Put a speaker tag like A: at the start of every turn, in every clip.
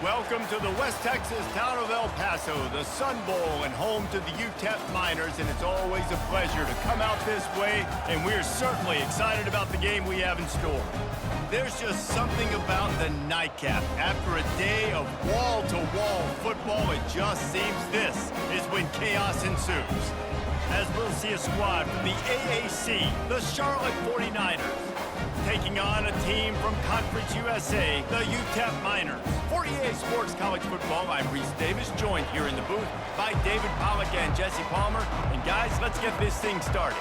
A: Welcome to the West Texas town of El Paso, the Sun Bowl, and home to the UTEP Miners, and it's always a pleasure to come out this way, and we're certainly excited about the game we have in store. There's just something about the nightcap. After a day of wall-to-wall football, it just seems this is when chaos ensues. As we'll see a squad from the AAC, the Charlotte 49ers, taking on a team from Conference USA, the UTEP Miners. For EA Sports College Football, I'm Reese Davis, joined here in the booth by David Pollack and Jesse Palmer. And guys, let's get this thing started.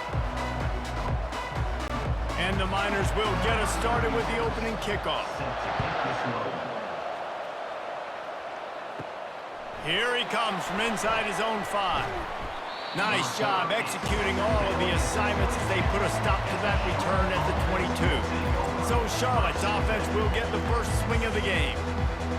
A: And the Miners will get us started with the opening kickoff. Here he comes from inside his own 5. Nice job executing all of the assignments as they put a stop to that return at the 22. So Charlotte's offense will get the first swing of the game.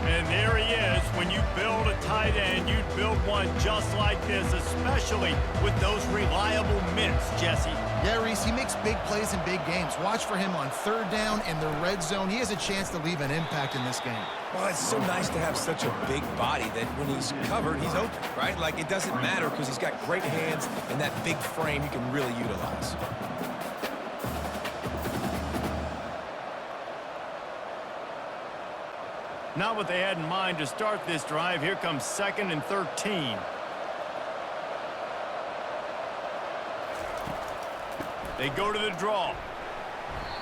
A: And there he is. When you build a tight end, you build one just like this, especially with those reliable mitts, Jesse.
B: Yeah, Reese, he makes big plays in big games. Watch for him on third down in the red zone. He has a chance to leave an impact in this game.
C: Well, it's so nice to have such a big body that when he's covered, he's open, right? Like, it doesn't matter because he's got great hands and that big frame you can really utilize.
A: Not what they had in mind to start this drive. Here comes 2nd and 13. They go to the draw.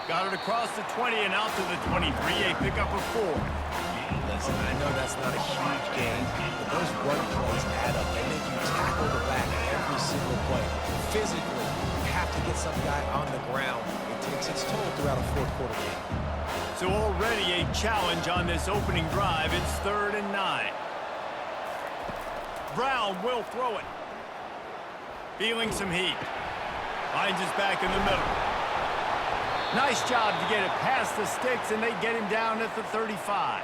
A: Got it across the 20 and out to the 23. A pickup of 4.
C: Listen, I know that's not a huge gain, but those run plays add up. They make you tackle the back every single play. Physically, you have to get some guy on the ground. It takes its toll throughout a fourth-quarter game.
A: So already a challenge on this opening drive. It's 3rd and 9. Brown will throw it. Feeling some heat. Finds his back in the middle. Nice job to get it past the sticks, and they get him down at the 35.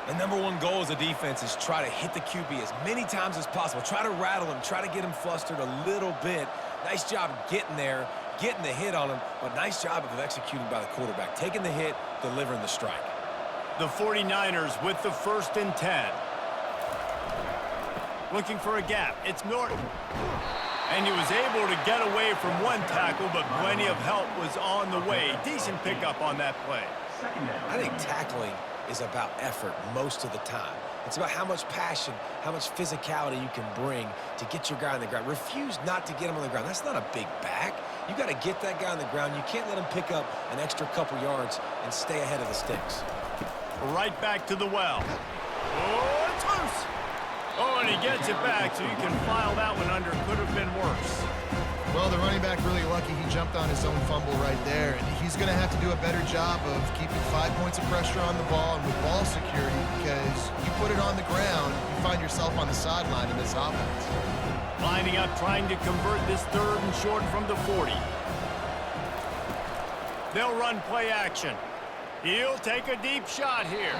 C: The number one goal as a defense is try to hit the QB as many times as possible. Try to rattle him. Try to get him flustered a little bit. Nice job getting there, getting the hit on him, but nice job of executing by the quarterback. Taking the hit, delivering the strike.
A: The 49ers with the 1st and 10. Looking for a gap. It's Norton. And he was able to get away from one tackle, but plenty of help was on the way. Decent pickup on that play.
C: I think tackling is about effort most of the time. It's about how much passion, how much physicality you can bring to get your guy on the ground. Refuse not to get him on the ground. That's not a big back. You got to get that guy on the ground. You can't let him pick up an extra couple yards and stay ahead of the sticks.
A: Right back to the well. Oh, it's loose. Oh, and he gets it back, so you can file that one under. Could have been worse.
B: Well, the running back really lucky. He jumped on his own fumble right there, and he's going to have to do a better job of keeping 5 points of pressure on the ball and with ball security, because you put it on the ground, you find yourself on the sideline in this offense.
A: Lining up, trying to convert this 3rd and short from the 40. They'll run play action. He'll take a deep shot here.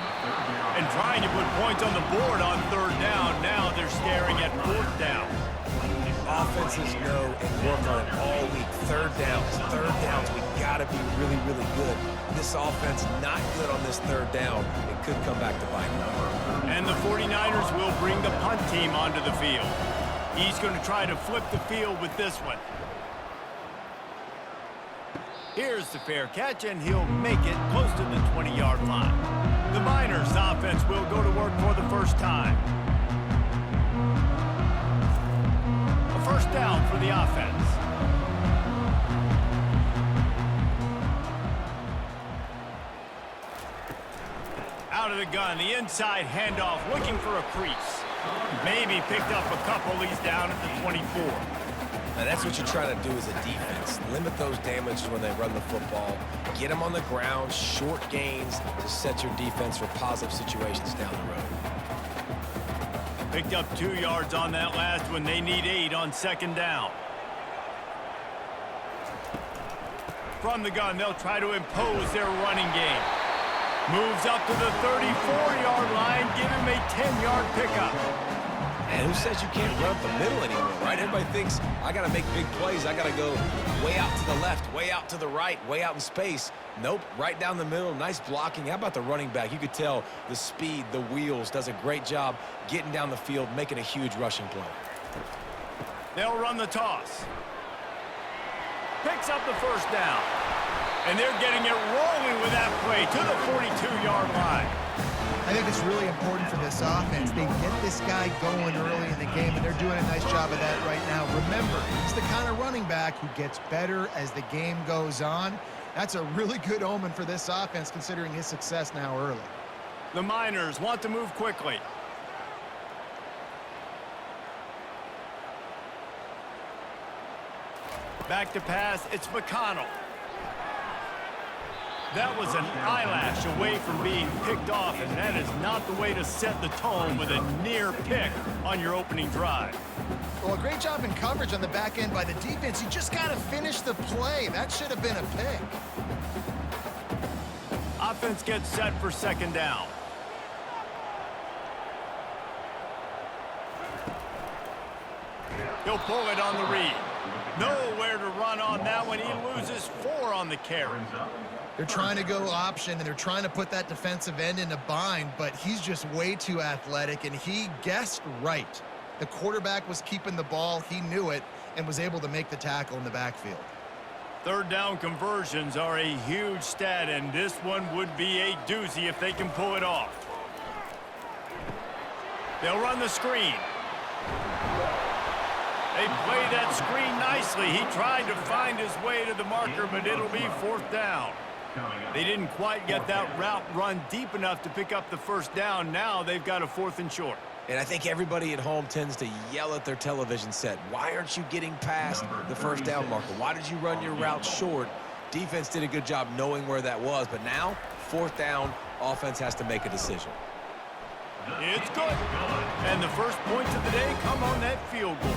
A: And trying to put points on the board on 3rd down. Now they're staring at 4th down.
C: Offenses know and work on it all week. 3rd downs. We got to be really, really good. This offense not good on this 3rd down. It could come back to bite them.
A: And the 49ers will bring the punt team onto the field. He's going to try to flip the field with this one. Here's the fair catch, and he'll make it close to the 20-yard line. The Miners' offense will go to work for the first time. A 1st down for the offense. Out of the gun, the inside handoff, looking for a crease. Maybe picked up a couple. He's down at the 24.
C: Now that's what you try to do as a defense. Limit those damages when they run the football. Get them on the ground, short gains to set your defense for positive situations down the road.
A: Picked up 2 yards on that last one. They need 8 on 2nd down. From the gun, they'll try to impose their running game. Moves up to the 34-yard line. Give him a 10-yard pickup.
C: And who says you can't run up the middle anymore, right? Everybody thinks, I got to make big plays. I got to go way out to the left, way out to the right, way out in space. Nope, right down the middle, nice blocking. How about the running back? You could tell the speed, the wheels, does a great job getting down the field, making a huge rushing play.
A: They'll run the toss. Picks up the first down. And they're getting it rolling with that play to the 42-yard line.
B: I think it's really important for this offense. They get this guy going early in the game, and they're doing a nice job of that right now. Remember, he's the kind of running back who gets better as the game goes on. That's a really good omen for this offense, considering his success now early.
A: The Miners want to move quickly. Back to pass, it's McConnell. That was an eyelash away from being picked off, and that is not the way to set the tone with a near pick on your opening drive.
B: Well, a great job in coverage on the back end by the defense. You just got to finish the play. That should have been a pick.
A: Offense gets set for second down. He'll pull it on the read. Nowhere to run on that one. He loses 4 on the carry.
B: They're trying to go option, and they're trying to put that defensive end in a bind, but he's just way too athletic, and he guessed right. The quarterback was keeping the ball. He knew it and was able to make the tackle in the backfield.
A: Third down conversions are a huge stat, and this one would be a doozy if they can pull it off. They'll run the screen. They play that screen nicely. He tried to find his way to the marker, but it'll be 4th down. They didn't quite get that route run deep enough to pick up the first down. Now they've got a 4th and short.
C: And I think everybody at home tends to yell at their television set. Why aren't you getting past the first down marker? Why did you run your route short? Defense did a good job knowing where that was, but now, 4th down, offense has to make a decision.
A: It's good. And the first points of the day come on that field goal.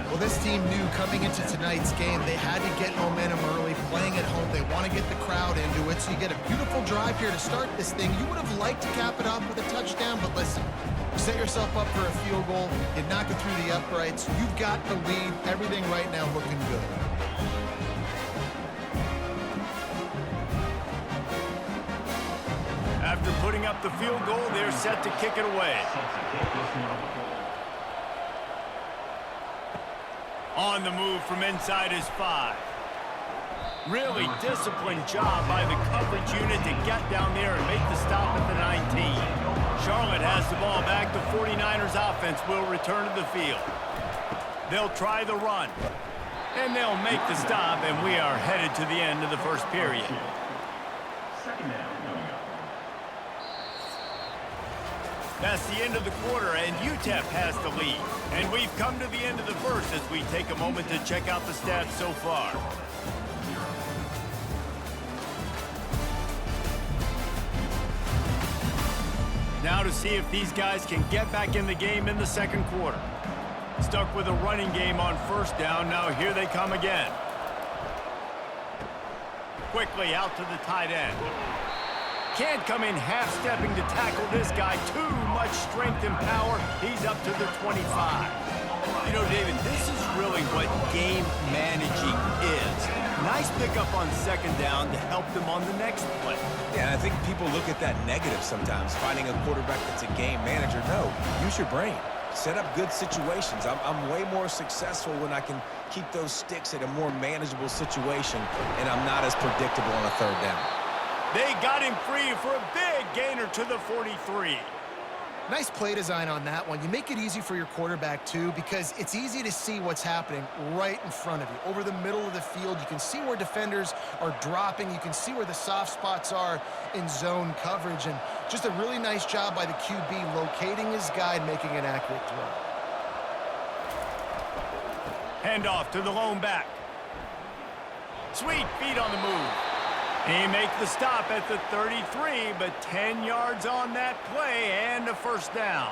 B: Well, this team knew coming into tonight's game they had to get momentum early, playing at home. They want to get the crowd into it, so you get a beautiful drive here to start this thing. You would have liked to cap it off with a touchdown, but listen, you set yourself up for a field goal, you knock it through the uprights, you've got the lead, everything right now looking good.
A: After putting up the field goal, they're set to kick it away. On the move from inside his 5. Really disciplined job by the coverage unit to get down there and make the stop at the 19. Charlotte has the ball back. The 49ers offense will return to the field. They'll try the run. And they'll make the stop, and we are headed to the end of the first period. That's the end of the quarter, and UTEP has the lead. And we've come to the end of the first as we take a moment to check out the stats so far. Now to see if these guys can get back in the game in the second quarter. Stuck with a running game on first down. Now here they come again. Quickly out to the tight end. Can't come in half-stepping to tackle this guy. Too much strength and power. He's up to the 25. You know, David, this is really what game managing is. Nice pickup on second down to help them on the next play.
C: Yeah, and I think people look at that negative sometimes, finding a quarterback that's a game manager. No, use your brain. Set up good situations. I'm way more successful when I can keep those sticks at a more manageable situation, and I'm not as predictable on a third down.
A: They got him free for a big gainer to the 43.
B: Nice play design on that one. You make it easy for your quarterback, too, because it's easy to see what's happening right in front of you. Over the middle of the field, you can see where defenders are dropping. You can see where the soft spots are in zone coverage. And just a really nice job by the QB locating his guy and making an accurate throw.
A: Handoff to the lone back. Sweet feet on the move. He makes the stop at the 33, but 10 yards on that play and a first down.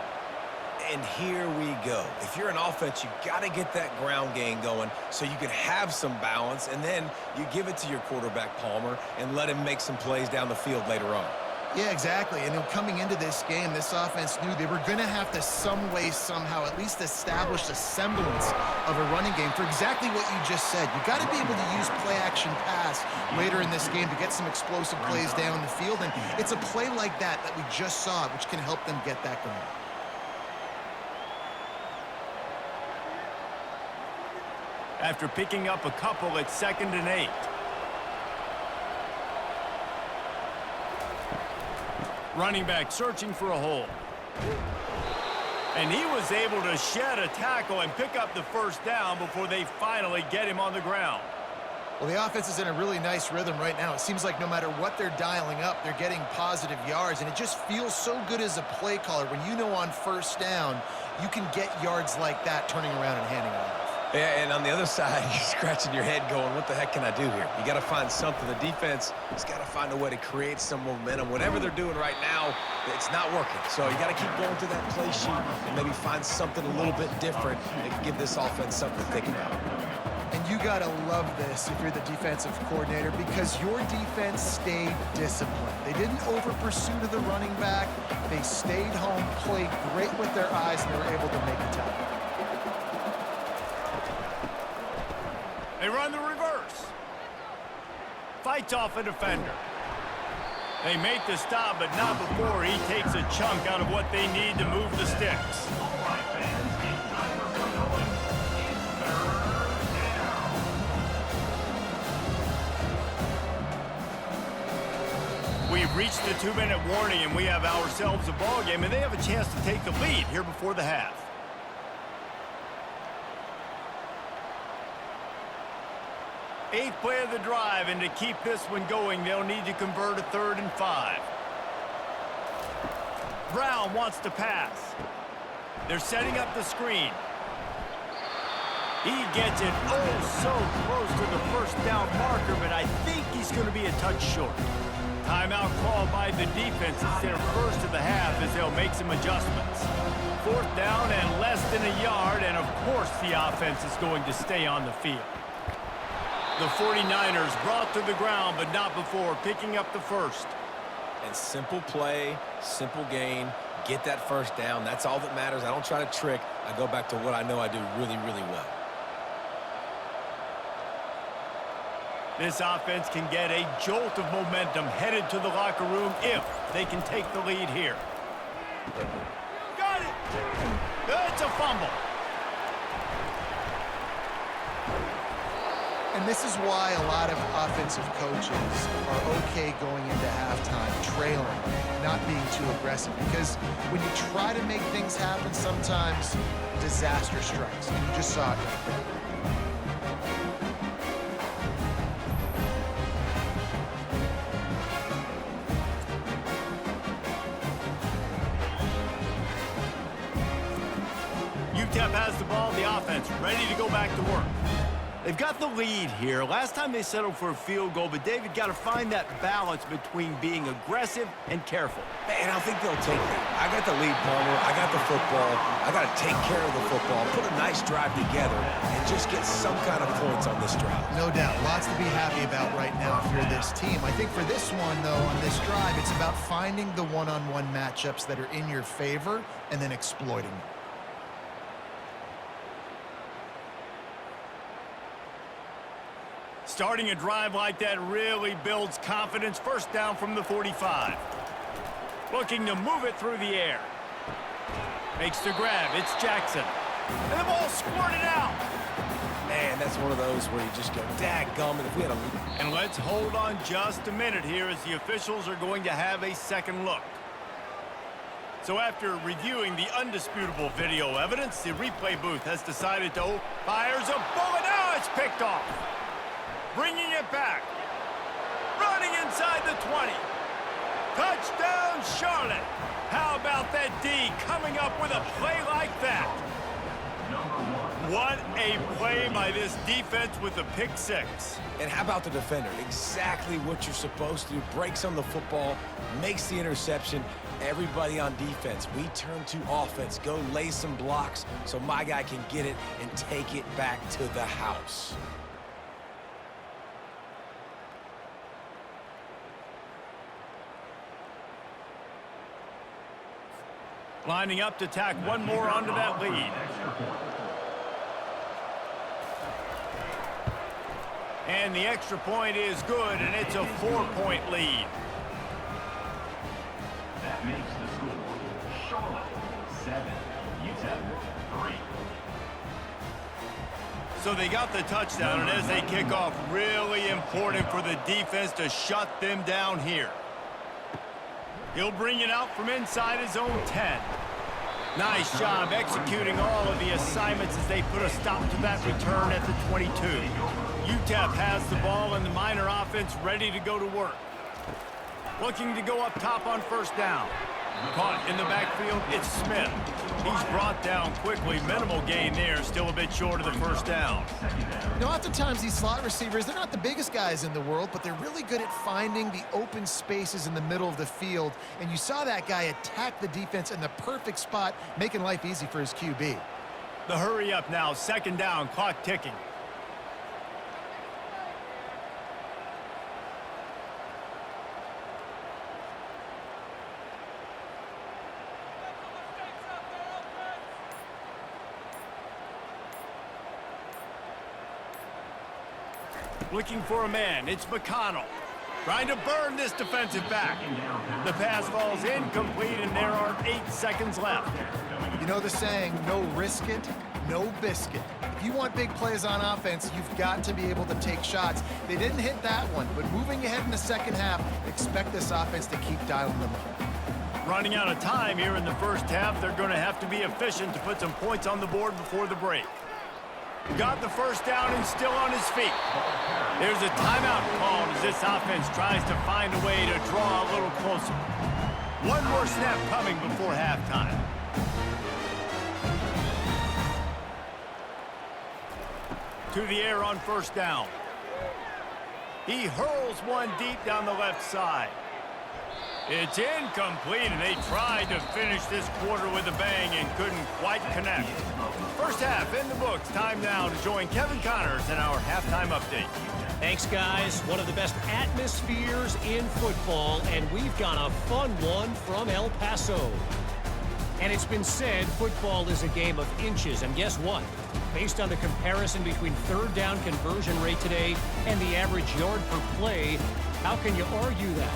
C: And here we go. If you're an offense, you got to get that ground game going so you can have some balance, and then you give it to your quarterback, Palmer, and let him make some plays down the field later on.
B: Yeah, exactly. And coming into this game, this offense knew they were going to have to some way, somehow, at least establish a semblance of a running game for exactly what you just said. You got to be able to use play-action pass later in this game to get some explosive plays down the field. And it's a play like that that we just saw, which can help them get that going.
A: After picking up a couple, it's 2nd and 8. Running back searching for a hole. And he was able to shed a tackle and pick up the first down before they finally get him on the ground.
B: Well, the offense is in a really nice rhythm right now. It seems like no matter what they're dialing up, they're getting positive yards, and it just feels so good as a play caller when you know on first down you can get yards like that turning around and handing it off.
C: Yeah, and on the other side, you're scratching your head going, what the heck can I do here? You got to find something. The defense has got to find a way to create some momentum. Whatever they're doing right now, it's not working. So you got to keep going to that play sheet and maybe find something a little bit different and give this offense something to think about.
B: And you got to love this if you're the defensive coordinator because your defense stayed disciplined. They didn't over-pursue to the running back. They stayed home, played great with their eyes, and they were able to make a tackle.
A: They run the reverse. Fights off a defender. They make the stop, but not before he takes a chunk out of what they need to move the sticks. We've reached the 2-minute warning, and we have ourselves a ball game, and they have a chance to take the lead here before the half. Eighth play of the drive, and to keep this one going, they'll need to convert a 3rd and 5. Brown wants to pass. They're setting up the screen. He gets it so close to the first down marker, but I think he's going to be a touch short. Timeout called by the defense. It's their first of the half as they'll make some adjustments. 4th down and less than a yard, and of course the offense is going to stay on the field. The 49ers brought to the ground, but not before picking up the first.
C: And simple play, simple gain, get that first down. That's all that matters. I don't try to trick. I go back to what I know I do really, really well.
A: This offense can get a jolt of momentum headed to the locker room if they can take the lead here. Got it! It's a fumble.
B: And this is why a lot of offensive coaches are okay going into halftime, trailing, not being too aggressive. Because when you try to make things happen, sometimes disaster strikes. And you just saw it right there.
A: UTEP has the ball, the offense ready to go back to work. They've got the lead here. Last time they settled for a field goal, but David got to find that balance between being aggressive and careful.
C: And I think they'll take that. I got the lead, Palmer. I got the football. I got to take care of the football, put a nice drive together, and just get some kind of points on this drive.
B: No doubt. Lots to be happy about right now if you're this team. I think for this one, though, on this drive, it's about finding the one-on-one matchups that are in your favor and then exploiting them.
A: Starting a drive like that really builds confidence. First down from the 45. Looking to move it through the air. Makes the grab. It's Jackson. And the ball squirted out.
C: Man, that's one of those where you just go, dadgummit, if we had a lead.
A: And let's hold on just a minute here as the officials are going to have a second look. So after reviewing the undisputable video evidence, the replay booth has decided to fires a bullet. Now it's picked off. Bringing it back. Running inside the 20. Touchdown, Charlotte. How about that D coming up with a play like that? What a play by this defense with the pick six.
C: And how about the defender? Exactly what you're supposed to do. Breaks on the football, makes the interception. Everybody on defense, we turn to offense. Go lay some blocks so my guy can get it and take it back to the house.
A: Lining up to tack one more onto that lead. And the extra point is good, and it's a 4-point lead.
D: That makes the score Charlotte 7, UTEP 3.
A: So they got the touchdown, and as they kick off, really important for the defense to shut them down here. He'll bring it out from inside his own 10. Nice job executing all of the assignments as they put a stop to that return at the 22. UTEP has the ball and the Miner offense ready to go to work. Looking to go up top on first down. Caught in the backfield, it's Smith. He's brought down quickly. Minimal gain there, still a bit short of the first down.
B: You know, oftentimes these slot receivers, they're not the biggest guys in the world, but they're really good at finding the open spaces in the middle of the field. And you saw that guy attack the defense in the perfect spot, making life easy for his QB.
A: The hurry up now, second down, clock ticking. Looking for a man, it's McConnell. Trying to burn this defensive back. The pass falls incomplete, and there are 8 seconds left.
B: You know the saying, no risk it, no biscuit. If you want big plays on offense, you've got to be able to take shots. They didn't hit that one, but moving ahead in the second half, expect this offense to keep dialing them up.
A: Running out of time here in the first half, they're going to have to be efficient to put some points on the board before the break. Got the first down and still on his feet. There's a timeout called as this offense tries to find a way to draw a little closer. One more snap coming before halftime. To the air on first down. He hurls one deep down the left side. It's incomplete, and they tried to finish this quarter with a bang and couldn't quite connect. First half in the books. Time now to join Kevin Connors in our halftime update.
E: Thanks, guys. One of the best atmospheres in football, and we've got a fun one from El Paso. And it's been said football is a game of inches, and guess what? Based on the comparison between third down conversion rate today and the average yard per play, how can you argue that?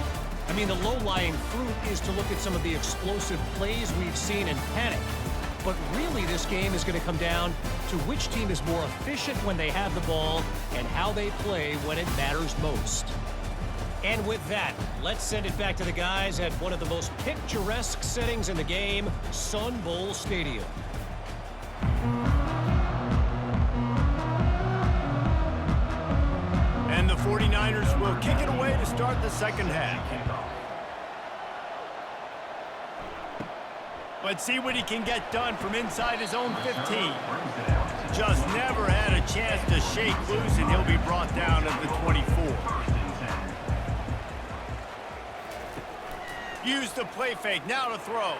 E: I mean, the low-lying fruit is to look at some of the explosive plays we've seen and panic. But really, this game is going to come down to which team is more efficient when they have the ball and how they play when it matters most. And with that, let's send it back to the guys at one of the most picturesque settings in the game, Sun Bowl Stadium.
A: And the 49ers will kick it away to start the second half. Let's see what he can get done from inside his own 15. Just never had a chance to shake loose, and he'll be brought down at the 24. Use the play fake, now to throw.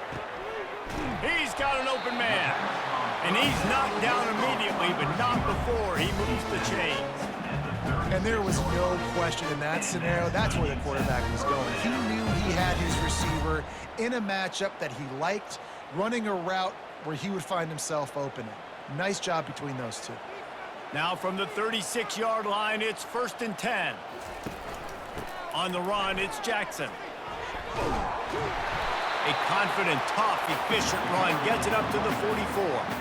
A: He's got an open man. And he's knocked down immediately, but not before he moves the chains.
B: And there was no question in that scenario. That's where the quarterback was going. He knew he had his receiver in a matchup that he liked, running a route where he would find himself open. Nice job between those two.
A: Now from the 36-yard line, it's 1st and 10. On the run, it's Jackson. A confident, tough, efficient run gets it up to the 44.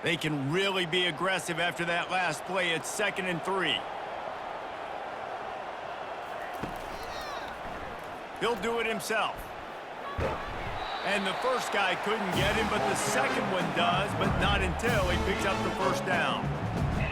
A: They can really be aggressive after that last play. It's 2nd and 3. He'll do it himself. And the first guy couldn't get him, but the second one does, but not until he picks up the first down.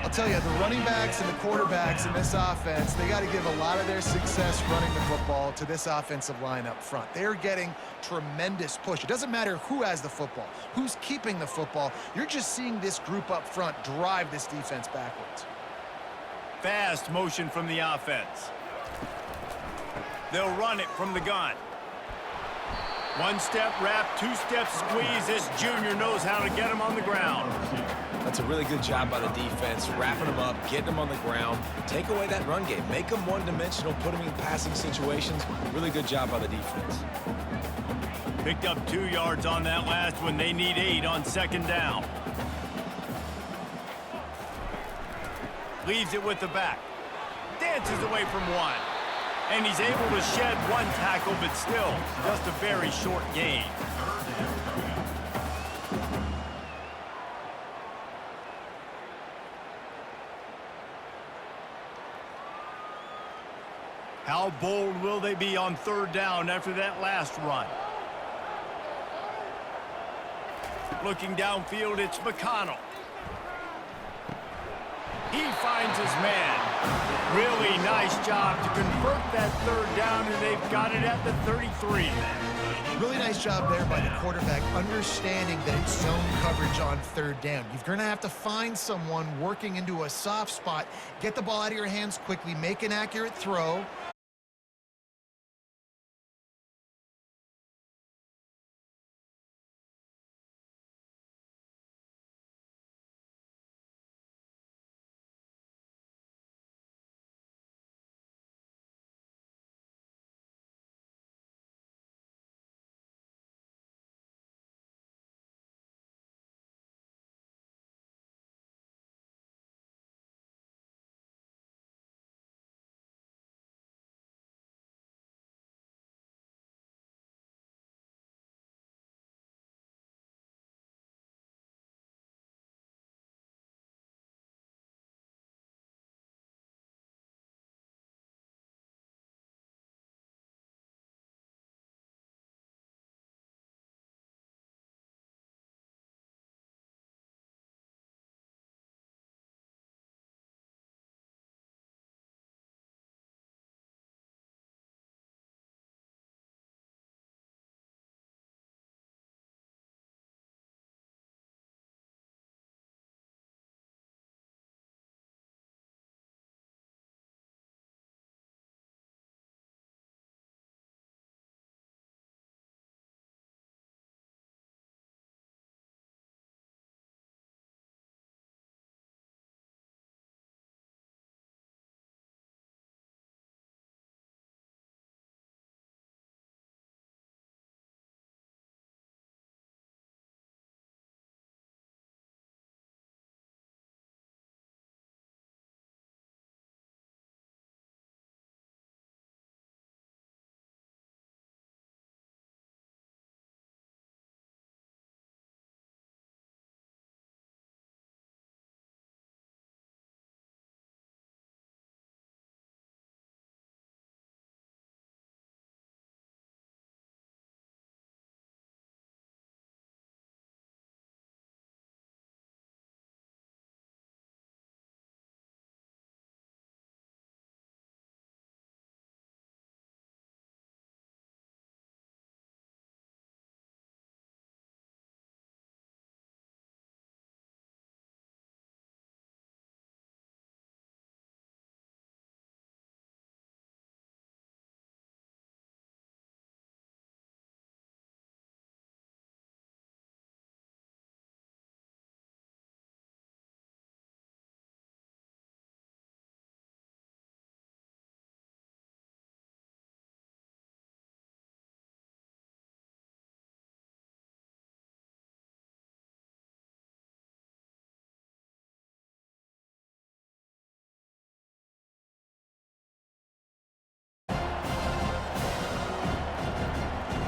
B: I'll tell you, the running backs and the quarterbacks in this offense, they got to give a lot of their success running the football to this offensive line up front. They're getting tremendous push. It doesn't matter who has the football, who's keeping the football. You're just seeing this group up front drive this defense backwards.
A: Fast motion from the offense. They'll run it from the gun. One step wrap, 2 step squeeze. This junior knows how to get him on the ground.
C: That's a really good job by the defense, wrapping them up, getting them on the ground. Take away that run game. Make them one-dimensional, put them in passing situations. Really good job by the defense.
A: Picked up 2 yards on that last one. They need 8 on second down. Leaves it with the back. Dances away from one. And he's able to shed 1 tackle, but still, just a very short gain. How bold will they be on third down after that last run? Looking downfield, it's McConnell. He finds his man. Really nice job to convert that third down, and they've got it at the 33.
B: Really nice job there by the quarterback, understanding that it's zone coverage on third down. You're going to have to find someone working into a soft spot, get the ball out of your hands quickly, make an accurate throw.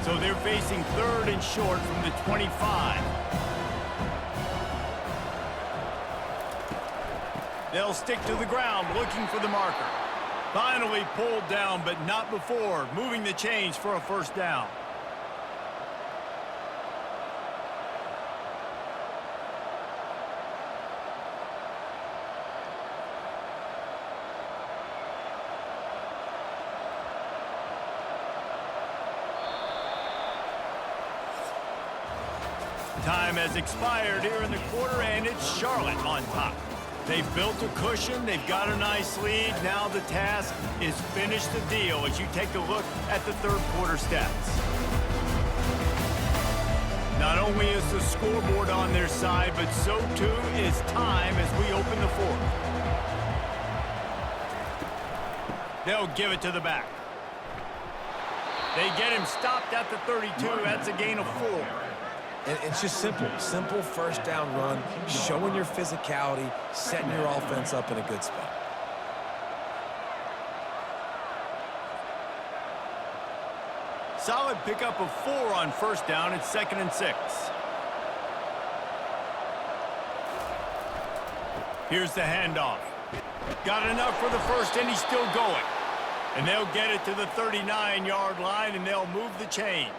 A: So they're facing third and short from the 25. They'll stick to the ground looking for the marker. Finally pulled down, but not before moving the chains for a first down. Time has expired here in the quarter, and it's Charlotte on top. They've built a cushion. They've got a nice lead. Now the task is finish the deal as you take a look at the third quarter stats. Not only is the scoreboard on their side, but so too is time as we open the fourth. They'll give it to the back. They get him stopped at the 32. That's a gain of 4.
C: And it's just simple first down run, showing your physicality, setting your offense up in a good spot.
A: Solid pickup of 4 on first down. It's 2nd and 6. Here's the handoff. Got enough for the first, and he's still going. And they'll get it to the 39-yard line, and they'll move the chains.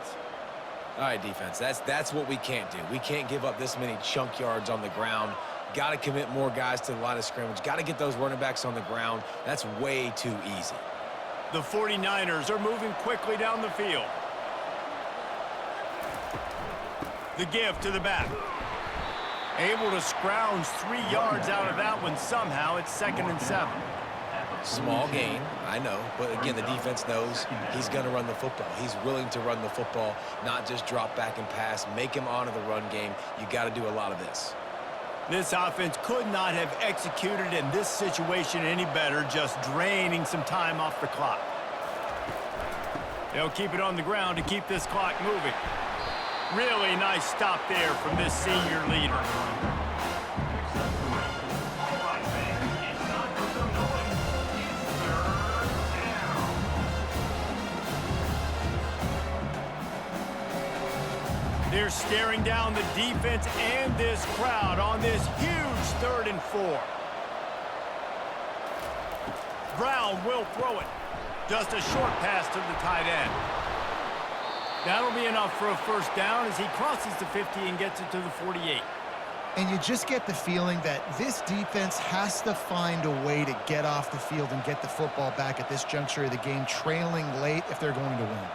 C: All right, defense, that's what we can't do. We can't give up this many chunk yards on the ground. Got to commit more guys to the line of scrimmage. Got to get those running backs on the ground. That's way too easy.
A: The 49ers are moving quickly down the field. The give to the back. Able to scrounge 3 yards out of that one somehow. It's 2nd and 7.
C: Small gain, I know, but again, the defense knows he's going to run the football. He's willing to run the football, not just drop back and pass, make him honor the run game. You got to do a lot of this.
A: This offense could not have executed in this situation any better, just draining some time off the clock. They'll keep it on the ground to keep this clock moving. Really nice stop there from this senior leader. They're staring down the defense and this crowd on this huge 3rd and 4. Brown will throw it. Just a short pass to the tight end. That'll be enough for a first down as he crosses the 50 and gets it to the 48.
B: And you just get the feeling that this defense has to find a way to get off the field and get the football back at this juncture of the game, trailing late if they're going to win.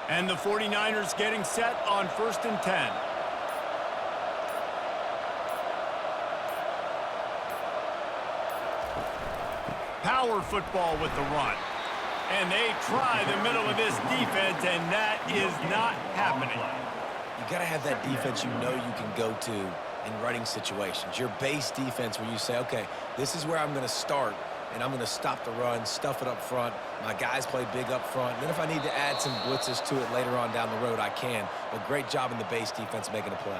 A: And the 49ers getting set on 1st and 10. Power football with the run. And they try the middle of this defense, and that is not happening.
C: You got to have that defense you know you can go to in running situations. Your base defense where you say, okay, this is where I'm going to start, and I'm going to stop the run, stuff it up front. My guys play big up front. And then if I need to add some blitzes to it later on down the road, I can. But great job in the base defense making a play.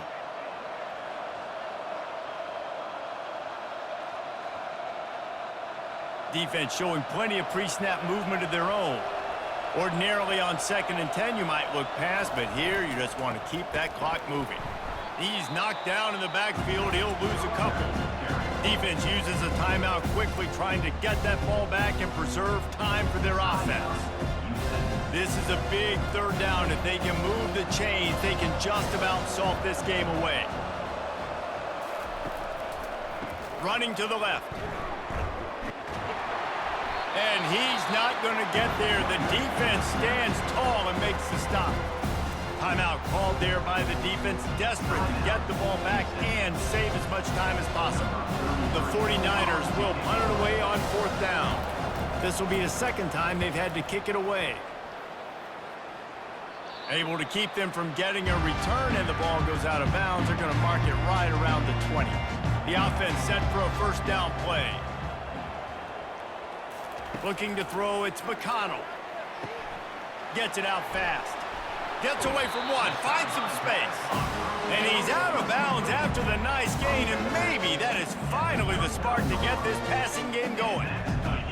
A: Defense showing plenty of pre-snap movement of their own. Ordinarily on 2nd and 10, you might look past, but here you just want to keep that clock moving. He's knocked down in the backfield. He'll lose a couple. Defense uses a timeout quickly, trying to get that ball back and preserve time for their offense. This is a big 3rd down. If they can move the chains, they can just about salt this game away. Running to the left. And he's not going to get there. The defense stands tall and makes the stop. Timeout called there by the defense, desperate to get the ball back and save as much time as possible. The 49ers will punt it away on 4th down. This will be the 2nd time they've had to kick it away. Able to keep them from getting a return, and the ball goes out of bounds. They're going to mark it right around the 20. The offense set for a first down play. Looking to throw, it's McConnell. Gets it out fast. Gets away from one, finds some space. And he's out of bounds after the nice gain, and maybe that is finally the spark to get this passing game going.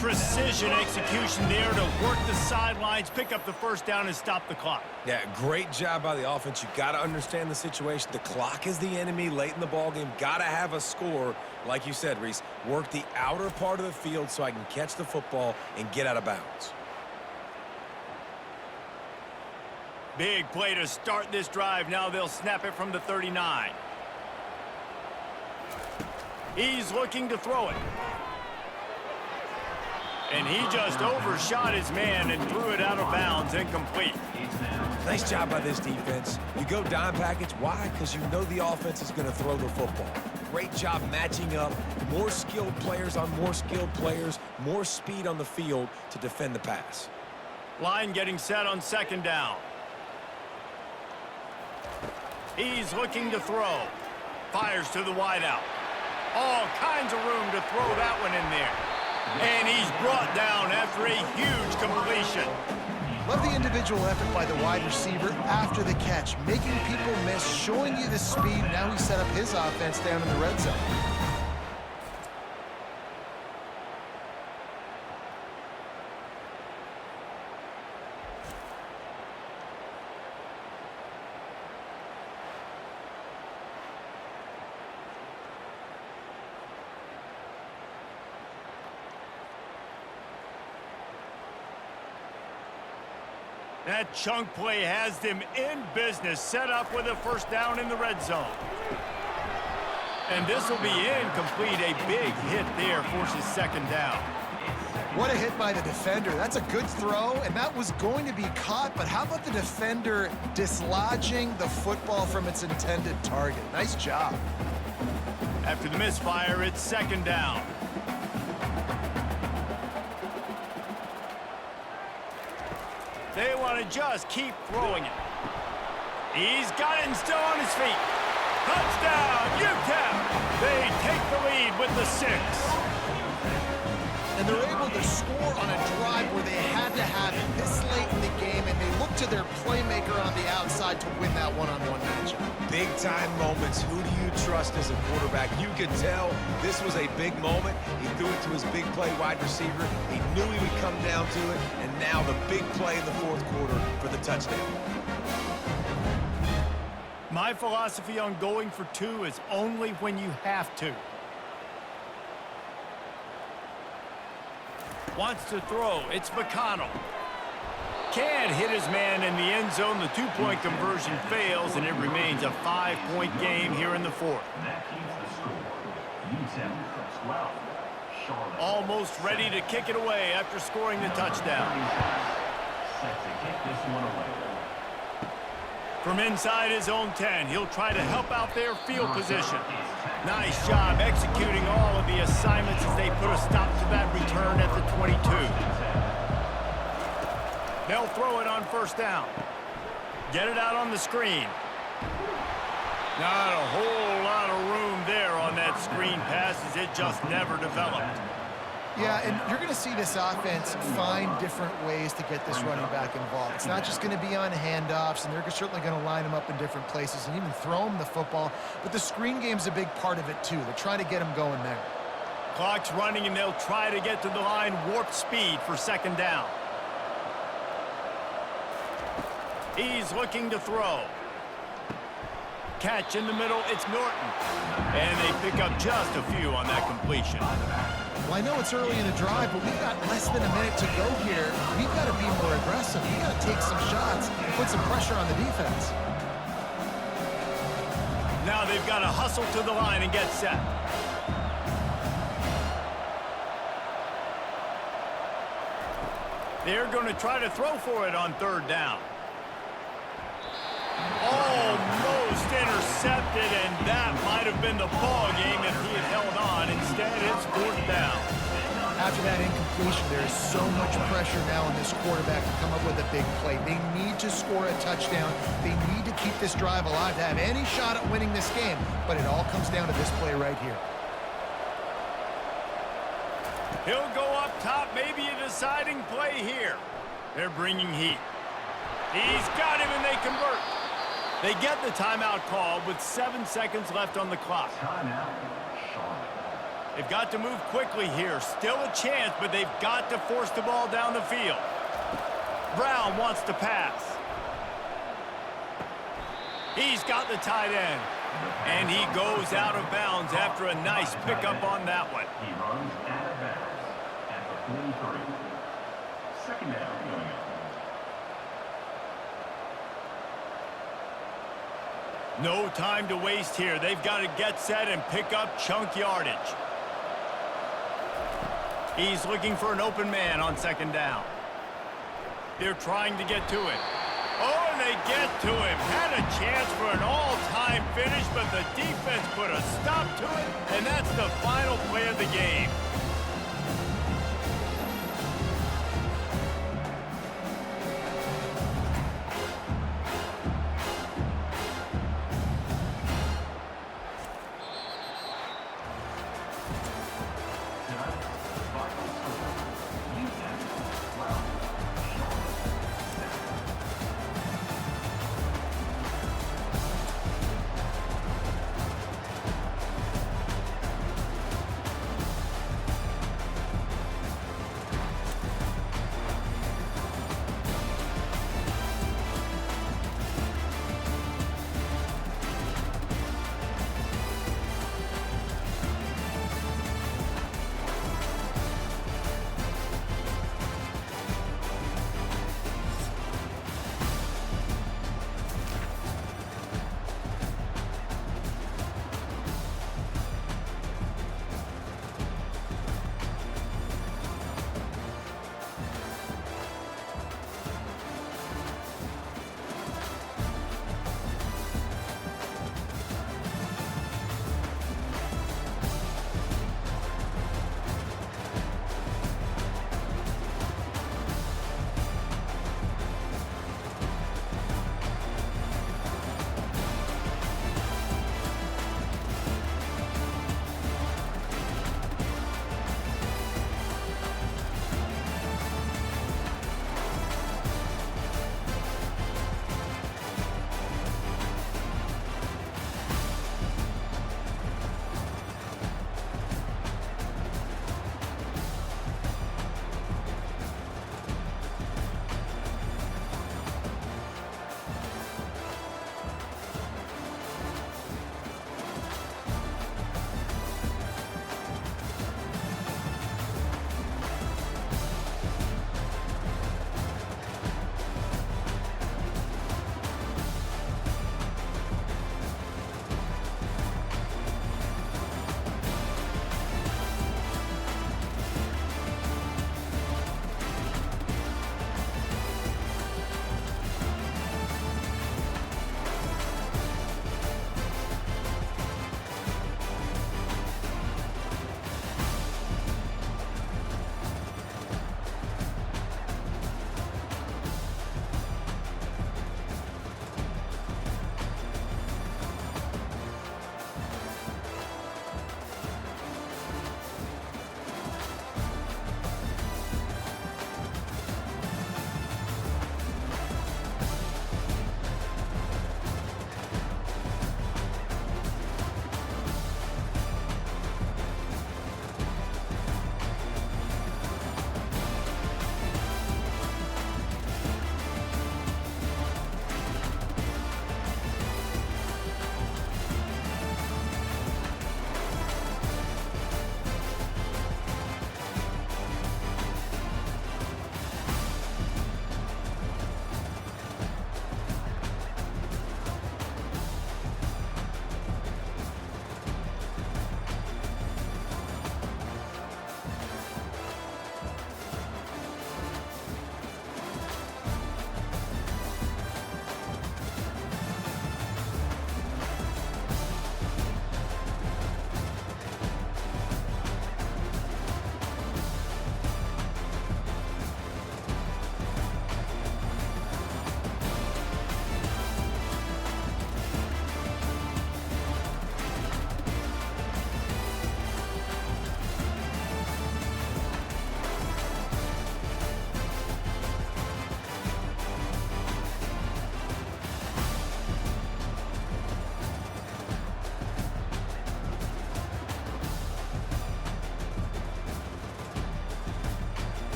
A: Precision execution there to work the sidelines, pick up the first down, and stop the clock.
C: Yeah, great job by the offense. You got to understand the situation. The clock is the enemy late in the ball game. Got to have a score, like you said, Reese. Work the outer part of the field so I can catch the football and get out of bounds.
A: Big play to start this drive. Now they'll snap it from the 39. He's looking to throw it. And he just overshot his man and threw it out of bounds, incomplete.
C: Nice job by this defense. You go dime package. Why? Because you know the offense is going to throw the football. Great job matching up. More skilled players on more skilled players. More speed on the field to defend the pass.
A: Line getting set on 2nd down. He's looking to throw. Fires to the wideout. All kinds of room to throw that one in there. And he's brought down after a huge completion.
B: Love the individual effort by the wide receiver after the catch, making people miss, showing you the speed. Now he set up his offense down in the red zone.
A: That chunk play has them in business, set up with a first down in the red zone. And this will be incomplete. A big hit there forces second down.
B: What a hit by the defender. That's a good throw, and that was going to be caught, but how about the defender dislodging the football from its intended target? Nice job.
A: After the misfire, it's second down. They want to just keep throwing it. He's got it and still on his feet. Touchdown, UTEP! They take the lead with the 6.
B: And they're able to score on a drive where they had to have it this late in the game, and they look to their playmaker on the outside to win that one-on-one matchup.
C: Big-time moments. Who do you trust as a quarterback? You could tell this was a big moment. He threw it to his big play wide receiver. He knew he would come down to it, and now the big play in the fourth quarter for the touchdown.
A: My philosophy on going for 2 is only when you have to. Wants to throw. It's McConnell. Can't hit his man in the end zone. The 2-point conversion fails, and it remains a 5-point game here in the fourth.
D: That keeps the score. UTEP 12. Charlotte.
A: Almost ready to kick it away after scoring the touchdown.
D: Set to kick this one away.
A: From inside his own 10, he'll try to help out their field position. Nice job executing all of the assignments as they put a stop to that return at the 22. They'll throw it on first down. Get it out on the screen. Not a whole lot of room there on that screen pass as it just never developed.
B: Yeah, and you're going to see this offense find different ways to get this running back involved. It's not just going to be on handoffs, and they're certainly going to line him up in different places and even throw him the football. But the screen game's a big part of it, too. They're trying to get him going there.
A: Clock's running, and they'll try to get to the line warp speed for second down. He's looking to throw. Catch in the middle, it's Norton. And they pick up just a few on that completion.
B: Well, I know it's early in the drive, but we've got less than a minute to go here. We've got to be more aggressive. We've got to take some shots and put some pressure on the defense.
A: Now they've got to hustle to the line and get set. They're going to try to throw for it on third down. Almost intercepted, and that might have been the ball game if he had held on. Instead, it's fourth down.
B: After that incompletion, there is so much pressure now on this quarterback to come up with a big play. They need to score a touchdown. They need to keep this drive alive to have any shot at winning this game, but it all comes down to this play right here.
A: He'll go up top, maybe a deciding play here. They're bringing heat. He's got him, and they convert. They get the timeout called with 7 seconds left on the clock.
D: Timeout. Charlotte.
A: They've got to move quickly here. Still a chance, but they've got to force the ball down the field. Brown wants to pass. He's got the tight end. And he goes out of bounds after a nice pickup on that one.
D: He runs out of bounds at the 43. Second down going up.
A: No time to waste here. They've got to get set and pick up chunk yardage. He's looking for an open man on second down. They're trying to get to it. Oh, and they get to him. Had a chance for an all-time finish, but the defense put a stop to it, and that's the final play of the game.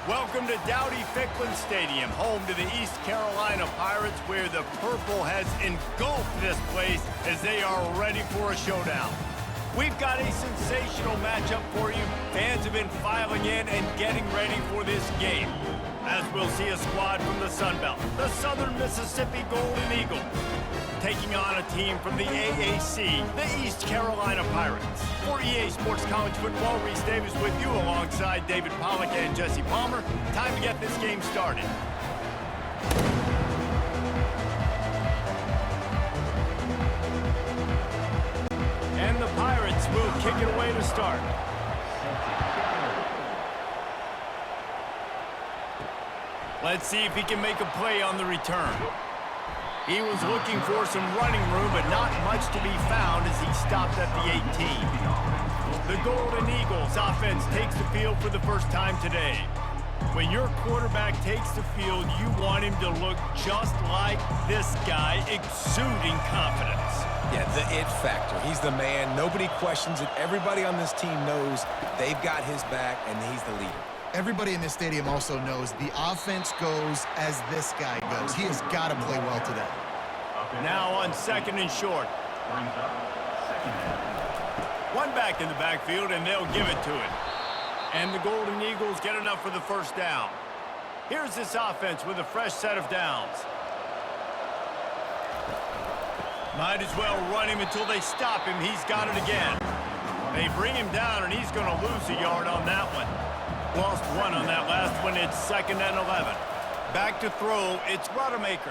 A: Welcome to Dowdy-Ficklen Stadium, home to the East Carolina Pirates, where the purple has engulfed this place as they are ready for a showdown. We've got a sensational matchup for you. Fans have been filing in and getting ready for this game, as we'll see a squad from the Sun Belt, the Southern Mississippi Golden Eagles, taking on a team from the AAC, the East Carolina Pirates. For EA Sports College Football, Reese Davis with you alongside David Pollack and Jesse Palmer. Time to get this game started. And the Pirates will kick it away to start. Let's see if he can make a play on the return. He was looking for some running room, but not much to be found as he stopped at the 18. The Golden Eagles offense takes the field for the first time today. When your quarterback takes the field, you want him to look just like this guy, exuding confidence.
C: Yeah, the it factor. He's the man. Nobody questions it. Everybody on this team knows they've got his back, and he's the leader.
B: Everybody in this stadium also knows the offense goes as this guy goes. He has got to play well today.
A: Now on second and short. One back in the backfield, and they'll give it to it. And the Golden Eagles get enough for the first down. Here's this offense with a fresh set of downs. Might as well run him until they stop him. He's got it again. They bring him down, and he's going to lose a yard on that one. Lost one on that last one. It's 2nd and 11. Back to throw. It's Rodemaker.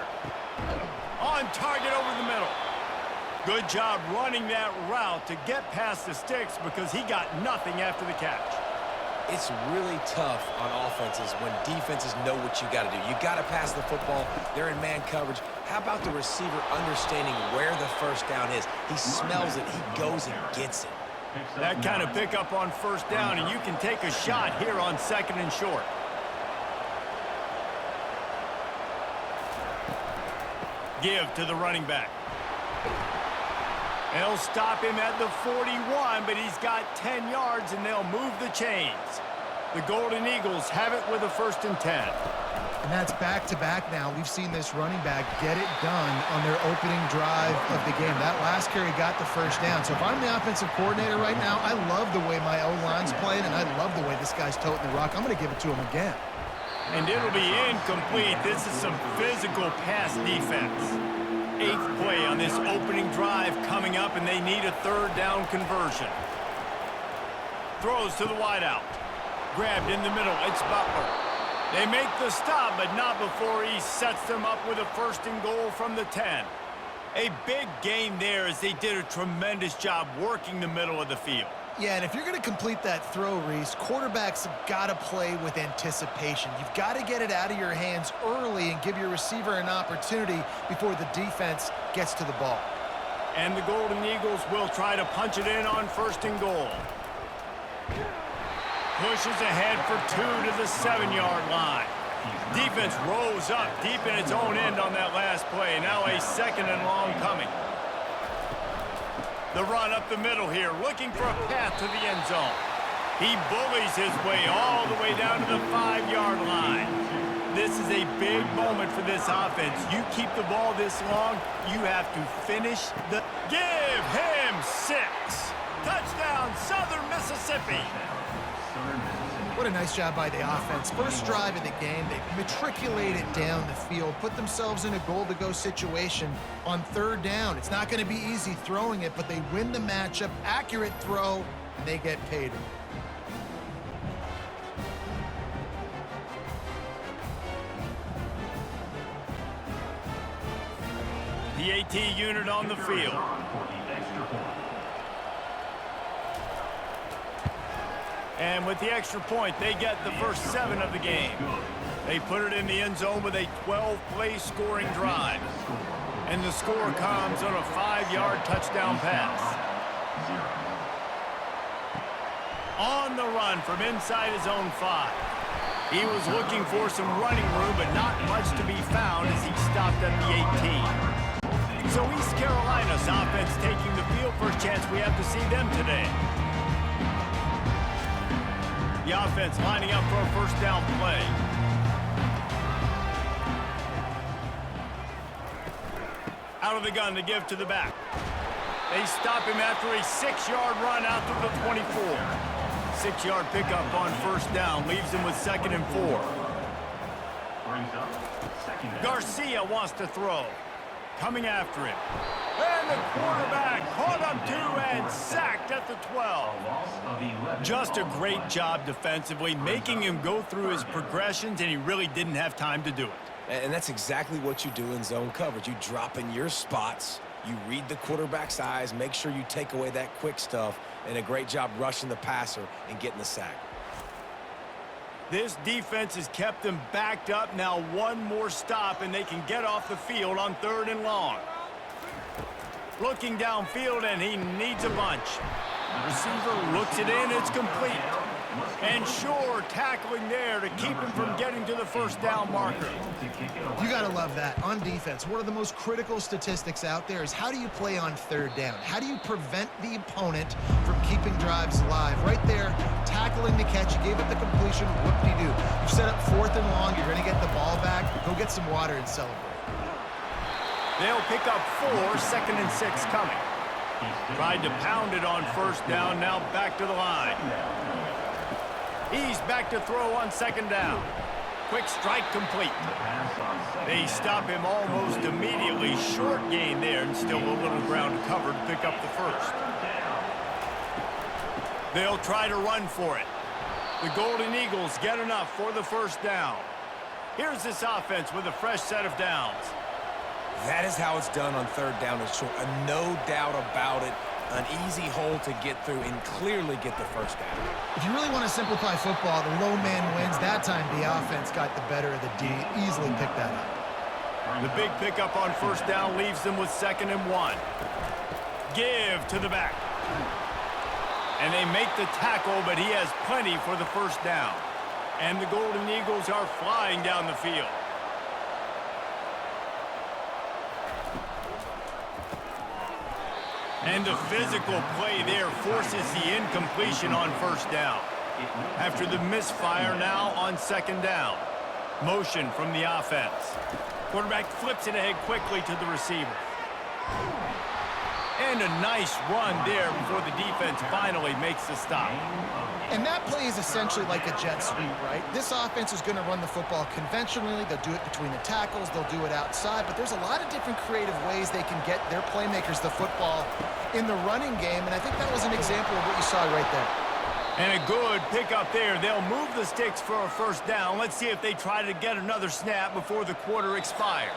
A: On target over the middle. Good job running that route to get past the sticks because he got nothing after the catch.
C: It's really tough on offenses when defenses know what you got to do. You got to pass the football. They're in man coverage. How about the receiver understanding where the first down is? He smells it. He goes and gets it.
A: That kind of pickup on first down, and you can take a shot here on 2nd and short. Give to the running back. They'll stop him at the 41, but he's got 10 yards, and they'll move the chains. The Golden Eagles have it with a 1st and 10.
B: And that's back-to-back now. We've seen this running back get it done on their opening drive of the game. That last carry got the first down. So if I'm the offensive coordinator right now, I love the way my O-line's playing, and I love the way this guy's toting the rock. I'm going to give it to him again.
A: And it'll be incomplete. This is some physical pass defense. 8th play on this opening drive coming up, and they need a 3rd down conversion. Throws to the wideout. Grabbed in the middle. It's Butler. They make the stop, but not before he sets them up with a 1st and goal from the 10. A big gain there as they did a tremendous job working the middle of the field.
B: Yeah, and if you're going to complete that throw, Reese, quarterbacks have got to play with anticipation. You've got to get it out of your hands early and give your receiver an opportunity before the defense gets to the ball.
A: And the Golden Eagles will try to punch it in on 1st and goal. Pushes ahead for 2 to the 7-yard line. Defense rose up deep in its own end on that last play. Now a 2nd and long coming. The run up the middle here, looking for a path to the end zone. He bullies his way all the way down to the 5-yard line. This is a big moment for this offense. You keep the ball this long, you have to finish the... Give him 6. Touchdown, Southern Mississippi.
B: What a nice job by the offense. First drive of the game, they matriculated down the field, put themselves in a goal-to-go situation on 3rd down. It's not going to be easy throwing it, but they win the matchup, accurate throw, and they get paid.
A: The AT unit on the field. And with the extra point, they get the first 7 of the game. They put it in the end zone with a 12-play scoring drive. And the score comes on a 5-yard touchdown pass. On the run from inside his own 5. He was looking for some running room, but not much to be found as he stopped at the 18. So East Carolina's offense taking the field. First chance we have to see them today. The offense lining up for a first down play. Out of the gun to give to the back. They stop him after a 6-yard run out to the 24. 6-yard pickup on first down leaves him with 2nd and 4.
D: Brings up second down.
A: Garcia wants to throw. Coming after him. And the quarterback caught up to and sacked at the 12.
D: A loss of 11.
A: Just a great job defensively, making him go through his progressions, and he really didn't have time to do it.
C: And that's exactly what you do in zone coverage. You drop in your spots, you read the quarterback's eyes, make sure you take away that quick stuff, and a great job rushing the passer and getting the sack.
A: This defense has kept them backed up. Now one more stop, and they can get off the field on 3rd and long. Looking downfield, and he needs a bunch. The receiver looks it in. It's complete. And sure, tackling there to keep him from getting to the first down marker.
B: You got to love that. On defense, one of the most critical statistics out there is how do you play on 3rd down? How do you prevent the opponent from keeping drives alive? Right there, tackling the catch. You gave it the completion. Whoop-de-doo. You set up 4th and long. You're going to get the ball back. Go get some water and celebrate.
A: They'll pick up 4, 2nd and 6 coming. Tried to pound it on first down. Now back to the line. He's back to throw on 2nd down. Quick strike complete. They stop him almost immediately. Short gain there, and still a little ground covered to pick up the first. They'll try to run for it. The Golden Eagles get enough for the first down. Here's this offense with a fresh set of downs.
C: That is how it's done on 3rd down and short. No doubt about it. An easy hole to get through and clearly get the first down.
B: If you really want to simplify football, the low man wins. That time the offense got the better of the D. Easily picked that up.
A: The big pickup on first down leaves them with 2nd and 1. Give to the back. And they make the tackle, but he has plenty for the first down. And the Golden Eagles are flying down the field. And the physical play there forces the incompletion on first down. After the misfire, now on 2nd down. Motion from the offense. Quarterback flips it ahead quickly to the receiver. And a nice run there before the defense finally makes the stop.
B: And that play is essentially like a jet sweep, right? This offense is going to run the football conventionally. They'll do it between the tackles. They'll do it outside. But there's a lot of different creative ways they can get their playmakers the football in the running game. And I think that was an example of what you saw right there.
A: And a good pickup there. They'll move the sticks for a first down. Let's see if they try to get another snap before the quarter expires.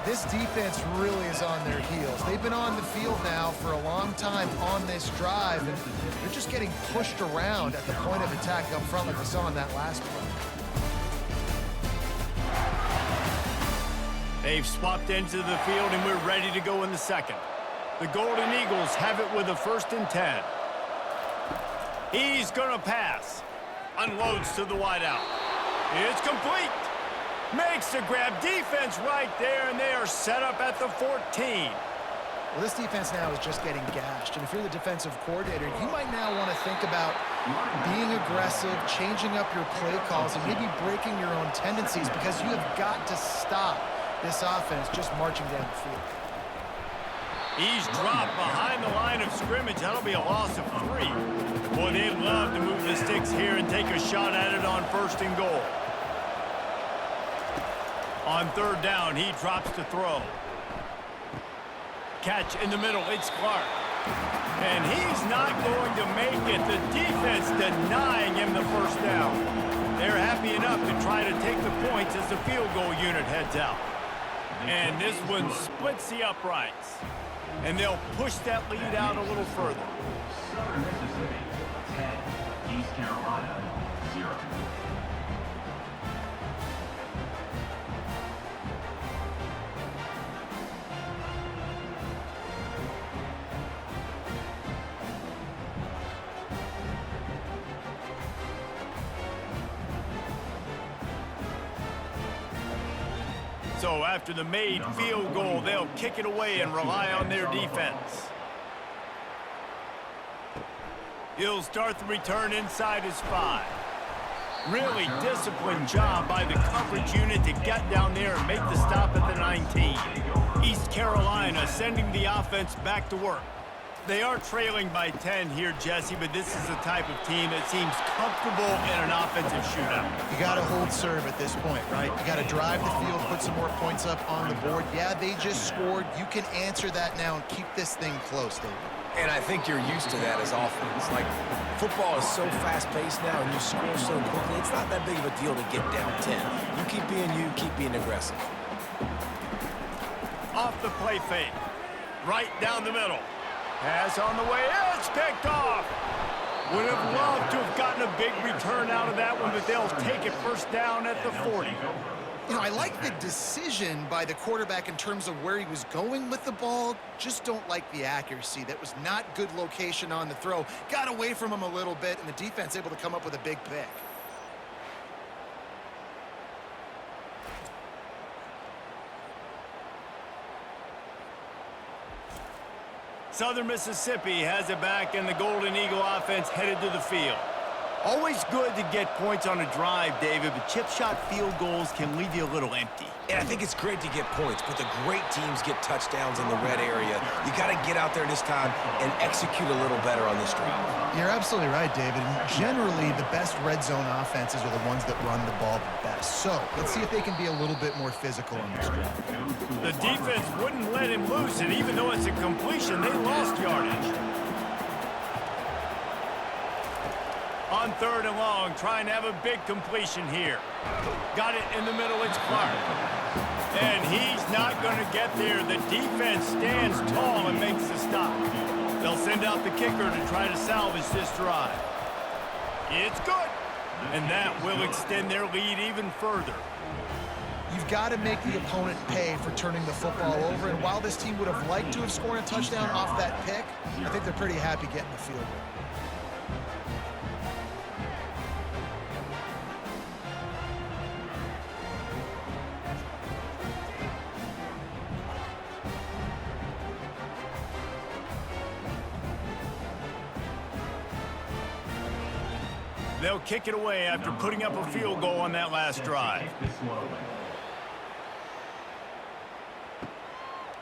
B: This defense really is on their heels. They've been on the field now for a long time on this drive, and they're just getting pushed around at the point of attack up front like we saw in that last play.
A: They've swapped into the field, and we're ready to go in the second. The Golden Eagles have it with a 1st and 10. He's going to pass. Unloads to the wideout. It's complete. Makes the grab. Defense right there, and they are set up at the 14.
B: Well, this defense now is just getting gashed, and if you're the defensive coordinator, you might now want to think about being aggressive, changing up your play calls, and maybe breaking your own tendencies, because you have got to stop this offense just marching down the field.
A: He's dropped behind the line of scrimmage. That'll be a loss of 3. Boy, they'd love to move the sticks here and take a shot at it on 1st and goal. On 3rd down, he drops to throw. Catch in the middle, it's Clark. And he's not going to make it. The defense denying him the first down. They're happy enough to try to take the points as the field goal unit heads out. And this one splits the uprights. And they'll push that lead out a little further.
D: Southern Mississippi, 10. East Carolina, 0.
A: So after the made field goal, they'll kick it away and rely on their defense. He'll start the return inside his 5. Really disciplined job by the coverage unit to get down there and make the stop at the 19. East Carolina sending the offense back to work. They are trailing by 10 here, Jesse, but this is the type of team that seems comfortable in an offensive shootout.
B: You got to hold serve at this point, right? You got to drive the field, put some more points up on the board. Yeah, they just scored. You can answer that now and keep this thing close, David.
C: And I think you're used to that as offense. Like, football is so fast-paced now, and you score so quickly, it's not that big of a deal to get down 10. You keep being aggressive.
A: Off the play fake. Right down the middle. Pass on the way. It's picked off. Would have loved to have gotten a big return out of that one, but they'll take it first down at the 40.
B: You know, I like the decision by the quarterback in terms of where he was going with the ball. Just don't like the accuracy. That was not good location on the throw. Got away from him a little bit, and the defense able to come up with a big pick.
A: Southern Mississippi has it back, and the Golden Eagle offense headed to the field. Always good to get points on a drive, David, but chip shot field goals can leave you a little empty.
C: And I think it's great to get points, but the great teams get touchdowns in the red area. You got to get out there this time and execute a little better on this drive.
B: You're absolutely right, David. And generally, the best red zone offenses are the ones that run the ball the best. So let's see if they can be a little bit more physical on this drive.
A: The defense wouldn't let him loose, and even though it's a completion, they lost yardage. On 3rd and long, trying to have a big completion here. Got it in the middle, it's Clark. And he's not going to get there. The defense stands tall and makes the stop. They'll send out the kicker to try to salvage this drive. It's good. And that will extend their lead even further.
B: You've got to make the opponent pay for turning the football over. And while this team would have liked to have scored a touchdown off that pick, I think they're pretty happy getting the field goal.
A: They'll kick it away after putting up a field goal on that last drive.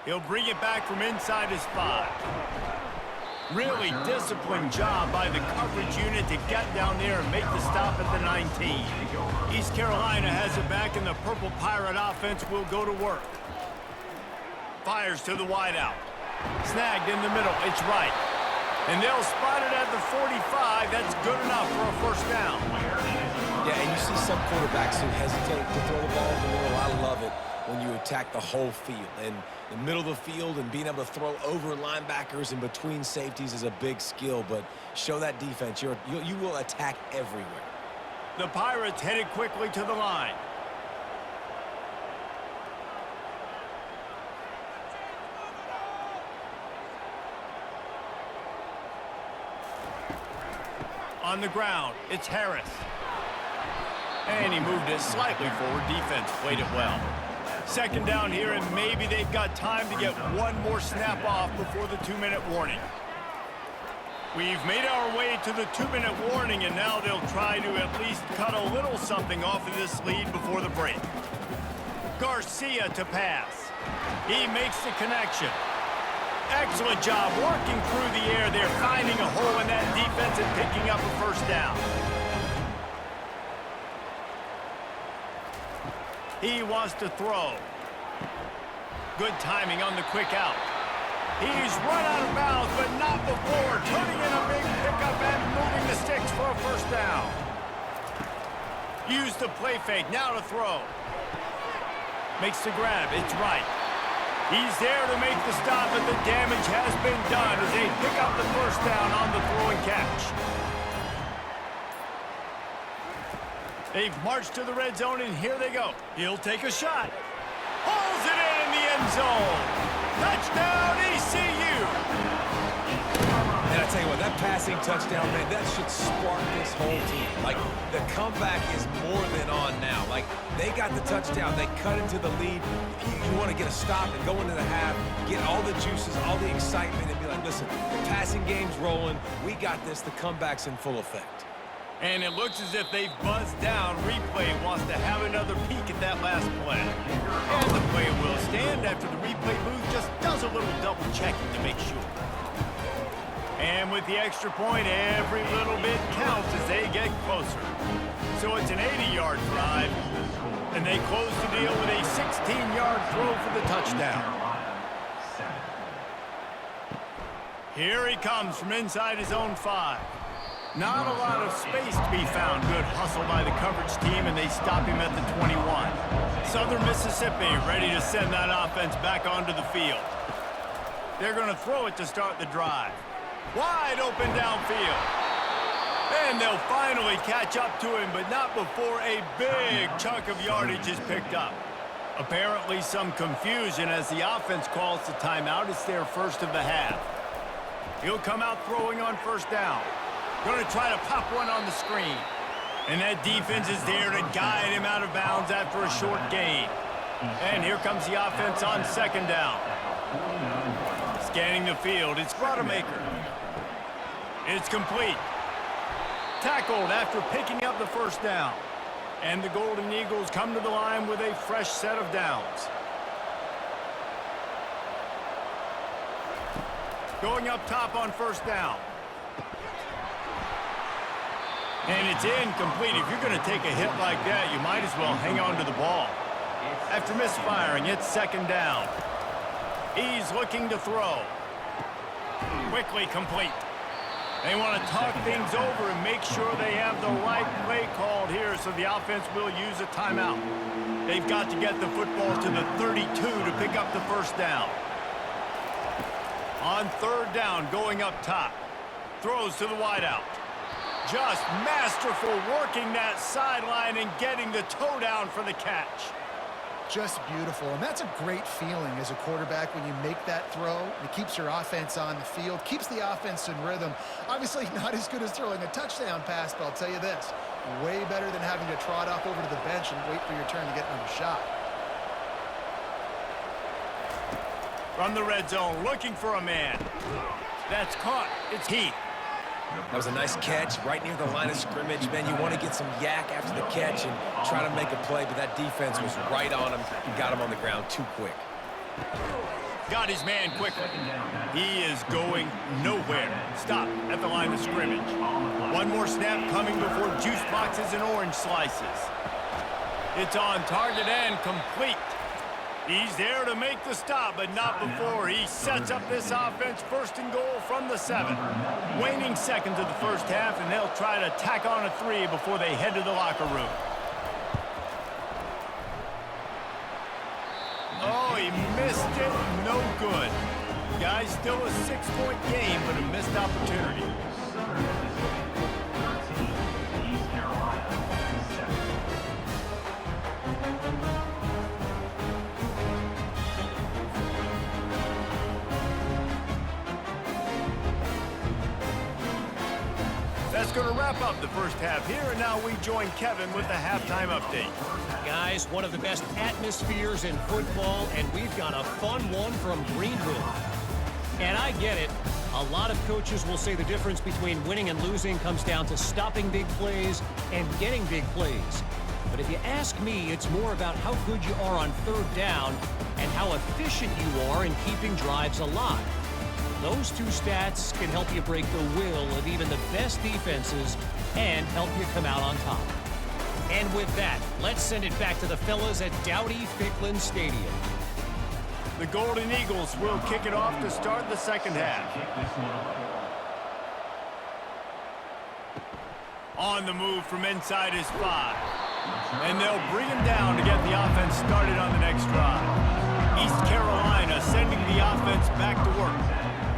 A: He'll bring it back from inside his 5. Really disciplined job by the coverage unit to get down there and make the stop at the 19. East Carolina has it back, and the Purple Pirate offense will go to work. Fires to the wideout. Snagged in the middle. It's right. And they'll spot it at the 45. That's good enough for a first down.
C: Yeah, and you see some quarterbacks who hesitate to throw the ball in the middle. I love it when you attack the whole field. And the middle of the field and being able to throw over linebackers and between safeties is a big skill. But show that defense. You will attack everywhere.
A: The Pirates headed quickly to the line. On the ground, it's Harris. And he moved it slightly forward. Defense played it well. Second down here, and maybe they've got time to get one more snap off before the 2-minute warning. We've made our way to the 2-minute warning, and now they'll try to at least cut a little something off of this lead before the break. Garcia to pass. He makes the connection. Excellent job working through the air there, finding a hole in that defense and picking up a first down. He wants to throw. Good timing on the quick out. He's run out of bounds, but not before turning in a big pickup and moving the sticks for a first down. Use the play fake, now to throw. Makes the grab, it's right. He's there to make the stop, but the damage has been done as they pick up the first down on the throw and catch. They've marched to the red zone, and here they go. He'll take a shot. Pulls it in the end zone. Touchdown, ECU.
C: And I tell you what, that passing touchdown, man, that should spark this whole team. Like, the comeback is more than on now. Like, they got the touchdown. They cut into the lead. You want to get a stop and go into the half, get all the juices, all the excitement, and be like, listen, the passing game's rolling. We got this. The comeback's in full effect.
A: And it looks as if they've buzzed down. Replay wants to have another peek at that last play. And the play will stand after the replay booth just does a little double checking to make sure. And with the extra point, every little bit counts as they get closer. So it's an 80-yard drive, and they close the deal with a 16-yard throw for the touchdown. Here he comes from inside his own 5. Not a lot of space to be found. Good hustle by the coverage team, and they stop him at the 21. Southern Mississippi ready to send that offense back onto the field. They're going to throw it to start the drive. Wide open downfield. And they'll finally catch up to him, but not before a big chunk of yardage is picked up. Apparently some confusion as the offense calls the timeout. It's their first of the half. He'll come out throwing on first down. Going to try to pop one on the screen. And that defense is there to guide him out of bounds after a short gain. And here comes the offense on second down. Scanning the field, it's Rodemaker. It's complete. Tackled after picking up the first down. And the Golden Eagles come to the line with a fresh set of downs. Going up top on first down. And it's incomplete. If you're going to take a hit like that, you might as well hang on to the ball. After misfiring, it's second down. He's looking to throw. Quickly complete. They want to talk things over and make sure they have the right play called here, so the offense will use a timeout. They've got to get the football to the 32 to pick up the first down. On third down, going up top. Throws to the wideout. Just masterful working that sideline and getting the toe down for the catch.
B: Just beautiful, and that's a great feeling as a quarterback when you make that throw. It keeps your offense on the field, keeps the offense in rhythm. Obviously not as good as throwing a touchdown pass, but I'll tell you this, way better than having to trot off over to the bench and wait for your turn to get another shot.
A: From the red zone, looking for a man. That's caught. It's Heath.
C: That was a nice catch right near the line of scrimmage. Man, you want to get some yak after the catch and try to make a play, but that defense was right on him and got him on the ground too quick.
A: Got his man quickly. He is going nowhere. Stop at the line of scrimmage. One more snap coming before juice boxes and orange slices. It's on target and complete. He's there to make the stop, but not before he sets up this offense first and goal from the 7. Waning seconds of the first half, and they'll try to tack on a 3 before they head to the locker room. Oh, he missed it. No good. Guys, still a 6-point game, but a missed opportunity. That's going to wrap up the first half here, and now we join Kevin with the halftime update.
E: Guys, one of the best atmospheres in football, and we've got a fun one from Greenville. And I get it. A lot of coaches will say the difference between winning and losing comes down to stopping big plays and getting big plays. But if you ask me, it's more about how good you are on third down and how efficient you are in keeping drives alive. Those two stats can help you break the will of even the best defenses and help you come out on top. And with that, let's send it back to the fellas at Dowdy-Ficklin Stadium.
A: The Golden Eagles will kick it off to start the second half. On the move from inside his 5. And they'll bring him down to get the offense started on the next drive. East Carolina sending the offense back to work.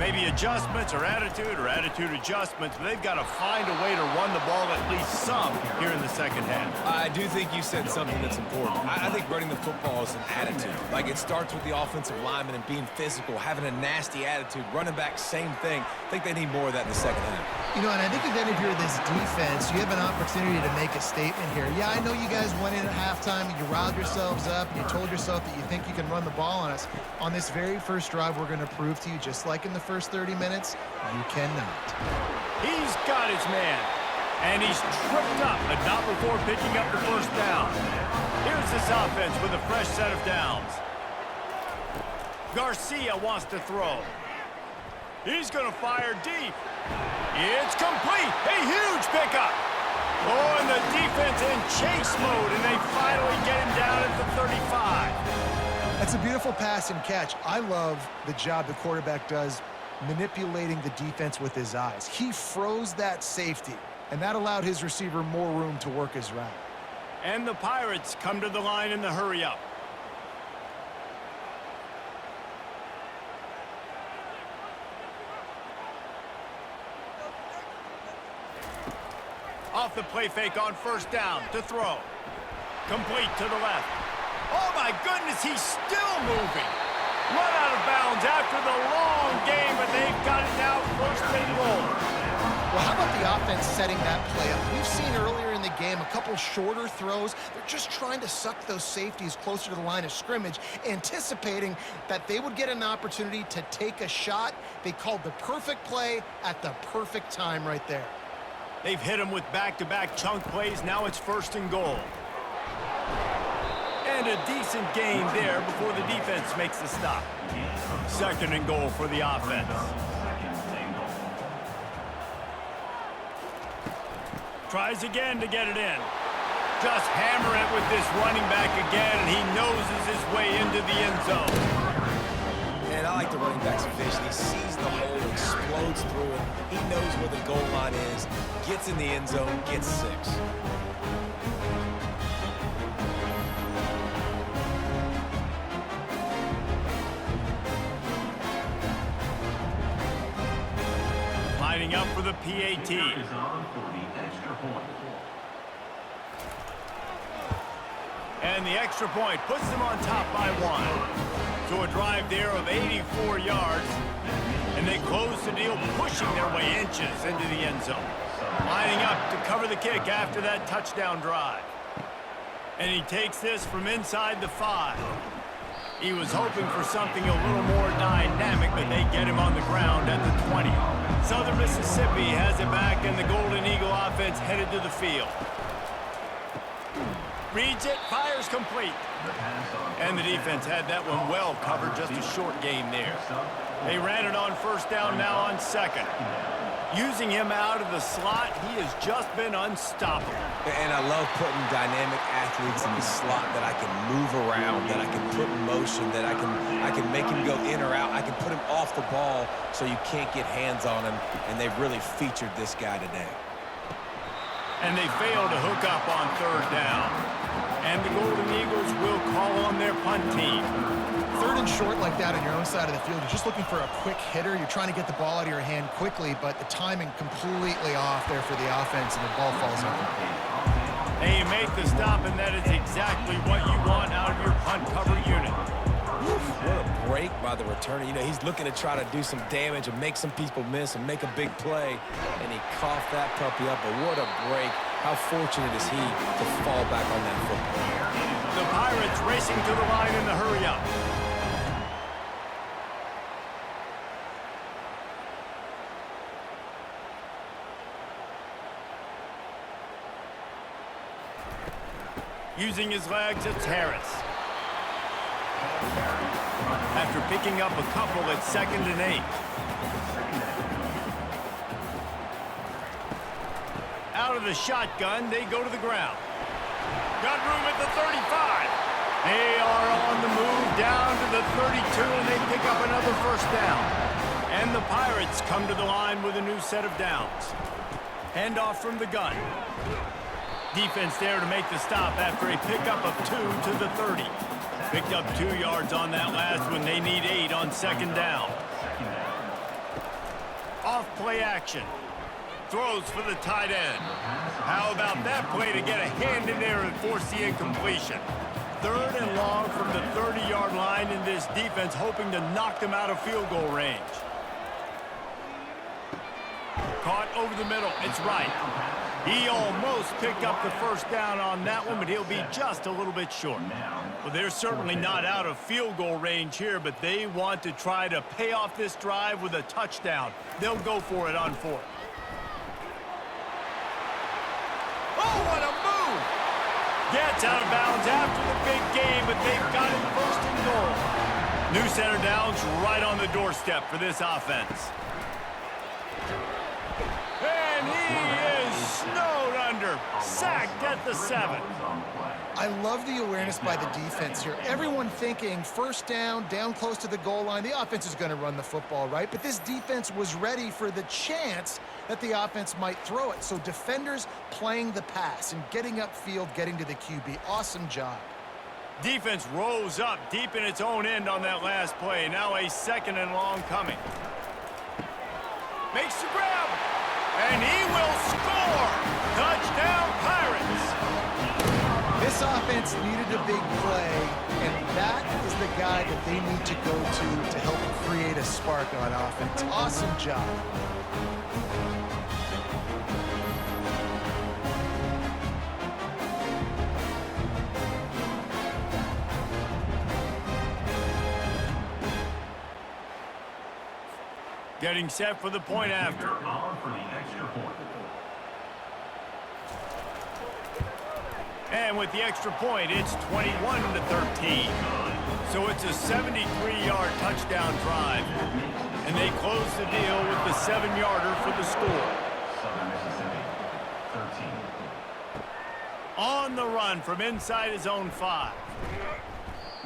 A: Maybe adjustments or attitude adjustments, but they've got to find a way to run the ball at least some here in the second half.
C: I do think you said something that's important. I think running the football is an attitude. Like, it starts with the offensive lineman and being physical, having a nasty attitude. Running back, same thing. I think they need more of that in the second half.
B: You know, and I think if you're this defense, you have an opportunity to make a statement here. Yeah, I know you guys went in at halftime and you riled yourselves up and you told yourself that you think you can run the ball on us. On this very first drive, we're going to prove to you, just like in the first 30 minutes, you cannot.
A: He's got his man, and he's tripped up, but not before picking up the first down. Here's this offense with a fresh set of downs. Garcia wants to throw. He's going to fire deep. It's complete. A huge pickup. Oh, and the defense in chase mode, and they finally get him down at the 35.
B: That's a beautiful pass and catch. I love the job the quarterback does manipulating the defense with his eyes. He froze that safety, and that allowed his receiver more room to work his route.
A: And the Pirates come to the line in the hurry-up. Off the play fake on first down to throw. Complete to the left. Oh, my goodness, he's still moving. Run out of bounds after the long game, but they've got it now first and goal.
B: Well, how about the offense setting that play up? We've seen earlier in the game a couple shorter throws. They're just trying to suck those safeties closer to the line of scrimmage, anticipating that they would get an opportunity to take a shot. They called the perfect play at the perfect time right there.
A: They've hit him with back-to-back chunk plays. Now it's first and goal. And a decent gain there before the defense makes the stop. Second and goal for the offense. Tries again to get it in. Just hammer it with this running back again, and he noses his way into the end zone.
C: And I like the running back's vision. He sees the hole, explodes through it. He knows where the goal line is, gets in the end zone, gets 6.
A: Lining up for the PAT.
D: Is on for the extra point.
A: And the extra point puts them on top by 1. So a drive there of 84 yards. And they close the deal, pushing their way inches into the end zone. Lining up to cover the kick after that touchdown drive. And he takes this from inside the 5. He was hoping for something a little more dynamic, but they get him on the ground at the 20. Southern Mississippi has it back, and the Golden Eagle offense headed to the field. Reads it, fires complete. And the defense had that one well covered, just a short game there. They ran it on first down, now on second. Using him out of the slot, he has just been unstoppable.
C: And I love putting dynamic athletes in the slot that I can move around, that I can put in motion, that I can make him go in or out. I can put him off the ball so you can't get hands on him, and they've really featured this guy today.
A: And they fail to hook up on third down. And the Golden Eagles will call on their punt team.
B: Third and short like that on your own side of the field, you're just looking for a quick hitter. You're trying to get the ball out of your hand quickly, but the timing completely off there for the offense, and the ball falls incomplete.
A: They make the stop, and that is exactly what you want out of your punt cover unit.
C: What a break by the returner. You know, he's looking to try to do some damage and make some people miss and make a big play, and he coughed that puppy up, but what a break. How fortunate is he to fall back on that football?
A: The Pirates racing to the line in the hurry-up. Using his legs, it's Harris. After picking up a couple at 2nd and 8. Out of the shotgun, they go to the ground. Got room at the 35. They are on the move down to the 32, and they pick up another first down. And the Pirates come to the line with a new set of downs. Handoff from the gun. Defense there to make the stop after a pickup of 2 to the 30. Picked up 2 yards on that last one. They need 8 on second down. Off play action. Throws for the tight end. How about that play to get a hand in there and force the incompletion? 3rd and long from the 30-yard line, in this defense hoping to knock them out of field goal range. Caught over the middle. It's right. He almost picked up the first down on that one, but he'll be just a little bit short. Well, they're certainly not out of field goal range here, but they want to try to pay off this drive with a touchdown. They'll go for it on 4th. Oh, what a move! Gets out of bounds after the big game, but they've got it 1st and goal. New center downs right on the doorstep for this offense. And he is snowed under. Sacked at the 7.
B: I love the awareness by the defense here. Everyone thinking first down close to the goal line. The offense is going to run the football, right? But this defense was ready for the chance that the offense might throw it. So defenders playing the pass and getting upfield, getting to the QB. Awesome job.
A: Defense rose up deep in its own end on that last play. Now a 2nd and long coming. Makes the grab. And he will score. Touchdown, Pirates.
B: This offense needed a big play, and that is the guy that they need to go to help create a spark on offense. Awesome job.
A: Getting set for the point after.
D: On for the extra point.
A: And with the extra point, it's 21-13. So it's a 73-yard touchdown drive. And they close the deal with the 7-yarder for the score.
D: Southern Mississippi, 13.
A: On the run from inside his own 5.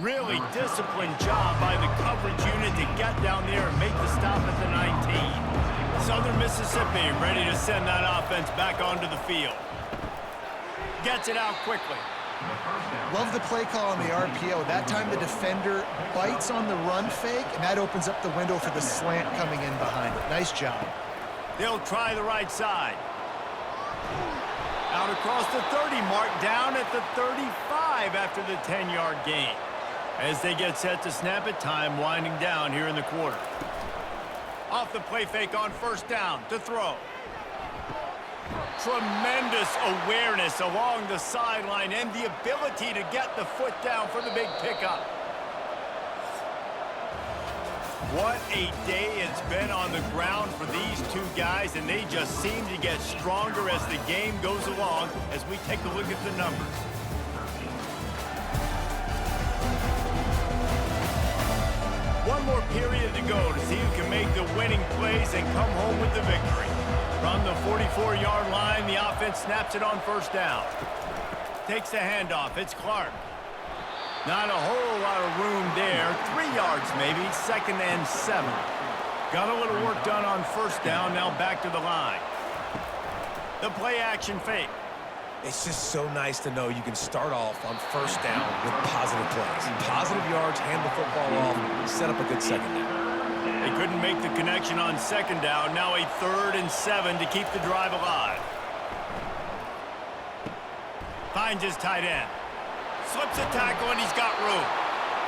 A: Really disciplined job by the coverage unit to get down there and make the stop at the 19. Southern Mississippi ready to send that offense back onto the field. Gets it out quickly.
B: Love the play call on the RPO. That time the defender bites on the run fake, and that opens up the window for the slant coming in behind it. Nice job.
A: They'll try the right side. Out across the 30 mark, down at the 35 after the 10-yard gain. As they get set to snap it, time winding down here in the quarter. Off the play fake on first down to throw. Tremendous awareness along the sideline and the ability to get the foot down for the big pickup. What a day it's been on the ground for these two guys, and they just seem to get stronger as the game goes along as we take a look at the numbers. One more period to go to see who can make the winning plays and come home with the victory. From the 44-yard line, the offense snaps it on first down. Takes the handoff. It's Clark. Not a whole lot of room there. 3 yards maybe. 2nd and 7. Got a little work done on first down. Now back to the line. The play action fake.
C: It's just so nice to know you can start off on first down with positive plays. Positive yards, hand the football off, set up a good second down.
A: They couldn't make the connection on second down. Now a 3rd and 7 to keep the drive alive. Finds his tight end. Slips a tackle, and he's got room.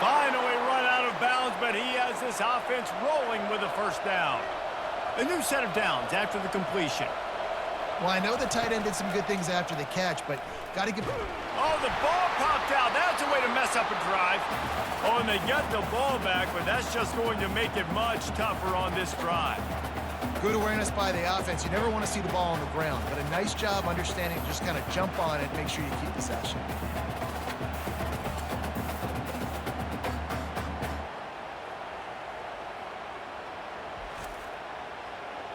A: Finally run out of bounds, but he has this offense rolling with a first down. A new set of downs after the completion.
B: Well, I know the tight end did some good things after the catch, but got to give...
A: Oh, the ball popped out. That's a way to mess up a drive. Oh, and they get the ball back, but that's just going to make it much tougher on this drive.
B: Good awareness by the offense. You never want to see the ball on the ground, but a nice job understanding to just kind of jump on it and make sure you keep possession.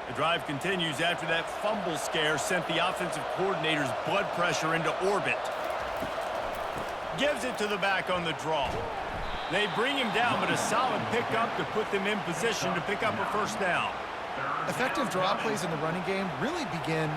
A: The drive continues after that fumble scare sent the offensive coordinator's blood pressure into orbit. Gives it to the back on the draw. They bring him down, but a solid pickup to put them in position to pick up a first down.
B: Effective draw plays in the running game really begin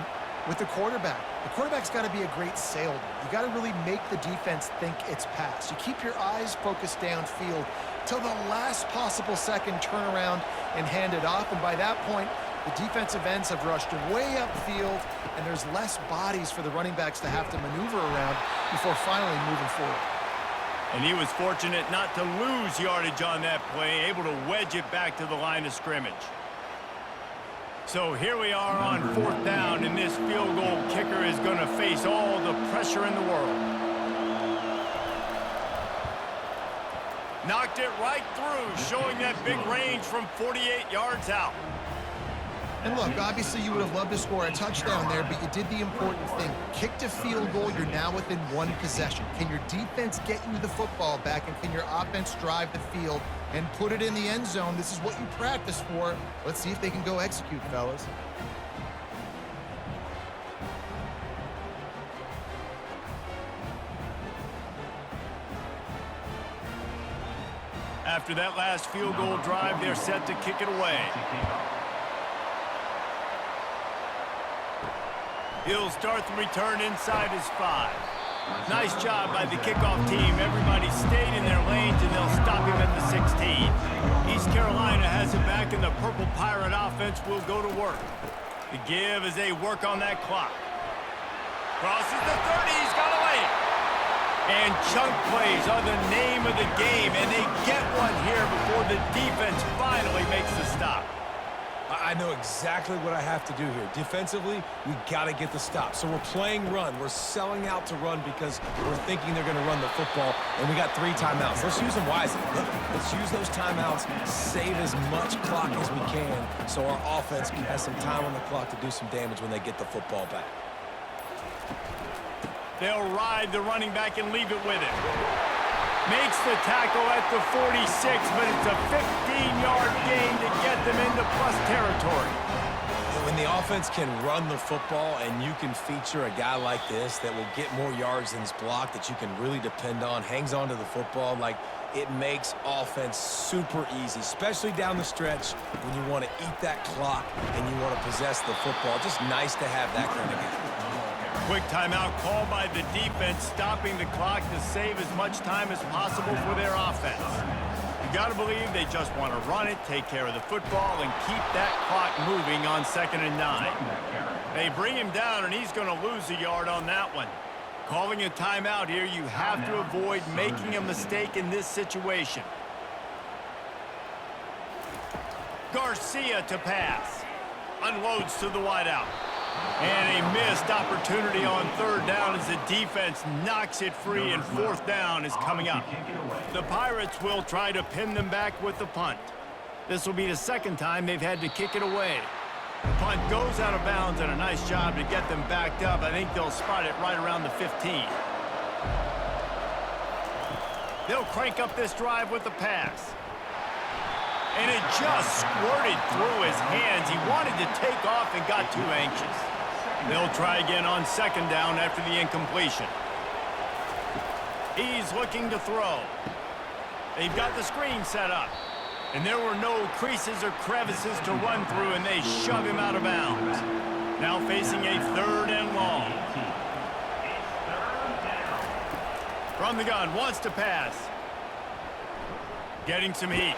B: with the quarterback. The quarterback's got to be a great salesman. You got to really make the defense think it's pass. You keep your eyes focused downfield till the last possible second, turn around and hand it off. And by that point, The defensive ends have rushed way upfield, and there's less bodies for the running backs to have to maneuver around before finally moving forward.
A: And he was fortunate not to lose yardage on that play, able to wedge it back to the line of scrimmage. So here we are on 4th down, and this field goal kicker is going to face all the pressure in the world. Knocked it right through, showing that big range from 48 yards out.
B: And look, obviously you would have loved to score a touchdown there, but you did the important thing. Kicked a field goal, you're now within one possession. Can your defense get you the football back, and can your offense drive the field and put it in the end zone? This is what you practice for. Let's see if they can go execute, fellas.
A: After that last field goal drive, they're set to kick it away. He'll start the return inside his 5. Nice job by the kickoff team. Everybody stayed in their lanes, and they'll stop him at the 16. East Carolina has it back, and the Purple Pirate offense will go to work. The give as they work on that clock. Crosses the 30. He's got away. And chunk plays are the name of the game, and they get one here before the defense finally makes the stop.
C: I know exactly what I have to do here. Defensively, we got to get the stop. So we're playing run. We're selling out to run because we're thinking they're going to run the football, and we got 3 timeouts. Let's use them wisely. Let's use those timeouts, save as much clock as we can so our offense has some time on the clock to do some damage when they get the football back.
A: They'll ride the running back and leave it with him. Makes the tackle at the 46, but it's a 15-yard gain to get them into plus territory.
C: When the offense can run the football and you can feature a guy like this that will get more yards than his block, that you can really depend on, hangs on to the football, like it makes offense super easy, especially down the stretch when you want to eat that clock and you want to possess the football. Just nice to have that kind of game.
A: Quick timeout called by the defense, stopping the clock to save as much time as possible for their offense. You got to believe they just want to run it, take care of the football, and keep that clock moving on 2nd and 9. They bring him down, and he's going to lose a yard on that one. Calling a timeout here, you have to avoid making a mistake in this situation. Garcia to pass. Unloads to the wideout. And a missed opportunity on 3rd down as the defense knocks it free, and 4th down is coming up. The Pirates will try to pin them back with the punt. This will be the 2nd time they've had to kick it away. The punt goes out of bounds, and a nice job to get them backed up. I think they'll spot it right around the 15. They'll crank up this drive with the pass. And it just squirted through his hands. He wanted to take off and got too anxious. They'll try again on 2nd down after the incompletion. He's looking to throw. They've got the screen set up. And there were no creases or crevices to run through, and they shove him out of bounds. Now facing a 3rd and long. From the gun, wants to pass. Getting some heat.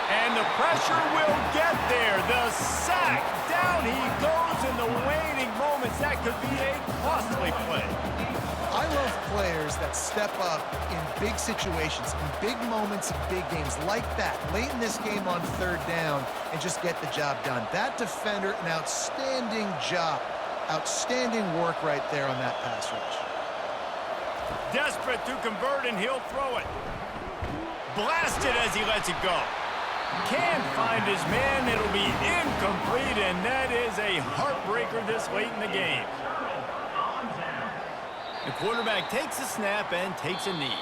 A: And the pressure will get there. The sack. Down he goes in the waning moments. That could be a costly play.
B: I love players that step up in big situations, in big moments, in big games like that, late in this game on 3rd down, and just get the job done. That defender, an outstanding job. Outstanding work right there on that pass rush.
A: Desperate to convert, and he'll throw it. Blasted as he lets it go. Can't find his man. It'll be incomplete, and that is a heartbreaker this late in the game. The quarterback takes a snap and takes a knee.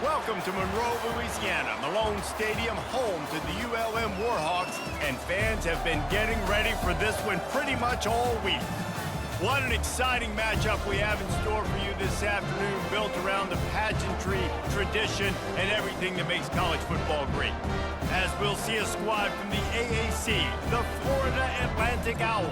A: Welcome to Monroe, Louisiana, Malone Stadium, home to the ULM Warhawks, and fans have been getting ready for this one pretty much all week. What an exciting matchup we have in store for you this afternoon, built around the pageantry, tradition, and everything that makes college football great. As we'll see a squad from the AAC, the Florida Atlantic Owls,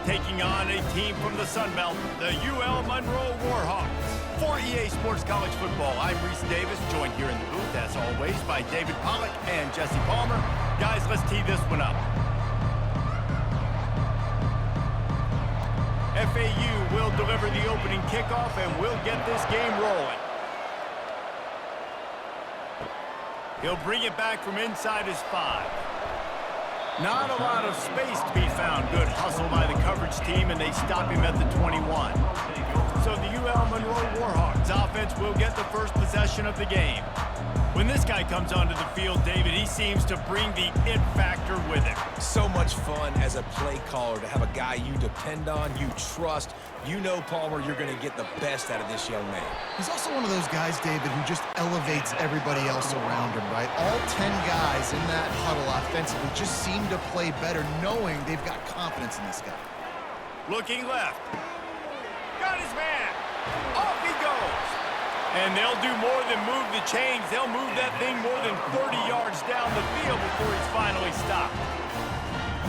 A: taking on a team from the Sun Belt, the UL Monroe Warhawks. For EA Sports College Football, I'm Reese Davis, joined here in the booth, as always, by David Pollack and Jesse Palmer. Guys, let's tee this one up. FAU will deliver the opening kickoff, and we'll get this game rolling. He'll bring it back from inside his 5. Not a lot of space to be found. Good hustle by the coverage team, and they stop him at the 21. So the UL Monroe Warhawks offense will get the first possession of the game. When this guy comes onto the field, David, he seems to bring the it factor with him.
C: So much fun as a play caller to have a guy you depend on, you trust. You know, Palmer, you're going to get the best out of this young man.
B: He's also one of those guys, David, who just elevates everybody else around him, right? All 10 guys in that huddle offensively just seem to play better knowing they've got confidence in this guy.
A: Looking left. Got his man. Off he goes. And they'll do more than move the chains. They'll move that thing more than 30 yards down the field before he's finally stopped.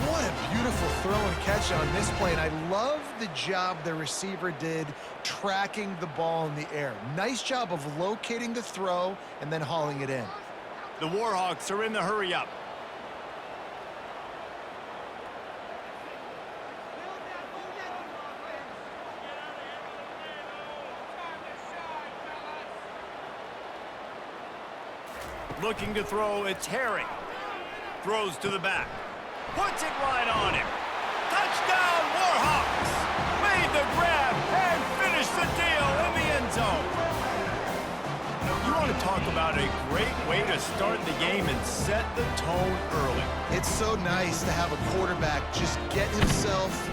B: What a beautiful throw and catch on this play, and I love the job the receiver did tracking the ball in the air. Nice job of locating the throw and then hauling it in.
A: The Warhawks are in the hurry-up. Looking to throw, it's Herring. Throws to the back. Puts it right on him. Touchdown, Warhawks! Made the grab and finished the deal in the end zone. You want to talk about a great way to start the game and set the tone early.
B: It's so nice to have a quarterback just get himself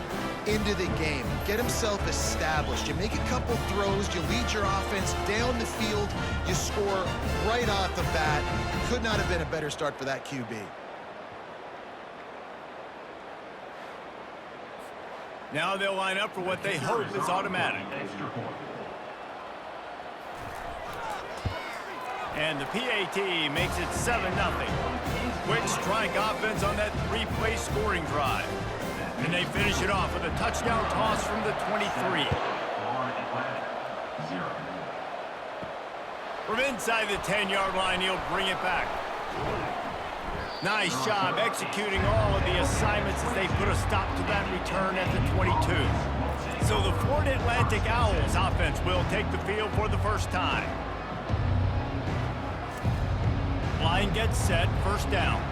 B: into the game, get himself established. You make a couple throws, you lead your offense down the field, you score right off the bat. Could not have been a better start for that QB.
A: Now they'll line up for what they hope is automatic. And the PAT makes it 7-0. Quick strike offense on that 3-play scoring drive. And they finish it off with a touchdown toss from the 23. From inside the 10-yard line, he'll bring it back. Nice job executing all of the assignments as they put a stop to that return at the 22. So the Florida Atlantic Owls offense will take the field for the first time. Line gets set, first down.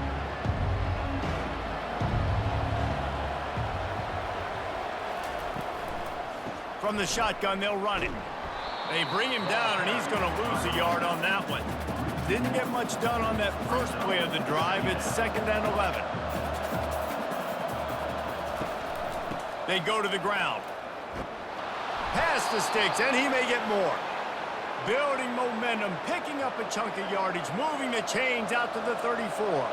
A: From the shotgun, they'll run it. They bring him down, and he's going to lose a yard on that one. Didn't get much done on that first play of the drive. It's 2nd and 11. They go to the ground. Pass the sticks, and he may get more. Building momentum, picking up a chunk of yardage, moving the chains out to the 34.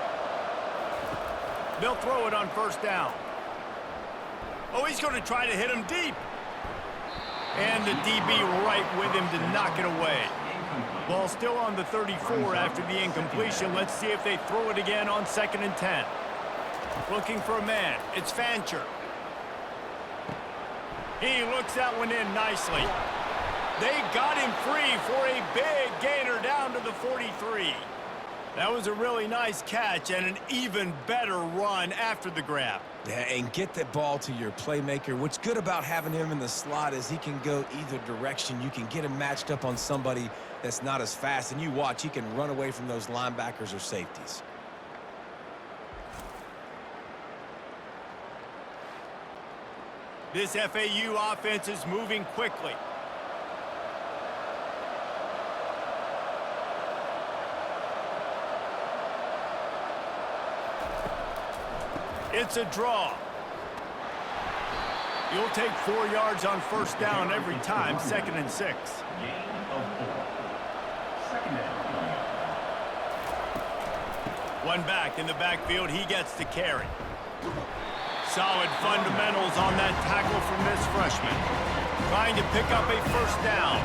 A: They'll throw it on first down. Oh, he's going to try to hit him deep. And the DB right with him to knock it away. Ball still on the 34 after the incompletion. Let's see if they throw it again on 2nd and 10. Looking for a man. It's Fancher. He looks that one in nicely. They got him free for a big gainer down to the 43. That was a really nice catch and an even better run after the grab.
C: Yeah, and get that ball to your playmaker. What's good about having him in the slot is he can go either direction. You can get him matched up on somebody that's not as fast, and you watch, he can run away from those linebackers or safeties.
A: This FAU offense is moving quickly. It's a draw. You'll take 4 yards on first down every time, 2nd and 6.
D: Gain of 4. Second down coming up.
A: One back in the backfield, he gets to carry. Solid fundamentals on that tackle from this freshman. Trying to pick up a first down.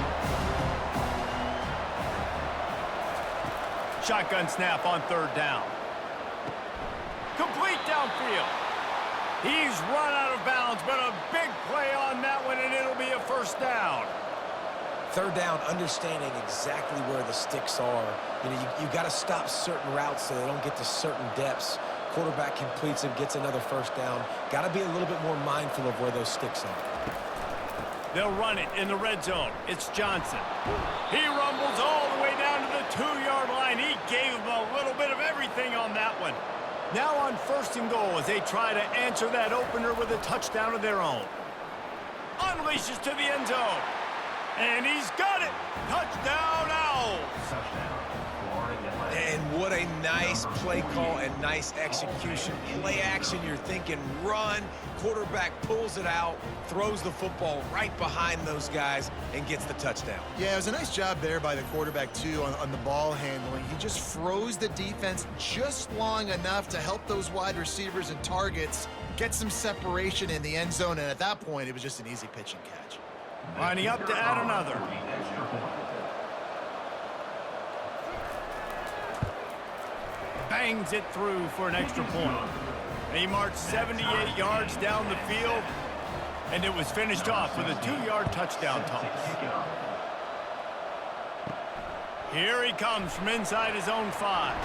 A: Shotgun snap on third down. Complete downfield. He's run out of bounds, but a big play on that one, and it'll be a first down.
C: Third down, understanding exactly where the sticks are. You know, you got to stop certain routes so they don't get to certain depths. Quarterback completes it, gets another first down. Got to be a little bit more mindful of where those sticks are.
A: They'll run it in the red zone. It's Johnson. He rumbles all the way down to the 2-yard line. He gave him a little bit of everything on that one. Now on first and goal as they try to answer that opener with a touchdown of their own. Unleashes to the end zone. And he's got it. Touchdown, Owls.
D: Touchdown, Florida Atlantic.
C: And what a nice play call and nice execution. Play action, you're thinking run. Quarterback pulls it out, throws the football right behind those guys, and gets the touchdown.
B: Yeah, it was a nice job there by the quarterback, too, on the ball handling. He just froze the defense just long enough to help those wide receivers and targets get some separation in the end zone, and at that point, it was just an easy pitch and catch.
A: Lining up to add another.
D: Extra point.
A: Bangs it through for an extra point. He marched 78 yards down the field, and it was finished off with a 2-yard touchdown toss. Here he comes from inside his own 5.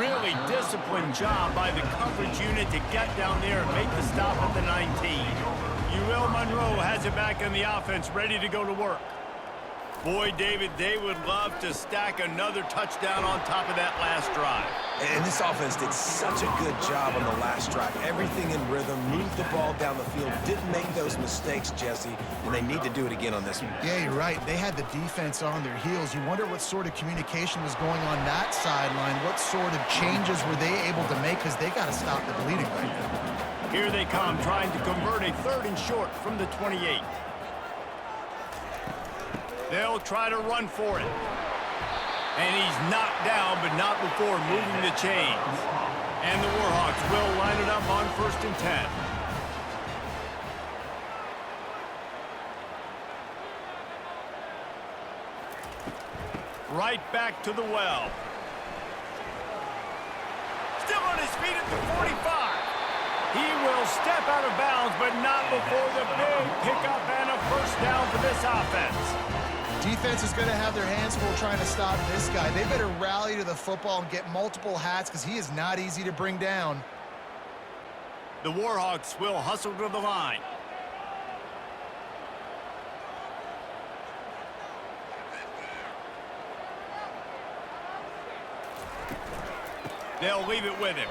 A: Really disciplined job by the coverage unit to get down there and make the stop at the 19. Will Monroe has it back on the offense, ready to go to work. Boy, David, they would love to stack another touchdown on top of that last drive.
C: And this offense did such a good job on the last drive. Everything in rhythm, moved the ball down the field, didn't make those mistakes, Jesse, and they need to do it again on this one.
B: Yeah, you're right. They had the defense on their heels. You wonder what sort of communication was going on that sideline. What sort of changes were they able to make, because they got to stop the bleeding right now.
A: Here they come, trying to convert a 3rd and short from the 28. They'll try to run for it. And he's knocked down, but not before moving the chains. And the Warhawks will line it up on 1st and 10. Right back to the well. Still on his feet at the 45. He will step out of bounds, but not before the big pickup and a first down for this offense.
B: Defense is going to have their hands full trying to stop this guy. They better rally to the football and get multiple hats, because he is not easy to bring down.
A: The Warhawks will hustle to the line. They'll leave it with him.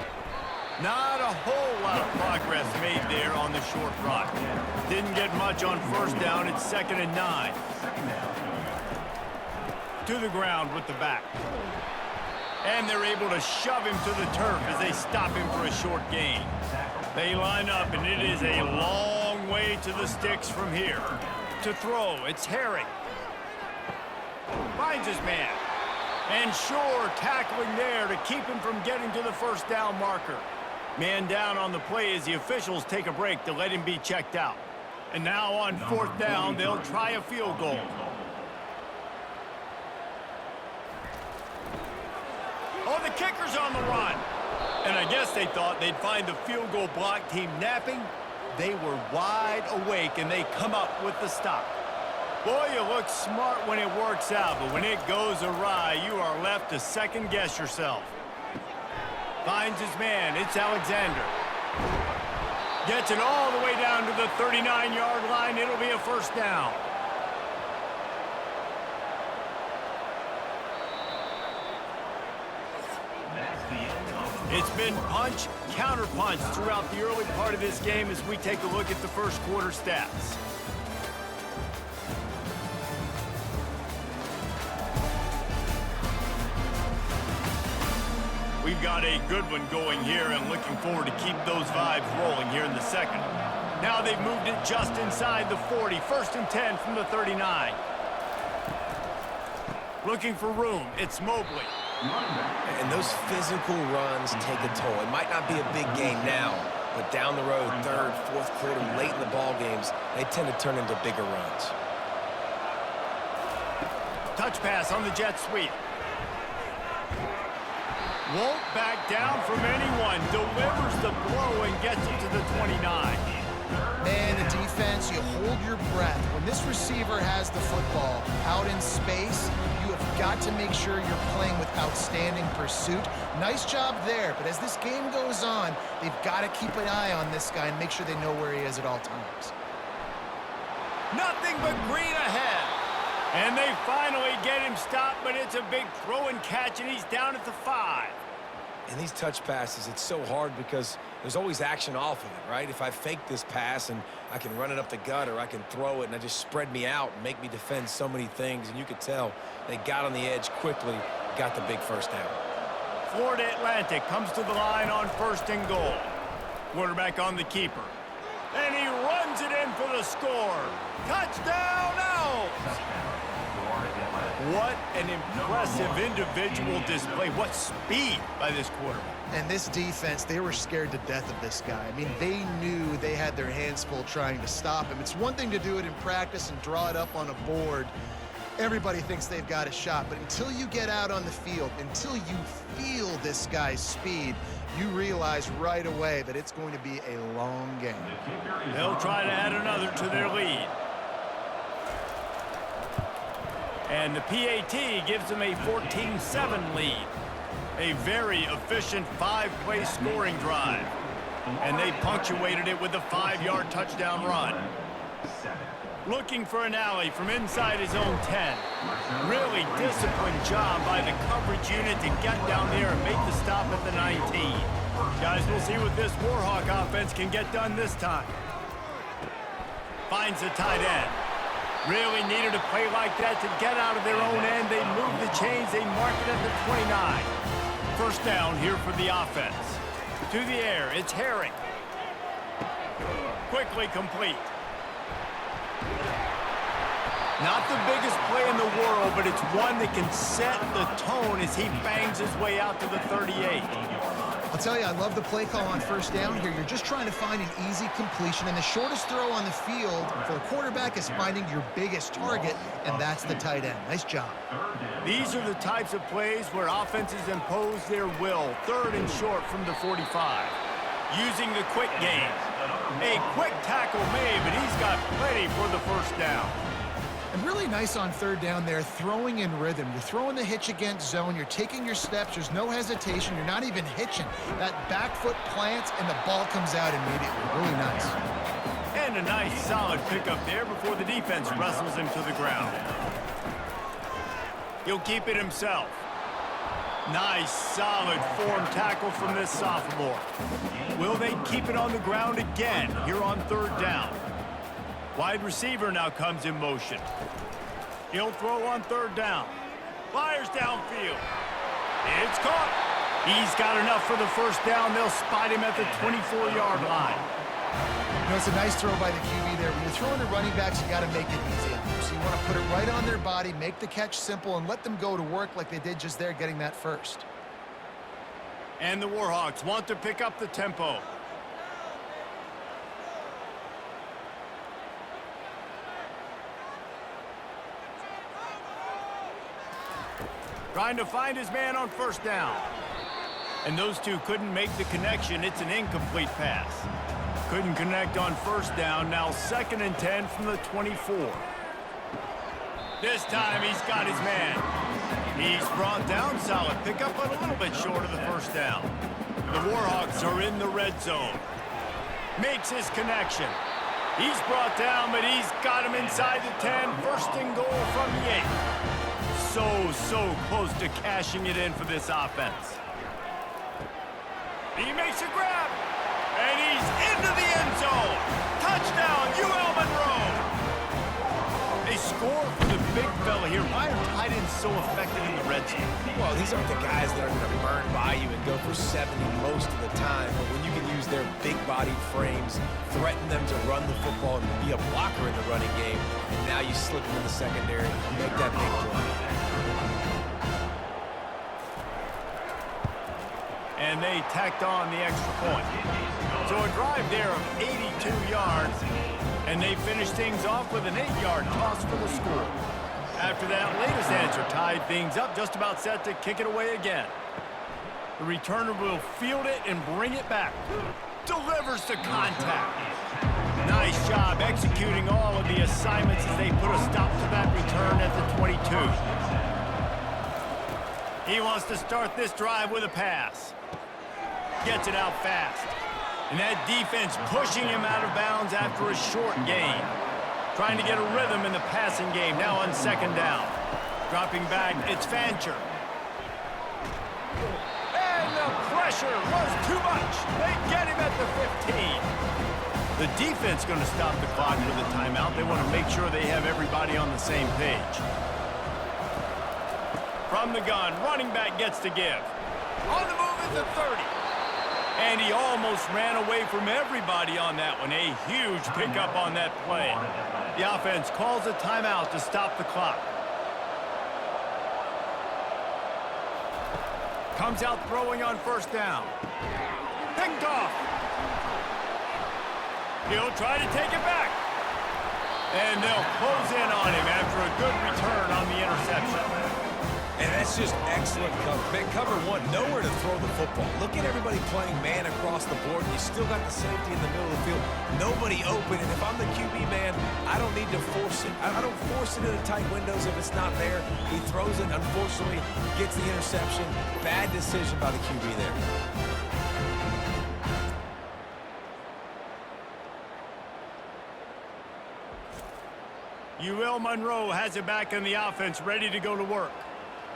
A: Not a whole lot of progress made there on the short run. Didn't get much on first down. It's 2nd and 9. To the ground with the back. And they're able to shove him to the turf as they stop him for a short gain. They line up, and it is a long way to the sticks from here. To throw, it's Herring. Finds his man. And Shore tackling there to keep him from getting to the first down marker. Man down on the play as the officials take a break to let him be checked out. And now on 4th down, they'll try a field goal. Oh, the kicker's on the run. And I guess they thought they'd find the field goal block team napping. They were wide awake, and they come up with the stop. Boy, you look smart when it works out, but when it goes awry, you are left to second-guess yourself. Finds his man. It's Alexander. Gets it all the way down to the 39-yard line. It'll be a first down. It's been punch, counter-punch throughout the early part of this game as we take a look at the first quarter stats. We've got a good one going here and looking forward to keep those vibes rolling here in the second. Now they've moved it just inside the 40. 1st and 10 from the 39. Looking for room. It's Mobley.
C: And those physical runs take a toll. It might not be a big game now, but down the road, third, fourth quarter, late in the ball games, they tend to turn into bigger runs.
A: Touch pass on the jet sweep. Won't back down from anyone. Delivers the blow and gets it to the 29.
B: Man, the defense, you hold your breath. When this receiver has the football out in space, you have got to make sure you're playing with outstanding pursuit. Nice job there, but as this game goes on, they've got to keep an eye on this guy and make sure they know where he is at all times.
A: Nothing but green ahead. And they finally get him stopped, but it's a big throw and catch, and he's down at the 5.
C: And these touch passes, it's so hard because there's always action off of it, right? If I fake this pass and I can run it up the gut or I can throw it and I just spread me out and make me defend so many things, and you could tell they got on the edge quickly, got the big first down.
A: Florida Atlantic comes to the line on 1st and goal. Quarterback on the keeper. And he runs it in for the score. Touchdown out! What an impressive individual display. What speed by this quarterback.
B: And this defense, they were scared to death of this guy. I mean, they knew they had their hands full trying to stop him. It's one thing to do it in practice and draw it up on a board. Everybody thinks they've got a shot, but until you get out on the field, until you feel this guy's speed, you realize right away that it's going to be a long game.
A: They'll try to add another to their lead. And the PAT gives them a 14-7 lead. A very efficient 5-play scoring drive. And they punctuated it with a 5-yard touchdown run. Looking for an alley from inside his own 10. Really disciplined job by the coverage unit to get down there and make the stop at the 19. Guys, we'll see what this Warhawk offense can get done this time. Finds the tight end. Really needed a play like that to get out of their own end. They move the chains. They mark it at the 29. First down here for the offense. To the air. It's Herring. Quickly complete. Not the biggest play in the world, but it's one that can set the tone as he bangs his way out to the 38.
B: I'll tell you, I love the play call on first down here. You're just trying to find an easy completion, and the shortest throw on the field for the quarterback is finding your biggest target, and that's the tight end. Nice job.
A: These are the types of plays where offenses impose their will. 3rd and short from the 45. Using the quick game. A quick tackle made, but he's got plenty for the first down.
B: And really nice on 3rd down there, throwing in rhythm. You're throwing the hitch against zone. You're taking your steps. There's no hesitation. You're not even hitching. That back foot plants, and the ball comes out immediately. Really nice.
A: And a nice, solid pickup there before the defense wrestles him to the ground. He'll keep it himself. Nice, solid form tackle from this sophomore. Will they keep it on the ground again here on 3rd down? Wide receiver now comes in motion. He'll throw on 3rd down. Fires downfield. It's caught. He's got enough for the first down. They'll spot him at the 24-yard line.
B: You know, it's a nice throw by the QB there. When you're throwing to running backs, you got to make it easy. So you want to put it right on their body, make the catch simple, and let them go to work like they did just there, getting that first.
A: And the Warhawks want to pick up the tempo. Trying to find his man on first down. And those two couldn't make the connection. It's an incomplete pass. Couldn't connect on first down. Now 2nd and 10 from the 24. This time he's got his man. He's brought down. Solid pickup, but a little bit short of the first down. The Warhawks are in the red zone. Makes his connection. He's brought down, but he's got him inside the 10. 1st and goal from the 8. So close to cashing it in for this offense. He makes a grab, and he's into the end zone. Touchdown, UL Monroe. They score for the big fella here. Why are tight ends so effective in the red zone?
C: Well, these aren't the guys that are going to burn by you and go for 70 most of the time, but when you can use their big-bodied frames, threaten them to run the football and be a blocker in the running game, and now you slip them in the secondary and make that big play.
A: and they tacked on the extra point. So a drive there of 82 yards, and they finished things off with an 8-yard toss for the score. After that latest answer tied things up, just about set to kick it away again. The returner will field it and bring it back. Delivers to contact. Nice job executing all of the assignments as they put a stop to that return at the 22. He wants to start this drive with a pass. Gets it out fast. And that defense pushing him out of bounds after a short gain. Trying to get a rhythm in the passing game, now on second down. Dropping back, it's Fancher. And the pressure was too much. They get him at the 15. The defense going to stop the clock with a timeout. They want to make sure they have everybody on the same page. From the gun, running back gets to give. On the move at the 30. And he almost ran away from everybody on that one. A huge pickup on that play. The offense calls a timeout to stop the clock. Comes out throwing on first down. Picked off. He'll try to take it back. And they'll close in on him after a good return on the interception.
C: And that's just excellent cover. Man, cover one, nowhere to throw the football. Look at everybody playing man across the board. You still got the safety in the middle of the field. Nobody open. And if I'm the QB, man, I don't need to force it. I don't force it into tight windows if it's not there. He throws it, unfortunately, gets the interception. Bad decision by the QB there.
A: UL Monroe has it back in the offense, ready to go to work.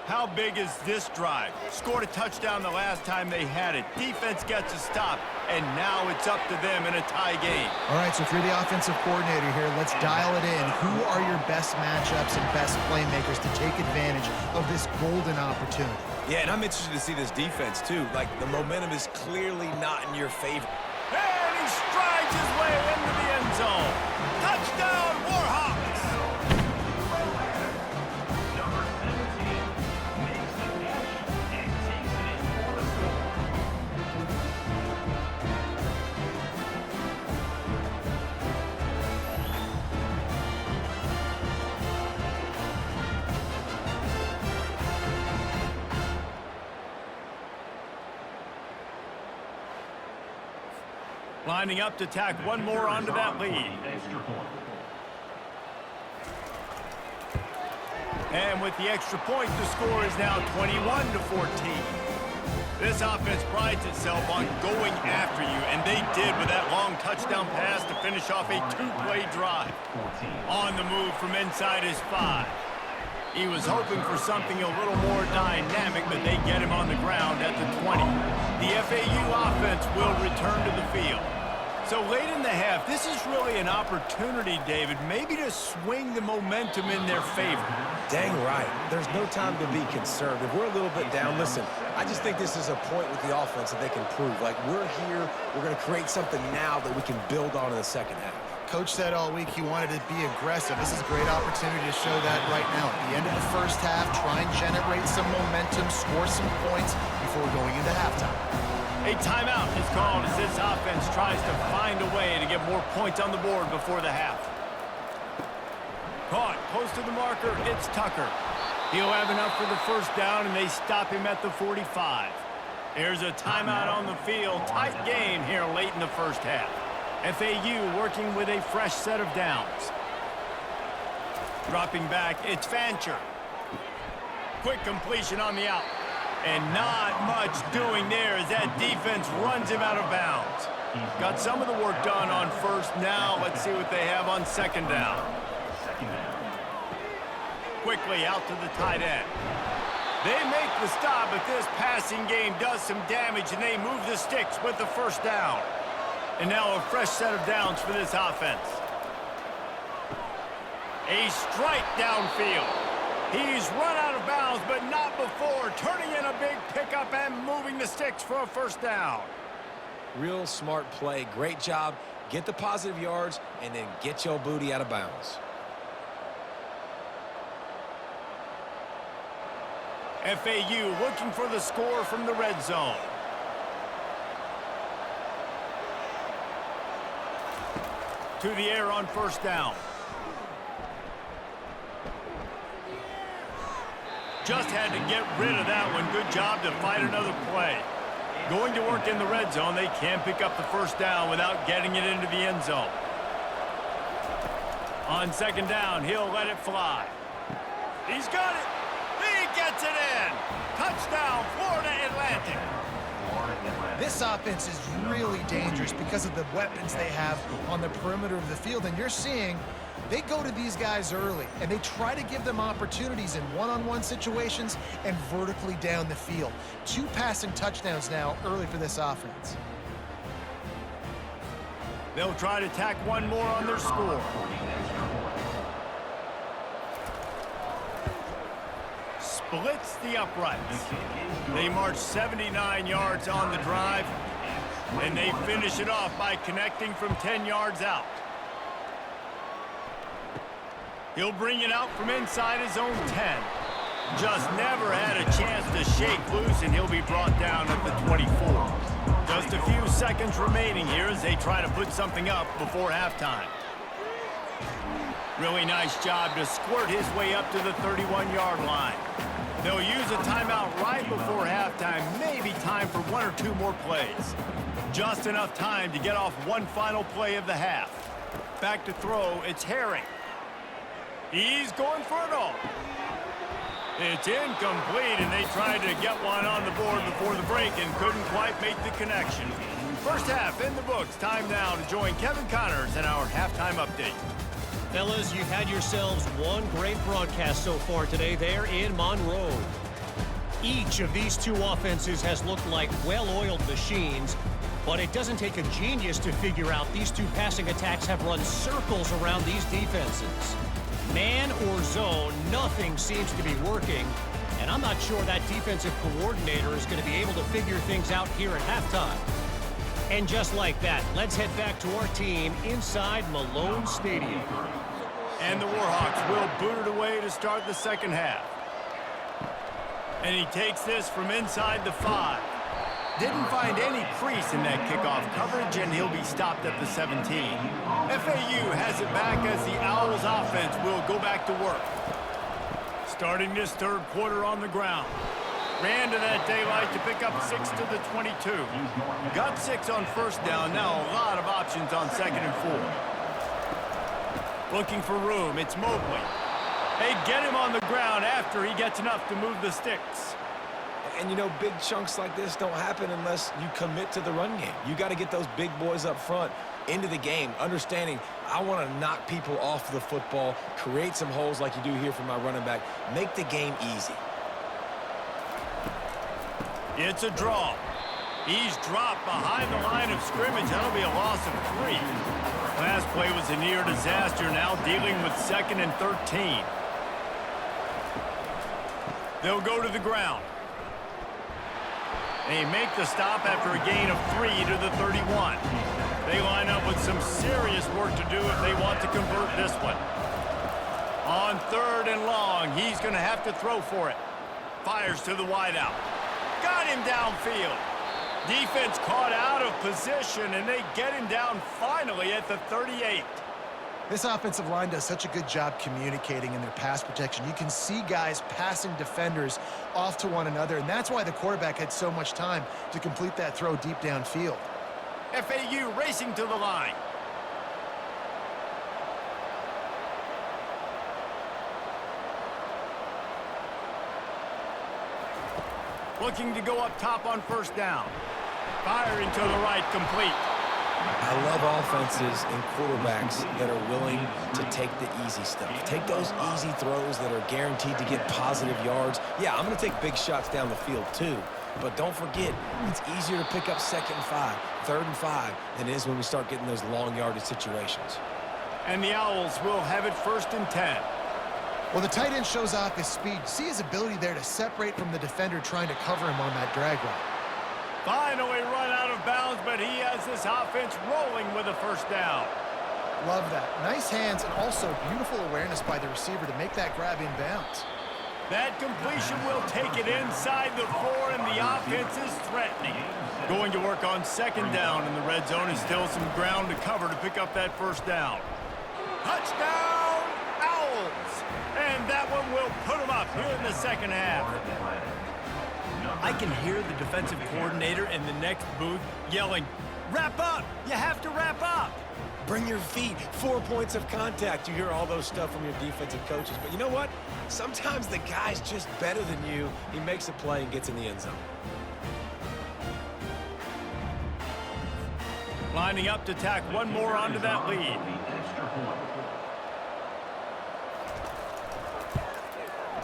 A: How big is this drive? Scored a touchdown the last time they had it. Defense gets a stop, and now it's up to them in a tie game.
B: All right, so if you're the offensive coordinator here, let's dial it in. Who are your best matchups and best playmakers to take advantage of this golden opportunity?
C: Yeah, and I'm interested to see this defense, too. Like, the momentum is clearly not in your favor.
A: And he strides his way into the end zone. Touchdown, Warhawks!
D: Number 17 makes the catch and takes it in for the score.
A: Lining up to tack one more onto that lead.
D: Extra point.
A: And with the extra point, the score is now 21-14. This offense prides itself on going after you, and they did with that long touchdown pass to finish off a two-play drive. On the move from inside his 5. He was hoping for something a little more dynamic, but they get him on the ground at the 20. The FAU offense will return to the field. So late in the half, this is really an opportunity, David, maybe to swing the momentum in their favor.
C: Dang right. There's no time to be concerned. If we're a little bit down, listen, I just think this is a point with the offense that they can prove. Like, we're here, we're going to create something now that we can build on in the second half.
B: Coach said all week he wanted to be aggressive. This is a great opportunity to show that right now. At the end of the first half, try and generate some momentum, score some points before going into halftime.
A: A timeout is called as this offense tries to find a way to get more points on the board before the half. Caught close to the marker, it's Tucker. He'll have enough for the first down, and they stop him at the 45. There's a timeout on the field. Tight game here late in the first half. FAU working with a fresh set of downs. Dropping back, it's Fancher. Quick completion on the out. And not much doing there as that defense runs him out of bounds. Got some of the work done on first. Now let's see what they have on second down. Quickly out to the tight end. They make the stop, but this passing game does some damage, and they move the sticks with the first down. And now a fresh set of downs for this offense. A strike downfield. He's run out of bounds, but not before. Turning in a big pickup and moving the sticks for a first down.
C: Real smart play. Great job. Get the positive yards, and then get your booty out of bounds.
A: FAU looking for the score from the red zone. to the air on first down. Just had to get rid of that one. Good job to fight another play. Going to work in the red zone, they can pick up the first down without getting it into the end zone. On second down, he'll let it fly. He's got it. He gets it in. Touchdown, Florida Atlantic.
B: This offense is really dangerous because of the weapons they have on the perimeter of the field. And you're seeing they go to these guys early, and they try to give them opportunities in one-on-one situations and vertically down the field. 2 passing touchdowns now early for this offense.
A: They'll try to tack one more on their score. Splits the uprights. They march 79 yards on the drive, and they finish it off by connecting from 10 yards out. He'll bring it out from inside his own 10. Just never had a chance to shake loose, and he'll be brought down at the 24. Just a few seconds remaining here as they try to put something up before halftime. Really nice job to squirt his way up to the 31-yard line. They'll use a timeout right before halftime, maybe time for 1 or 2 more plays. Just enough time to get off one final play of the half. Back to throw, it's Herring. He's going for it all. It's incomplete, and they tried to get one on the board before the break and couldn't quite make the connection. First half in the books. Time now to join Kevin Connors in our halftime update.
E: Fellas, you've had yourselves one great broadcast so far today there in Monroe. Each of these 2 offenses has looked like well-oiled machines, but it doesn't take a genius to figure out these 2 passing attacks have run circles around these defenses. Man or zone, nothing seems to be working, and I'm not sure that defensive coordinator is going to be able to figure things out here at halftime. And just like that, let's head back to our team inside Malone Stadium.
A: And the Warhawks will boot it away to start the second half. And he takes this from inside the 5. Didn't find any crease in that kickoff coverage, and he'll be stopped at the 17. FAU has it back as the Owls offense will go back to work. Starting this third quarter on the ground. Ran to that daylight to pick up 6 to the 22. Got 6 on first down. Now a lot of options on second and 4. Looking for room. It's Mobley. They get him on the ground after he gets enough to move the sticks.
C: And, you know, big chunks like this don't happen unless you commit to the run game. You got to get those big boys up front into the game, understanding I want to knock people off the football, create some holes like you do here for my running back, make the game easy.
A: It's a draw. He's dropped behind the line of scrimmage. That'll be a loss of 3. Last play was a near disaster, now dealing with 2nd and 13. They'll go to the ground. They make the stop after a gain of 3 to the 31. They line up with some serious work to do if they want to convert this one. On 3rd and long, he's going to have to throw for it. Fires to the wideout. Got him downfield. Defense caught out of position, and they get him down finally at the 38.
B: This offensive line does such a good job communicating in their pass protection. You can see guys passing defenders off to one another, and that's why the quarterback had so much time to complete that throw deep downfield.
A: FAU racing to the line. Looking to go up top on first down. Firing to the right, complete.
C: I love offenses and quarterbacks that are willing to take the easy stuff. Take those easy throws that are guaranteed to get positive yards. Yeah, I'm going to take big shots down the field too. But don't forget, it's easier to pick up 2nd and 5, 3rd and 5 than it is when we start getting those long yardage situations.
A: And the Owls will have it 1st and 10.
B: Well, the tight end shows off his speed. See his ability there to separate from the defender trying to cover him on that drag route.
A: Finally run out of bounds, but he has this offense rolling with a first down.
B: Love that. Nice hands and also beautiful awareness by the receiver to make that grab in bounds.
A: That completion will take it inside the 4, and the offense is threatening. Going to work on second down, and the red zone is still some ground to cover to pick up that first down. Touchdown, Owls! And that one will put them up here in the second half. I can hear the defensive coordinator in the next booth yelling, "Wrap up! You have to wrap up!"
C: Bring your feet, 4 points of contact. You hear all those stuff from your defensive coaches. But you know what? Sometimes the guy's just better than you. He makes a play and gets in the end zone.
A: Lining up to tack one more onto that lead.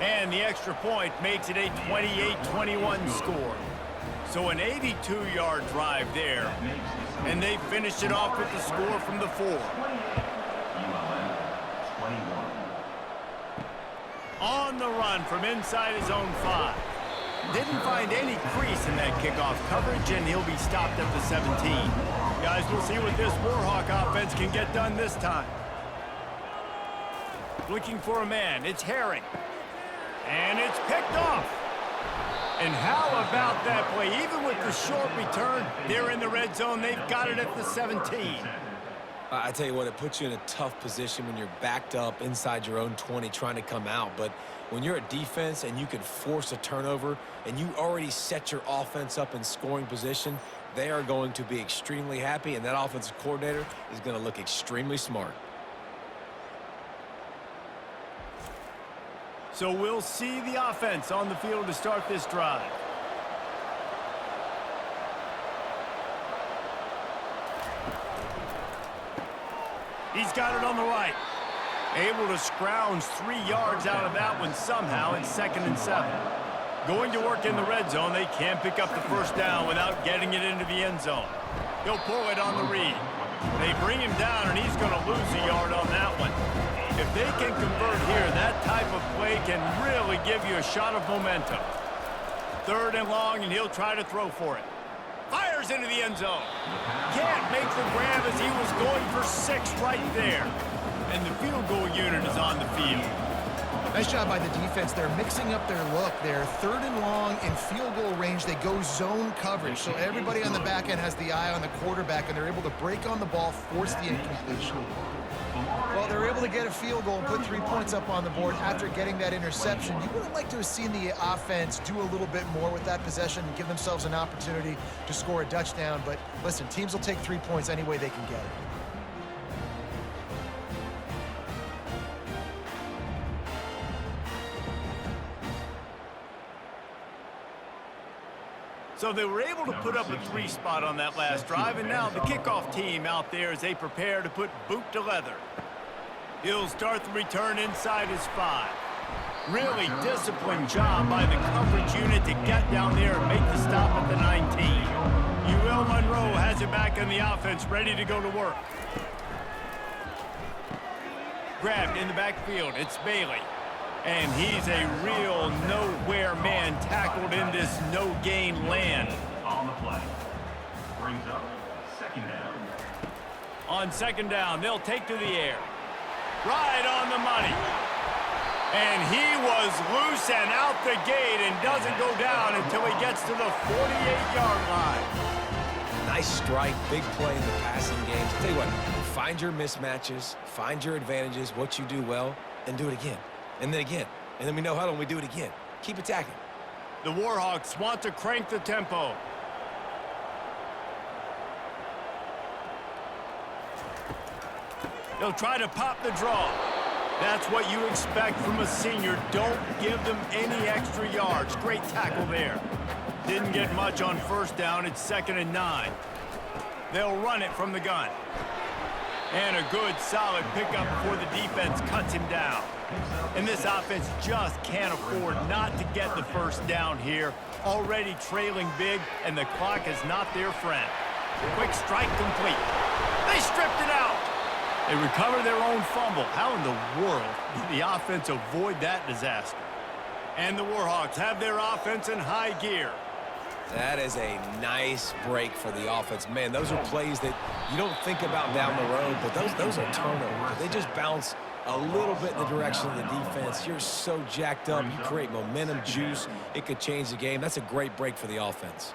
A: And the extra point makes it a 28-21 score. So an 82-yard drive there. And they finished it off with the score from the 4. On the run from inside his own 5. Didn't find any crease in that kickoff coverage, and he'll be stopped at the 17. Guys, we'll see what this Warhawk offense can get done this time. Looking for a man. It's Herring. And it's picked off. And how about that play? Even with the short return, they're in the red zone. They've got it at the 17.
C: I tell you what, it puts you in a tough position when you're backed up inside your own 20 trying to come out. But when you're a defense and you can force a turnover and you already set your offense up in scoring position, they are going to be extremely happy, and that offensive coordinator is going to look extremely smart.
A: So we'll see the offense on the field to start this drive. He's got it on the right. Able to scrounge 3 yards out of that one somehow. It's 2nd and 7. Going to work in the red zone. They can't pick up the first down without getting it into the end zone. He'll pull it on the read. They bring him down, and he's going to lose a yard on that one. If they can convert here, that type of play can really give you a shot of momentum. 3rd and long, and he'll try to throw for it. Fires into the end zone. Can't make the grab as he was going for 6 right there. And the field goal unit is on the field.
B: Nice job by the defense. They're mixing up their look. They're 3rd and long in field goal range. They go zone coverage. So everybody on the back end has the eye on the quarterback, and they're able to break on the ball, force the incompletion. Well, they're able to get a field goal and put 3 points up on the board after getting that interception. You would have liked to have seen the offense do a little bit more with that possession and give themselves an opportunity to score a touchdown. But listen, teams will take 3 points any way they can get it.
A: So they were able to put up a 3 spot on that last drive, and now the kickoff team out there as they prepare to put boot to leather. He'll start the return inside his 5. Really disciplined job by the coverage unit to get down there and make the stop at the 19. UL Monroe has it back in the offense, ready to go to work. Grabbed in the backfield, it's Bailey. And he's a real nowhere man tackled in this no-gain land.
D: On the play. Brings up 2nd down.
A: On 2nd down, they'll take to the air. Right on the money. And he was loose and out the gate and doesn't go down until he gets to the 48-yard line.
C: Nice strike, big play in the passing game. Tell you what, find your mismatches, find your advantages, what you do well, and do it again. And then again. And then we know how long we do it again. Keep attacking.
A: The Warhawks want to crank the tempo. They'll try to pop the draw. That's what you expect from a senior. Don't give them any extra yards. Great tackle there. Didn't get much on 1st down. It's 2nd and 9. They'll run it from the gun. And a good, solid pickup before the defense cuts him down. And this offense just can't afford not to get the first down here. Already trailing big, and the clock is not their friend. Quick strike complete. They stripped it out. They recover their own fumble. How in the world did the offense avoid that disaster? And the Warhawks have their offense in high gear.
C: That is a nice break for the offense. Man, those are plays that you don't think about down the road, but those are turnovers. They just bounce a little bit in the direction of the defense. You're so jacked up. You create momentum, juice. It could change the game. That's a great break for the offense.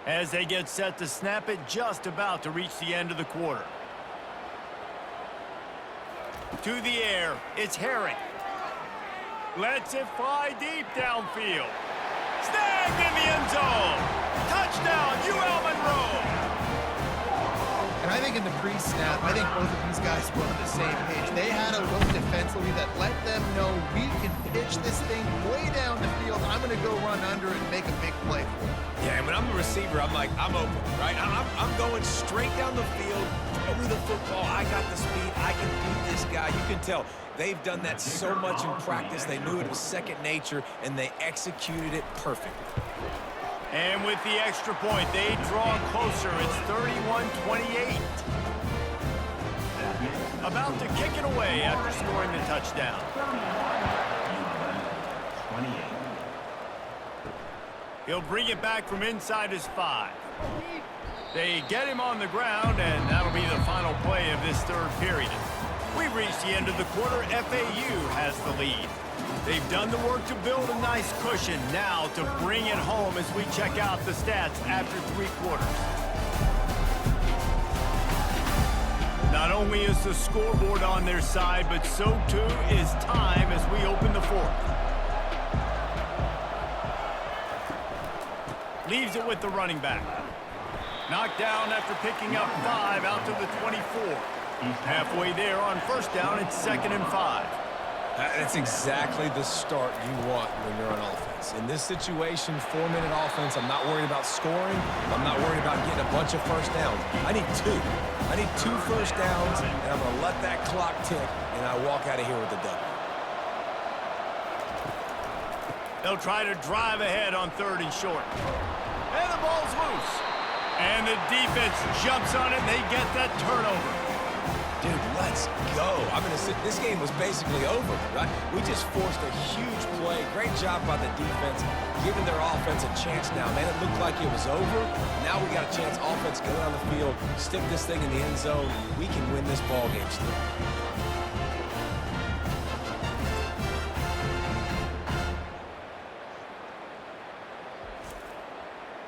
A: As they get set to snap it, just about to reach the end of the quarter. To the air, it's Herring. Lets it fly deep downfield. Snagged in the end zone. Touchdown, UL Monroe.
B: And I think in the pre-snap, I think both of these guys were on the same page. They had a look defensively that let them know we can pitch this thing way down the field. I'm going to go run under and make a big play for it.
C: Yeah, and when I'm a receiver, I'm like, I'm open, right? I'm going straight down the field. Throw me the football. I got the speed. I can beat this guy. You can tell they've done that so much in practice. They knew it was second nature, and they executed it perfectly.
A: And with the extra point, they draw closer. It's 31-28. About to kick it away after scoring the touchdown.
D: 28.
A: He'll bring it back from inside his 5. They get him on the ground, and that'll be the final play of this third period. We've reached the end of the quarter. FAU has the lead. They've done the work to build a nice cushion. Now to bring it home as we check out the stats after 3 quarters. Not only is the scoreboard on their side, but so too is time as we open the fourth. Leaves it with the running back. Knocked down after picking up 5 out to the 24. Halfway there on first down, it's 2nd and 5.
C: That's exactly the start you want when you're on offense. In this situation, 4-minute offense, I'm not worried about scoring. I'm not worried about getting a bunch of first downs. I need 2. I need 2 first downs, and I'm going to let that clock tick, and I walk out of here with a W.
A: They'll try to drive ahead on 3rd and short. And the ball's loose. And the defense jumps on it, and they get that turnover.
C: Dude, let's go. I'm going to sit. This game was basically over, right? We just forced a huge play. Great job by the defense, giving their offense a chance now. Man, it looked like it was over. Now we got a chance. Offense, go down the field, stick this thing in the end zone. We can win this ball game still.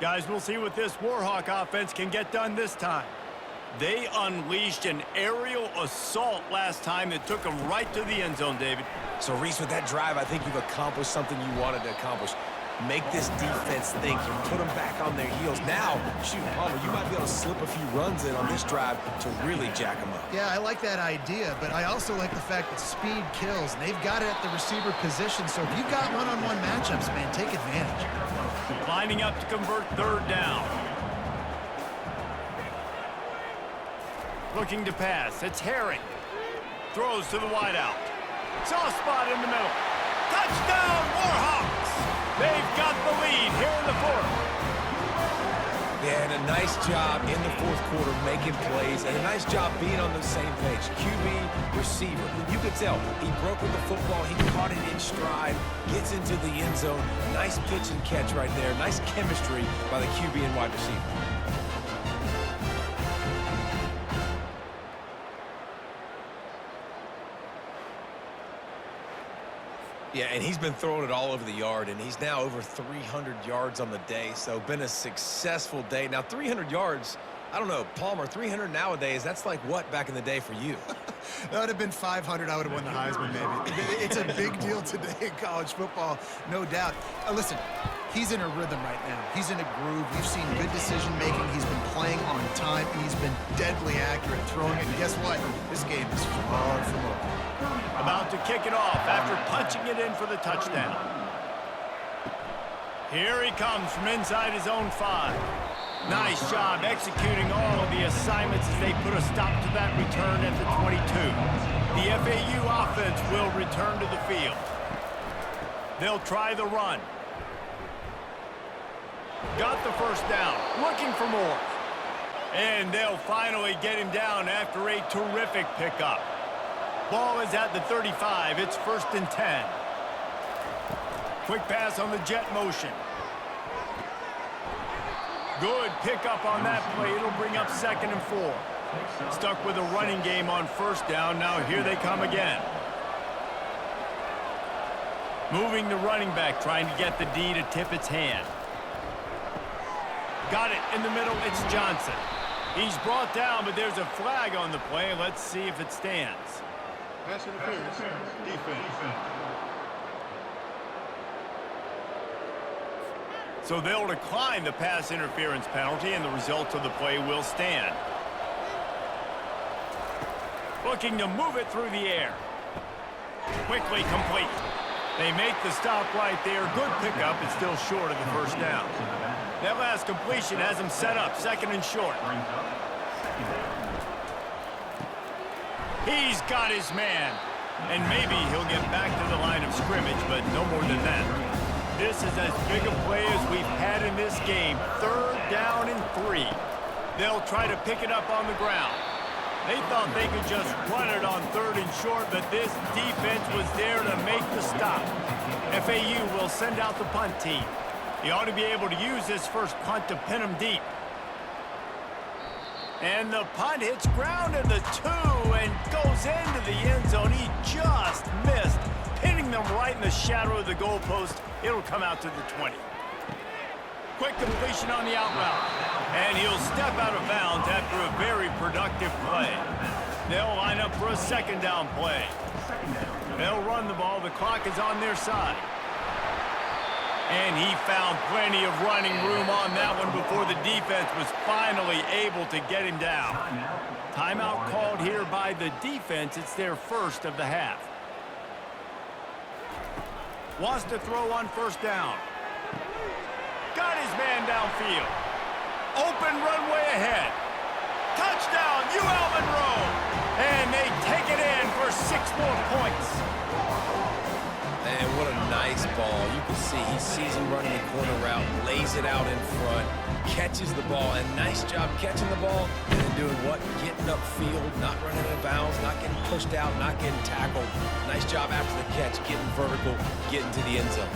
A: Guys, we'll see what this Warhawk offense can get done this time. They unleashed an aerial assault last time that took them right to the end zone, David.
C: So, Reese, with that drive, I think you've accomplished something you wanted to accomplish. Make this defense think. You put them back on their heels. Now, shoot, Palmer, you might be able to slip a few runs in on this drive to really jack them up.
B: Yeah, I like that idea, but I also like the fact that speed kills. They've got it at the receiver position, so if you've got one-on-one matchups, man, take advantage.
A: Lining up to convert 3rd down. Looking to pass. It's Herring. Throws to the wideout. Soft spot in the middle. Touchdown, Warhawks! They've got the lead here in the 4th.
C: Yeah, and a nice job in the 4th quarter making plays, and a nice job being on the same page. QB, receiver. You could tell he broke with the football. He caught it in stride, gets into the end zone. Nice pitch and catch right there. Nice chemistry by the QB and wide receiver. Yeah, and he's been throwing it all over the yard, and he's now over 300 yards on the day, so been a successful day. Now, 300 yards, I don't know, Palmer, 300 nowadays, that's like what back in the day for you?
B: That would have been 500. I would have won the Heisman, maybe. It's a big deal today in college football, no doubt. Listen, he's in a rhythm right now. He's in a groove. We've seen good decision-making. He's been playing on time, and he's been deadly accurate throwing it. And guess what? This game is far from over.
A: About to kick it off after punching it in for the touchdown. Here he comes from inside his own 5. Nice job executing all of the assignments as they put a stop to that return at the 22. The FAU offense will return to the field. They'll try the run. Got the first down, looking for more. And they'll finally get him down after a terrific pickup. Ball is at the 35. It's 1st and 10. Quick pass on the jet motion. Good pickup on that play. It'll bring up 2nd and 4. Stuck with a running game on 1st down. Now here they come again. Moving the running back, trying to get the D to tip its hand. Got it in the middle. It's Johnson. He's brought down, but there's a flag on the play. Let's see if it stands.
F: Pass interference. Defense.
A: So they'll decline the pass interference penalty, and the result of the play will stand. Looking to move it through the air. Quickly complete. They make the stop right there. Good pickup. It's still short of the 1st down. That last completion has him set up 2nd and short. He's got his man. And maybe he'll get back to the line of scrimmage, but no more than that. This is as big a play as we've had in this game. 3rd down and 3. They'll try to pick it up on the ground. They thought they could just run it on 3rd and short, but this defense was there to make the stop. FAU will send out the punt team. He ought to be able to use this first punt to pin him deep. And the punt hits ground at the 2 and goes into the end zone. He just missed, pinning them right in the shadow of the goalpost. It'll come out to the 20. Quick completion on the out route. And he'll step out of bounds after a very productive play. They'll line up for a 2nd down play. They'll run the ball. The clock is on their side. And he found plenty of running room on that one before the defense was finally able to get him down. Timeout called here by the defense. It's their 1st of the half. Wants to throw on 1st down. Got his man downfield. Open runway ahead. Touchdown, UL Monroe. And they take it in for 6 more points.
C: Man, what a nice ball. You can see he sees him running the corner route, lays it out in front, catches the ball, and nice job catching the ball and then doing what? Getting upfield, not running out of bounds, not getting pushed out, not getting tackled. Nice job after the catch, getting vertical, getting to the end zone.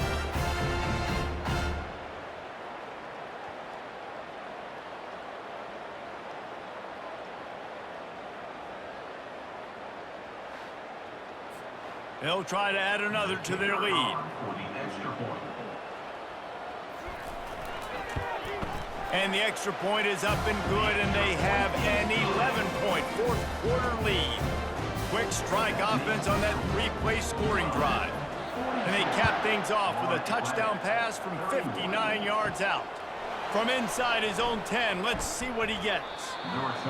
A: They'll try to add another to their lead. And the extra point is up and good, and they have an 11-point 4th quarter lead. Quick strike offense on that 3-play scoring drive. And they cap things off with a touchdown pass from 59 yards out. From inside his own 10, let's see what he gets.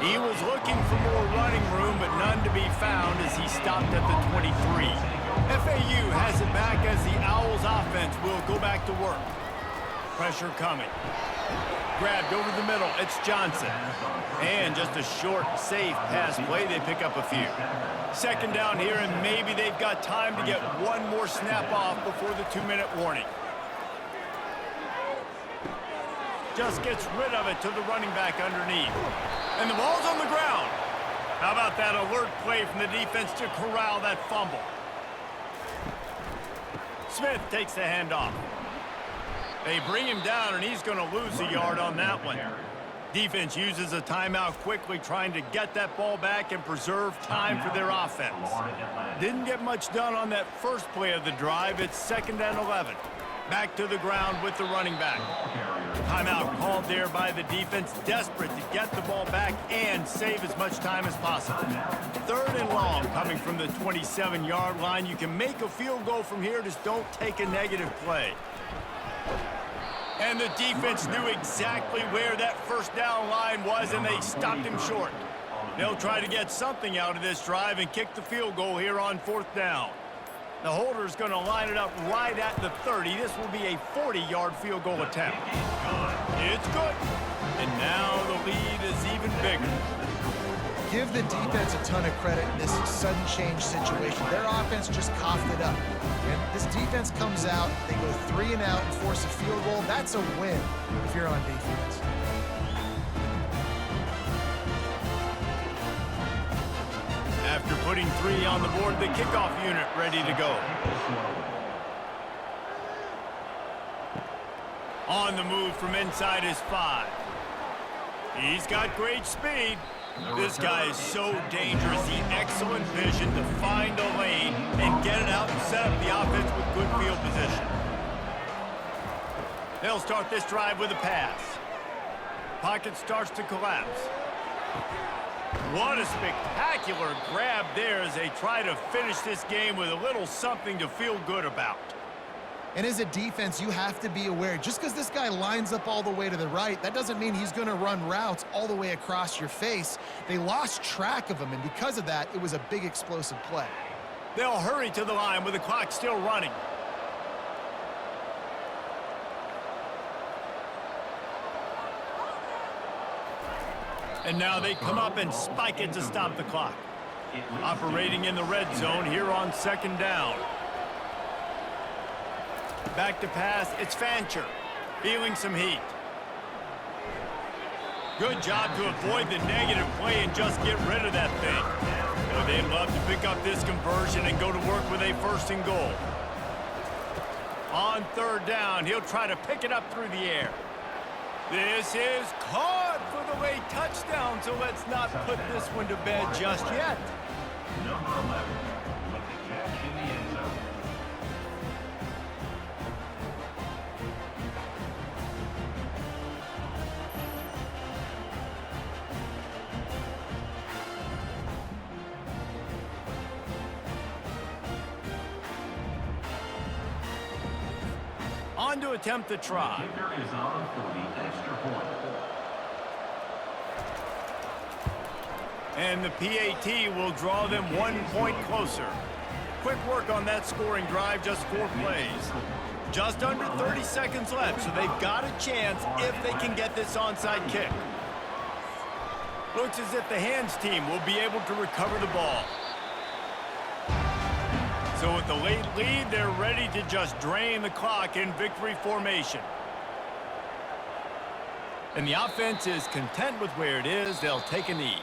A: He was looking for more running room, but none to be found as he stopped at the 23. FAU has it back as the Owls offense will go back to work. Pressure coming. Grabbed over the middle. It's Johnson. And just a short, safe pass play. They pick up a few. 2nd down here, and maybe they've got time to get one more snap off before the 2-minute warning. Just gets rid of it to the running back underneath. And the ball's on the ground. How about that alert play from the defense to corral that fumble? Smith takes the handoff. They bring him down, and he's going to lose a yard on that one. Defense uses a timeout quickly, trying to get that ball back and preserve time for their offense. Didn't get much done on that first play of the drive. It's 2nd and 11. Back to the ground with the running back. Timeout called there by the defense, desperate to get the ball back and save as much time as possible. 3rd and long coming from the 27-yard line. You can make a field goal from here, just don't take a negative play. And the defense knew exactly where that 1st down line was, and they stopped him short. They'll try to get something out of this drive and kick the field goal here on 4th down. The holder's going to line it up right at the 30. This will be a 40-yard field goal attempt. It's good. And now the lead is even bigger.
B: Give the defense a ton of credit in this sudden change situation. Their offense just coughed it up. And this defense comes out, they go 3 and out and force a field goal. That's a win if you're on defense.
A: After putting 3 on the board, the kickoff unit ready to go. On the move from inside his 5. He's got great speed. This guy is so dangerous. He excellent vision to find a lane and get it out and set up the offense with good field position. They'll start this drive with a pass. Pocket starts to collapse. What a spectacular grab there as they try to finish this game with a little something to feel good about.
B: And as a defense, you have to be aware, just because this guy lines up all the way to the right, that doesn't mean he's going to run routes all the way across your face. They lost track of him, and because of that, it was a big explosive play.
A: They'll hurry to the line with the clock still running. And now they come up and spike it to stop the clock. Operating in the red zone here on 2nd down. Back to pass, it's Fancher, feeling some heat. Good job to avoid the negative play and just get rid of that thing. You know, they'd love to pick up this conversion and go to work with a 1st and goal. On 3rd down, he'll try to pick it up through the air. This is caught for the late touchdown, so let's not put this one to bed just yet.
D: Number 11 with the catch in the end zone.
A: On to attempt the try.
D: Kicker is on for the extra point.
A: And the PAT will draw them 1 point closer. Quick work on that scoring drive, just 4 plays. Just under 30 seconds left, so they've got a chance if they can get this onside kick. Looks as if the hands team will be able to recover the ball. So with the late lead, they're ready to just drain the clock in victory formation. And the offense is content with where it is. They'll take a knee.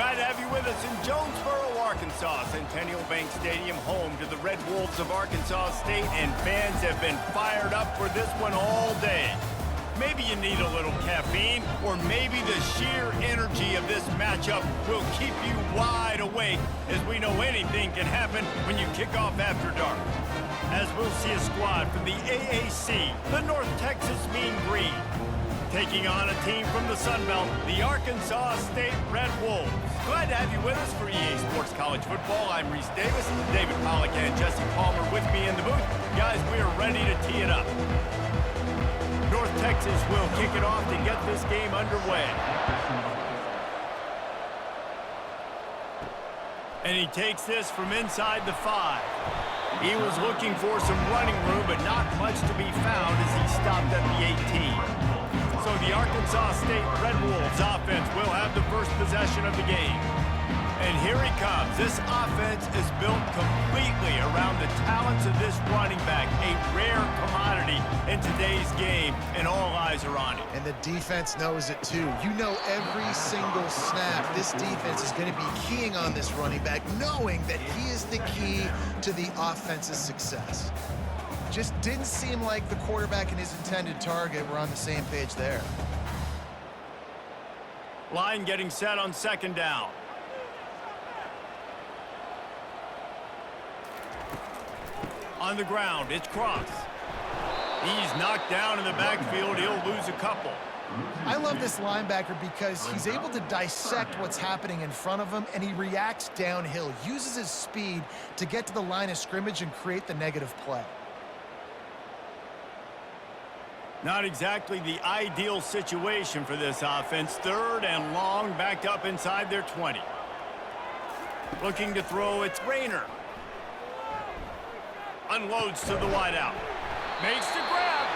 A: Glad to have you with us in Jonesboro, Arkansas. Centennial Bank Stadium, home to the Red Wolves of Arkansas State, and fans have been fired up for this one all day. Maybe you need a little caffeine, or maybe the sheer energy of this matchup will keep you wide awake, as we know anything can happen when you kick off after dark. As we'll see a squad from the AAC, the North Texas Mean Green, taking on a team from the Sun Belt, the Arkansas State Red Wolves. Glad to have you with us for EA Sports College Football. I'm Reese Davis, David Pollack and Jesse Palmer with me in the booth. Guys, we are ready to tee it up. North Texas will kick it off to get this game underway. And he takes this from inside the 5. He was looking for some running room, but not much to be found as he stopped at the 18. So the Arkansas State Red Wolves offense will have the first possession of the game. And here he comes. This offense is built completely around the talents of this running back, a rare commodity in today's game, and all eyes are on him.
B: And the defense knows it too. You know every single snap this defense is going to be keying on this running back, knowing that he is the key to the offense's success. Just didn't seem like the quarterback and his intended target were on the same page there.
A: Line getting set on second down. On the ground, it's Cross. He's knocked down in the backfield. He'll lose a couple.
B: I love this linebacker because he's able to dissect what's happening in front of him, and he reacts downhill, uses his speed to get to the line of scrimmage and create the negative play.
A: Not exactly the ideal situation for this offense. Third and long, backed up inside their 20. Looking to throw, it's Rayner. Unloads to the wideout. Makes the grab.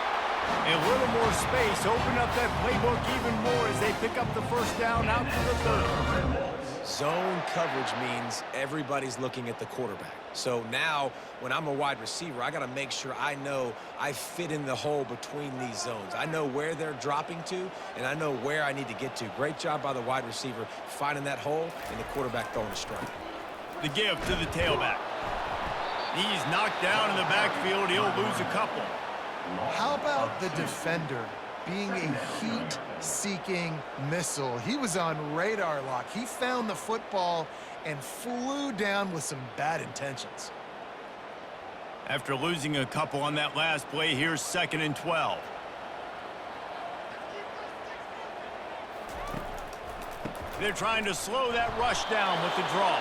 A: A little more space. Open up that playbook even more as they pick up the first down out to the 30.
C: Zone coverage means everybody's looking at the quarterback. So now, when I'm a wide receiver, I got to make sure I know I fit in the hole between these zones. I know where they're dropping to, and I know where I need to get to. Great job by the wide receiver finding that hole, and the quarterback throwing a strike.
A: The give to the tailback. He's knocked down in the backfield. He'll lose a couple.
B: How about the defender being a heat-seeking missile? He was on radar lock. He found the football and flew down with some bad intentions.
A: After losing a couple on that last play, here's 2nd and 12. They're trying to slow that rush down with the draw.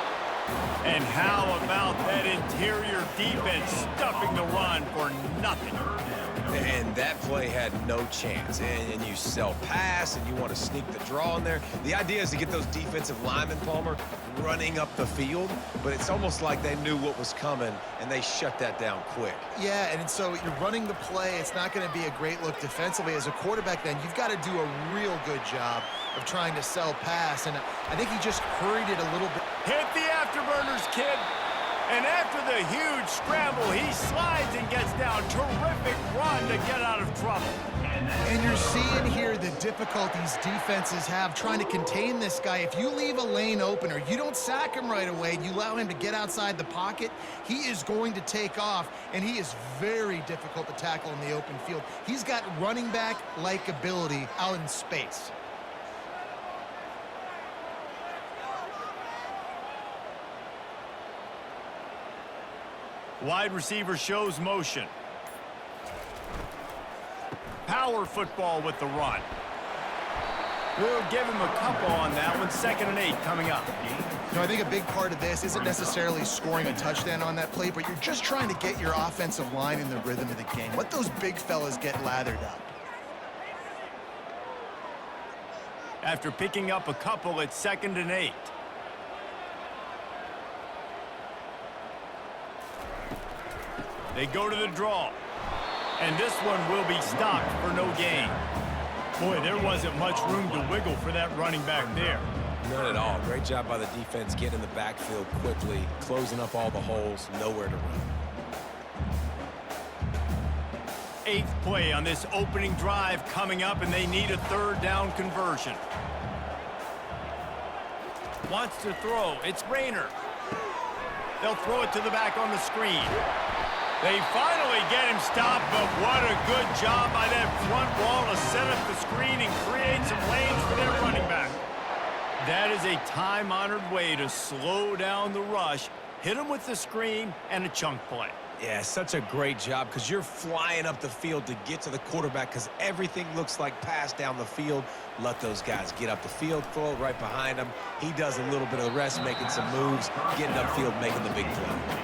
A: And how about that interior defense stuffing the run for nothing?
C: And that play had no chance. And you sell pass, and you want to sneak the draw in there. The idea is to get those defensive linemen, Palmer, running up the field. But it's almost like they knew what was coming, and they shut that down quick.
B: Yeah, and so you're running the play. It's not going to be a great look defensively. As a quarterback, then, you've got to do a real good job of trying to sell pass. And I think he just hurried it a little bit.
A: Hit the afterburners, kid. And after the huge scramble, he slides and gets down. Terrific run to get out of trouble.
B: And you're seeing here the difficulties defenses have trying to contain this guy. If you leave a lane open or you don't sack him right away and you allow him to get outside the pocket, he is going to take off, and he is very difficult to tackle in the open field. He's got running back-like ability out in space.
A: Wide receiver shows motion. Power football with the run. We'll give him a couple on that one. 2nd and 8 coming up.
B: You know, I think a big part of this isn't necessarily scoring a touchdown on that play, but you're just trying to get your offensive line in the rhythm of the game. Let those big fellas get lathered up.
A: After picking up a couple, it's 2nd and 8. They go to the draw. And this one will be stopped for no gain. Boy, there wasn't much room to wiggle for that running back there.
C: None at all. Great job by the defense getting in the backfield quickly, closing up all the holes, nowhere to run.
A: 8th play on this opening drive coming up, and they need a 3rd down conversion. Wants to throw. It's Rayner. They'll throw it to the back on the screen. They finally get him stopped, but what a good job by that front wall to set up the screen and create some lanes for their running back. That is a time-honored way to slow down the rush, hit him with the screen, and a chunk play.
C: Yeah, such a great job because you're flying up the field to get to the quarterback because everything looks like pass down the field. Let those guys get up the field, throw it right behind him. He does a little bit of the rest, making some moves, getting upfield, making the big play.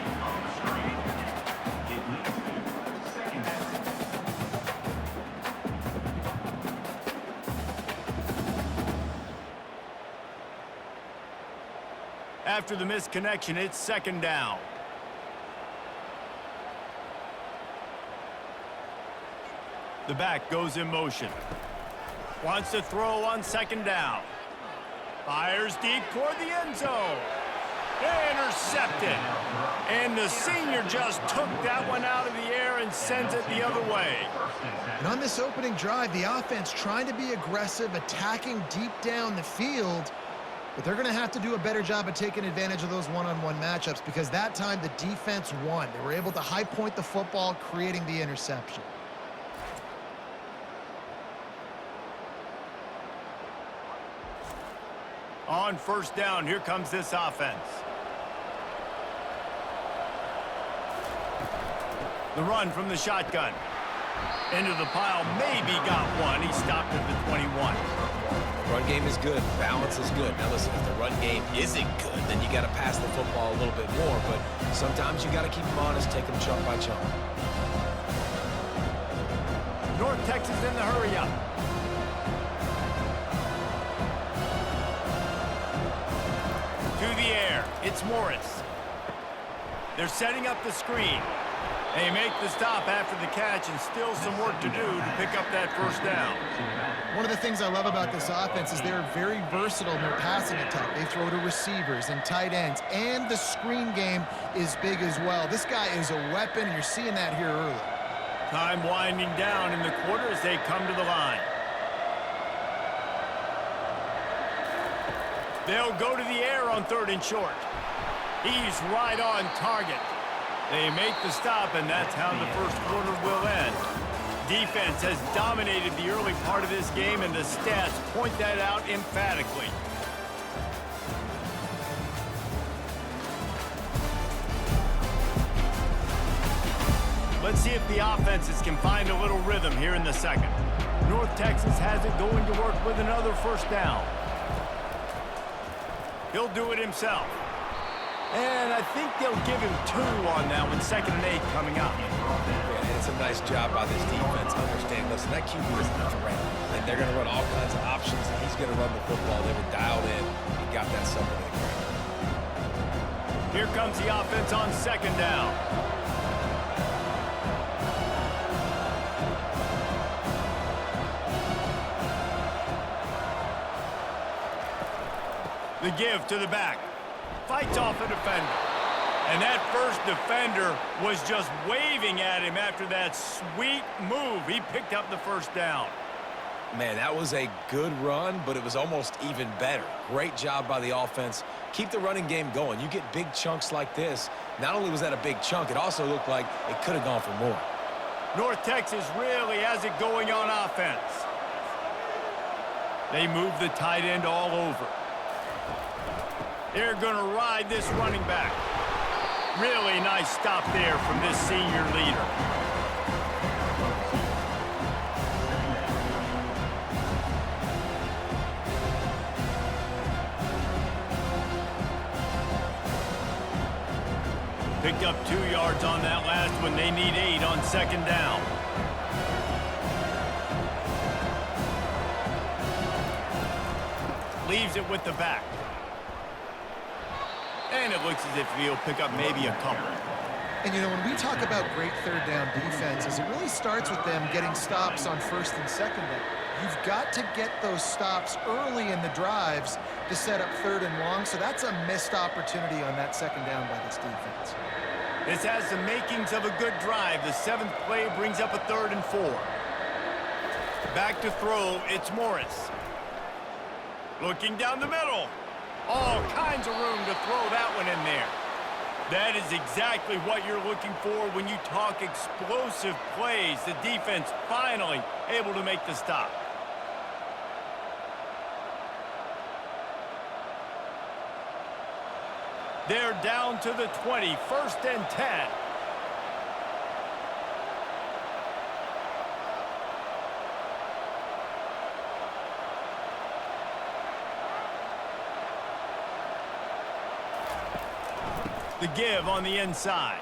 A: After the missed connection, it's second down. The back goes in motion. Wants to throw on second down. Fires deep toward the end zone. Intercepted. And the senior just took that one out of the air and sends it the other way.
B: And on this opening drive, the offense trying to be aggressive, attacking deep down the field. But they're going to have to do a better job of taking advantage of those one-on-one matchups because that time the defense won. They were able to high point the football, creating the interception.
A: On first down, here comes this offense. The run from the shotgun. Into the pile, maybe got one. He stopped at the 21.
C: Run game is good. Balance is good. Now listen, if the run game isn't good, then you got to pass the football a little bit more. But sometimes you got to keep them honest, take them chunk by chunk.
A: North Texas in the hurry up. To the air, it's Morris. They're setting up the screen. They make the stop after the catch and still some work to do to pick up that first down.
B: One of the things I love about this offense is they're very versatile in their passing attack. They throw to receivers and tight ends, and the screen game is big as well. This guy is a weapon, and you're seeing that here early.
A: Time winding down in the quarter as they come to the line. They'll go to the air on third and short. He's right on target. They make the stop, and that's how the first quarter will end. Defense has dominated the early part of this game, and the stats point that out emphatically. Let's see if the offenses can find a little rhythm here in the second. North Texas has it going to work with another first down. He'll do it himself. And I think they'll give him 2 on that one, 2nd and 8 coming up.
C: Yeah, it's a nice job by this defense. Understand, listen, that QB is not around. And they're going to run all kinds of options, and he's going to run the football. They were dialed in and got that something to the ground.
A: Here comes the offense on second down. The give to the back. Fights off a defender. And that first defender was just waving at him after that sweet move. He picked up the first down.
C: Man, that was a good run, but it was almost even better. Great job by the offense. Keep the running game going. You get big chunks like this. Not only was that a big chunk, it also looked like it could have gone for more.
A: North Texas really has it going on offense. They move the tight end all over. They're going to ride this running back. Really nice stop there from this senior leader. Picked up 2 yards on that last one. They need 8 on second down. Leaves it with the back. And it looks as if he'll pick up maybe a couple.
B: And, you know, when we talk about great third down defenses, it really starts with them getting stops on first and second down. You've got to get those stops early in the drives to set up third and long, so that's a missed opportunity on that second down by this defense.
A: This has the makings of a good drive. The 7th play brings up a 3rd and 4. Back to throw, it's Morris. Looking down the middle. All kinds of room to throw that one in there. That is exactly what you're looking for when you talk explosive plays. The defense finally able to make the stop. They're down to the 20, 1st and 10. The give on the inside.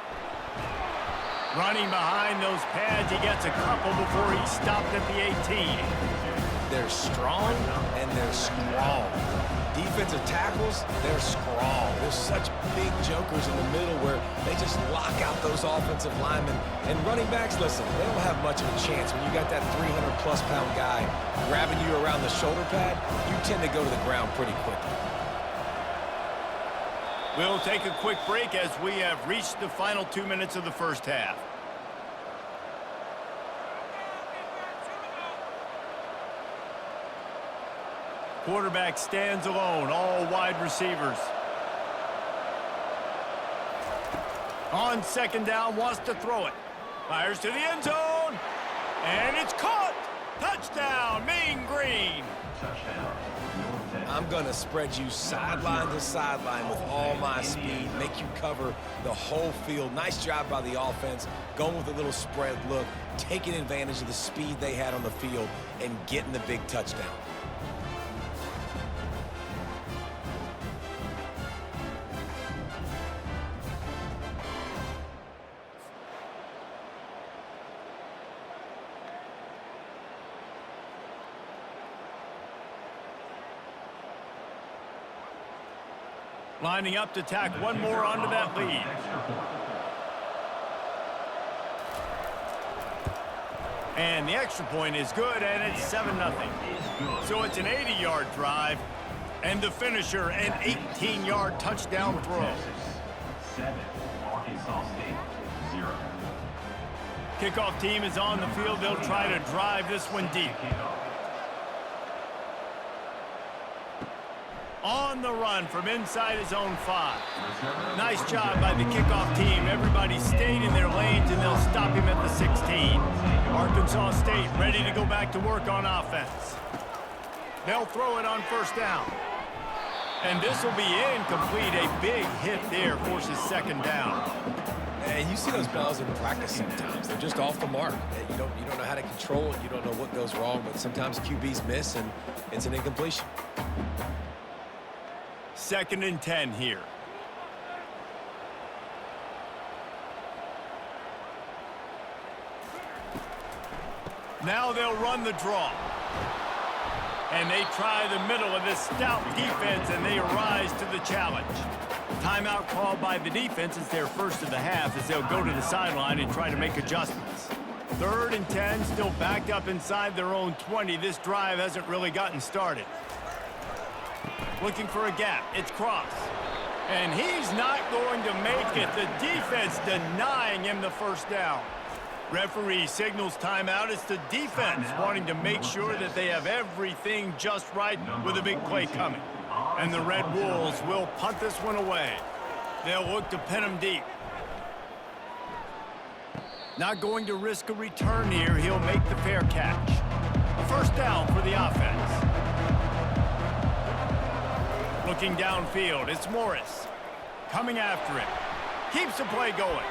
A: Running behind those pads, he gets a couple before he stopped at the 18.
C: They're strong and they're strong. Defensive tackles, they're strong. There's such big jokers in the middle where they just lock out those offensive linemen. And running backs, listen, they don't have much of a chance. When you got that 300-plus pound guy grabbing you around the shoulder pad, you tend to go to the ground pretty quickly.
A: We'll take a quick break as we have reached the final 2 minutes of the first half. Quarterback stands alone, all wide receivers. On 2nd down, wants to throw it. Fires to the end zone, and it's caught. Touchdown, Mean Green.
C: I'm going to spread you sideline to sideline with all my speed, make you cover the whole field. Nice job by the offense, going with a little spread look, taking advantage of the speed they had on the field, and getting the big touchdown.
A: Lining up to tack one more onto that lead. And the extra point is good, and it's 7-0. So it's an 80-yard drive, and the finisher, an 18-yard touchdown throw.
D: 7, Arkansas State, 0.
A: Kickoff team is on the field. They'll try to drive this one deep. On the run from inside his own 5. Nice job by the kickoff team. Everybody stayed in their lanes, and they'll stop him at the 16. Arkansas State ready to go back to work on offense. They'll throw it on 1st down. And this will be incomplete. A big hit there forces 2nd down.
C: And you see those balls in practice sometimes. They're just off the mark. You don't know how to control it. You don't know what goes wrong, but sometimes QBs miss, and it's an incompletion.
A: 2nd and 10 here. Now they'll run the draw. And they try the middle of this stout defense, and they rise to the challenge. Timeout called by the defense. It's their first of the half as they'll go to the sideline and try to make adjustments. 3rd and 10, still backed up inside their own 20. This drive hasn't really gotten started. Looking for a gap. It's Cross. And he's not going to make it. The defense denying him the 1st down. Referee signals timeout. It's the defense wanting to make sure that they have everything just right with a big play coming. And the Red Wolves will punt this one away. They'll look to pin him deep. Not going to risk a return here. He'll make the fair catch. A 1st down for the offense. Looking downfield, it's Morris. Coming after it. Keeps the play going.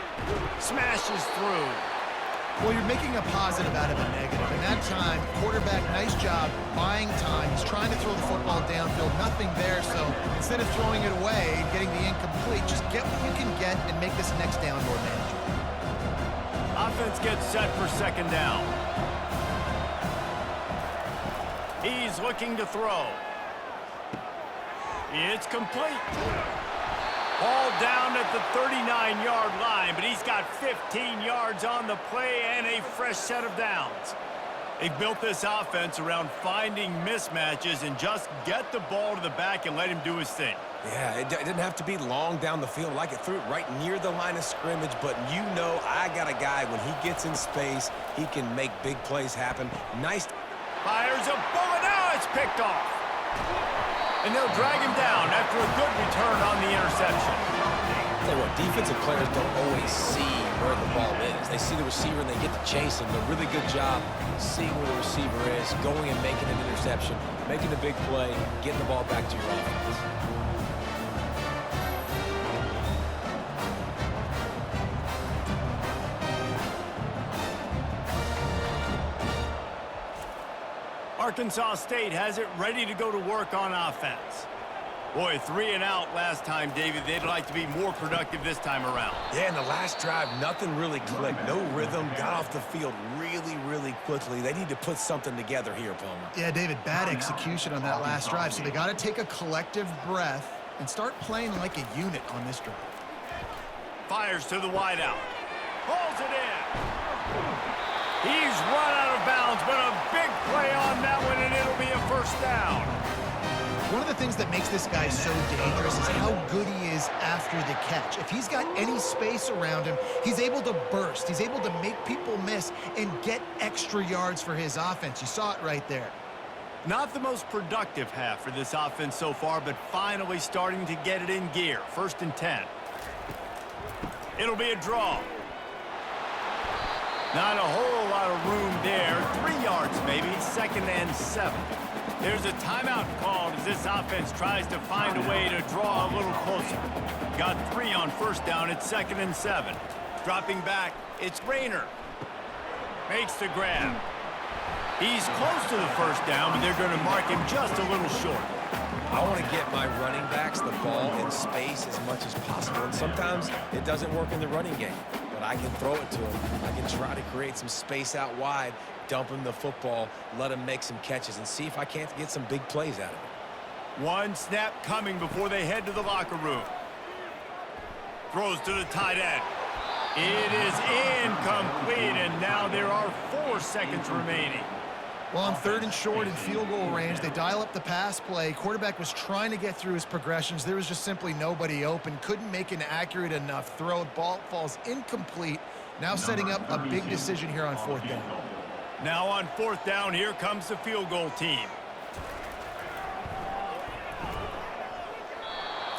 A: Smashes through.
B: Well, you're making a positive out of a negative. And that time, quarterback, nice job, buying time. He's trying to throw the football downfield. Nothing there, so instead of throwing it away and getting the incomplete, just get what you can get and make this next down more manageable.
A: Offense gets set for 2nd down. He's looking to throw. It's complete. Ball down at the 39-yard line, but he's got 15 yards on the play and a fresh set of downs. They've built this offense around finding mismatches and just get the ball to the back and let him do his thing.
C: Yeah, it didn't have to be long down the field. Like it threw it right near the line of scrimmage, but you know I got a guy, when he gets in space, he can make big plays happen. Nice.
A: Fires a bullet. Now it's picked off. And they'll drag him down after a good return on the interception.
C: Tell you what, defensive players don't always see where the ball is. They see the receiver and they get to chase him. A really good job seeing where the receiver is, going and making an interception, making a big play, getting the ball back to your offense.
A: Arkansas State has it ready to go to work on offense. Boy, 3 and out last time, David. They'd like to be more productive this time around.
C: Yeah, in the last drive, nothing really clicked. No rhythm, got off the field really quickly. They need to put something together here, Palmer.
B: Yeah, David, bad execution on that last drive, so they got to take a collective breath and start playing like a unit on this drive.
A: Fires to the wideout. Pulls it in. He's run out of bounds, but a big play on that one, and it'll be a first down.
B: One of the things that makes this guy so dangerous is how good he is after the catch. If he's got any space around him, he's able to burst. He's able to make people miss and get extra yards for his offense. You saw it right there.
A: Not the most productive half for this offense so far, but finally starting to get it in gear. 1st and 10. It'll be a draw. Not a whole lot of room there. 3 yards maybe. 2nd and 7. There's a timeout called as this offense tries to find a way to draw a little closer. Got 3 on 1st down. It's 2nd and 7. Dropping back, it's Rayner. Makes the grab. He's close to the 1st down, but they're going to mark him just a little short.
C: I want to get my running backs the ball in space as much as possible, and sometimes it doesn't work in the running game. But I can throw it to him. I can try to create some space out wide, dump him the football, let him make some catches, and see if I can't get some big plays out of it.
A: 1 snap coming before they head to the locker room. Throws to the tight end. It is incomplete, and now there are 4 seconds remaining.
B: Well, on 3rd and short in field goal range, they dial up the pass play. Quarterback was trying to get through his progressions. There was just simply nobody open. Couldn't make an accurate enough throw. Ball falls incomplete. Now setting up a big decision here on 4th down.
A: Now on 4th down, here comes the field goal team.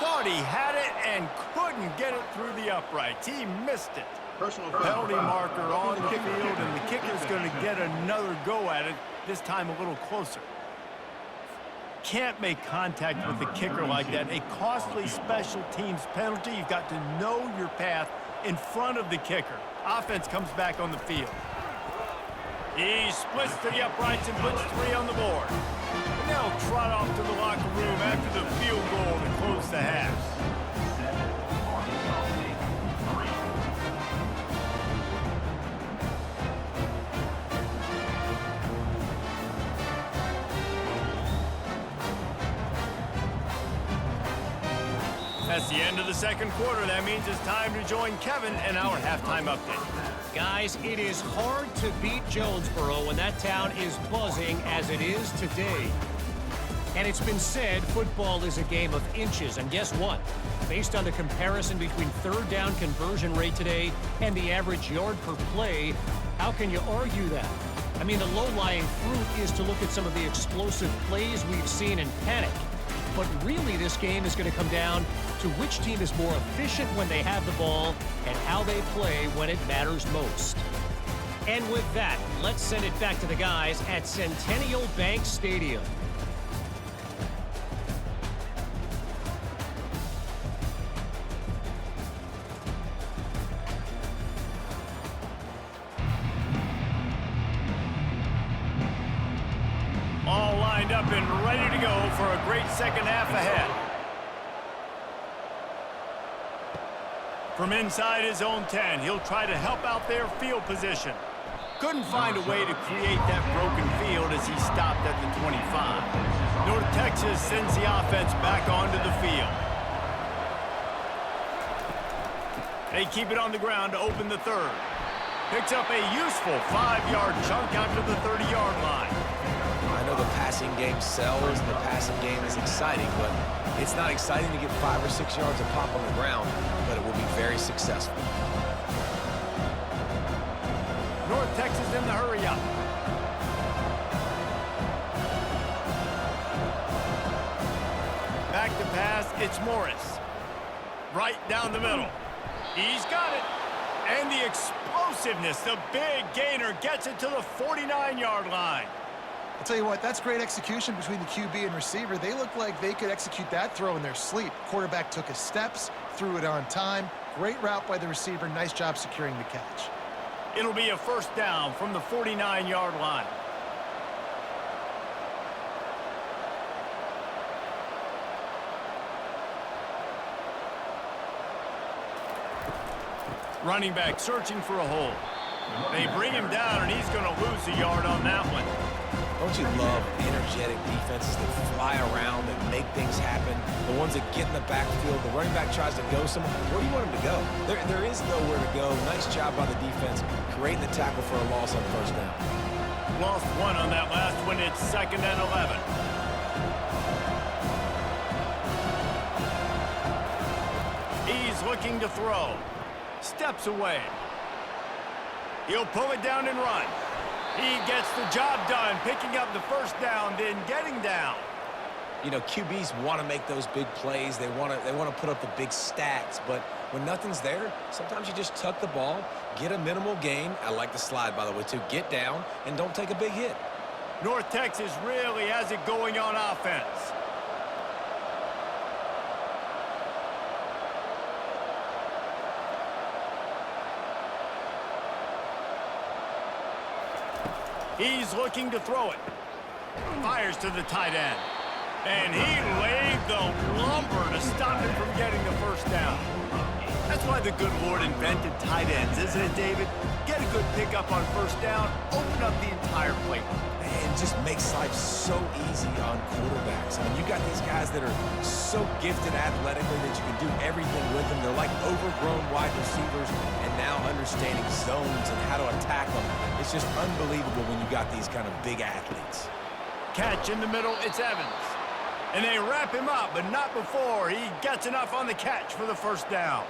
A: Thought he had it and couldn't get it through the uprights. He missed it.
F: Personal
A: Penalty
F: foul.
A: marker on the field, and the kicker's going to get another go at it, this time a little closer. Can't make contact with the kicker like that. A costly special teams penalty. You've got to know your path in front of the kicker. Offense comes back on the field. He splits to the uprights and puts 3 on the board. And they'll trot off to the locker room after the field goal to close the half. That's the end of the 2nd quarter. That means it's time to join Kevin in our halftime update.
E: Guys, it is hard to beat Jonesboro when that town is buzzing as it is today. And it's been said football is a game of inches. And guess what? Based on the comparison between 3rd down conversion rate today and the average yard per play, how can you argue that? I mean, the low-lying fruit is to look at some of the explosive plays we've seen in panic. But really, this game is going to come down to which team is more efficient when they have the ball and how they play when it matters most. And with that, let's send it back to the guys at Centennial Bank Stadium.
A: All lined up and ready to go for a great 2nd half ahead. From inside his own 10, he'll try to help out their field position. Couldn't find a way to create that broken field as he stopped at the 25. North Texas sends the offense back onto the field. They keep it on the ground to open the 3rd. Picks up a useful 5-yard chunk out to the 30-yard line.
C: I know the passing game sells and the passing game is exciting, but it's not exciting to get 5 or 6 yards of pop on the ground, but it will be very successful.
A: North Texas in the hurry up. pass. It's Morris. Right down the middle. He's got it. And the explosiveness, the big gainer gets it to the 49-yard line.
B: I'll tell you what, that's great execution between the QB and receiver. They look like they could execute that throw in their sleep. Quarterback took his steps, threw it on time. Great route by the receiver. Nice job securing the catch.
A: It'll be a first down from the 49-yard line. Running back searching for a hole. They bring him down, and he's going to lose a yard on that one.
C: Don't you love energetic defenses that fly around and make things happen? The ones that get in the backfield, the running back tries to go somewhere. Where do you want him to go? There is nowhere to go. Nice job by the defense, creating the tackle for a loss on first down.
A: Lost one on that last one. It's 2nd and 11. He's looking to throw. Steps away. He'll pull it down and run. He gets the job done, picking up the first down, then getting down.
C: You know, QBs want to make those big plays. They want to put up the big stats. But when nothing's there, sometimes you just tuck the ball, get a minimal gain. I like the slide, by the way, too. Get down and don't take a big hit.
A: North Texas really has it going on offense. He's looking to throw it. Fires to the tight end. And he laid the lumber to stop him from getting the first down. That's why the good Lord invented tight ends, isn't it, David? Get a good pickup on first down, open up the entire plate.
C: Man, just makes life so easy on quarterbacks. I mean, you got these guys that are so gifted athletically that you can do everything with them. They're like overgrown wide receivers, and now understanding zones and how to attack them. It's just unbelievable when you got these kind of big athletes.
A: Catch in the middle, it's Evans. And they wrap him up, but not before he gets enough on the catch for the first down.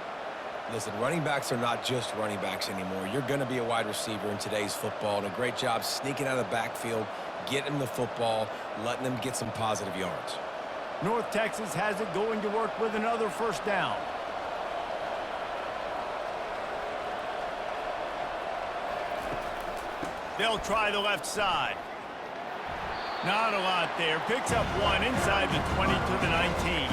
C: Listen, running backs are not just running backs anymore. You're going to be a wide receiver in today's football, and a great job sneaking out of the backfield, getting them the football, letting them get some positive yards.
A: North Texas has it going to work with another first down. They'll try the left side. Not a lot there. Picks up one inside the 20 to the 19.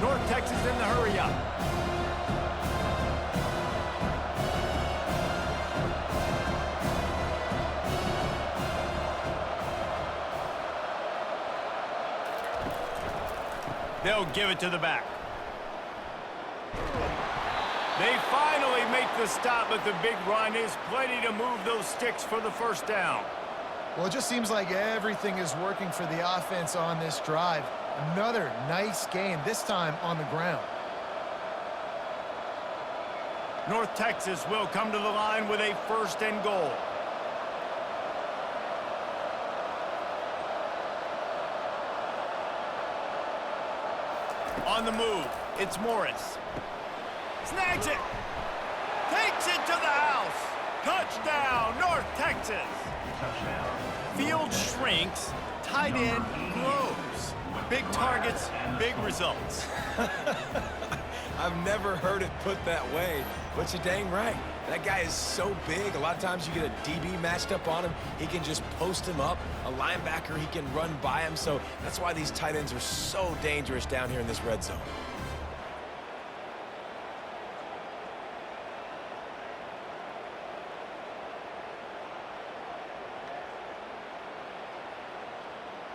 A: North Texas in the hurry up. They'll give it to the back. They finally make the stop, but the big run is plenty to move those sticks for the first down.
B: Well, it just seems like everything is working for the offense on this drive. Another nice game, this time on the ground.
A: North Texas will come to the line with a 1st and goal. On the move, it's Morris. Snags it. Takes it to the house. Touchdown, North Texas. Field shrinks, tight end grows. Big targets, big results.
C: I've never heard it put that way, but you're dang right. That guy is so big. A lot of times you get a DB matched up on him. He can just post him up. A linebacker, he can run by him. So that's why these tight ends are so dangerous down here in this red zone.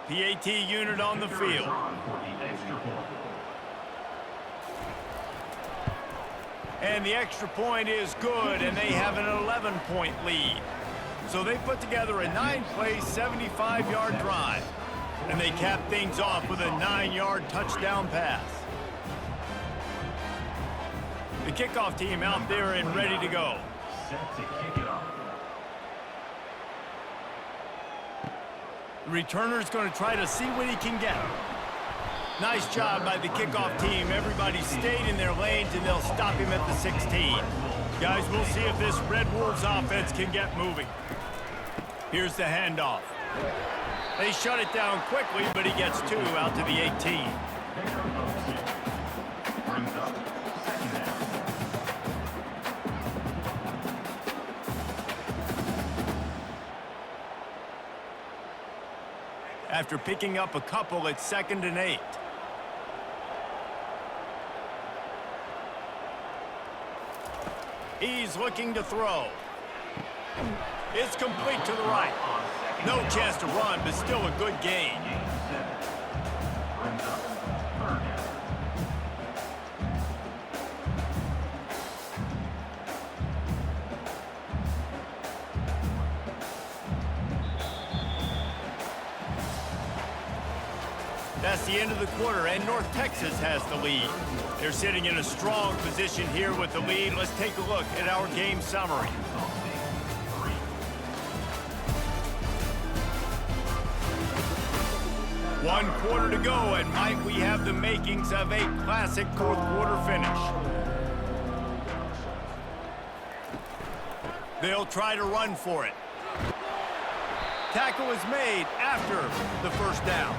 A: PAT unit on the field. And the extra point is good, and they have an 11-point lead. So they put together a 9-play, 75-yard drive. And they cap things off with a 9-yard touchdown pass. The kickoff team out there and ready to go.
D: Set to kick it off.
A: The returner's going to try to see what he can get. Nice job by the kickoff team. Everybody stayed in their lanes, and they'll stop him at the 16. Guys, we'll see if this Red Wolves offense can get moving. Here's the handoff. They shut it down quickly, but he gets 2 out to the 18.
D: Brings up second down.
A: After picking up a couple, it's 2nd and 8. He's looking to throw. It's complete to the right. No chance to run, but still a good gain.
D: Brings up third down.
A: That's the end of the quarter, and North Texas has the lead. They're sitting in a strong position here with the lead. Let's take a look at our game summary. One quarter to go, and might we have the makings of a classic fourth quarter finish. They'll try to run for it. Tackle is made after the first down.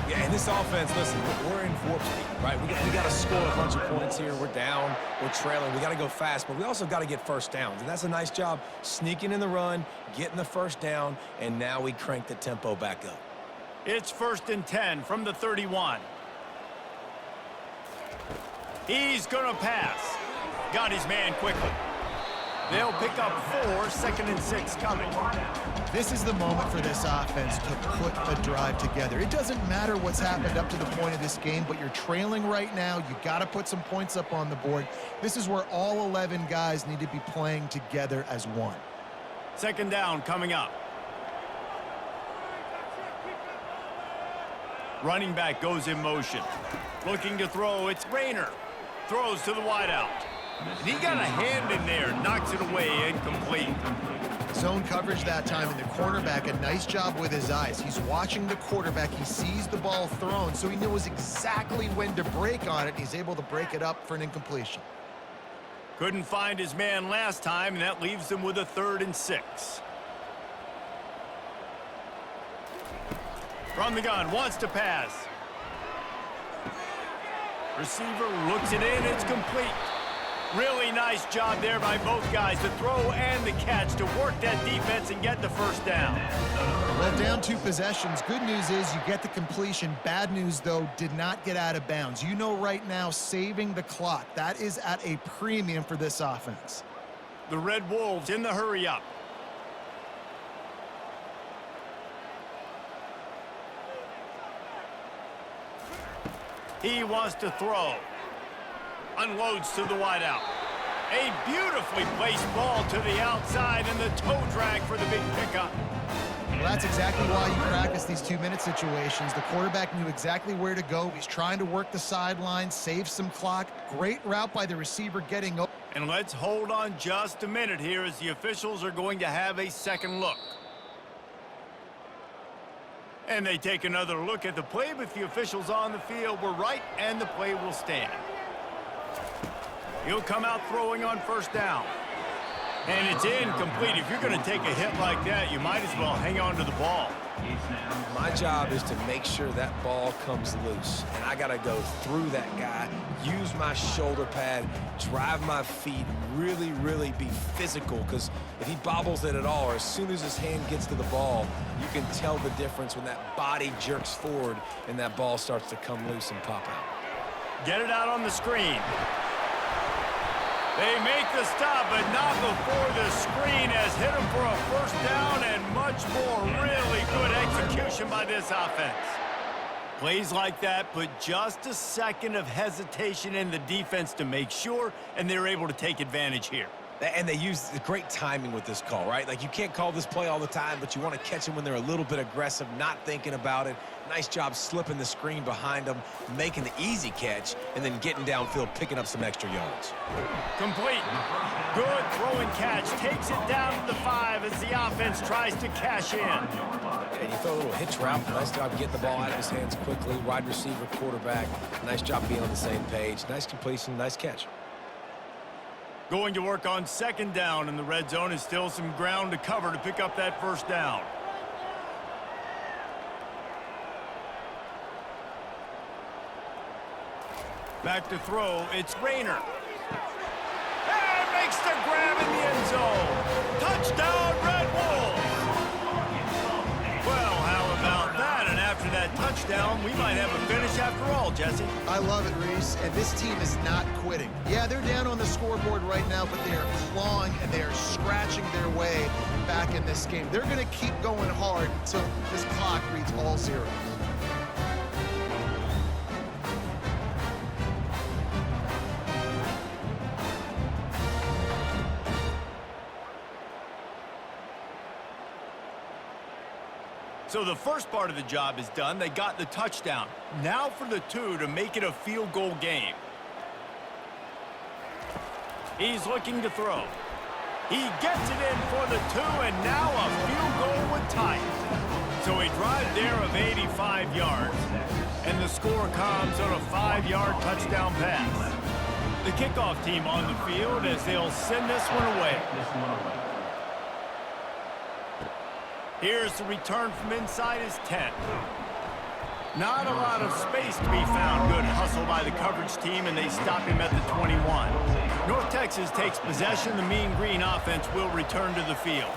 C: Yeah, and this offense, listen, we're in warp speed, right? We got to score a bunch of points here. We're down, we're trailing. We got to go fast, but we also got to get first downs. And that's a nice job sneaking in the run, getting the first down, and now we crank the tempo back up.
A: It's 1st and 10 from the 31. He's going to pass. Got his man quickly. They'll pick up 4, 2nd and 6 coming.
B: This is the moment for this offense to put a drive together. It doesn't matter what's happened up to the point of this game, but you're trailing right now. You got to put some points up on the board. This is where all 11 guys need to be playing together as one.
A: 2nd down coming up. Running back goes in motion. Looking to throw, it's Rayner. Throws to the wideout. And he got a hand in there, knocks it away, incomplete.
B: Zone coverage that time, and the cornerback, a nice job with his eyes. He's watching the quarterback. He sees the ball thrown, so he knows exactly when to break on it. He's able to break it up for an incompletion.
A: Couldn't find his man last time, and that leaves them with a 3rd and 6. From the gun, wants to pass. Receiver looks it in, it's complete. Really nice job there by both guys, the throw and the catch, to work that defense and get the first down.
B: Well, down 2 possessions. Good news is you get the completion. Bad news, though, did not get out of bounds. You know right now, saving the clock, that is at a premium for this offense.
A: The Red Wolves in the hurry-up. He wants to throw. Unloads to the wideout. A beautifully placed ball to the outside, and the toe drag for the big pickup.
B: Well, that's exactly why you practice these 2-minute situations. The quarterback knew exactly where to go. He's trying to work the sideline, save some clock. Great route by the receiver getting open.
A: And let's hold on just a minute here as the officials are going to have a second look. And they take another look at the play, but the officials on the field were right, and the play will stand. He'll come out throwing on first down. And it's incomplete. If you're going to take a hit like that, you might as well hang on to the ball.
C: My job is to make sure that ball comes loose, and I got to go through that guy, use my shoulder pad, drive my feet, really, really be physical, because if he bobbles it at all, or as soon as his hand gets to the ball, you can tell the difference when that body jerks forward and that ball starts to come loose and pop out.
A: Get it out on the screen. They make the stop, but not before the screen has hit him for a first down, and much more. Really good execution by this offense. Plays like that put just a second of hesitation in the defense to make sure, and they're able to take advantage here.
C: And they use the great timing with this call, right? Like, you can't call this play all the time, but you want to catch them when they're a little bit aggressive, not thinking about it. Nice job slipping the screen behind them, making the easy catch, and then getting downfield, picking up some extra yards.
A: Complete. Good throw and catch. Takes it down to the 5 as the offense tries to cash in.
C: And you throw a little hitch route. Nice job getting the ball out of his hands quickly. Wide receiver, quarterback. Nice job being on the same page. Nice completion, nice catch.
A: Going to work on second down, and the red zone is still some ground to cover to pick up that first down. Back to throw, it's Rayner. And makes the grab in the end zone. Touchdown, Red Wolves! Well, how about that? And after that touchdown, we might have a finish after all, Jesse.
B: I love it, Reese, and this team is not quitting. Yeah, they're down on the scoreboard right now, but they are clawing and they are scratching their way back in this game. They're going to keep going hard until this clock reads all zeros.
A: So the first part of the job is done. They got the touchdown. Now for the 2 to make it a field goal game. He's looking to throw. He gets it in for the 2, and now a field goal would tie it. So a drive there of 85 yards, and the score comes on a 5-yard touchdown pass. The kickoff team on the field as they'll send this one away. Here's the return from inside his 10. Not a lot of space to be found. Good hustle by the coverage team, and they stop him at the 21. North Texas takes possession. The Mean Green offense will return to the field.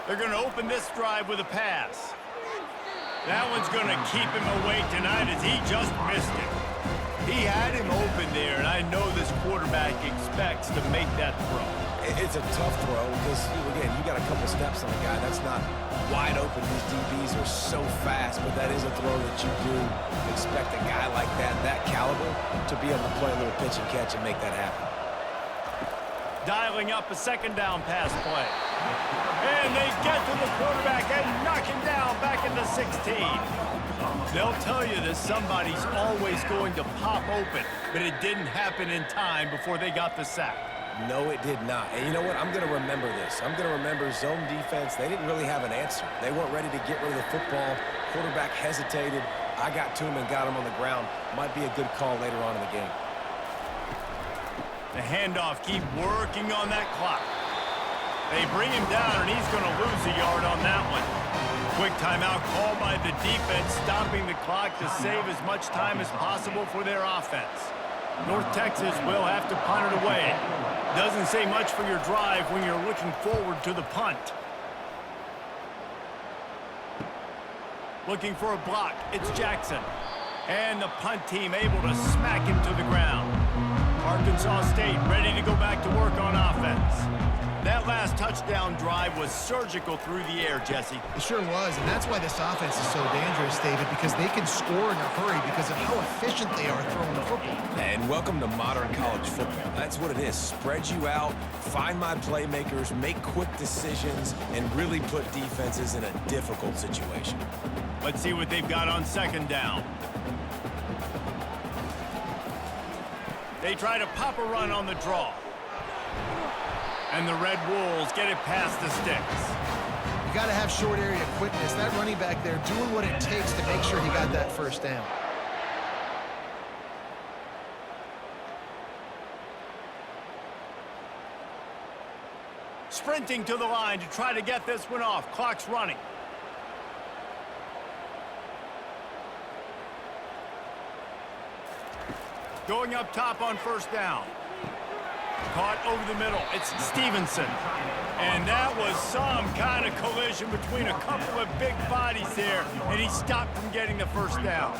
A: They're going to open this drive with a pass. That one's going to keep him awake tonight as he just missed it. He had him open there, and I know this quarterback expects to make that throw.
C: It's a tough throw because, again, you got a couple steps on the guy. That's not wide open. These DBs are so fast, but that is a throw that you do expect a guy like that caliber, to be able to play a little pitch and catch and make that happen.
A: Dialing up a second down pass play. And they get to the quarterback and knock him down back in the 16. They'll tell you that somebody's always going to pop open, but it didn't happen in time before they got the sack.
C: No, it did not. And you know what? I'm going to remember this. I'm going to remember zone defense. They didn't really have an answer. They weren't ready to get rid of the football. Quarterback hesitated. I got to him and got him on the ground. Might be a good call later on in the game.
A: The handoff, keep working on that clock. They bring him down, and he's going to lose a yard on that one. Quick timeout called by the defense, stopping the clock to save as much time as possible for their offense. North Texas will have to punt it away. Doesn't say much for your drive when you're looking forward to the punt. Looking for a block, it's Jackson. And the punt team able to smack him to the ground. Arkansas State ready to go back to work on offense. That last touchdown drive was surgical through the air, Jesse.
B: It sure was, and that's why this offense is so dangerous, David, because they can score in a hurry because of how efficient they are throwing the football.
C: And welcome to modern college football. That's what it is. Spread you out, find my playmakers, make quick decisions, and really put defenses in a difficult situation.
A: Let's see what they've got on second down. They try to pop a run on the draw. And the Red Wolves get it past the sticks.
B: You got to have short area quickness. That running back there doing what it takes to make sure he got that first down.
A: Sprinting to the line to try to get this one off. Clock's running. Going up top on first down. Caught over the middle. It's Stevenson. And that was some kind of collision between a couple of big bodies there, and he stopped from getting the first down.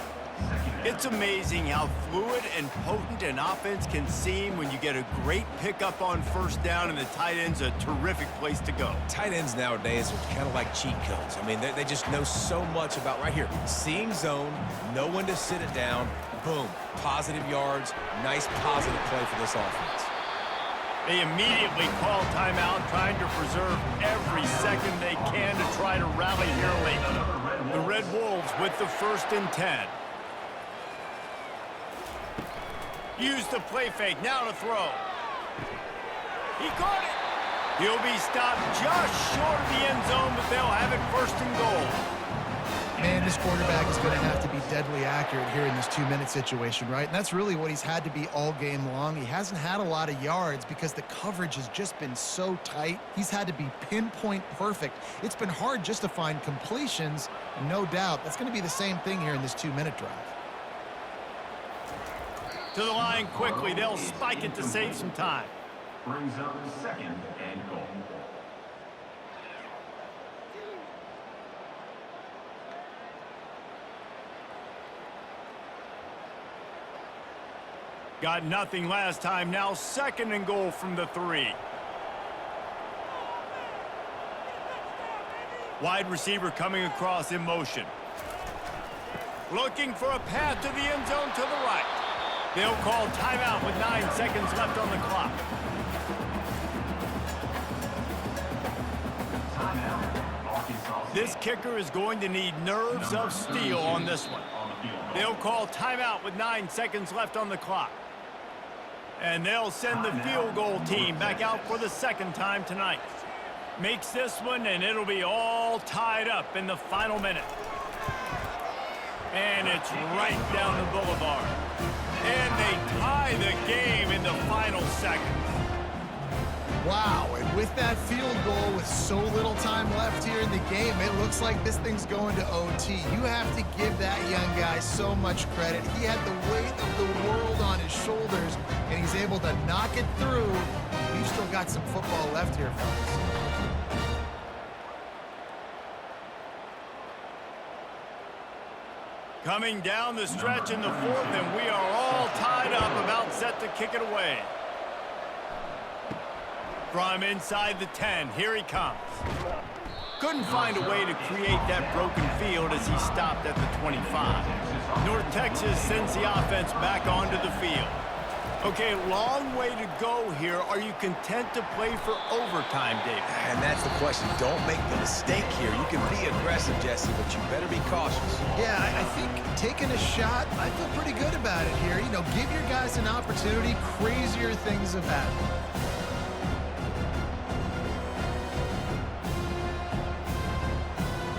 A: It's amazing how fluid and potent an offense can seem when you get a great pickup on first down, and the tight end's a terrific place to go.
C: Tight ends nowadays are kind of like cheat codes. I mean, they just know so much about right here. Seeing zone, know when to sit it down, boom, positive yards, nice positive play for this offense.
A: They immediately call timeout, trying to preserve every second they can to try to rally here late. The Red Wolves with the 1st and 10. Use the play fake, now to throw. He caught it. He'll be stopped just short of the end zone, but they'll have it 1st and goal.
B: Man, this quarterback is going to have to be deadly accurate here in this 2-minute situation, right? And that's really what he's had to be all game long. He hasn't had a lot of yards because the coverage has just been so tight. He's had to be pinpoint perfect. It's been hard just to find completions, and no doubt that's going to be the same thing here in this 2-minute drive.
A: To the line quickly. They'll spike it to save some time.
D: Brings up 2nd and goal.
A: Got nothing last time. Now 2nd and goal from the 3. Wide receiver coming across in motion. Looking for a path to the end zone to the right. They'll call timeout with 9 seconds left on the clock. This kicker is going to need nerves of steel on this one. They'll call timeout with 9 seconds left on the clock. And they'll send the field goal team back out for the 2nd time tonight. Makes this one, and it'll be all tied up in the final minute. And it's right down the boulevard. And they tie the game in the final seconds.
B: Wow, and with that field goal with so little time left here in the game, it looks like this thing's going to OT. You have to give that young guy so much credit. He had the weight of the world on his shoulders, and he's able to knock it through. We've still got some football left here, folks.
A: Coming down the stretch in the 4th, and we are all tied up, about set to kick it away. From inside the 10, here he comes. Couldn't find a way to create that broken field as he stopped at the 25. North Texas sends the offense back onto the field. Okay, long way to go here. Are you content to play for overtime, David?
C: And that's the question. Don't make the mistake here. You can be aggressive, Jesse, but you better be cautious.
B: Yeah, I think taking a shot, I feel pretty good about it here. You know, give your guys an opportunity. Crazier things have happened.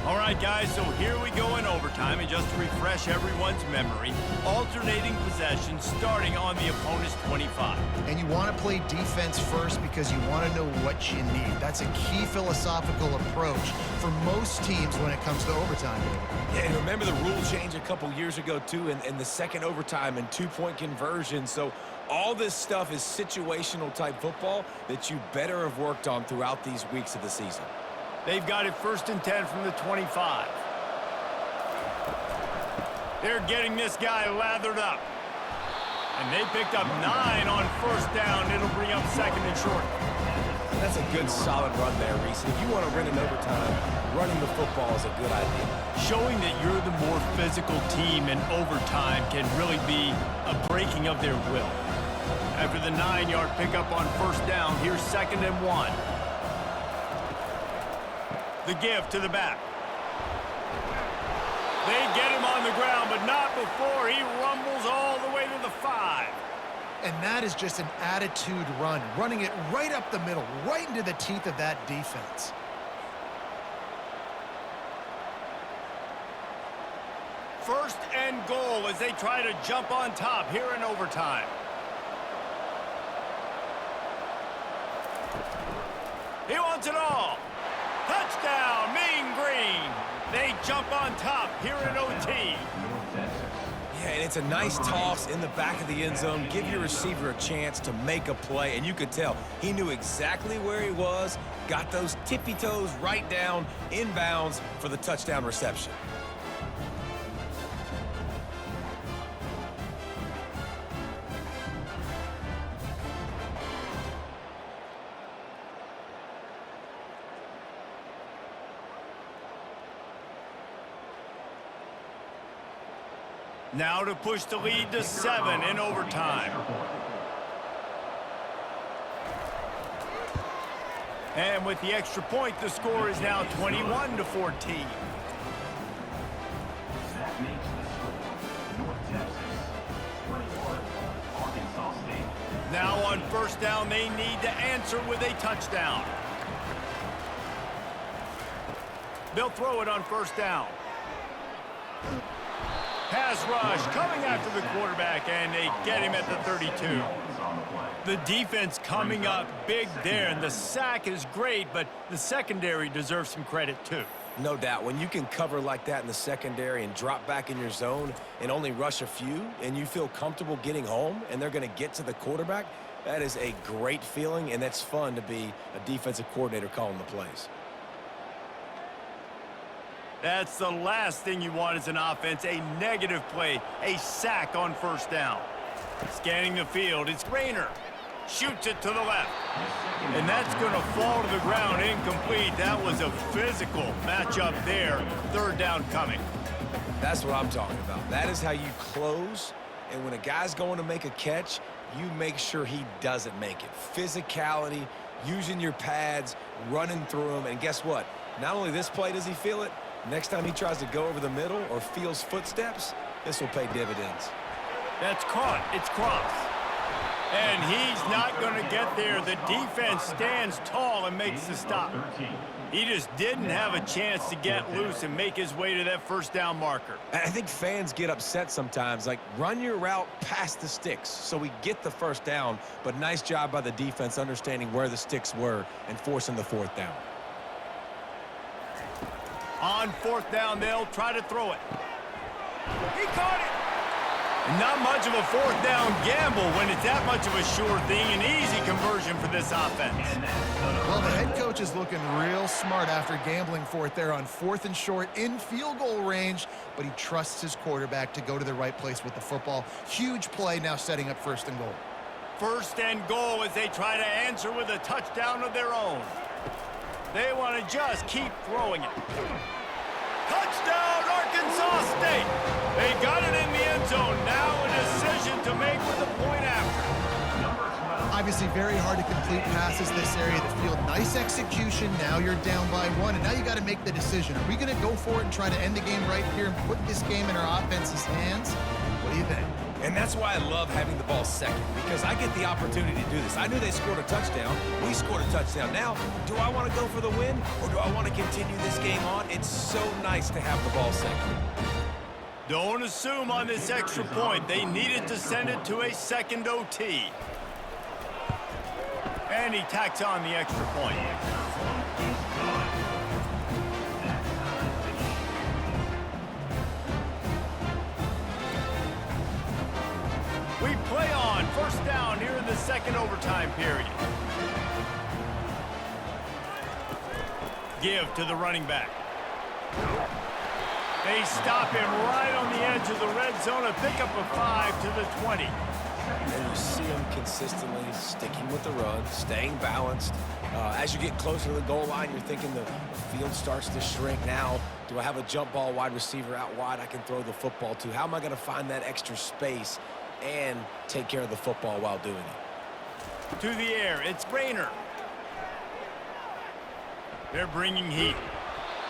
A: All right, guys, so here we go in overtime, and just to refresh everyone's memory, alternating possession starting on the opponent's 25.
B: And you want to play defense first because you want to know what you need. That's a key philosophical approach for most teams when it comes to overtime.
C: Yeah, and remember the rule change a couple years ago, too, in the second overtime and 2-point conversion. So all this stuff is situational type football that you better have worked on throughout these weeks of the season.
A: They've got it 1st and 10 from the 25. They're getting this guy lathered up. And they picked up 9 on 1st down. It'll bring up 2nd and short.
C: That's a good, solid run there, Reese. If you want to win in overtime, running the football is a good idea.
A: Showing that you're the more physical team in overtime can really be a breaking of their will. After the 9-yard pickup on 1st down, here's 2nd and 1. The give to the back. They get him on the ground, but not before he rumbles all the way to the 5.
B: And that is just an attitude run, running it right up the middle, right into the teeth of that defense.
A: First and goal as they try to jump on top here in overtime. He wants it all. Touchdown, Mean Green. They jump on top here in OT.
C: Yeah, and it's a nice toss in the back of the end zone. Give your receiver a chance to make a play, and you could tell he knew exactly where he was, got those tippy toes right down, inbounds for the touchdown reception.
A: Now to push the lead to 7 in overtime. And with the extra point, the score is now 21-14.
D: That makes the score North Texas 21, Arkansas State.
A: Now on first down, they need to answer with a touchdown. They'll throw it on first down. Pass rush coming after the quarterback, and they get him at the 32. The defense coming up big there, and the sack is great, but the secondary deserves some credit too.
C: No doubt. When you can cover like that in the secondary and drop back in your zone and only rush a few, and you feel comfortable getting home, and they're going to get to the quarterback, that is a great feeling, and that's fun to be a defensive coordinator calling the plays.
A: That's the last thing you want as an offense, a negative play, a sack on first down. Scanning the field, it's Rayner. Shoots it to the left. And that's going to fall to the ground incomplete. That was a physical matchup there. Third down coming.
C: That's what I'm talking about. That is how you close, and when a guy's going to make a catch, you make sure he doesn't make it. Physicality, using your pads, running through them, and guess what? Not only this play does he feel it, next time he tries to go over the middle or feels footsteps, this will pay dividends.
A: That's caught. It's crossed. And he's not going to get there. The defense stands tall and makes the stop. He just didn't have a chance to get loose and make his way to that first down marker.
C: I think fans get upset sometimes, like run your route past the sticks so we get the first down, but nice job by the defense understanding where the sticks were and forcing the fourth down.
A: On fourth down, they'll try to throw it. He caught it. Not much of a fourth down gamble when it's that much of a sure thing. An easy conversion for this offense.
B: Well, the head coach is looking real smart after gambling for it there on 4th and short in field goal range, but he trusts his quarterback to go to the right place with the football. Huge play now setting up 1st and goal.
A: 1st and goal as they try to answer with a touchdown of their own. They want to just keep throwing it. Touchdown, Arkansas State. They got it in the end zone. Now a decision to make with the point after.
B: Obviously very hard to complete passes this area of the field. Nice execution. Now you're down by 1, and now you got to make the decision. Are we going to go for it and try to end the game right here and put this game in our offense's hands? What do you think?
C: And that's why I love having the ball second, because I get the opportunity to do this. I knew they scored a touchdown. We scored a touchdown. Now, do I want to go for the win, or do I want to continue this game on? It's so nice to have the ball second.
A: Don't assume on this extra point. They needed to send it to a second OT. And he tacks on the extra point. We play on first down here in the second overtime period. Give to the running back. They stop him right on the edge of the red zone, a pickup of 5 to the 20.
C: And you see him consistently sticking with the run, staying balanced. As you get closer to the goal line, you're thinking the field starts to shrink. Now, do I have a jump ball wide receiver out wide I can throw the football to? How am I going to find that extra space and take care of the football while doing it?
A: To the air, it's Rayner. They're bringing heat.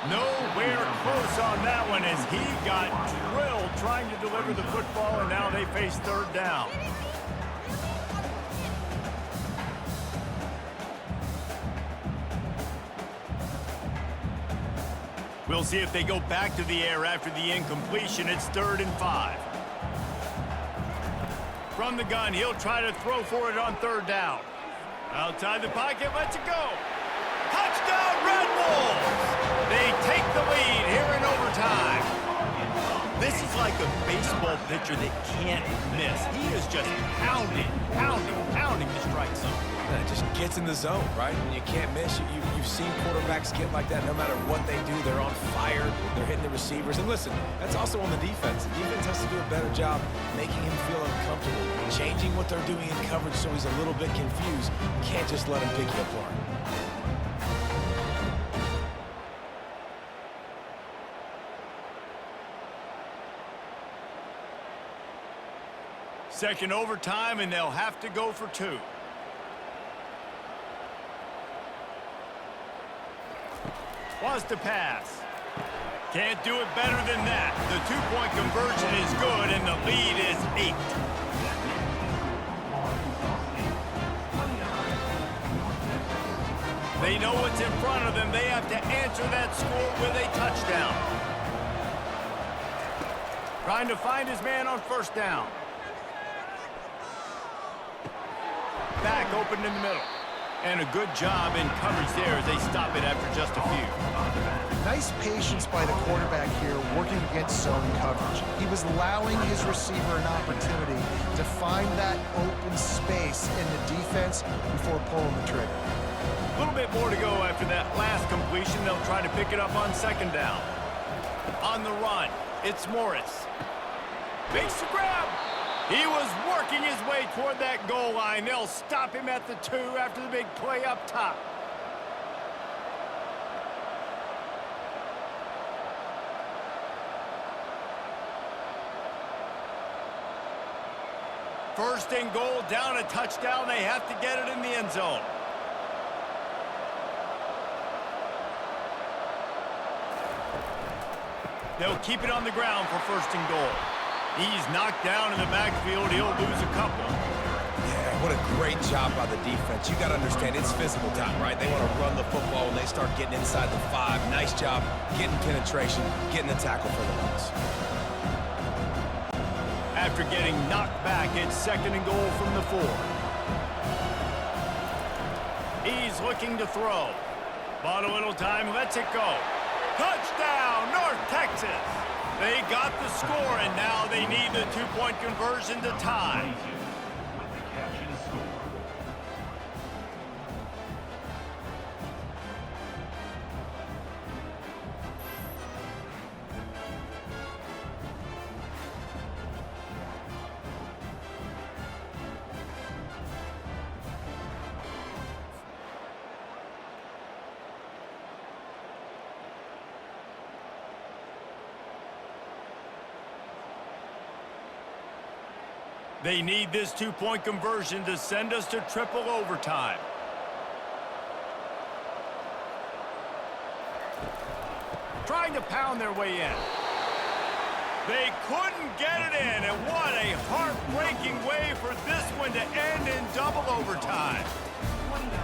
A: Nowhere close on that one as he got drilled trying to deliver the football, and now they face third down. We'll see if they go back to the air after the incompletion. It's 3rd and 5. From the gun, he'll try to throw for it on 3rd down. Outside the pocket, lets it go. Touchdown, Red Bulls! They take the lead here in overtime. This is like a baseball pitcher that can't miss. He is just pounding the strike zone.
C: It just gets in the zone, right? When you can't miss, you've seen quarterbacks get like that no matter what they do. They're on fire. They're hitting the receivers. And listen, that's also on the defense. The defense has to do a better job making him feel uncomfortable, changing what they're doing in coverage so he's a little bit confused. You can't just let him pick you apart.
A: Second overtime, and they'll have to go for 2. just a pass. Can't do it better than that. The two-point conversion is good, and the lead is 8. They know what's in front of them. They have to answer that score with a touchdown. Trying to find his man on first down. Back open in the middle. And a good job in coverage there as they stop it after just a few.
B: Nice patience by the quarterback here working against zone coverage. He was allowing his receiver an opportunity to find that open space in the defense before pulling the trigger.
A: A little bit more to go after that last completion. They'll try to pick it up on second down. On the run, it's Morris. Makes the grab. He was working his way toward that goal line. They'll stop him at the 2 after the big play up top. First and goal, down a touchdown. They have to get it in the end zone. They'll keep it on the ground for first and goal. He's knocked down in the backfield. He'll lose a couple.
C: Yeah, what a great job by the defense. You got to understand, it's physical time, right? They want to run the football when they start getting inside the 5. Nice job getting penetration, getting the tackle for the loss.
A: After getting knocked back, it's second and goal from the 4. He's looking to throw. Bought a little time, lets it go. Touchdown, North Texas! They got the score, and now they need the two-point conversion to tie.
D: With the catch and score.
A: They need this two-point conversion to send us to triple overtime. Trying to pound their way in. They couldn't get it in, and what a heartbreaking way for this one to end in double overtime.
D: 29.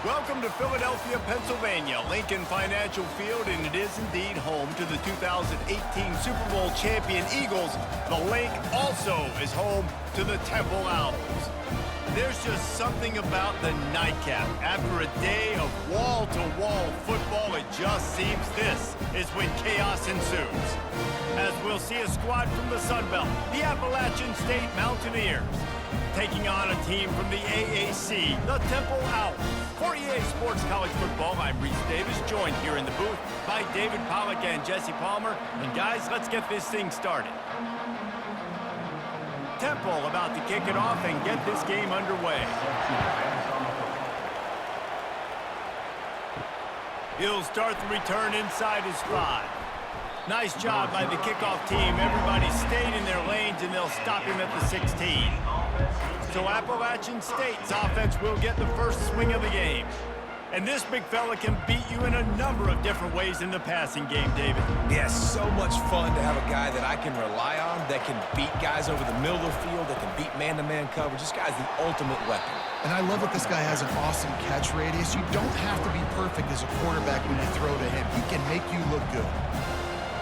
A: Welcome to Philadelphia, Pennsylvania, Lincoln Financial Field, and it is indeed home to the 2018 Super Bowl champion Eagles. The link also is home to the Temple Owls. There's just something about the nightcap. After a day of wall-to-wall football, it just seems this is when chaos ensues. As we'll see a squad from the Sun Belt, the Appalachian State Mountaineers, taking on a team from the AAC, the Temple Owls. For EA Sports College Football, I'm Reese Davis, joined here in the booth by David Pollack and Jesse Palmer. And guys, let's get this thing started. Temple about to kick it off and get this game underway. He'll start the return inside his 5. Nice job by the kickoff team. Everybody stayed in their lanes, and they'll stop him at the 16. So Appalachian State's offense will get the first swing of the game. And this big fella can beat you in a number of different ways in the passing game, David.
C: Yeah, so much fun to have a guy that I can rely on, that can beat guys over the middle of the field, that can beat man-to-man coverage. This guy's the ultimate weapon.
B: And I love that this guy has an awesome catch radius. You don't have to be perfect as a quarterback when you throw to him. He can make you look good.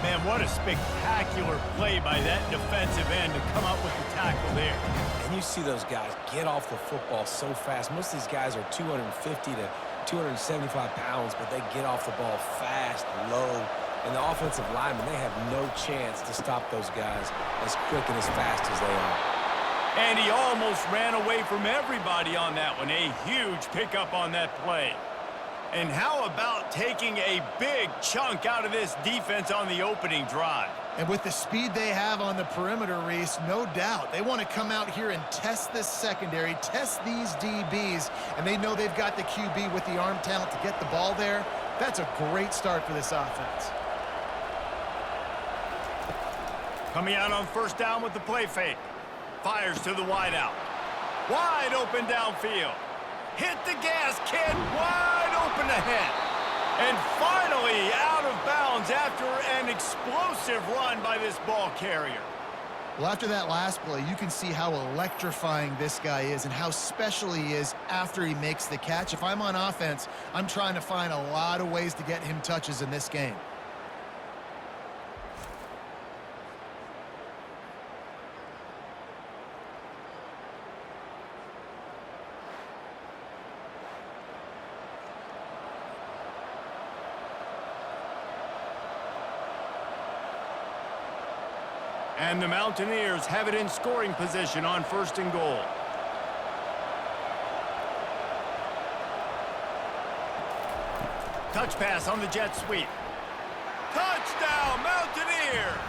A: Man, what a spectacular play by that defensive end to come up with the tackle there.
C: And you see those guys get off the football so fast. Most of these guys are 250 to 275 pounds, but they get off the ball fast, low. And the offensive linemen, they have no chance to stop those guys as quick and as fast as they are.
A: And he almost ran away from everybody on that one. A huge pickup on that play. And how about taking a big chunk out of this defense on the opening drive?
B: And with the speed they have on the perimeter, Reese, no doubt, they want to come out here and test this secondary, test these DBs, and they know they've got the QB with the arm talent to get the ball there. That's a great start for this offense.
A: Coming out on first down with the play fake. Fires to the wideout. Wide open downfield. Hit the gas, kid. Wide open ahead. And finally out of bounds after an explosive run by this ball carrier.
B: Well, after that last play, you can see how electrifying this guy is and how special he is after he makes the catch. If I'm on offense, I'm trying to find a lot of ways to get him touches in this game.
A: And the Mountaineers have it in scoring position on 1st and goal. Touch pass on the jet sweep. Touchdown, Mountaineers!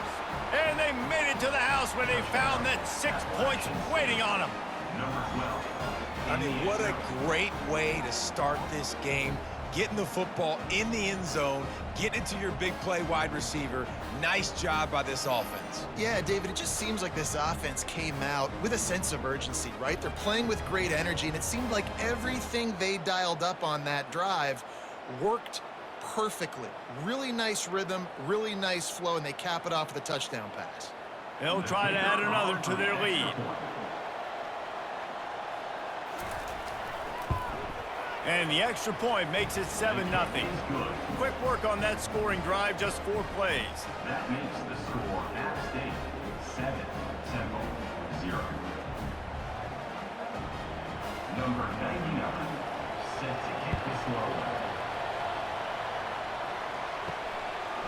A: And they made it to the house when they found that 6 points waiting on them.
D: Number 12.
C: I mean, what a great way to start this game. Getting the football in the end zone, getting it to your big play wide receiver. Nice job by this offense.
B: Yeah, David, it just seems like this offense came out with a sense of urgency, right? They're playing with great energy, and it seemed like everything they dialed up on that drive worked perfectly. Really nice rhythm, really nice flow, and they cap it off with a touchdown pass.
A: They'll try to add another to their lead. And the extra point makes it 7-0. Quick work on that scoring drive, just 4 plays.
D: That makes the score App State 7, Temple 0. Number 99, set to kick this one.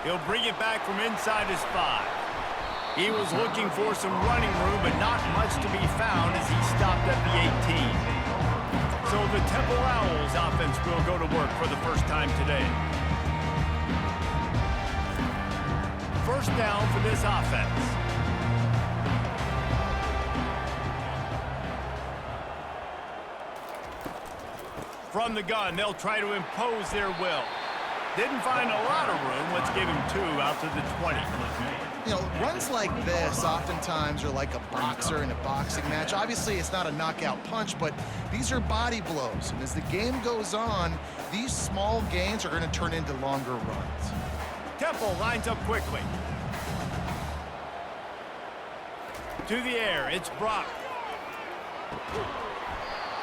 A: He'll bring it back from inside his 5. He was looking for some running room, but not much to be found as he stopped at the 18. So the Temple Owls offense will go to work for the first time today. First down for this offense. From the gun, they'll try to impose their will. Didn't find a lot of room. Let's give him 2 out to the 20.
B: You know, runs like this oftentimes are like a boxer in a boxing match. Obviously, it's not a knockout punch, but these are body blows. And as the game goes on, these small gains are going to turn into longer runs.
A: Temple lines up quickly. To the air, it's Brock.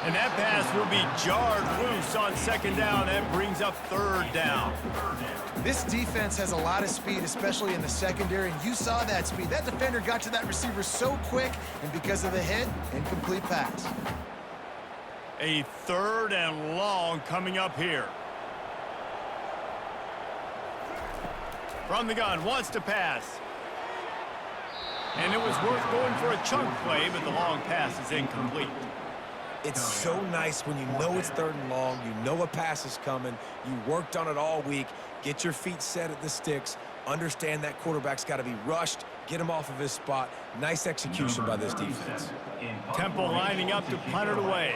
A: And that pass will be jarred loose on 2nd down. That brings up 3rd down.
B: This defense has a lot of speed, especially in the secondary, and you saw that speed. That defender got to that receiver so quick, and because of the hit, incomplete pass.
A: A 3rd and long coming up here. From the gun, wants to pass. And it was worth going for a chunk play, but the long pass is incomplete.
C: It's so nice when you know it's 3rd and long, you know a pass is coming, you worked on it all week, get your feet set at the sticks, understand that quarterback's got to be rushed, get him off of his spot. Nice execution by this defense.
A: Temple lining up to punt it away.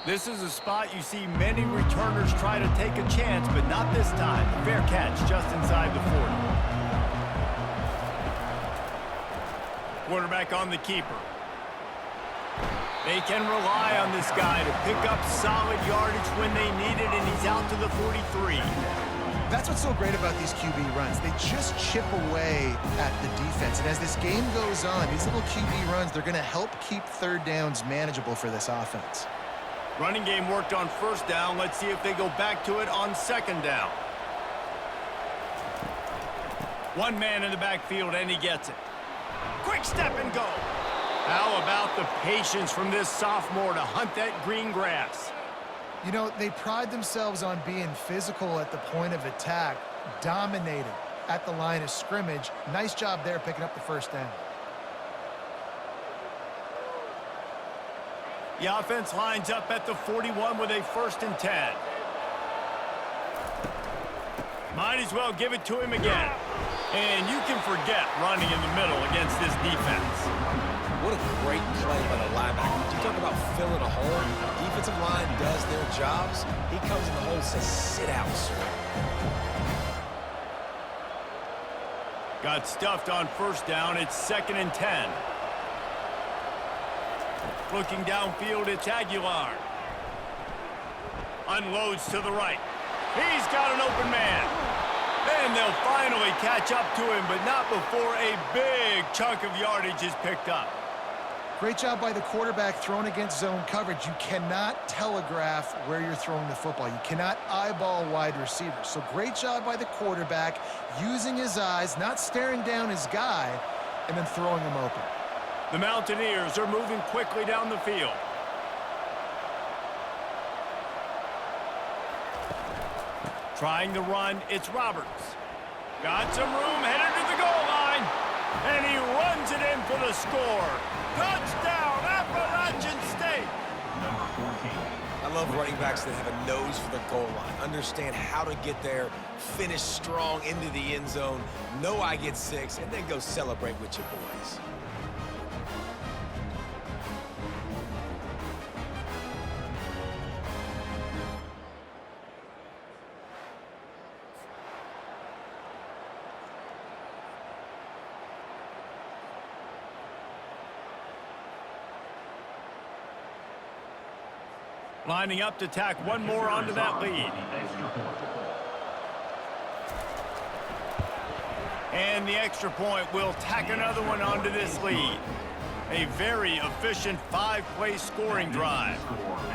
A: This is a spot you see many returners try to take a chance, but not this time. Fair catch just inside the 40. Quarterback on the keeper. They can rely on this guy to pick up solid yardage when they need it, and he's out to the 43.
B: That's what's so great about these QB runs. They just chip away at the defense. And as this game goes on, these little QB runs, they're going to help keep 3rd downs manageable for this offense.
A: Running game worked on 1st down. Let's see if they go back to it on 2nd down. One man in the backfield, and he gets it. Quick step and go. How about the patience from this sophomore to hunt that green grass?
B: You know, they pride themselves on being physical at the point of attack, dominating at the line of scrimmage. Nice job there picking up the 1st down.
A: The offense lines up at the 41 with a 1st and 10. Might as well give it to him again. And you can forget running in the middle against this defense.
C: What a great play by the linebacker. You talk about filling a hole. Defensive line does their jobs. He comes in the hole and says, sit out, sir.
A: Got stuffed on 1st down. It's 2nd and 10. Looking downfield, it's Aguilar. Unloads to the right. He's got an open man. And they'll finally catch up to him, but not before a big chunk of yardage is picked up.
B: Great job by the quarterback throwing against zone coverage. You cannot telegraph where you're throwing the football. You cannot eyeball wide receivers. So great job by the quarterback using his eyes, not staring down his guy, and then throwing him open.
A: The Mountaineers are moving quickly down the field. Trying to run, it's Roberts. Got some room, headed to the goal line. And he runs it in for the score. Touchdown, Appalachian State.
D: Number 14.
C: I love running backs that have a nose for the goal line. Understand how to get there, finish strong into the end zone, know I get 6, and then go celebrate with your boys.
A: Lining up to tack one more onto that lead. And the extra point will tack another one onto this lead. A very efficient 5-play scoring drive.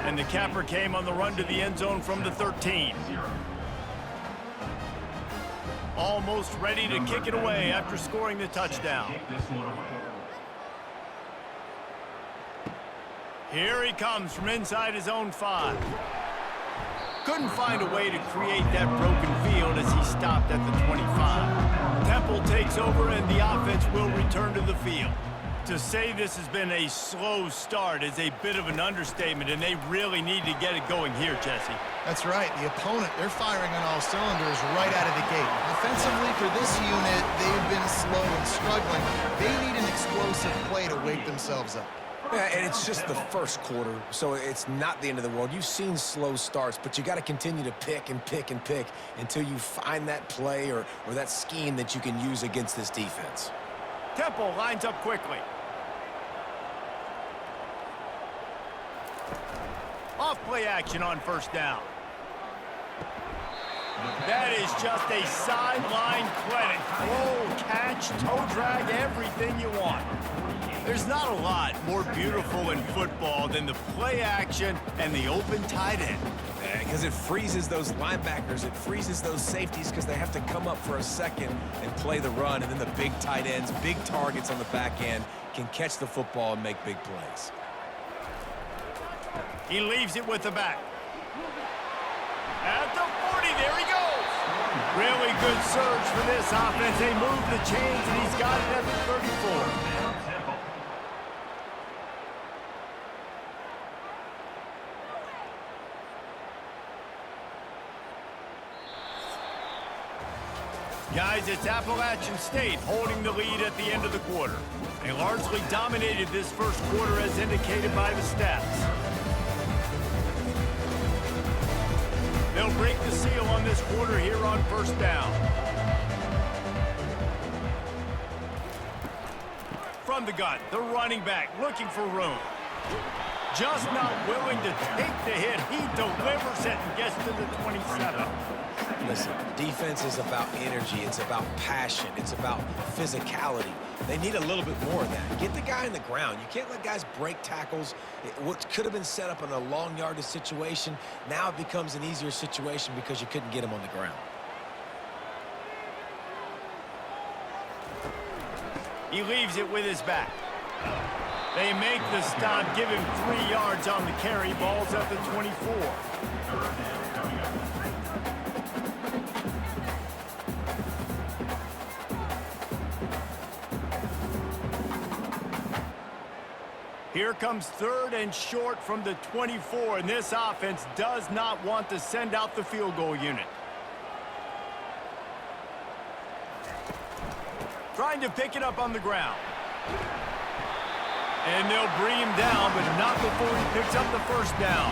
A: And the capper came on the run to the end zone from the 13. Almost ready to kick it away after scoring the touchdown. Here he comes from inside his own 5. Couldn't find a way to create that broken field as he stopped at the 25. Temple takes over and the offense will return to the field. To say this has been a slow start is a bit of an understatement, and they really need to get it going here, Jesse.
B: That's right. The opponent, they're firing on all cylinders right out of the gate. Offensively, for this unit, they've been slow and struggling. They need an explosive play to wake themselves up.
C: Yeah, and it's just the first quarter, so it's not the end of the world. You've seen slow starts, but you got to continue to pick and pick and pick until you find that play or that scheme that you can use against this defense.
A: Temple lines up quickly. Off play action on 1st down. That is just a sideline clinic. Throw, catch, toe drag, everything you want. There's not a lot more beautiful in football than the play action and the open tight end.
C: Because it freezes those linebackers, it freezes those safeties because they have to come up for a second and play the run, and then the big tight ends, big targets on the back end can catch the football and make big plays.
A: He leaves it with the back. At the 40, there he goes. Really good surge for this offense. They move the chains, and he's got it at the 34. Guys, it's Appalachian State holding the lead at the end of the quarter. They largely dominated this first quarter as indicated by the stats. They'll break the seal on this quarter here on first down. From the gun, the running back looking for room. Just not willing to take the hit. He delivers it and gets to the 27.
C: Listen, defense is about energy. It's about passion. It's about physicality. They need a little bit more of that. Get the guy in the ground. You can't let guys break tackles. What could have been set up in a long yardage situation, now it becomes an easier situation because you couldn't get him on the ground.
A: He leaves it with his back. They make the stop, give him 3 yards on the carry. Ball's at the 24. Here comes 3rd and short from the 24, and this offense does not want to send out the field goal unit. Trying to pick it up on the ground. And they'll bring him down, but not before he picks up the first down.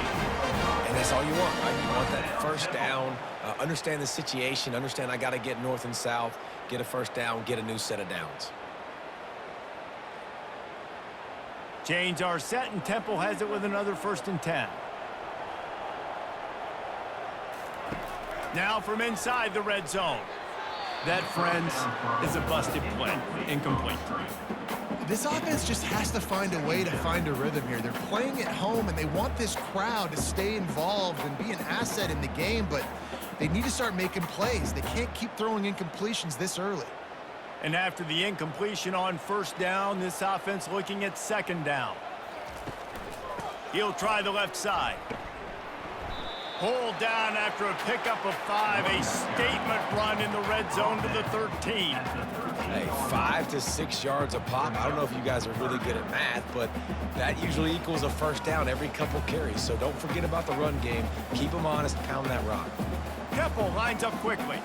C: And that's all you want, right? You want that first down, understand the situation, understand I got to get north and south, get a first down, get a new set of downs.
A: Chains are set, and Temple has it with another 1st and 10. Now from inside the red zone. That, friends, is a busted play. Incomplete.
B: This offense just has to find a way to find a rhythm here. They're playing at home, and they want this crowd to stay involved and be an asset in the game, but they need to start making plays. They can't keep throwing incompletions this early.
A: And after the incompletion on first down, this offense looking at 2nd down. He'll try the left side. Pulled down after a pickup of 5. A statement run in the red zone to the 13.
C: Hey, 5 to 6 yards a pop. I don't know if you guys are really good at math, but that usually equals a first down every couple carries. So don't forget about the run game. Keep them honest, pound that rock.
A: Temple lines up quickly.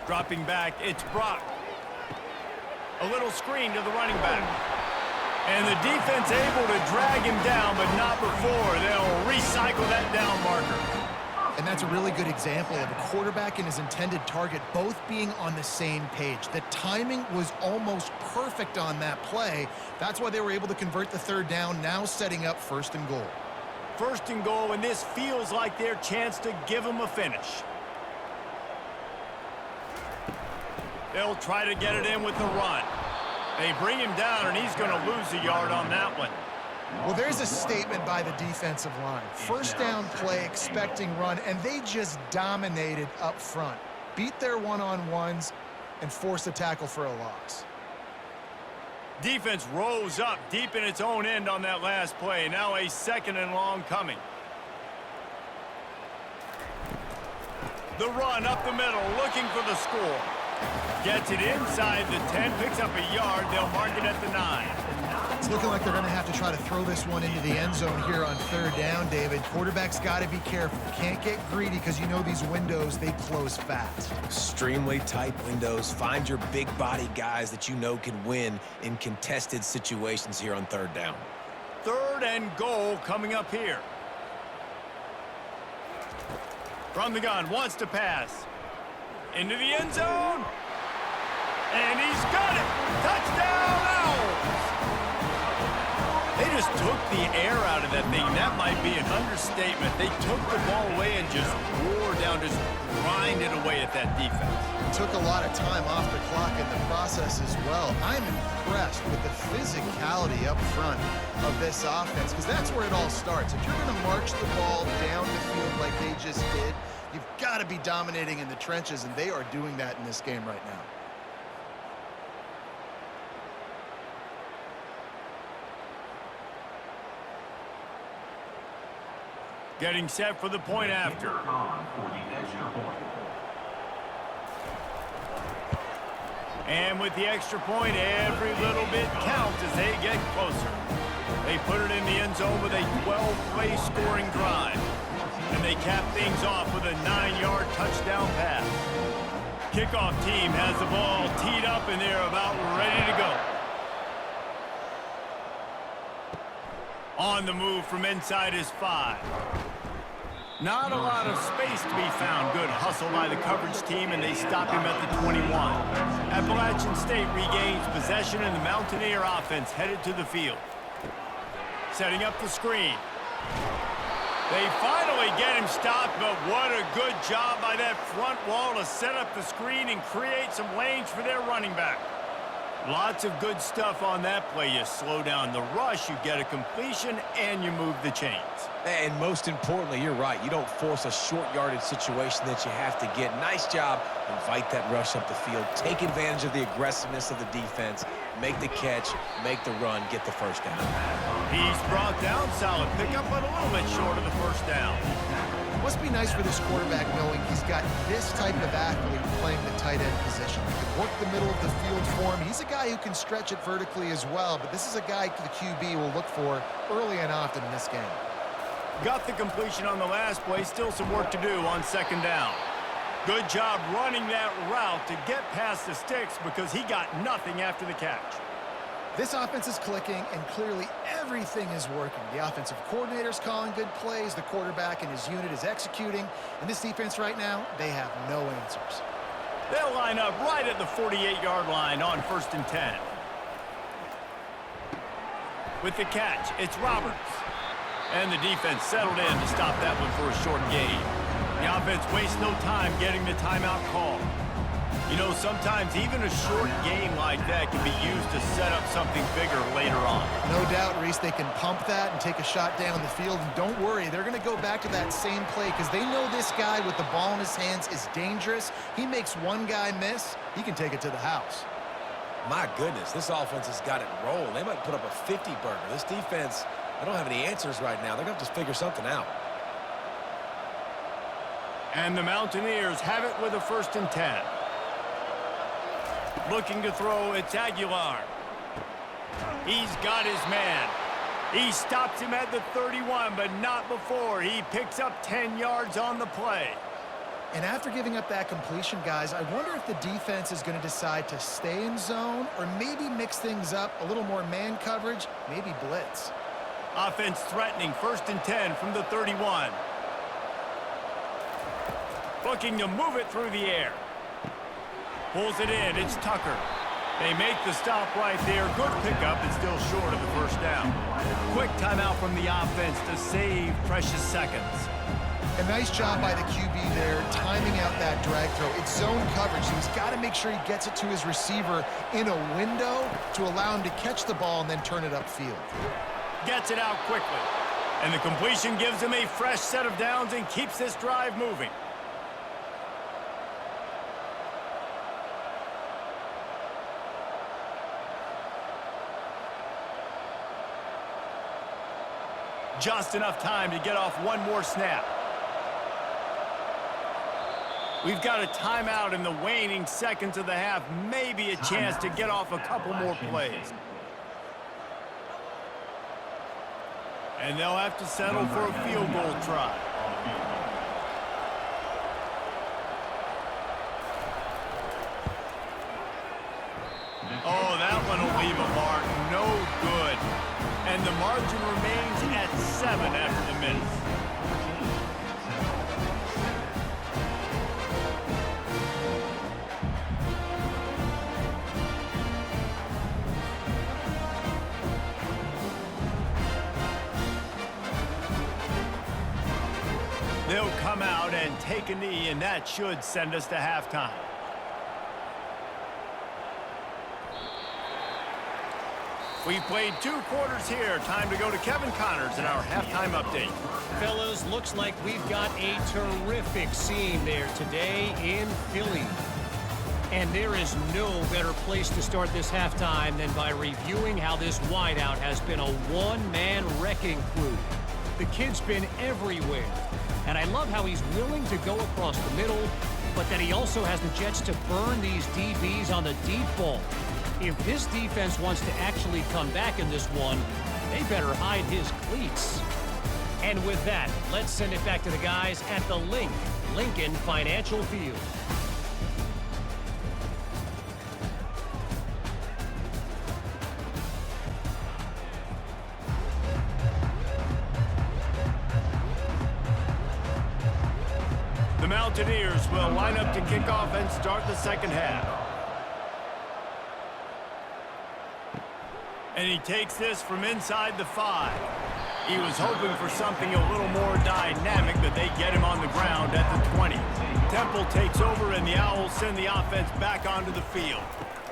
A: Dropping back, it's Brock. A little screen to the running back. And the defense able to drag him down, but not before. They'll recycle that down marker.
B: And that's a really good example of a quarterback and his intended target both being on the same page. The timing was almost perfect on that play. That's why they were able to convert the 3rd down, now setting up 1st and goal.
A: 1st and goal, and this feels like their chance to give them a finish. They'll try to get it in with the run. They bring him down, and he's going to lose a yard on that one.
B: Well, there's a statement by the defensive line. 1st down play, expecting run, and they just dominated up front. Beat their one-on-ones and forced a tackle for a loss.
A: Defense rose up deep in its own end on that last play. Now a 2nd and long coming. The run up the middle, looking for the score. Gets it inside the 10, picks up a yard. They'll mark it at the 9.
B: It's looking like they're going to have to try to throw this one into the end zone here on 3rd down, David. Quarterback's got to be careful. Can't get greedy because you know these windows, they close fast.
C: Extremely tight windows. Find your big body guys that you know can win in contested situations here on 3rd down.
A: 3rd and goal coming up here. From the gun, wants to pass. Into the end zone. And he's got it. Touchdown, Owls. They just took the air out of that thing. That might be an understatement. They took the ball away and just wore down, just grinded away at that defense.
B: Took a lot of time off the clock in the process as well. I'm impressed with the physicality up front of this offense, because that's where it all starts. If you're going to march the ball down the field like they just did, you've got to be dominating in the trenches, and they are doing that in this game right now.
A: Getting set for the point after.
D: On for the extra point.
A: And with the extra point, every little bit counts as they get closer. They put it in the end zone with a 12-play scoring drive. And they cap things off with a 9-yard touchdown pass. Kickoff team has the ball teed up and they're about ready to go. On the move from inside his 5. Not a lot of space to be found. Good hustle by the coverage team, and they stop him at the 21. Appalachian State regains possession, and the Mountaineer offense headed to the field. Setting up the screen. They finally get him stopped, but what a good job by that front wall to set up the screen and create some lanes for their running back. Lots of good stuff on that play. You slow down the rush, you get a completion, and you move the chains.
C: And most importantly, you're right. You don't force a short yardage situation that you have to get. Nice job. Invite that rush up the field. Take advantage of the aggressiveness of the defense. Make the catch, make the run, get the first down.
A: He's brought down. Solid pickup, but a little bit short of the first down.
B: Must be nice for this quarterback knowing he's got this type of athlete playing the tight end position. He can work the middle of the field for him. He's a guy who can stretch it vertically as well, but this is a guy the QB will look for early and often in this game.
A: Got the completion on the last play. Still some work to do on second down. Good job running that route to get past the sticks because he got nothing after the catch.
B: This offense is clicking, and clearly everything is working. The offensive coordinator's calling good plays. The quarterback and his unit is executing. And this defense right now, they have no answers.
A: They'll line up right at the 48-yard line on 1st and 10. With the catch, it's Roberts. And the defense settled in to stop that one for a short gain. The offense wastes no time getting the timeout call. You know, sometimes even a short game like that can be used to set up something bigger later on.
B: No doubt, Reese, they can pump that and take a shot down the field. And don't worry, they're going to go back to that same play because they know this guy with the ball in his hands is dangerous. He makes one guy miss, he can take it to the house.
C: My goodness, this offense has got it rolling. They might put up a 50-burger. This defense, I don't have any answers right now. They're going to have to figure something out.
A: And the Mountaineers have it with a 1st and 10. Looking to throw, it's Aguilar. He's got his man. He stops him at the 31, but not before. He picks up 10 yards on the play.
B: And after giving up that completion, guys, I wonder if the defense is going to decide to stay in zone or maybe mix things up, a little more man coverage, maybe blitz.
A: Offense threatening, 1st and 10 from the 31. Looking to move it through the air. Pulls it in, it's Tucker. They make the stop right there. Good pickup and still short of the first down. Quick timeout from the offense to save precious seconds.
B: A nice job by the QB there, timing out that drag throw. It's zone coverage, so he's got to make sure he gets it to his receiver in a window to allow him to catch the ball and then turn it upfield.
A: Gets it out quickly. And the completion gives him a fresh set of downs and keeps this drive moving. Just enough time to get off one more snap. We've got a timeout in the waning seconds of the half. Maybe a chance to get off a couple more plays. And they'll have to settle for a field goal try. Oh, that one will leave a mark. No good. And the margin remains at 7 after the minute. go come out and take a knee, and that should send us to halftime. We played 2 quarters here. Time to go to Kevin Connors in our halftime update.
E: Fellas, looks like we've got a terrific scene there today in Philly. And there is no better place to start this halftime than by reviewing how this wideout has been a one-man wrecking crew. The kid's been everywhere. And I love how he's willing to go across the middle, but that he also has the jets to burn these DBs on the deep ball. If this defense wants to actually come back in this one, they better hide his cleats. And with that, let's send it back to the guys at the Lincoln Financial Field.
A: The Mountaineers will line up to kick off and start the second half. And he takes this from inside the 5. He was hoping for something a little more dynamic, but they get him on the ground at the 20. Temple takes over, and the Owls send the offense back onto the field.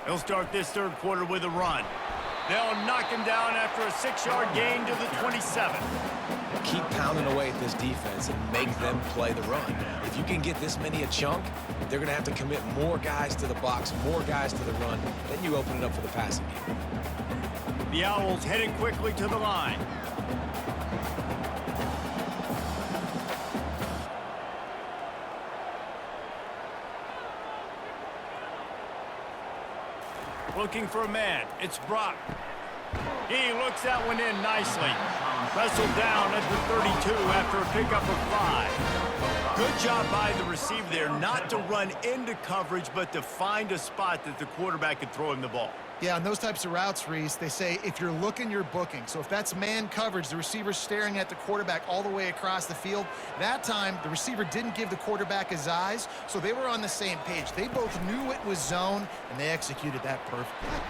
A: They'll start this third quarter with a run. They'll knock him down after a 6-yard gain to the 27.
C: Keep pounding away at this defense and make them play the run. If you can get this many a chunk, they're going to have to commit more guys to the box, more guys to the run. Then you open it up for the passing game.
A: The Owls heading quickly to the line. Looking for a man. It's Brock. He looks that one in nicely. Wrestled down at the 32 after a pickup of 5. Good job by the receiver there not to run into coverage, but to find a spot that the quarterback could throw him the ball.
B: Yeah, on those types of routes, Reese, they say if you're looking, you're booking. So if that's man coverage, the receiver's staring at the quarterback all the way across the field. That time, the receiver didn't give the quarterback his eyes, so they were on the same page. They both knew it was zone, and they executed that perfectly.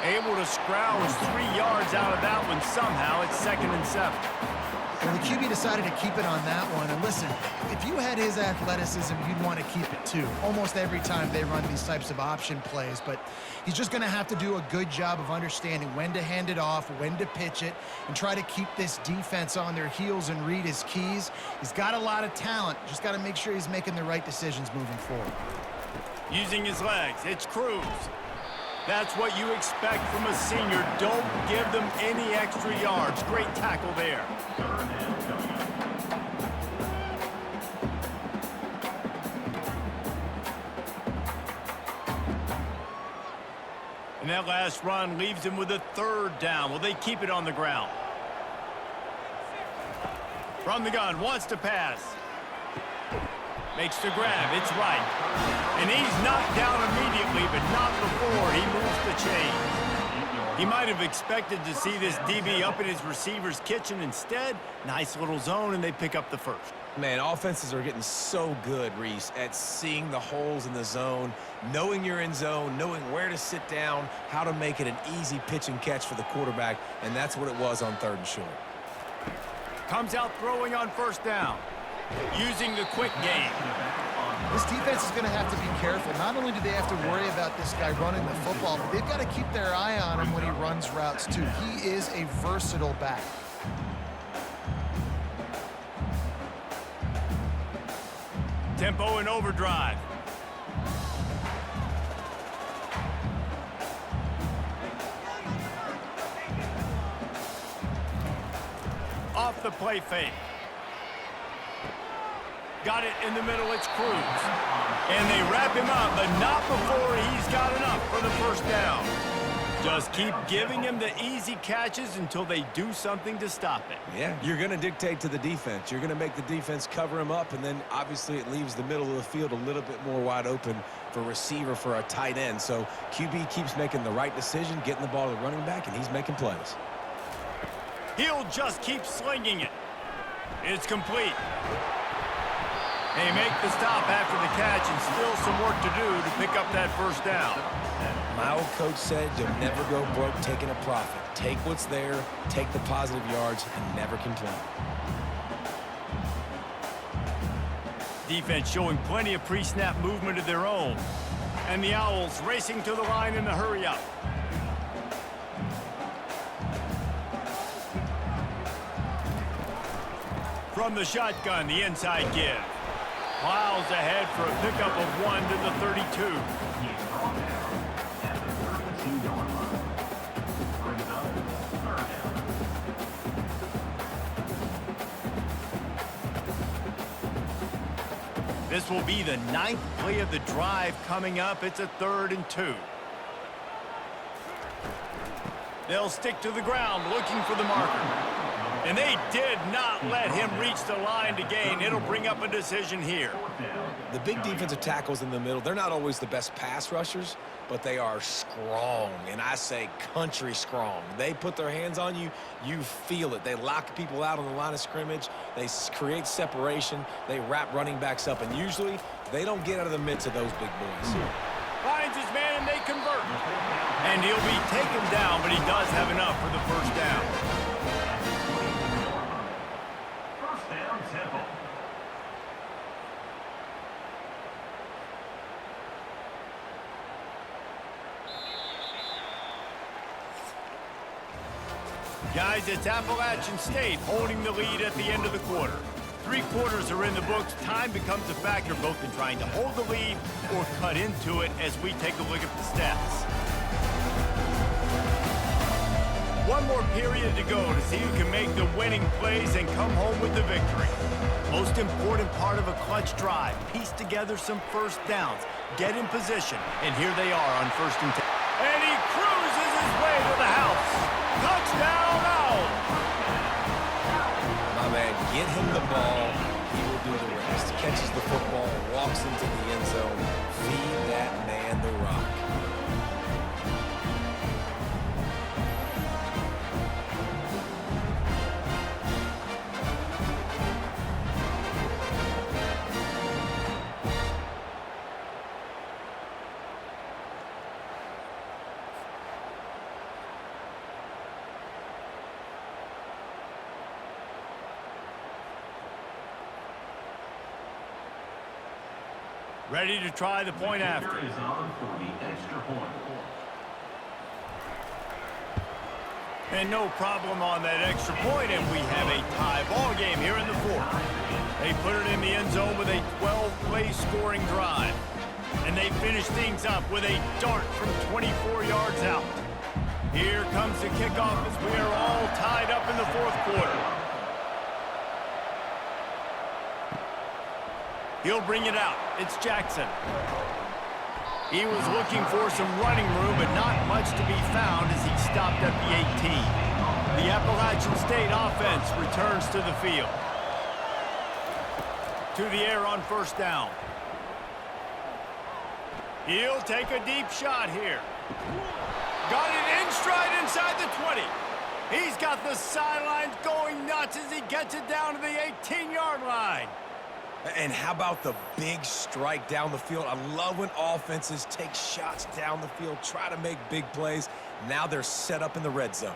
A: Able to scrounge 3 yards out of that one somehow. It's 2nd and 7.
B: Well, the QB decided to keep it on that one. And listen, if you had his athleticism, you'd want to keep it too. Almost every time they run these types of option plays. But he's just going to have to do a good job of understanding when to hand it off, when to pitch it, and try to keep this defense on their heels and read his keys. He's got a lot of talent. Just got to make sure he's making the right decisions moving forward.
A: Using his legs, it's Cruz. That's what you expect from a senior. Don't give them any extra yards. Great tackle there. And that last run leaves him with a 3rd down. Will they keep it on the ground? From the gun, wants to pass. Makes the grab, it's right. And he's knocked down immediately, but not before he moves the chains. He might have expected to see this DB up in his receiver's kitchen. Instead, nice little zone, and they pick up the 1st.
C: Man, offenses are getting so good, Reese, at seeing the holes in the zone, knowing you're in zone, knowing where to sit down, how to make it an easy pitch and catch for the quarterback, and that's what it was on 3rd and short.
A: Comes out throwing on 1st down. Using the quick game.
B: This defense is going to have to be careful. Not only do they have to worry about this guy running the football, but they've got to keep their eye on him when he runs routes too. He is a versatile back.
A: Tempo and overdrive. Off the play fake. Got it in the middle, it's Cruz. And they wrap him up, but not before he's got enough for the 1st down. Just keep giving him the easy catches until they do something to stop it.
C: Yeah, you're going to dictate to the defense. You're going to make the defense cover him up, and then obviously it leaves the middle of the field a little bit more wide open for receiver, for a tight end. So QB keeps making the right decision, getting the ball to the running back, and he's making plays.
A: He'll just keep slinging it. It's complete. They make the stop after the catch, and still some work to do to pick up that 1st down.
C: My old coach said you'll never go broke taking a profit. Take what's there, take the positive yards, and never complain.
A: Defense showing plenty of pre-snap movement of their own. And the Owls racing to the line in the hurry-up. From the shotgun, the inside give. Plows ahead for a pickup of 1 to the 32.
D: He's brought down at the 32-yard line. Brings up 3rd down.
A: This will be the 9th play of the drive coming up. It's a 3rd and 2. They'll stick to the ground looking for the marker. And they did not let him reach the line to gain. It'll bring up a decision here.
C: The big defensive tackles in the middle, they're not always the best pass rushers, but they are strong, and I say country strong. They put their hands on you, you feel it. They lock people out on the line of scrimmage. They create separation. They wrap running backs up, and usually they don't get out of the midst of those big boys.
A: Finds his man, and they convert. And he'll be taken down, but he does have enough for the first down.
D: First down, Temple.
A: Guys, it's Appalachian State holding the lead at the end of the quarter. 3 quarters are in the books. Time becomes a factor both in trying to hold the lead or cut into it as we take a look at the stats. 1 more period to go to see who can make the winning plays and come home with the victory. Most important part of a clutch drive, piece together some first downs, get in position, and here they are on 1st and 10. And he cruises his way to the house. Touchdown, Owls!
C: My man, get him the ball. He will do the rest. Catches the football, walks into the end zone. Feed that man the rock.
A: Ready to try the point after.
D: Kicker is on for the extra point.
A: And no problem on that extra point, and we have a tie ball game here in the 4th. They put it in the end zone with a 12-play scoring drive. And they finish things up with a dart from 24 yards out. Here comes the kickoff as we are all tied up in the 4th quarter. He'll bring it out. It's Jackson. He was looking for some running room, but not much to be found as he stopped at the 18. The Appalachian State offense returns to the field. To the air on 1st down. He'll take a deep shot here. Got it in stride inside the 20. He's got the sidelines going nuts as he gets it down to the 18-yard line.
C: And how about the big strike down the field? I love when offenses take shots down the field, try to make big plays. Now they're set up in the red zone.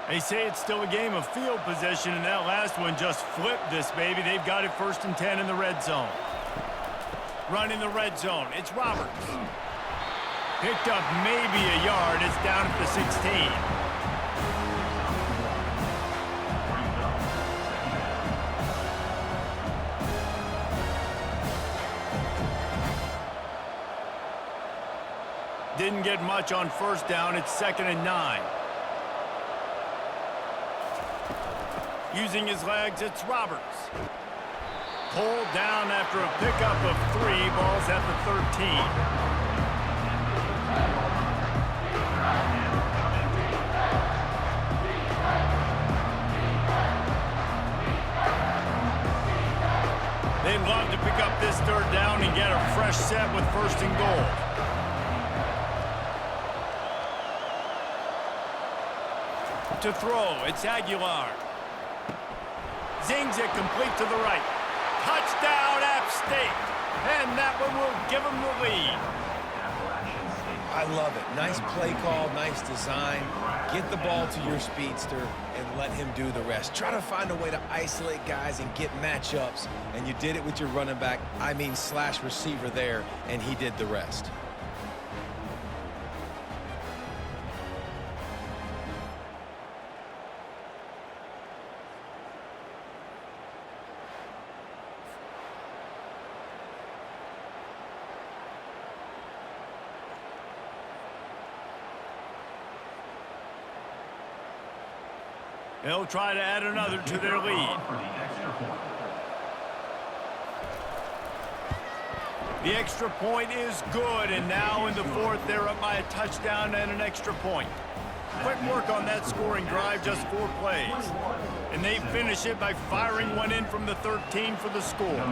A: They say it's still a game of field position, and that last one just flipped this baby. They've got it 1st and 10 in the red zone. Run in the red zone. It's Roberts. Picked up maybe a yard. It's down at the 16. Didn't get much on 1st down. It's 2nd and 9. Using his legs, it's Roberts. Pulled down after a pickup of 3. Ball's at the 13. They'd love to pick up this 3rd down and get a fresh set with 1st and goal. To throw, it's Aguilar. Zings it complete to the right. Touchdown, App State. And that one will give them the lead.
C: I love it. Nice play call, nice design. Get the ball to your speedster and let him do the rest. Try to find a way to isolate guys and get matchups, and you did it with your running back, slash receiver there, and he did the rest.
A: They'll try to add another to their lead. The extra point is good, and now in the fourth, they're up by a touchdown and an extra point. Quick work on that scoring drive, just 4 plays. And they finish it by firing one in from the 13 for the score.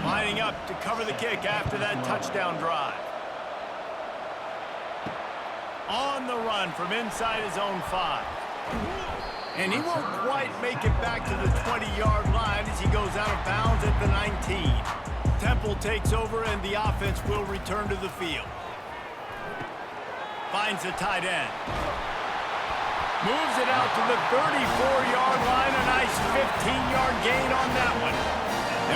A: Lining up to cover the kick after that touchdown drive. On the run from inside his own 5. And he won't quite make it back to the 20-yard line as he goes out of bounds at the 19. Temple takes over and the offense will return to the field. Finds the tight end. Moves it out to the 34-yard line. A nice 15-yard gain on that one.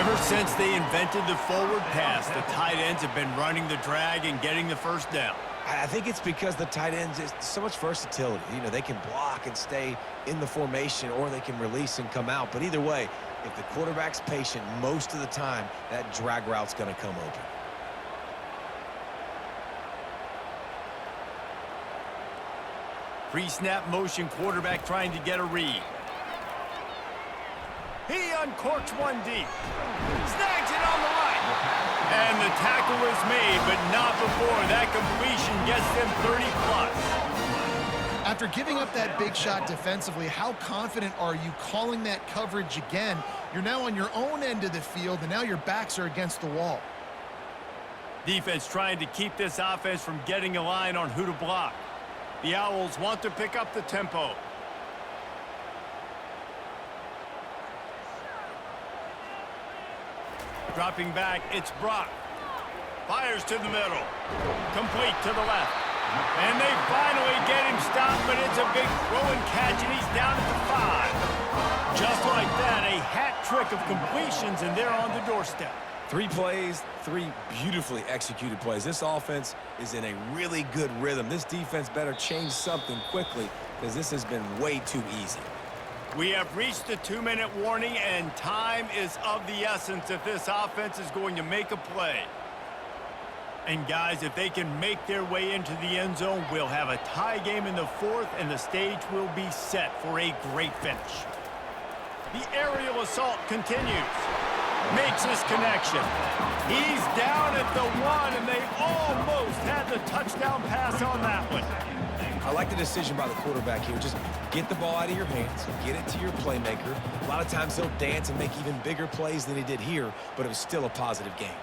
A: Ever since they invented the forward pass, the tight ends have been running the drag and getting the first down.
C: I think it's because the tight ends is so much versatility. You know, they can block and stay in the formation, or they can release and come out. But either way, if the quarterback's patient most of the time, that drag route's going to come open.
A: Pre-snap motion quarterback trying to get a read. He uncorks one deep. Snags it on the right. And the tackle is made, but not before that completion gets them 30+.
B: After giving up that big shot defensively, how confident are you calling that coverage again? You're now on your own end of the field, and now your backs are against the wall.
A: Defense trying to keep this offense from getting a line on who to block. The Owls want to pick up the tempo. Dropping back, it's Brock. Fires to the middle. Complete to the left. And they finally get him stopped, but it's a big throw and catch, and he's down at the 5. Just like that, a hat trick of completions, and they're on the doorstep.
C: 3 plays, 3 beautifully executed plays. This offense is in a really good rhythm. This defense better change something quickly, because this has been way too easy.
A: We have reached the 2-minute warning, and time is of the essence if this offense is going to make a play. And guys, if they can make their way into the end zone, we'll have a tie game in the 4th, and the stage will be set for a great finish. The aerial assault continues. Makes his connection. He's down at the 1, and they almost had the touchdown pass on that one.
C: I like the decision by the quarterback here. Just get the ball out of your hands, get it to your playmaker. A lot of times he'll dance and make even bigger plays than he did here, but it was still a positive game.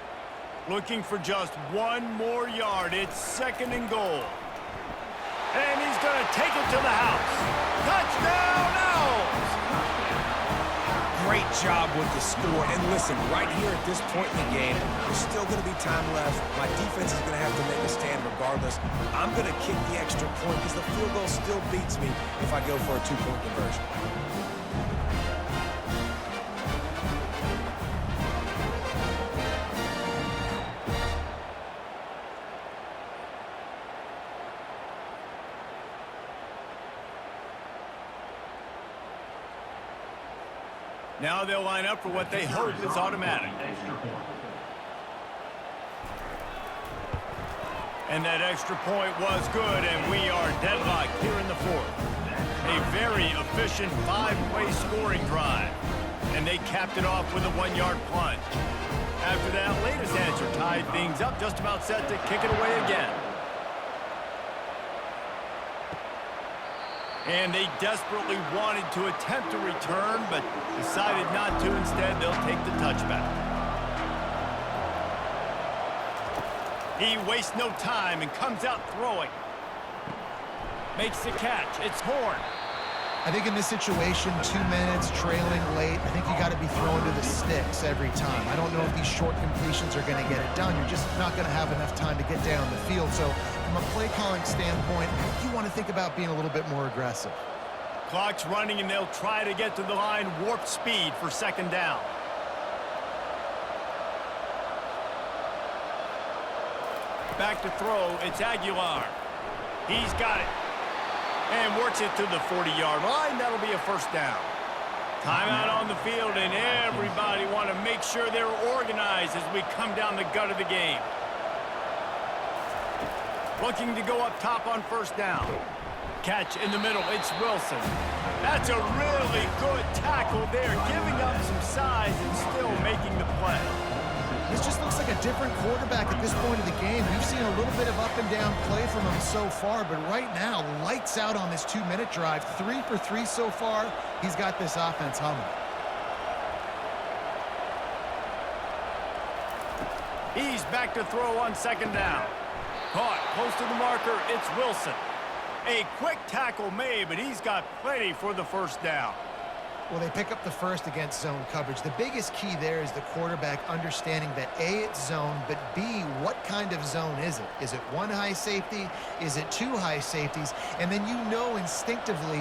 A: Looking for just 1 more yard. It's 2nd and goal. And he's going to take it to the house. Touchdown, Owls!
C: Great job with the score. And listen, right here at this point in the game, there's still going to be time left. My defense is going to have to make a stand regardless. I'm going to kick the extra point because the field goal still beats me if I go for a 2-point conversion.
A: Now they'll line up for what they hope is automatic. And that extra point was good, and we are deadlocked here in the 4th. A very efficient 5-play scoring drive. And they capped it off with a 1-yard plunge. After that latest answer tied things up, just about set to kick it away again. And they desperately wanted to attempt a return, but decided not to. Instead, they'll take the touchback. He wastes no time and comes out throwing. Makes the catch. It's Horn.
B: I think in this situation, 2 minutes, trailing late, I think you got to be thrown to the sticks every time. I don't know if these short completions are going to get it done. You're just not going to have enough time to get down the field. So from a play calling standpoint, you want to think about being a little bit more aggressive.
A: Clock's running, and they'll try to get to the line warp speed for second down. Back to throw, it's Aguilar. He's got it. And works it to the 40-yard line. That'll be a first down. Timeout on the field, and everybody want to make sure they're organized as we come down the gut of the game. Looking to go up top on first down. Catch in the middle, it's Wilson. That's a really good tackle there, giving up some size and still making the play.
B: This just looks like a different quarterback at this point of the game. We've seen a little bit of up and down play from him so far, but right now, lights out on this 2-minute drive. 3 for 3 so far. He's got this offense humming.
A: He's back to throw on second down. Caught close to the marker, it's Wilson. A quick tackle made, but he's got plenty for the first down.
B: Well, they pick up the first against zone coverage. The biggest key there is the quarterback understanding that A, it's zone, but B, what kind of zone is it? Is it one high safety? Is it two high safeties? And then you know instinctively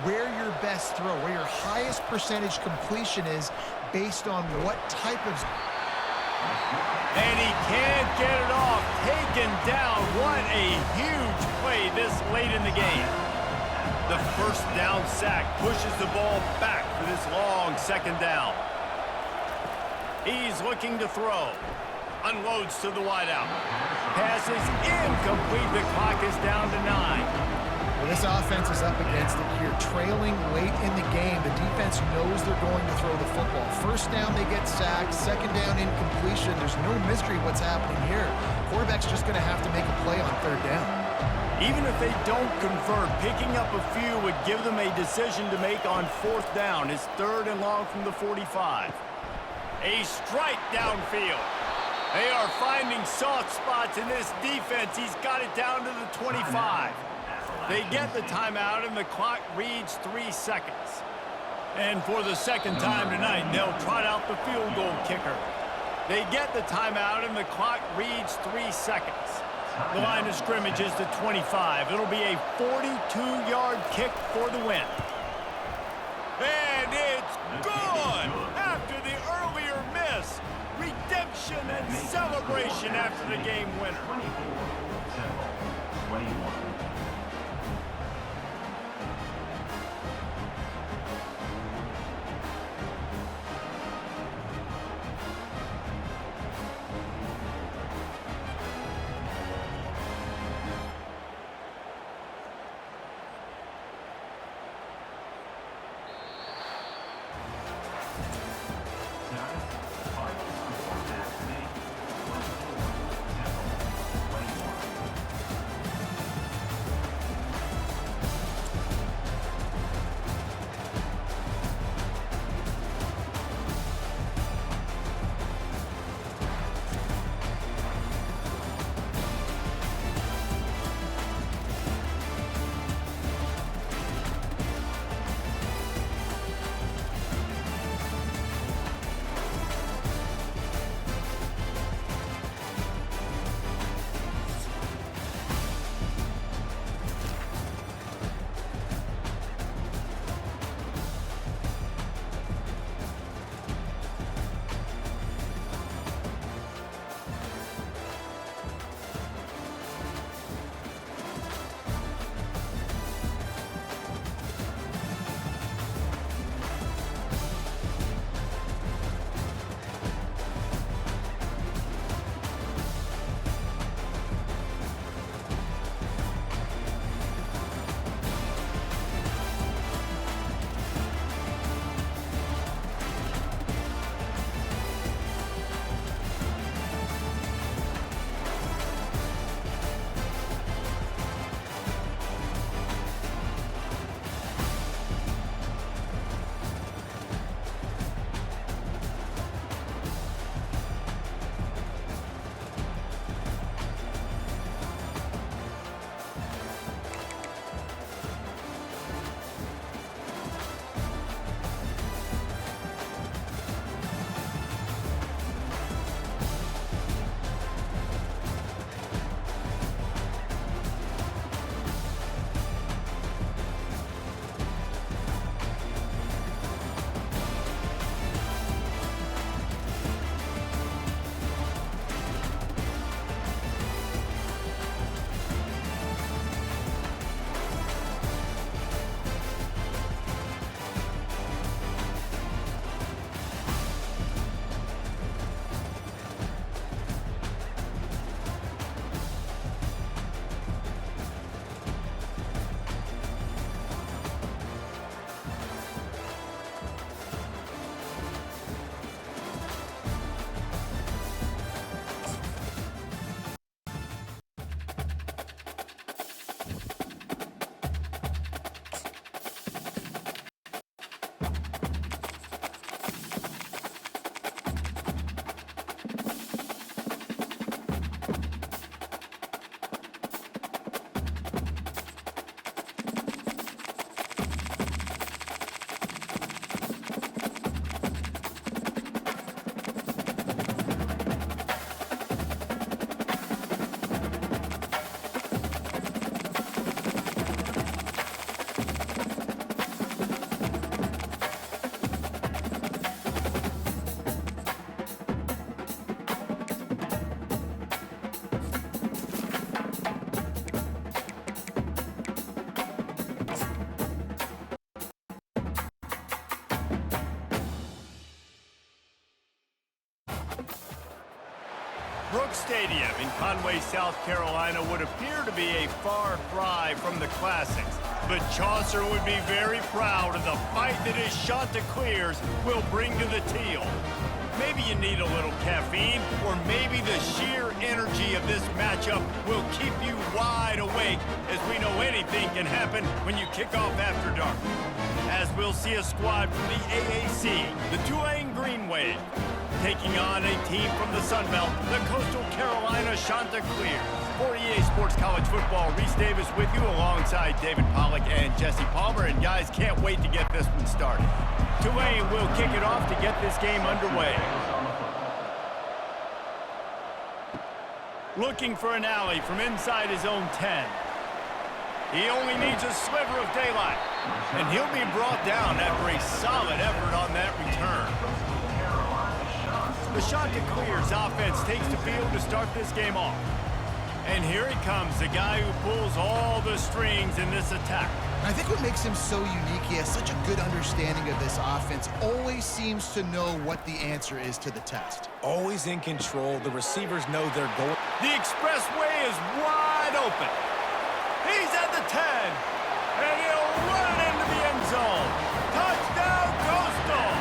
B: where your best throw, where your highest percentage completion is based on what type of...
A: And he can't get it off. Taken down. What a huge play this late in the game. The first down sack pushes the ball back for this long second down. He's looking to throw. Unloads to the wideout. Pass is incomplete. The clock is down to 9.
B: Well, this offense is up against it here. Trailing late in the game, the defense knows they're going to throw the football. First down, they get sacked. Second down, incompletion. There's no mystery what's happening here. Quarterback's just going to have to make a play on third down.
A: Even if they don't convert, picking up a few would give them a decision to make on fourth down. It's third and long from the 45. A strike downfield. They are finding soft spots in this defense. He's got it down to the 25. They get the timeout, and the clock reads 3 seconds. And for the second time tonight, they'll trot out the field goal kicker. They get the timeout, and the clock reads 3 seconds. The line of scrimmage is the 25. It'll be a 42-yard kick for the win. And it's good! After the earlier miss, redemption and celebration after the game winner.
D: 21.
A: Brooks Stadium in Conway, South Carolina would appear to be a far cry from the classics, but Chaucer would be very proud of the fight that his Chanticleers will bring to the teal. Maybe you need a little caffeine, or maybe the sheer energy of this matchup will keep you wide awake, as we know anything can happen when you kick off after dark. As we'll see a squad from the AAC, the Tulane Green Wave, taking on a team from the Sun Belt, the Coastal Carolina Chanticleers. For EA Sports College Football, Reese Davis with you alongside David Pollack and Jesse Palmer. And guys, can't wait to get this one started. Tulane will kick it off to get this game underway. Looking for an alley from inside his own 10. He only needs a sliver of daylight, and he'll be brought down after a solid effort on that return. The Chanticleers offense takes the field to start this game off. And here he comes, the guy who pulls all the strings in this attack.
B: I think what makes him so unique, he has such a good understanding of this offense, always seems to know what the answer is to the test.
C: Always in control. The receivers know they're going.
A: The expressway is wide open. He's at the 10, and he'll run it into the end zone. Touchdown, Coastal!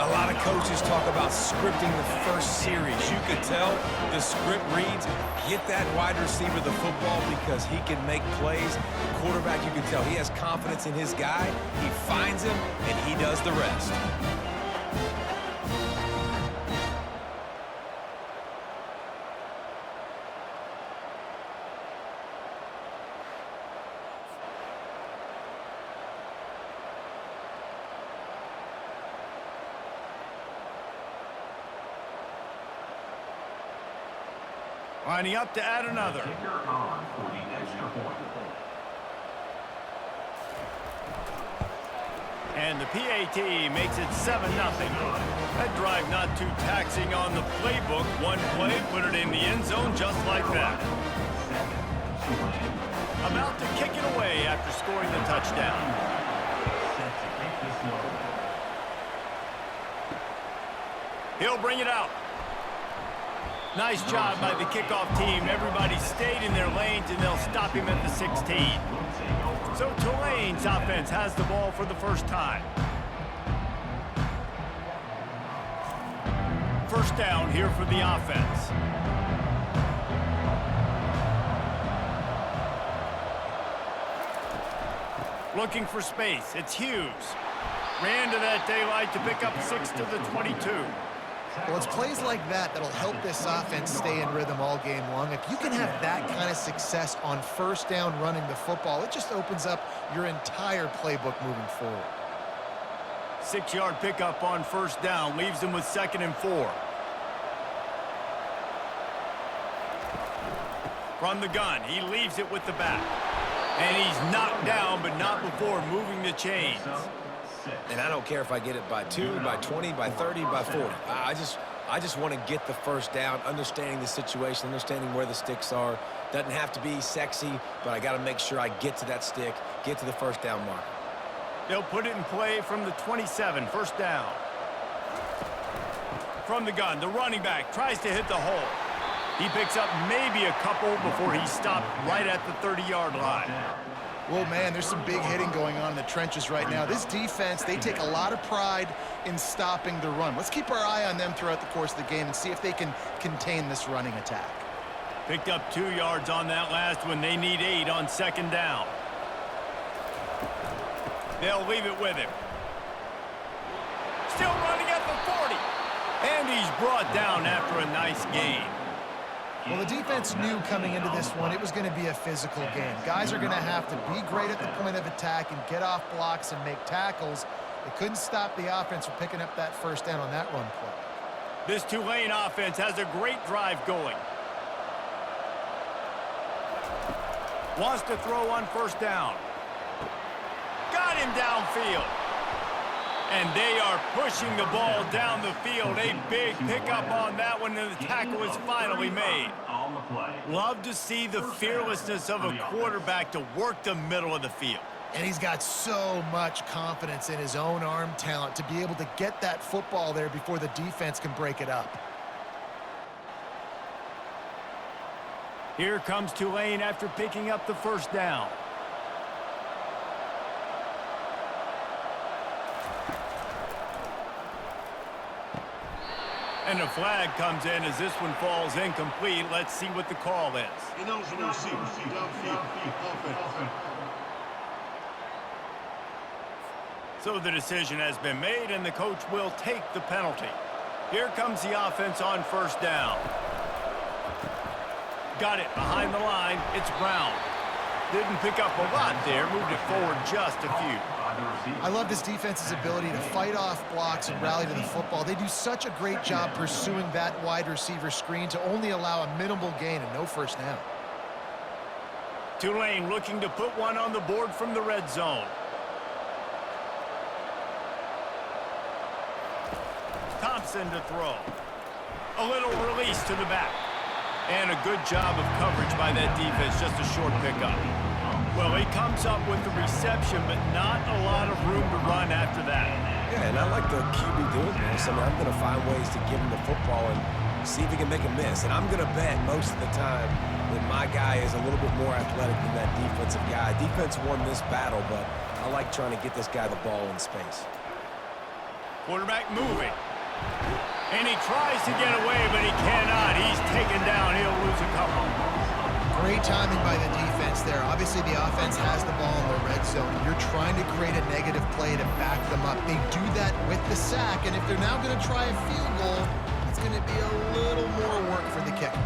C: A lot of coaches talk about scripting the first series. You could tell the script reads, get that wide receiver the football because he can make plays. The quarterback, you can tell he has confidence in his guy. He finds him, and he does the rest.
A: Lining up to add another.
D: Kicker on for the extra point.
A: And the PAT makes it 7-0. That drive not too taxing on the playbook. One play, put it in the end zone just like that. About to kick it away after scoring the touchdown.
D: Set to kick this one.
A: He'll bring it out. Nice job by the kickoff team. Everybody stayed in their lanes, and they'll stop him at the 16. So Tulane's offense has the ball for the first time. First down here for the offense. Looking for space. It's Hughes. Ran to that daylight to pick up 6 to the 22.
B: Well, it's plays like that that'll help this offense stay in rhythm all game long. If you can have that kind of success on first down running the football, it just opens up your entire playbook moving forward.
A: 6-yard pickup on first down leaves them with 2nd and 4. From the gun, he leaves it with the back. And he's knocked down, but not before moving the chains.
C: And I don't care if I get it by 2, by 20, by 30, by 40. I just want to get the first down, understanding the situation, understanding where the sticks are. Doesn't have to be sexy, but I got to make sure I get to that stick, get to the first down mark.
A: They'll put it in play from the 27, first down. From the gun, the running back tries to hit the hole. He picks up maybe a couple before he's stopped right at the 30-yard line.
B: Well, man, there's some big hitting going on in the trenches right now. This defense, they take a lot of pride in stopping the run. Let's keep our eye on them throughout the course of the game and see if they can contain this running attack.
A: Picked up 2 yards on that last one. They need 8 on 2nd down. They'll leave it with him. Still running at the 40. And he's brought down after a nice gain.
B: Well, the defense knew coming into this one it was going to be a physical game. Guys are going to have to be great at the point of attack and get off blocks and make tackles. They couldn't stop the offense from picking up that first down on that run play.
A: This Tulane offense has a great drive going. Wants to throw on first down. Got him downfield. And they are pushing the ball down the field. A big pickup on that one, and the tackle is finally made. Love to see the fearlessness of a quarterback to work the middle of the field.
B: And he's got so much confidence in his own arm talent to be able to get that football there before the defense can break it up.
A: Here comes Tulane after picking up the first down. And a flag comes in as this one falls incomplete. Let's see what the call is.
F: Ineligible receiver. Downfield. Offense.
A: So the decision has been made, and the coach will take the penalty. Here comes the offense on first down. Got it behind the line. It's Brown. Didn't pick up a lot there. Moved it forward just a few.
B: I love this defense's ability to fight off blocks and rally to the football. They do such a great job pursuing that wide receiver screen to only allow a minimal gain and no first down.
A: Tulane looking to put one on the board from the red zone. Thompson to throw. A little release to the back. And a good job of coverage by that defense, just a short pickup. Well, he comes up with the reception, but not a lot of room to run after that.
C: Yeah, and I like the QB doing this. I mean, I'm going to find ways to give him the football and see if he can make a miss. And I'm going to bet most of the time that my guy is a little bit more athletic than that defensive guy. Defense won this battle, but I like trying to get this guy the ball in space.
A: Quarterback moving. And he tries to get away, but he cannot. He's taken down. He'll lose a couple.
B: Great timing by the defense there. Obviously, the offense has the ball in the red zone. You're trying to create a negative play to back them up. They do that with the sack, and if they're now going to try a field goal, it's going to be a little more work for the kicker.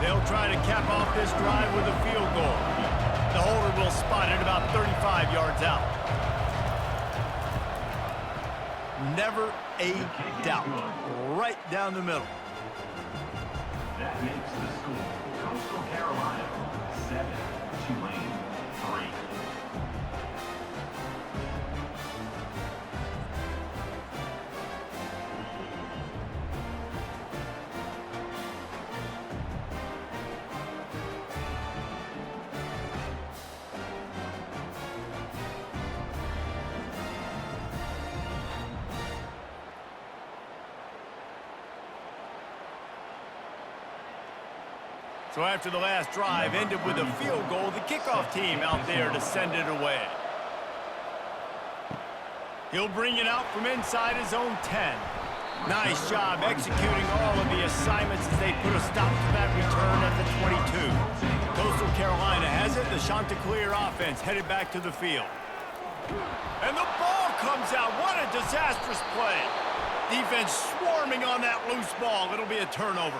A: They'll try to cap off this drive with a field goal. The holder will spot it about 35 yards out. Never a doubt. Right down the middle.
D: That makes the score Coastal Carolina 7, Tulane 3.
A: So after the last drive ended with a field goal, the kickoff team out there to send it away. He'll bring it out from inside his own 10. Nice job executing all of the assignments as they put a stop to that return at the 22. Coastal Carolina has it. The Chanticleer offense headed back to the field. And the ball comes out. What a disastrous play. Defense swarming on that loose ball. It'll be a turnover.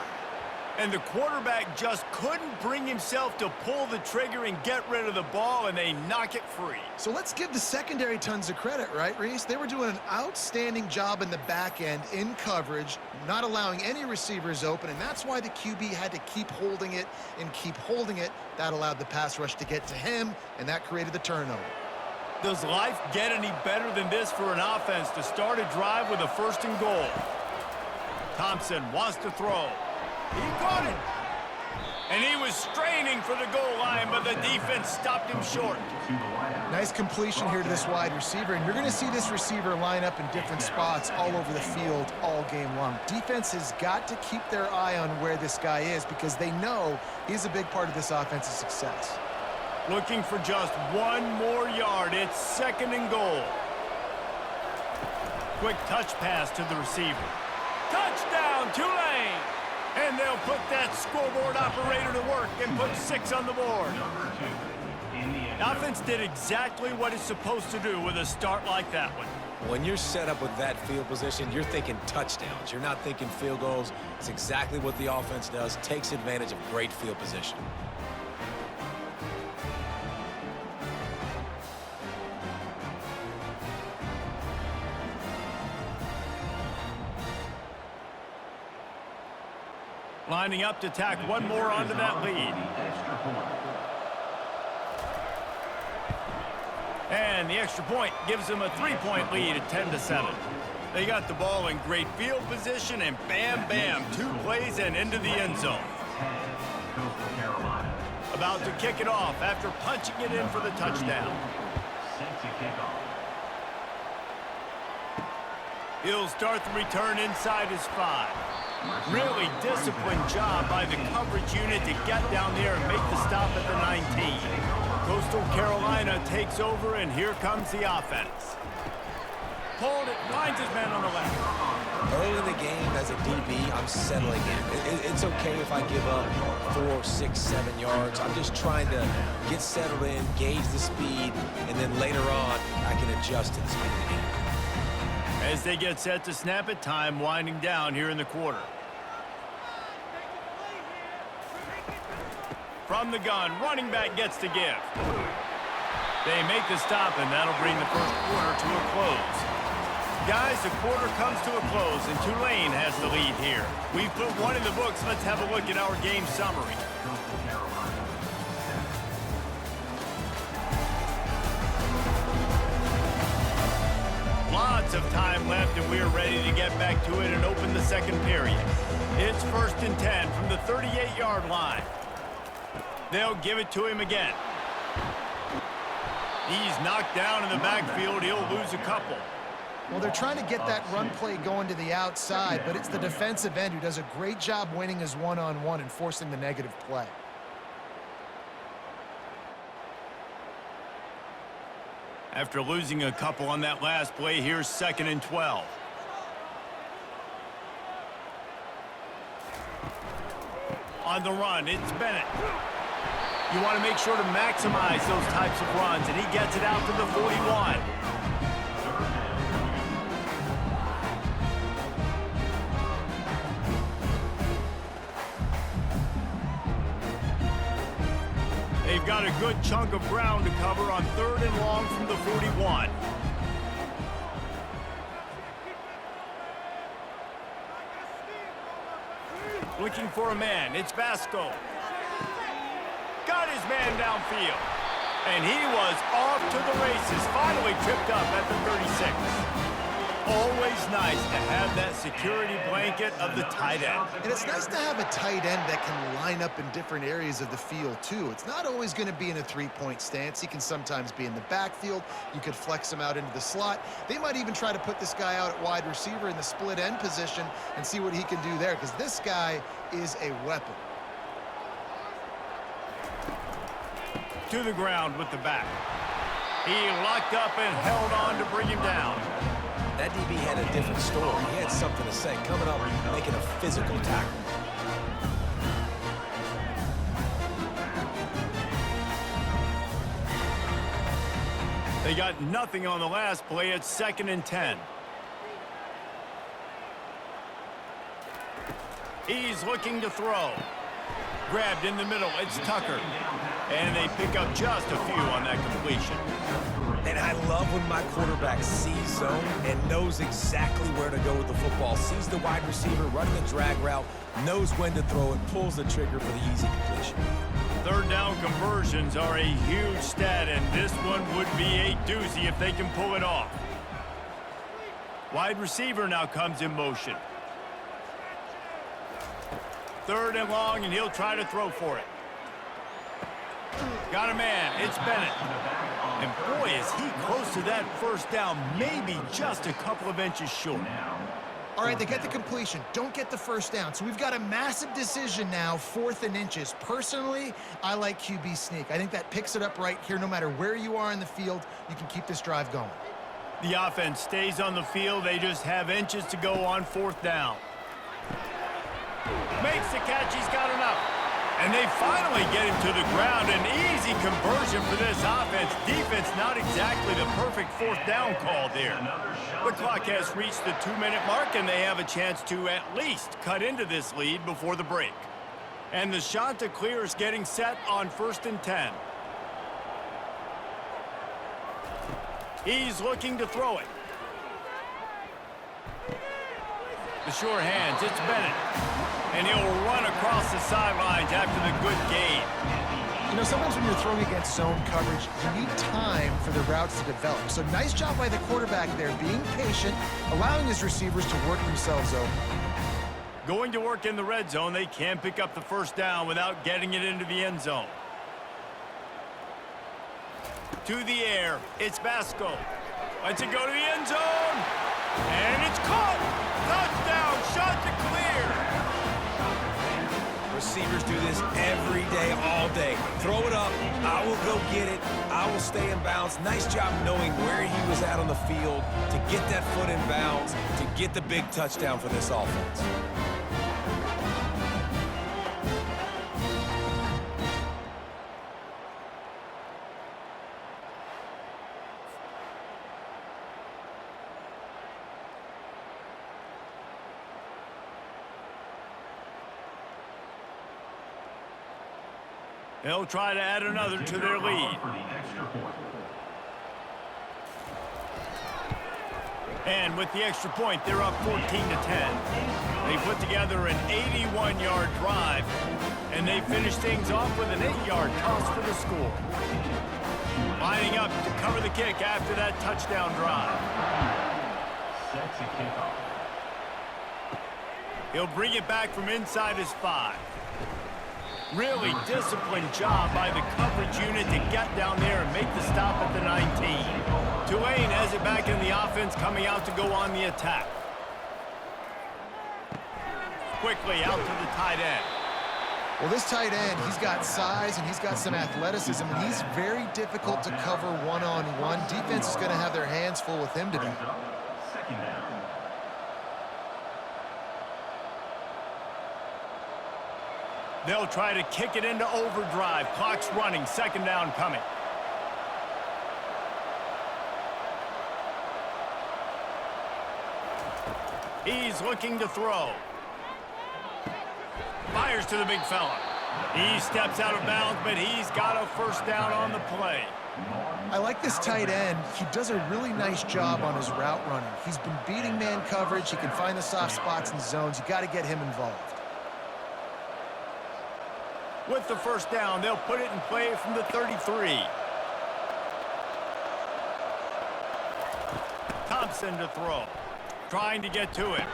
A: And the quarterback just couldn't bring himself to pull the trigger and get rid of the ball, and they knock it free.
B: So let's give the secondary tons of credit, right, Reese? They were doing an outstanding job in the back end in coverage, not allowing any receivers open, and that's why the QB had to keep holding it and keep holding it. That allowed the pass rush to get to him, and that created the turnover.
A: Does life get any better than this for an offense to start a drive with a 1st and goal? Thompson wants to throw. He caught it. And he was straining for the goal line, but the defense stopped him short.
B: Nice completion here to this wide receiver, and you're going to see this receiver line up in different spots all over the field all game long. Defense has got to keep their eye on where this guy is because they know he's a big part of this offense's success.
A: Looking for just one more yard. It's 2nd and goal. Quick touch pass to the receiver. Touchdown, Tulane! And they'll put that scoreboard operator to work and put 6 on the board. The offense did exactly what it's supposed to do with a start like that one.
C: When you're set up with that field position, you're thinking touchdowns. You're not thinking field goals. It's exactly what the offense does, takes advantage of great field position.
A: Lining up to tack one more onto that lead. And the extra point gives them a 3-point lead at 10-7. They got the ball in great field position, and bam, bam, 2 plays and into the end zone. About to kick it off after punching it in for the touchdown. He'll start the return inside his 5. Really disciplined job by the coverage unit to get down there and make the stop at the 19. Coastal Carolina takes over, and here comes the offense. Pulled it, finds his man on the left.
C: Early in the game, as a DB, I'm settling in. It's okay if I give up 4, 6, 7 yards. I'm just trying to get settled in, gauge the speed, and then later on, I can adjust to the speed of the game.
A: As they get set to snap it, time winding down here in the quarter. From the gun, running back gets to give. They make the stop, and that'll bring the first quarter to a close. Guys, the quarter comes to a close, and Tulane has the lead here. We've put one in the books. Let's have a look at our game summary. Lots of time left, and we're ready to get back to it and open the second period. It's 1st and 10 from the 38-yard line. They'll give it to him again. He's knocked down in the backfield. He'll lose a couple.
B: Well, they're trying to get that run play going to the outside, but it's the defensive end who does a great job winning his one-on-one and forcing the negative play.
A: After losing a couple on that last play, here's 2nd and 12. On the run, it's Bennett. You want to make sure to maximize those types of runs, and he gets it out to the 41. They've got a good chunk of ground to cover on 3rd and long from the 41. Looking for a man. It's Vasco. Got his man downfield. And he was off to the races. Finally tripped up at the 36. Always nice to have that security blanket of the tight end.
B: And it's nice to have a tight end that can line up in different areas of the field, too. It's not always going to be in a three-point stance. He can sometimes be in the backfield. You could flex him out into the slot. They might even try to put this guy out at wide receiver in the split end position and see what he can do there, because this guy is a weapon.
A: To the ground with the back. He locked up and held on to bring him down.
C: That DB had a different story. He had something to say, coming up, making a physical tackle.
A: They got nothing on the last play. It's 2nd and 10. He's looking to throw. Grabbed in the middle. It's Tucker. And they pick up just a few on that completion.
C: And I love when my quarterback sees zone and knows exactly where to go with the football. Sees the wide receiver running the drag route, knows when to throw it, pulls the trigger for the easy completion.
A: 3rd down conversions are a huge stat, and this one would be a doozy if they can pull it off. Wide receiver now comes in motion. 3rd and long, and he'll try to throw for it. Got a man. It's Bennett. And boy, is he close to that first down, maybe just a couple of inches short.
B: All right, they get the completion. Don't get the first down. So we've got a massive decision now, 4th and inches. Personally, I like QB sneak. I think that picks it up right here. No matter where you are in the field, you can keep this drive going.
A: The offense stays on the field. They just have inches to go on 4th down. Makes the catch. He's got enough. And they finally get him to the ground. An easy conversion for this offense. Defense not exactly the perfect 4th down call there. The clock has reached the 2-minute mark, and they have a chance to at least cut into this lead before the break. And the shot to clear is getting set on 1st and 10. He's looking to throw it. The sure hands, it's Bennett. And he'll run across the sidelines after the good gain.
B: You know, sometimes when you're throwing against zone coverage, you need time for the routes to develop. So nice job by the quarterback there, being patient, allowing his receivers to work themselves over.
A: Going to work in the red zone, they can pick up the first down without getting it into the end zone. To the air, it's Vasco. Lets it go to the end zone. And it's It's caught! Touchdown! Shot to clear!
C: Receivers do this every day, all day. Throw it up, I will go get it, I will stay in bounds. Nice job knowing where he was at on the field to get that foot in bounds, to get the big touchdown for this offense.
A: They'll try to add another to their lead.
D: For the extra point.
A: And with the extra point, they're up 14 to 10. They put together an 81-yard drive, and they finish things off with an 8-yard toss for the score. Lining up to cover the kick after that touchdown drive.
D: Sets a kickoff.
A: He'll bring it back from inside his 5. Really disciplined job by the coverage unit to get down there and make the stop at the 19. Tulane has it back in the offense, coming out to go on the attack. Quickly out to the tight end.
B: Well, this tight end, he's got size and he's got some athleticism, and he's very difficult to cover one-on-one. Defense is going to have their hands full with him today.
D: Second down.
A: They'll try to kick it into overdrive. Clock's running. Second down coming. He's looking to throw. Fires to the big fella. He steps out of bounds, but he's got a first down on the play.
B: I like this tight end. He does a really nice job on his route running. He's been beating man coverage. He can find the soft spots and zones. You got to get him involved.
A: With the first down, they'll put it in play from the 33. Thompson to throw. Trying to get to it.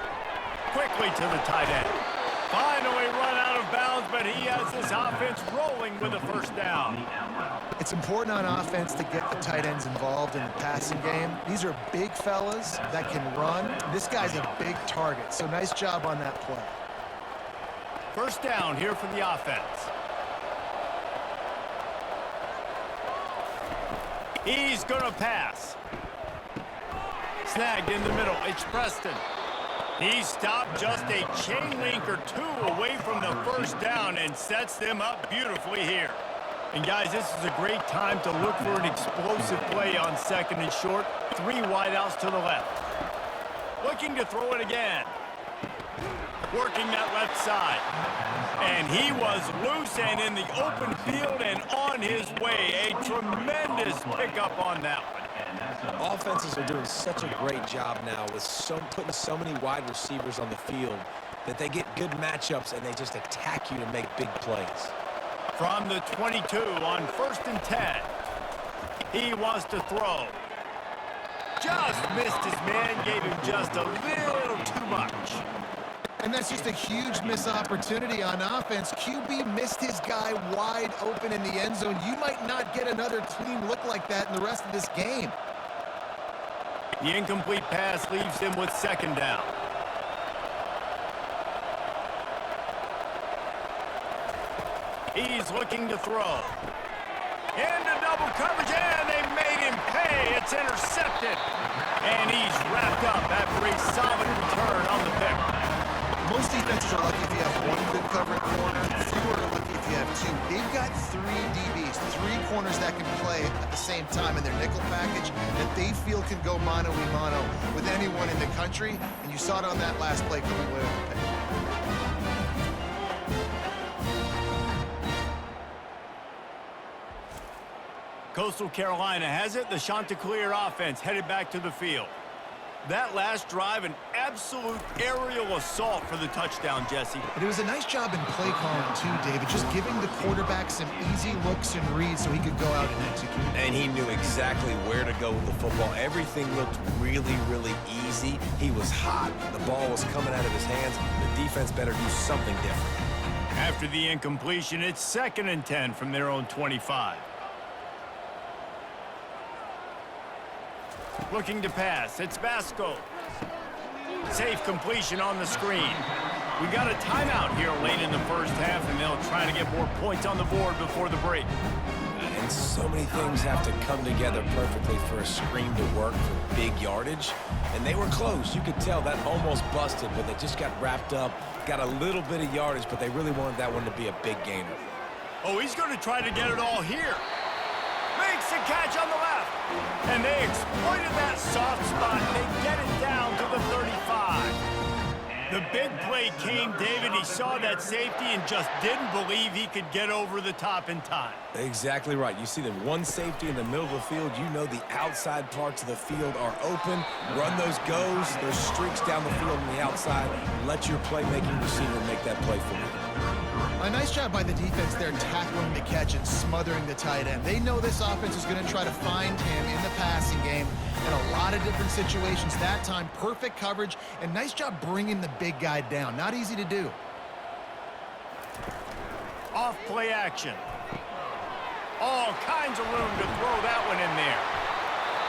A: Quickly to the tight end. Finally run out of bounds, but he has this offense rolling with a first down.
B: It's important on offense to get the tight ends involved in the passing game. These are big fellas that can run. This guy's a big target, so nice job on that play.
A: First down here for the offense. He's going to pass. Snagged in the middle. It's Preston. He stopped just a chain link or two away from the first down and sets them up beautifully here. And guys, this is a great time to look for an explosive play on second and short. 3 wideouts to the left. Looking to throw it again. Working that left side. And he was loose and in the open field and on his way. A tremendous pickup on that one.
C: Offenses are doing such a great job now with putting so many wide receivers on the field that they get good matchups and they just attack you to make big plays.
A: From the 22 on 1st and 10. He wants to throw. Just missed his man, gave him just a little too much.
B: And that's just a huge missed opportunity on offense. QB missed his guy wide open in the end zone. You might not get another clean look like that in the rest of this game.
A: The incomplete pass leaves him with second down. He's looking to throw. Into double coverage, and they made him pay. It's intercepted. And he's wrapped up after a solid return on the pick.
B: Most defenses are lucky if you have one good covering corner. Fewer are lucky if you have 2. They've got 3 DBs, 3 corners that can play at the same time in their nickel package that they feel can go mano-a-mano with anyone in the country. And you saw it on that last play coming away with the pick.
A: Coastal Carolina has it. The Chanticleer offense headed back to the field. That last drive, an absolute aerial assault for the touchdown, Jesse.
B: But it was a nice job in play calling too, David, just giving the quarterback some easy looks and reads so he could go out and execute.
C: And he knew exactly where to go with the football. Everything looked really, really easy. He was hot. The ball was coming out of his hands. The defense better do something different.
A: After the incompletion, it's 2nd and 10 from their own 25. Looking to pass. It's Vasco. Safe completion on the screen. We got a timeout here late in the first half, and they'll try to get more points on the board before the break.
C: And so many things have to come together perfectly for a screen to work for big yardage. And they were close. You could tell that almost busted, but they just got wrapped up, got a little bit of yardage, but they really wanted that one to be a big gainer.
A: Oh, he's going to try to get it all here. Makes the catch on the left. And they exploited that soft spot. They get it down to the 35. The big play came, David. He saw that safety and just didn't believe he could get over the top in time.
C: Exactly right. You see the one safety in the middle of the field. You know the outside parts of the field are open. Run those goes, those streaks down the field on the outside. Let your playmaking receiver make that play for you.
B: A nice job by the defense there tackling the catch and smothering the tight end. They know this offense is going to try to find him in the passing game in a lot of different situations. That time, perfect coverage, and nice job bringing the big guy down. Not easy to do.
A: Off play action. All kinds of room to throw that one in there.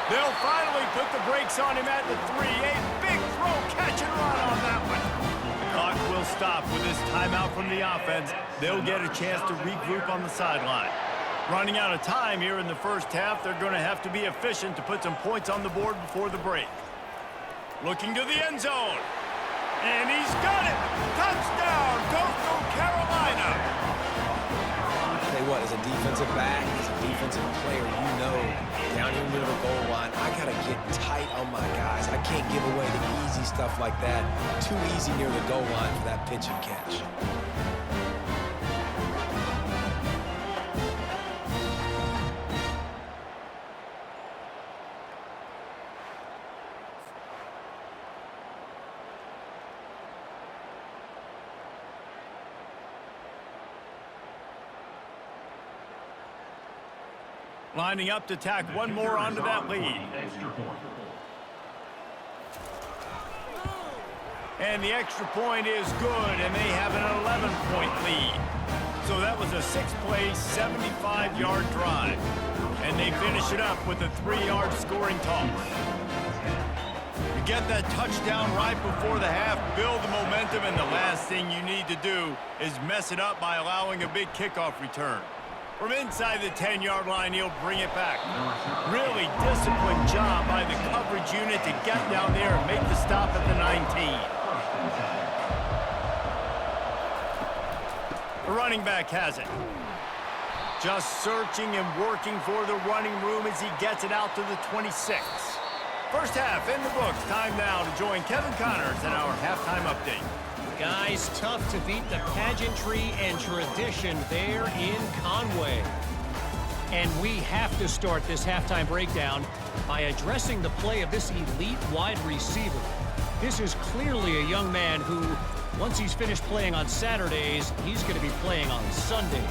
A: They'll finally put the brakes on him at the 3. A big throw, catch and run on that one. Clock will stop with this timeout from the offense. They'll get a chance to regroup on the sideline. Running out of time here in the first half, they're going to have to be efficient to put some points on the board before the break. Looking to the end zone. And he's got it! Touchdown, Coastal Carolina!
C: I'll tell you what, as a defensive back, as a defensive player, you know, down here near the goal line, I got to get tight on my guys. I can't give away the easy stuff like that. Too easy near the goal line for that pitch and catch.
A: Lining up to tack one more onto that lead. And the extra point is good, and they have an 11-point lead. So that was a 6-play, 75-yard drive. And they finish it up with a 3-yard scoring toss. You get that touchdown right before the half, build the momentum, and the last thing you need to do is mess it up by allowing a big kickoff return. From inside the 10-yard line, he'll bring it back. Really disciplined job by the coverage unit to get down there and make the stop at the 19. The running back has it. Just searching and working for the running room as he gets it out to the 26. First half in the books. Time now to join Kevin Connors in our halftime update.
E: Guys, tough to beat the pageantry and tradition there in Conway. And we have to start this halftime breakdown by addressing the play of this elite wide receiver. This is clearly a young man who, once he's finished playing on Saturdays, he's going to be playing on Sundays.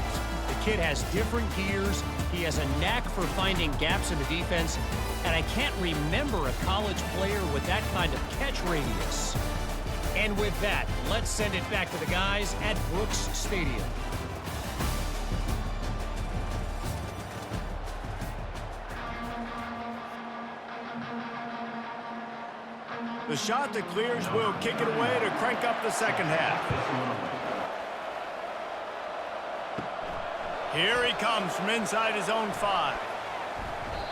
E: The kid has different gears. He has a knack for finding gaps in the defense. And I can't remember a college player with that kind of catch radius. And with that, let's send it back to the guys at Brooks Stadium.
A: The shot that clears will kick it away to crank up the second half. Here he comes from inside his own 5.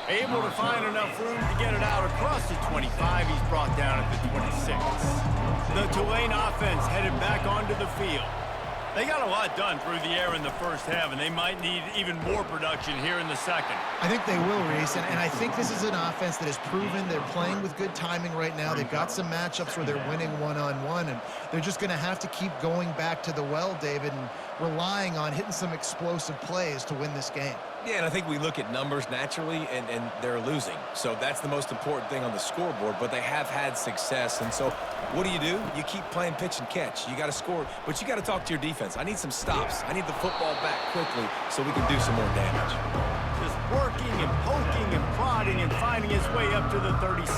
A: Able to find enough room to get it out across the 25. He's brought down at the 26. The Tulane offense headed back onto the field. They got a lot done through the air in the first half, and they might need even more production here in the second.
B: I think they will, Reese, and I think this is an offense that has proven they're playing with good timing right now. They've got some matchups where they're winning one-on-one, and they're just going to have to keep going back to the well, David, and relying on hitting some explosive plays to win this game.
C: Yeah, and I think we look at numbers naturally, and they're losing. So that's the most important thing on the scoreboard, but they have had success. And so what do? You keep playing pitch and catch. You got to score, but you got to talk to your defense. I need some stops. I need the football back quickly so we can do some more damage.
A: Just working and poking and prodding and finding his way up to the 36.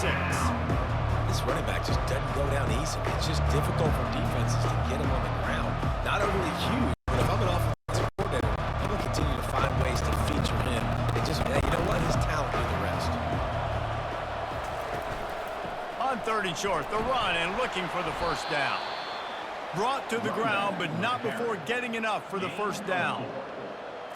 C: This running back just doesn't go down easy. It's just difficult for defenses to get him on the ground. Not overly huge, but if I'm an offensive coordinator, I'm going to continue to find ways to feature him. And just, you know what? His talent do the rest.
A: On 3rd and short, the run and looking for the first down. Brought to the ground, but not before getting enough for the first down.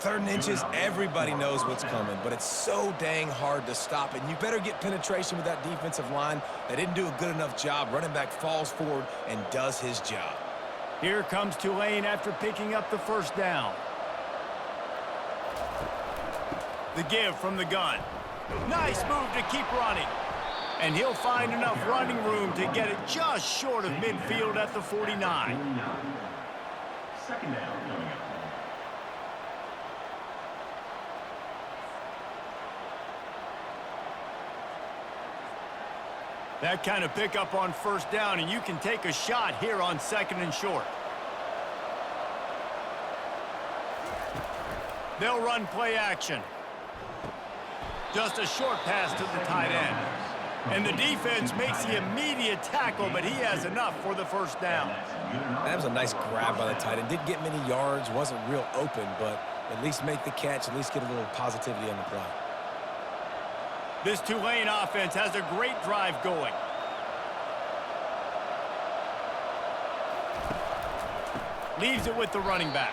C: 3rd and inches, everybody knows what's coming, but it's so dang hard to stop it. And you better get penetration with that defensive line. They didn't do a good enough job. Running back falls forward and does his job.
A: Here comes Tulane after picking up the first down. The give from the gun. Nice move to keep running. And he'll find enough running room to get it just short of midfield at the 49.
D: Second down coming up.
A: That kind of pickup on first down, and you can take a shot here on 2nd and short. They'll run play action. Just a short pass to the tight end. And the defense makes the immediate tackle, but he has enough for the first down.
C: That was a nice grab by the tight end. Didn't get many yards, wasn't real open, but at least make the catch, at least get a little positivity on the play.
A: This Tulane offense has a great drive going. Leaves it with the running back.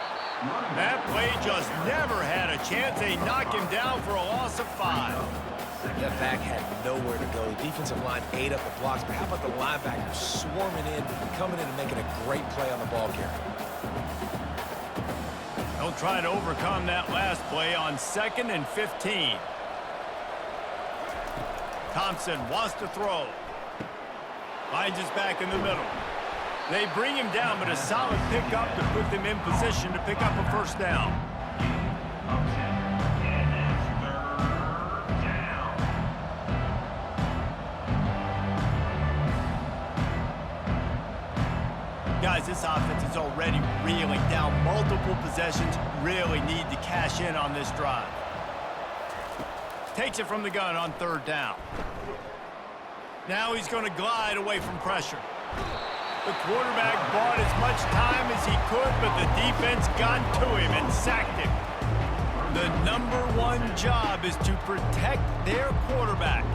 A: That play just never had a chance. They knock him down for a loss of 5.
C: That back had nowhere to go. The defensive line ate up the blocks, but how about the linebacker swarming in, coming in and making a great play on the ball carrier?
A: They'll try to overcome that last play on 2nd and 15. Thompson wants to throw. Finds his back in the middle. They bring him down, but a solid pickup to put them in position to pick up a first down. Guys, this offense is already reeling down multiple possessions. Really need to cash in on this drive. Takes it from the gun on 3rd down. Now he's going to glide away from pressure. The quarterback bought as much time as he could, but the defense got to him and sacked him. The #1 job is to protect their quarterback,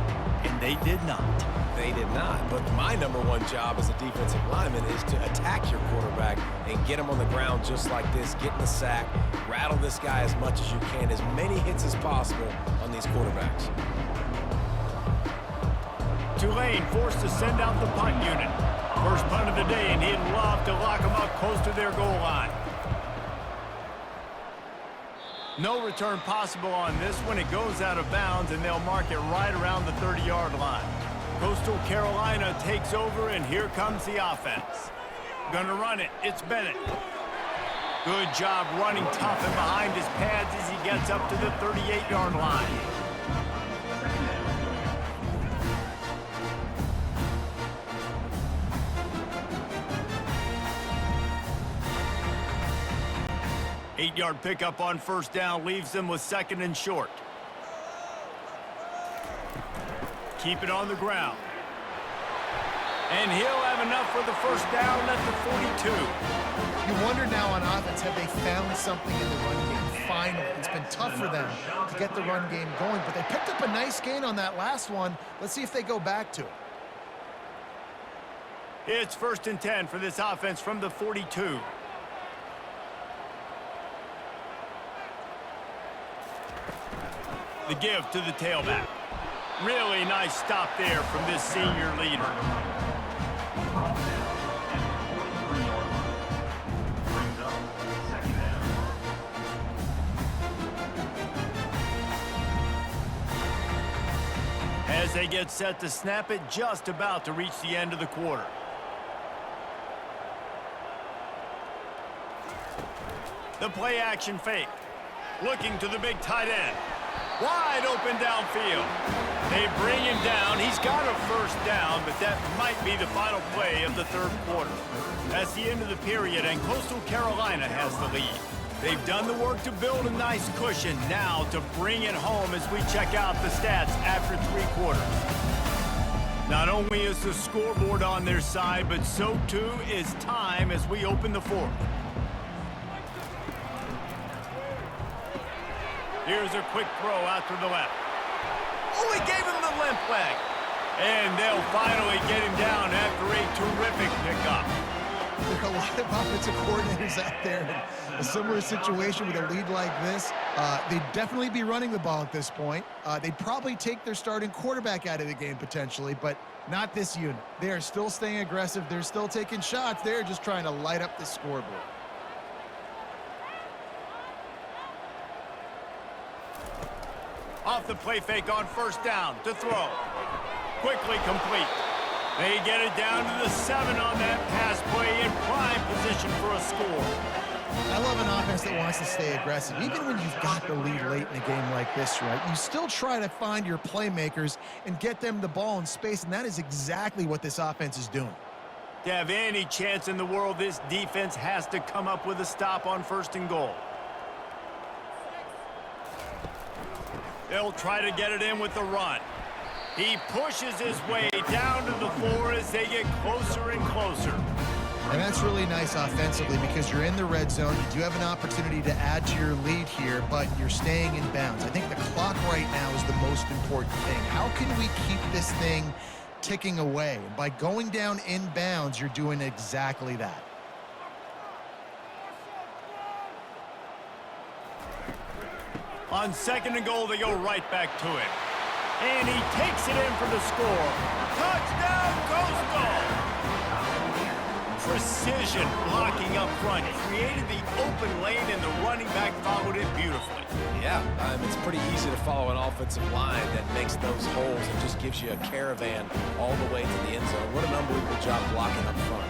A: and they did not.
C: They did not, but my #1 job as a defensive lineman is to attack your quarterback and get him on the ground just like this, get in the sack, rattle this guy as much as you can, as many hits as possible on these quarterbacks.
A: Tulane forced to send out the punt unit. First punt of the day, and he'd love to lock them up close to their goal line. No return possible on this one. It goes out of bounds, and they'll mark it right around the 30-yard line. Coastal Carolina takes over, and here comes the offense. Gonna run it. It's Bennett. Good job running tough and behind his pads as he gets up to the 38-yard line. Eight-yard pickup on first down leaves them with 2nd and short. Keep it on the ground. And he'll have enough for the first down at the 42.
B: You wonder now on offense, have they found something in the run game? Finally, it's been tough for them to get the run game going, but they picked up a nice gain on that last one. Let's see if they go back to it.
A: It's 1st and 10 for this offense from the 42. The give to the tailback. Really nice stop there from this senior leader. As they get set to snap it, just about to reach the end of the quarter. The play action fake. Looking to the big tight end. Wide open downfield. They bring him down. He's got a first down, but that might be the final play of the 3rd quarter. That's the end of the period, and Coastal Carolina has the lead. They've done the work to build a nice cushion. Now to bring it home as we check out the stats after 3 quarters. Not only is the scoreboard on their side, but so too is time as we open the 4th. Here's a quick throw out to the left. Oh, he gave him the limp leg. And they'll finally get him down after a terrific pickup.
B: There are a lot of offensive coordinators out there in a similar situation with a lead like this. They'd definitely be running the ball at this point. They'd probably take their starting quarterback out of the game potentially, but not this unit. They are still staying aggressive. They're still taking shots. They're just trying to light up the scoreboard.
A: Off the play fake on first down to throw. Quickly complete. They get it down to the 7 on that pass play in prime position for a score.
B: I love an offense that wants to stay aggressive. Even when you've got the lead late in a game like this, right, you still try to find your playmakers and get them the ball in space, and that is exactly what this offense is doing.
A: To have any chance in the world, this defense has to come up with a stop on first and goal. They'll try to get it in with the run. He pushes his way down to the floor as they get closer and closer.
B: And that's really nice offensively because you're in the red zone. You do have an opportunity to add to your lead here, but you're staying in bounds. I think the clock right now is the most important thing. How can we keep this thing ticking away? And by going down in bounds, you're doing exactly that.
A: On second and goal, they go right back to it. And he takes it in for the score. Touchdown, Coastal! Precision blocking up front. Created the open lane, and the running back followed it beautifully.
C: Yeah, it's pretty easy to follow an offensive line that makes those holes and just gives you a caravan all the way to the end zone. What an unbelievable job blocking up front.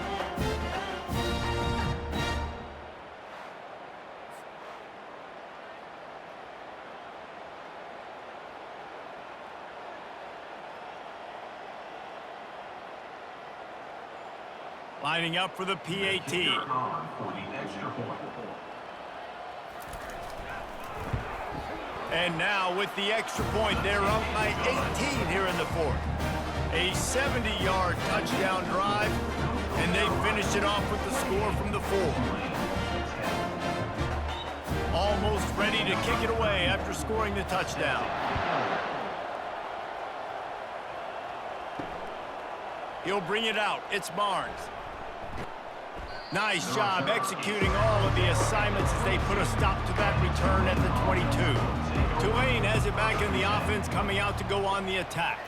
A: Lining up for the PAT.
D: For the extra point.
A: And now with the extra point, they're up by 18 here in the fourth. A 70-yard touchdown drive, and they finished it off with the score from the 4. Almost ready to kick it away after scoring the touchdown. He'll bring it out. It's Barnes. Nice job executing all of the assignments as they put a stop to that return at the 22. Tulane has it back in the offense, coming out to go on the attack.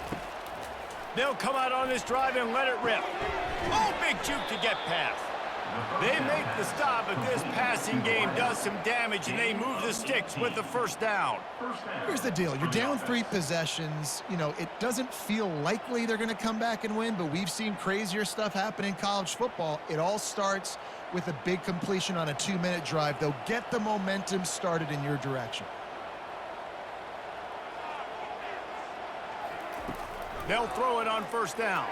A: They'll come out on this drive and let it rip. Oh, big juke to get past. They make the stop, but this passing game does some damage, and they move the sticks with the first down.
B: Here's the deal. You're down 3 possessions. You know, it doesn't feel likely they're going to come back and win, but we've seen crazier stuff happen in college football. It all starts with a big completion on a 2-minute drive. They'll get the momentum started in your direction.
A: They'll throw it on first down.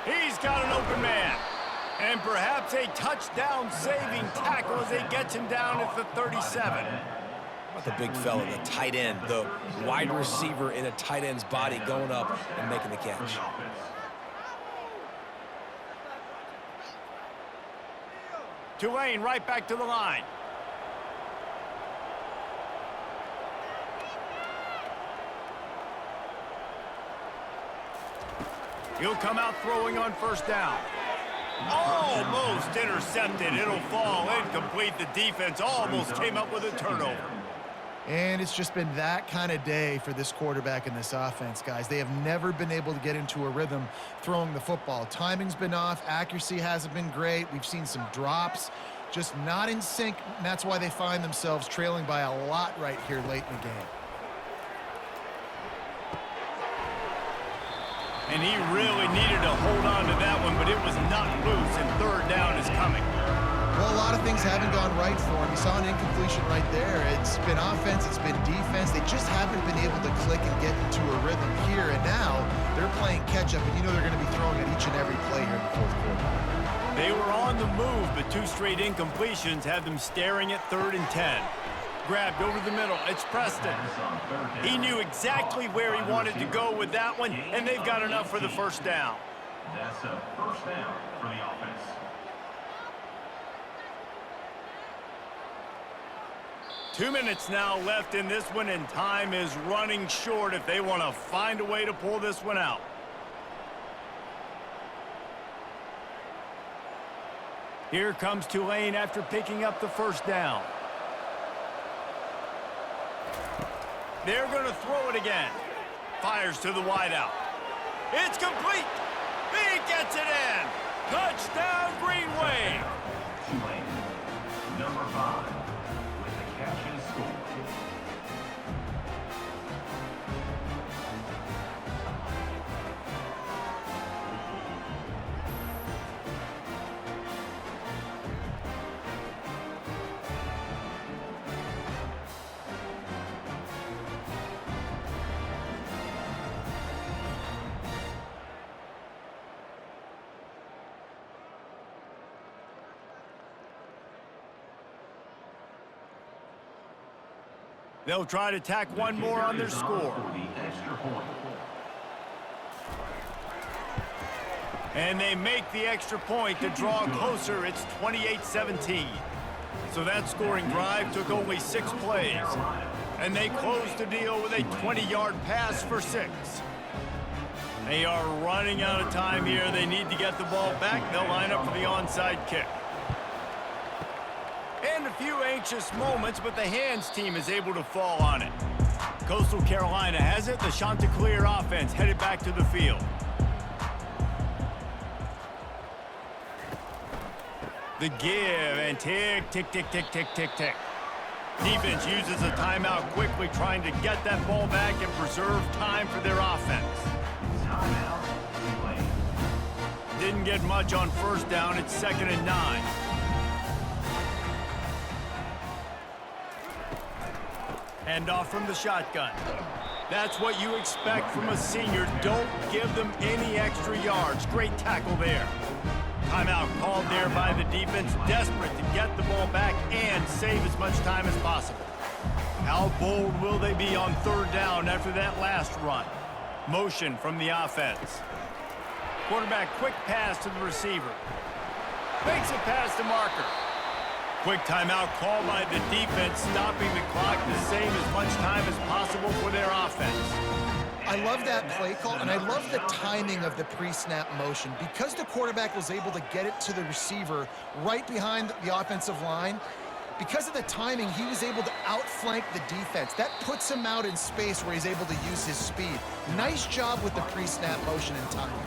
A: He's got an open man. And perhaps a touchdown-saving tackle as they get him down at the 37.
C: About the big fella, the tight end, the wide receiver in a tight end's body going up and making the catch.
A: Tulane right back to the line. He'll come out throwing on first down. Almost intercepted. It'll fall incomplete. The defense almost came up with a turnover.
B: And it's just been that kind of day for this quarterback and this offense, guys. They have never been able to get into a rhythm throwing the football. Timing's been off. Accuracy hasn't been great. We've seen some drops, just not in sync, and that's why they find themselves trailing by a lot right here late in the game.
A: And he really needed to hold on to that one, but it was not loose, and third down is coming.
B: Well, a lot of things haven't gone right for him. You saw an incompletion right there. It's been offense, it's been defense. They just haven't been able to click and get into a rhythm here, and now they're playing catch-up, and you know they're going to be throwing at each and every play here in the fourth quarter.
A: They were on the move, but 2 straight incompletions have them staring at 3rd and 10. Grabbed over the middle. It's Preston. He knew exactly where he wanted to go with that one, and they've got enough for the first down.
D: That's a first down for the offense.
A: Two minutes now left in this one, and time is running short if they want to find a way to pull this one out. Here comes Tulane after picking up the first down. They're going to throw it again. Fires to the wideout. It's complete. He gets it in. Touchdown, Green Wave.
D: Tulane, number 5, with the catch and score.
A: They'll try to tack one more on their score.
D: For the extra point.
A: And they make the extra point to draw closer. It's 28-17. So that scoring drive took only 6 plays. And they closed the deal with a 20-yard pass for 6. They are running out of time here. They need to get the ball back. They'll line up for the onside kick. And a few anxious moments, but the hands team is able to fall on it. Coastal Carolina has it. The Chanticleer offense headed back to the field. The give and tick, tick, tick, tick, tick, tick, tick. Defense uses a timeout quickly, trying to get that ball back and preserve time for their offense.
D: Timeout, Tulane.
A: Didn't get much on first down. It's 2nd and 9. Hand off from the shotgun. That's what you expect from a senior. Don't give them any extra yards. Great tackle there. Timeout called there by the defense, desperate to get the ball back and save as much time as possible. How bold will they be on 3rd down after that last run? Motion from the offense. Quarterback quick pass to the receiver. Makes it past the marker. Quick timeout called by the defense, stopping the clock to save as much time as possible for their offense.
B: I love that play call, and I love the timing of the pre-snap motion. Because the quarterback was able to get it to the receiver right behind the offensive line, because of the timing, he was able to outflank the defense. That puts him out in space where he's able to use his speed. Nice job with the pre-snap motion and timing.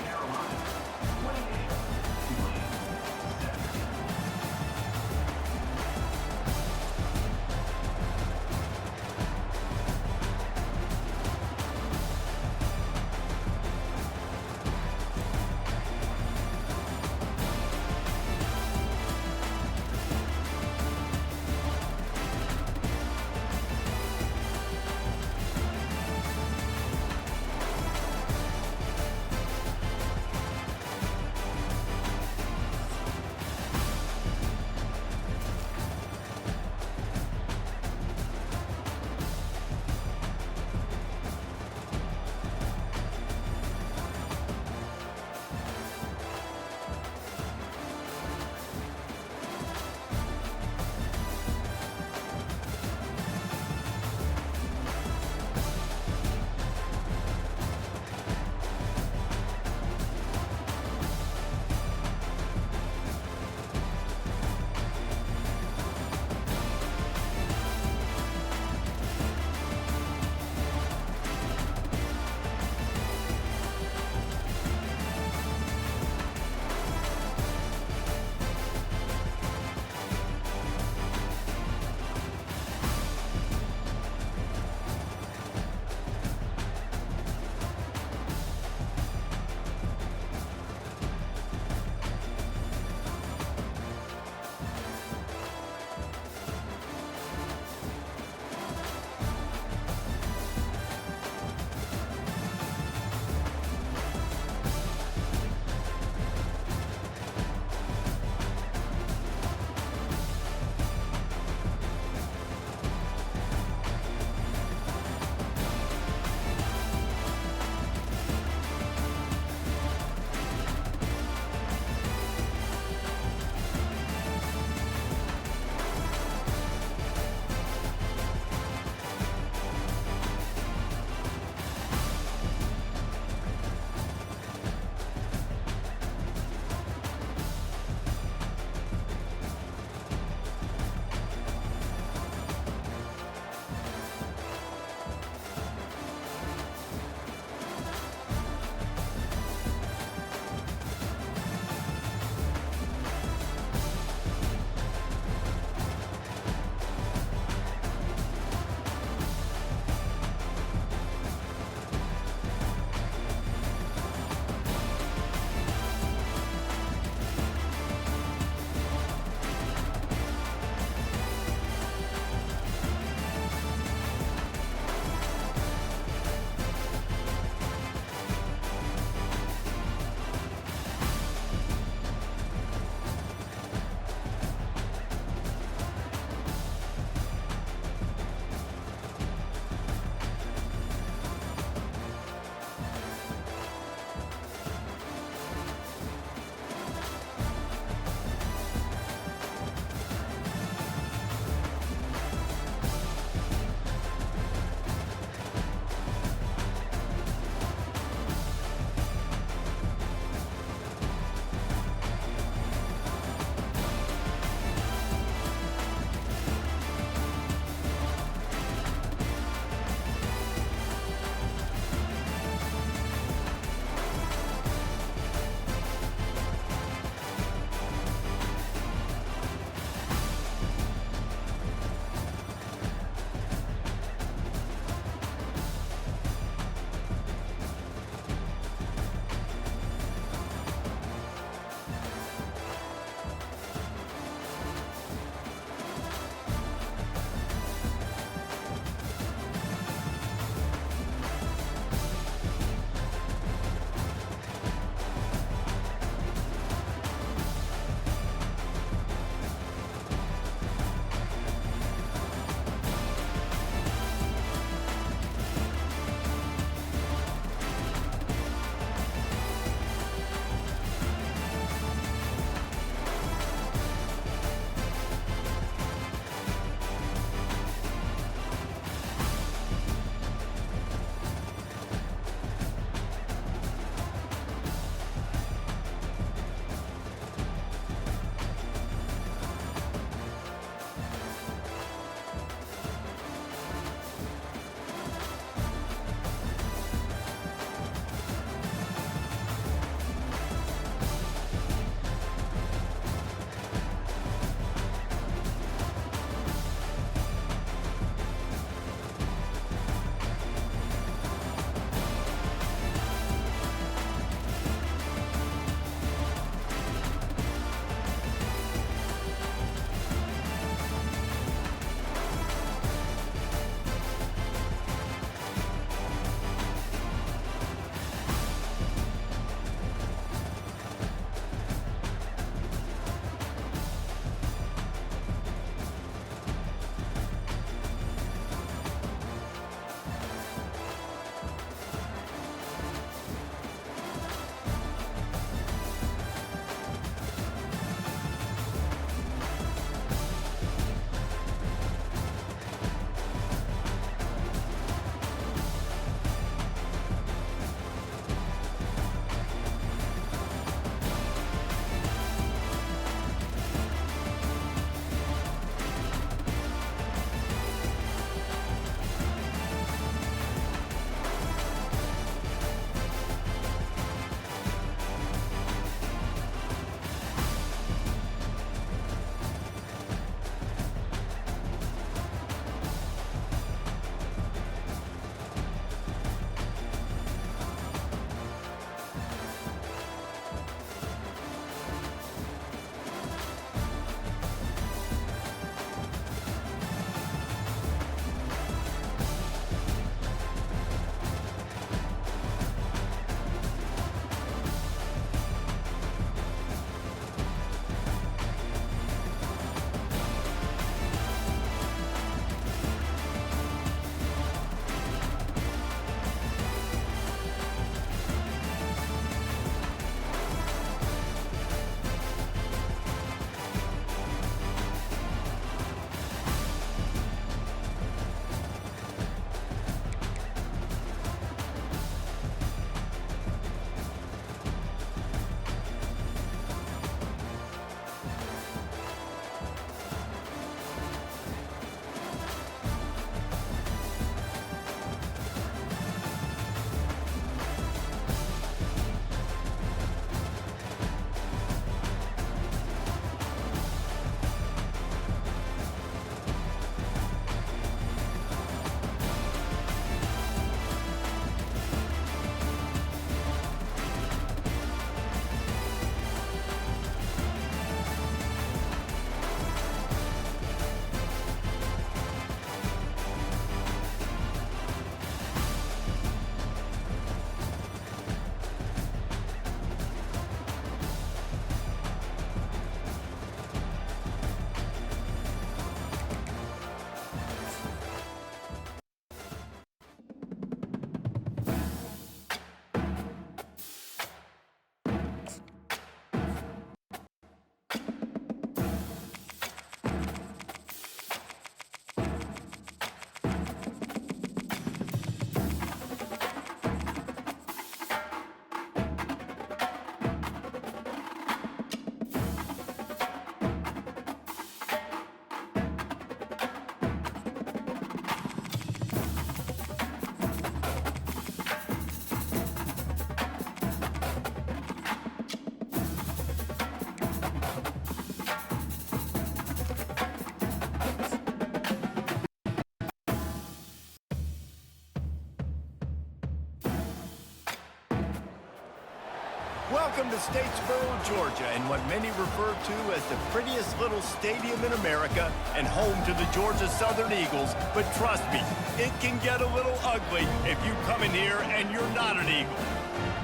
A: Welcome to Statesboro, Georgia, and what many refer to as the prettiest little stadium in America and home to the Georgia Southern Eagles. But trust me, it can get a little ugly if you come in here and you're not an Eagle.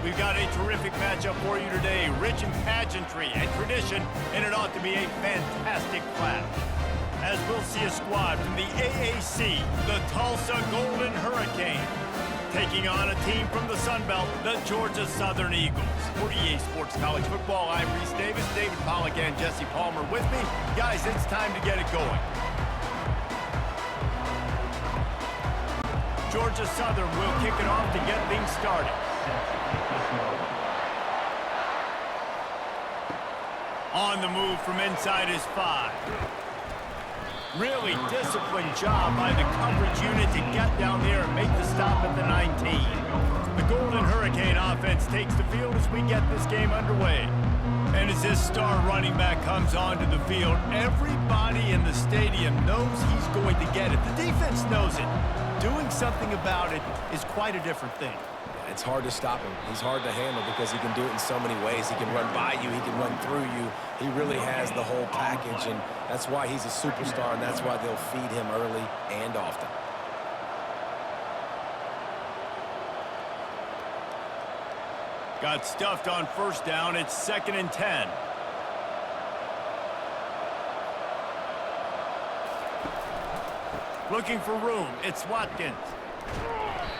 A: We've got a terrific matchup for you today, rich in pageantry and tradition, and it ought to be a fantastic clash. As we'll see a squad from the AAC, the Tulsa Golden Hurricane, taking on a team from the Sun Belt, the Georgia Southern Eagles. For EA Sports College Football, I'm Reese Davis, David Pollack, and Jesse Palmer with me. Guys, it's time to get it going. Georgia Southern will kick it off to get things started. On the move from inside his 5. Really disciplined job by the coverage unit to get down there and make the stop at the 19. The Golden Hurricane offense takes the field as we get this game underway. And as this star running back comes onto the field, everybody in the stadium knows he's going to get it. The defense knows it. Doing something about it is quite a different thing.
C: It's hard to stop him. He's hard to handle because he can do it in so many ways. He can run by you. He can run through you. He really has the whole package, and that's why he's a superstar, and that's why they'll feed him early and often.
A: Got stuffed on first down. It's 2nd and 10. Looking for room. It's Watkins.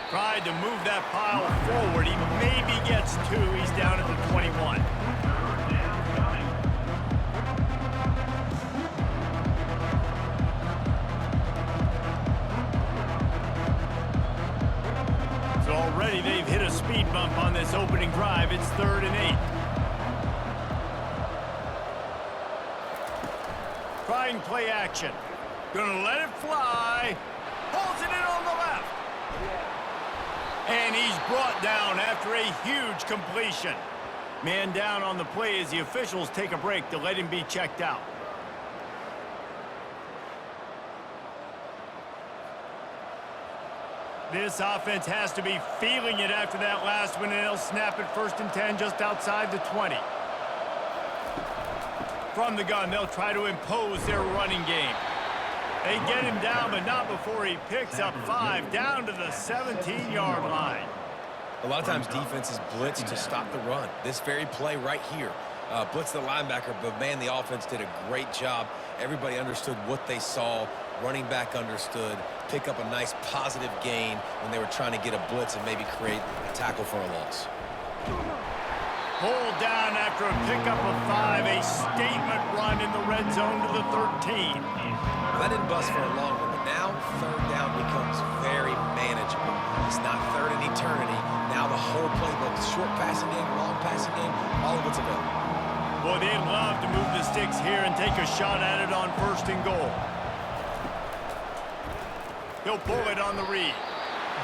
A: Tried to move that pile forward. He maybe gets 2. He's down at the 21. So already they've hit a speed bump on this opening drive. It's 3rd and 8. Trying play action. Gonna let it fly. Pulls it in on the left. And he's brought down after a huge completion. Man down on the play as the officials take a break to let him be checked out. This offense has to be feeling it after that last one, and they'll snap it 1st and 10 just outside the 20. From the gun, they'll try to impose their running game. They get him down, but not before he picks up 5 down to the 17-yard line.
C: A lot of times defenses blitz to stop the run. This very play right here, blitz the linebacker, but man, the offense did a great job. Everybody understood what they saw. Running back understood. Pick up a nice positive gain when they were trying to get a blitz and maybe create a tackle for a loss.
A: Pulled down after a pickup of 5, a statement run in the red zone to the 13.
C: Well, that didn't bust for a long one, but now 3rd down becomes very manageable. It's not 3rd in eternity. Now the whole playbook, short passing game, long passing game, all of it's available.
A: Boy, they'd love to move the sticks here and take a shot at it on 1st and goal. He'll pull it on the read.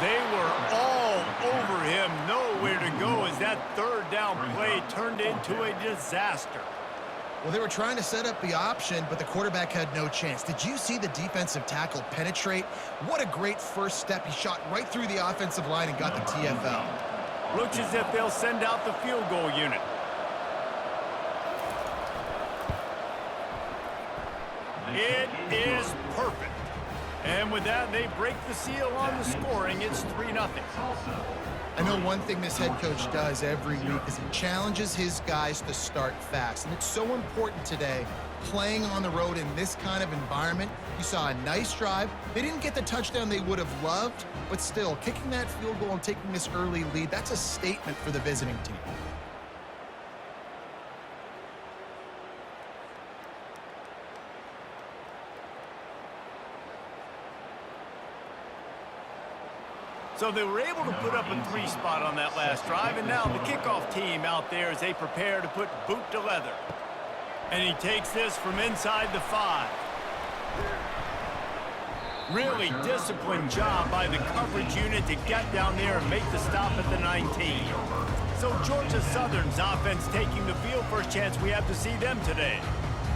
A: They were all over him, nowhere to go as that 3rd down play turned into a disaster.
B: Well, they were trying to set up the option, but the quarterback had no chance. Did you see the defensive tackle penetrate? What a great first step. He shot right through the offensive line and got the TFL.
A: Looks as if they'll send out the field goal unit. It is perfect. And with that, they break the seal on the scoring. It's 3-0.
B: I know one thing this head coach does every week is he challenges his guys to start fast. And it's so important today, playing on the road in this kind of environment. You saw a nice drive. They didn't get the touchdown they would have loved, but still, kicking that field goal and taking this early lead, that's a statement for the visiting team.
A: So they were able to put up a 3 spot on that last drive, and now the kickoff team out there as they prepare to put boot to leather. And he takes this from inside the 5. Really disciplined job by the coverage unit to get down there and make the stop at the 19. So Georgia Southern's offense taking the field. First chance we have to see them today.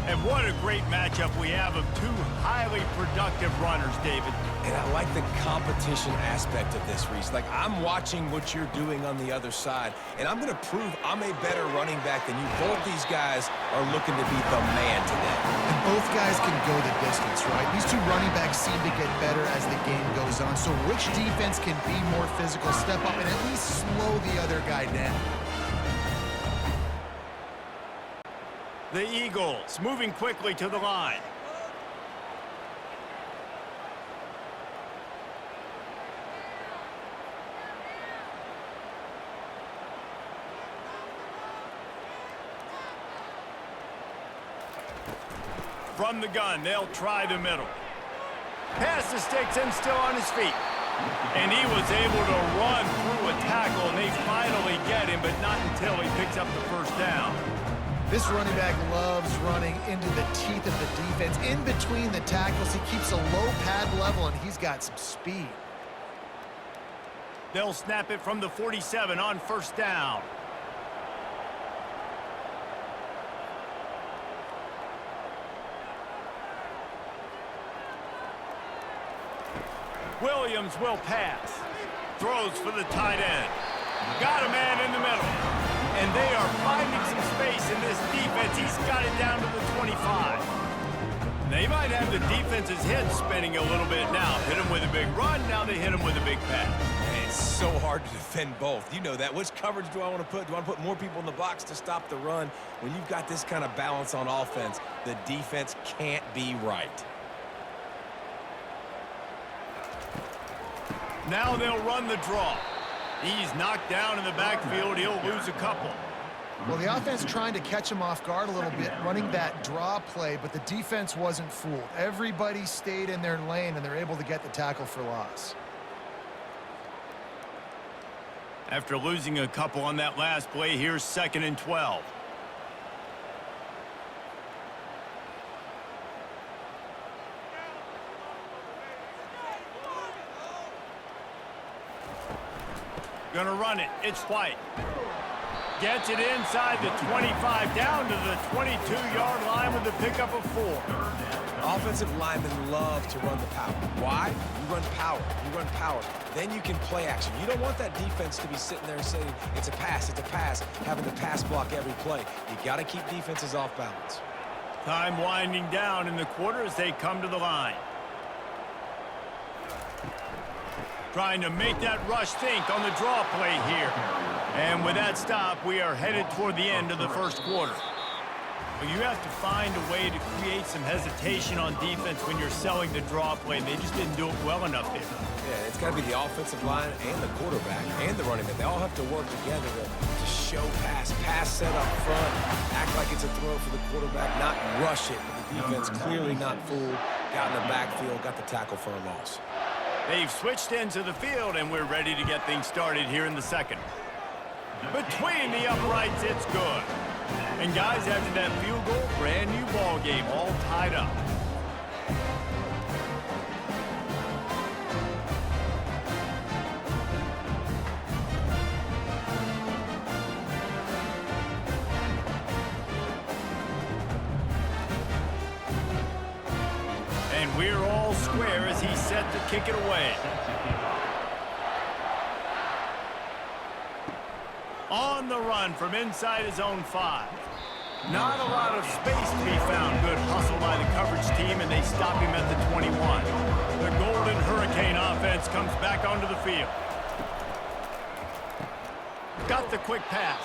A: And what a great matchup we have of two highly productive runners, David.
C: And I like the competition aspect of this, Reese. Like, I'm watching what you're doing on the other side, and I'm going to prove I'm a better running back than you. Both these guys are looking to be the man today.
B: And both guys can go the distance, right? These two running backs seem to get better as the game goes on. So which defense can be more physical, step up, and at least slow the other guy down?
A: The Eagles moving quickly to the line. From the gun, they'll try the middle. Pass to Sticks and still on his feet. And he was able to run through a tackle, and they finally get him, but not until he picks up the first down.
B: This running back loves running into the teeth of the defense. In between the tackles, he keeps a low pad level, and he's got some speed.
A: They'll snap it from the 47 on first down. Williams will pass. Throws for the tight end. Got a man in the middle. And they are finding some space in this defense. He's got it down to the 25. They might have the defense's head spinning a little bit now. Hit him with a big run, now they hit him with a big pass.
C: And it's so hard to defend both. You know that. Which coverage do I want to put? Do I want to put more people in the box to stop the run? When you've got this kind of balance on offense, the defense can't be right.
A: Now they'll run the draw. He's knocked down in the backfield. He'll lose a couple.
B: Well, the offense trying to catch him off guard a little bit, running that draw play, but the defense wasn't fooled. Everybody stayed in their lane, and they're able to get the tackle for loss.
A: After losing a couple on that last play, here's 2nd and 12. Gonna run it. It's White. Gets it inside the 25, down to the 22-yard line with the pickup of 4.
C: Offensive linemen love to run the power. Why? You run power. You run power. Then you can play action. You don't want that defense to be sitting there saying, it's a pass, having to pass block every play. You got to keep defenses off balance.
A: Time winding down in the quarter as they come to the line. Trying to make that rush think on the draw play here. And with that stop, we are headed toward the end of the first quarter. Well, you have to find a way to create some hesitation on defense when you're selling the draw play. They just didn't do it well enough there.
C: Yeah, it's got to be the offensive line and the quarterback and the running back. They all have to work together to show pass set up front, act like it's a throw for the quarterback, not rush it. But the defense clearly not fooled, got in the backfield, got the tackle for a loss.
A: They've switched into the field, and we're ready to get things started here in the second. Between the uprights, it's good. And guys, after that field goal, brand new ball game, all tied up. And we're all square as he's set to kick it away. On the run from inside his own 5. Not a lot of space to be found. Good hustle by the coverage team, and they stop him at the 21. The Golden Hurricane offense comes back onto the field. Got the quick pass.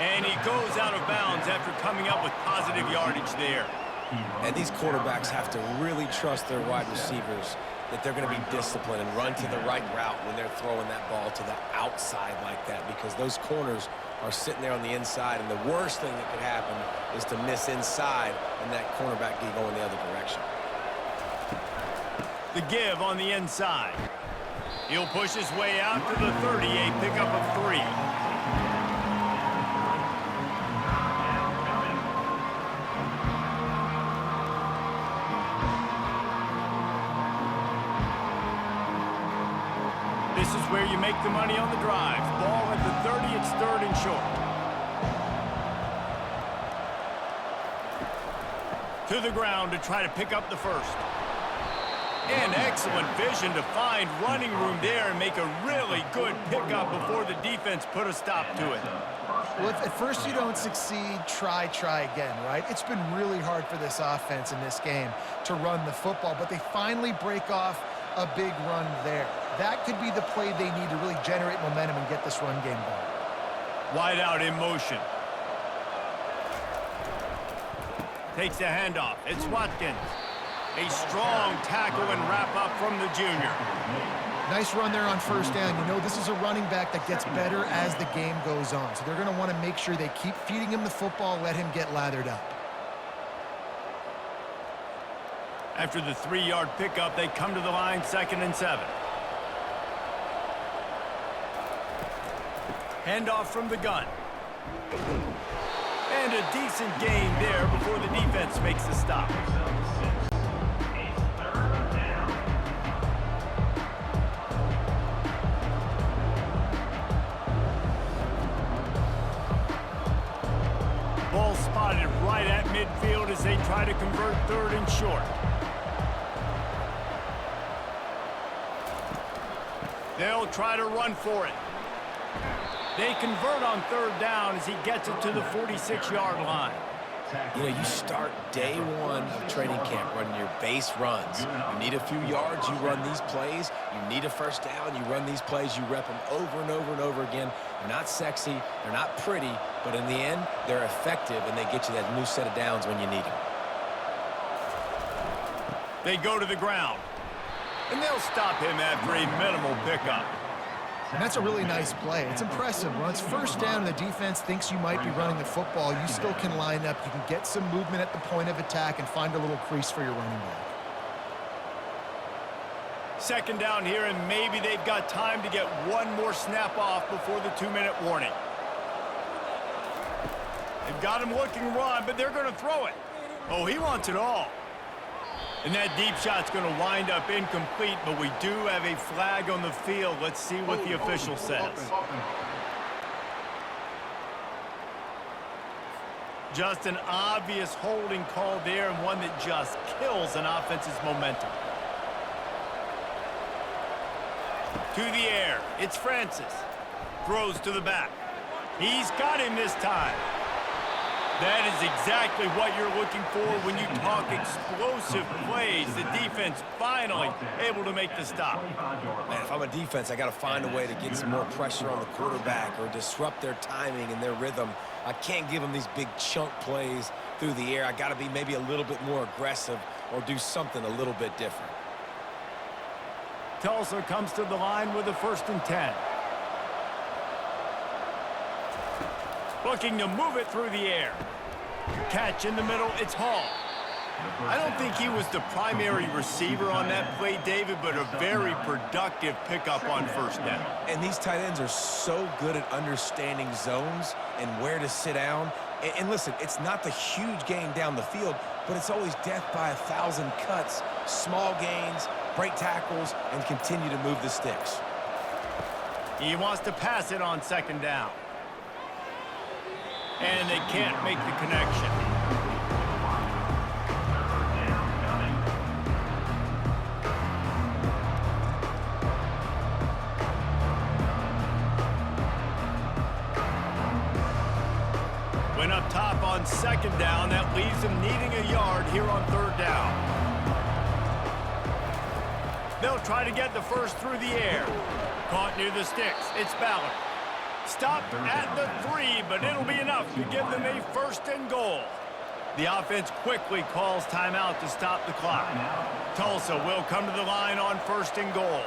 A: And he goes out of bounds after coming up with positive yardage there.
C: And these quarterbacks have to really trust their wide receivers that they're going to be disciplined and run to the right route when they're throwing that ball to the outside like that, because those corners are sitting there on the inside, and the worst thing that could happen is to miss inside and that cornerback be going the other direction.
A: The give on the inside. He'll push his way out to the 30, a pickup of 3. This is where you make the money on the drive. Ball at the 30, it's 3rd and short. To the ground to try to pick up the first. And excellent vision to find running room there and make a really good pickup before the defense put a stop to it.
B: Well, if at first you don't succeed, try again, right? It's been really hard for this offense in this game to run the football, but they finally break off a big run there. That could be the play they need to really generate momentum and get this run game going.
A: Wide out in motion. Takes the handoff. It's Watkins. A strong tackle and wrap up from the junior.
B: Nice run there on first down. You know, this is a running back that gets better as the game goes on. So they're going to want to make sure they keep feeding him the football, let him get lathered up.
A: After the 3-yard pickup, they come to the line 2nd and 7. Handoff from the gun. And a decent gain there before the defense makes the stop. Ball spotted right at midfield as they try to convert 3rd and short. They'll try to run for it. They convert on 3rd down as he gets it to the 46-yard line.
C: You know, you start day one of training camp running your base runs. You need a few yards, you run these plays. You need a first down, you run these plays. You rep them over and over and over again. They're not sexy, they're not pretty, but in the end, they're effective, and they get you that new set of downs when you need them.
A: They go to the ground, and they'll stop him after a minimal pickup.
B: And that's a really nice play. It's impressive. When it's first down and the defense thinks you might be running the football, you still can line up. You can get some movement at the point of attack and find a little crease for your running back.
A: 2nd down here, and maybe they've got time to get one more snap off before the 2-minute warning. They've got him looking run, but they're going to throw it. Oh, he wants it all. And that deep shot's going to wind up incomplete, but we do have a flag on the field. Let's see what the official says. Just an obvious holding call there, and one that just kills an offense's momentum. To the air, it's Francis. Throws to the back. He's got him this time. That is exactly what you're looking for when you talk explosive plays. The defense finally able to make the stop.
C: Man, if I'm a defense, I got to find a way to get some more pressure on the quarterback or disrupt their timing and their rhythm. I can't give them these big chunk plays through the air. I got to be maybe a little bit more aggressive or do something a little bit different.
A: Tulsa comes to the line with a 1st and 10. Looking to move it through the air. Catch in the middle, it's Hall. I don't think he was the primary receiver on that play, David, but a very productive pickup on 1st down.
C: And these tight ends are so good at understanding zones and where to sit down. And listen, it's not the huge gain down the field, but it's always death by 1,000 cuts, small gains, break tackles, and continue to move the sticks.
A: He wants to pass it on 2nd down. And they can't make the connection. Went up top on 2nd down. That leaves them needing a yard here on 3rd down. They'll try to get the first through the air. Caught near the sticks. It's Ballard. Stopped at the 3, but it'll be enough to give them a 1st and goal. The offense quickly calls timeout to stop the clock. Tulsa will come to the line on 1st and goal.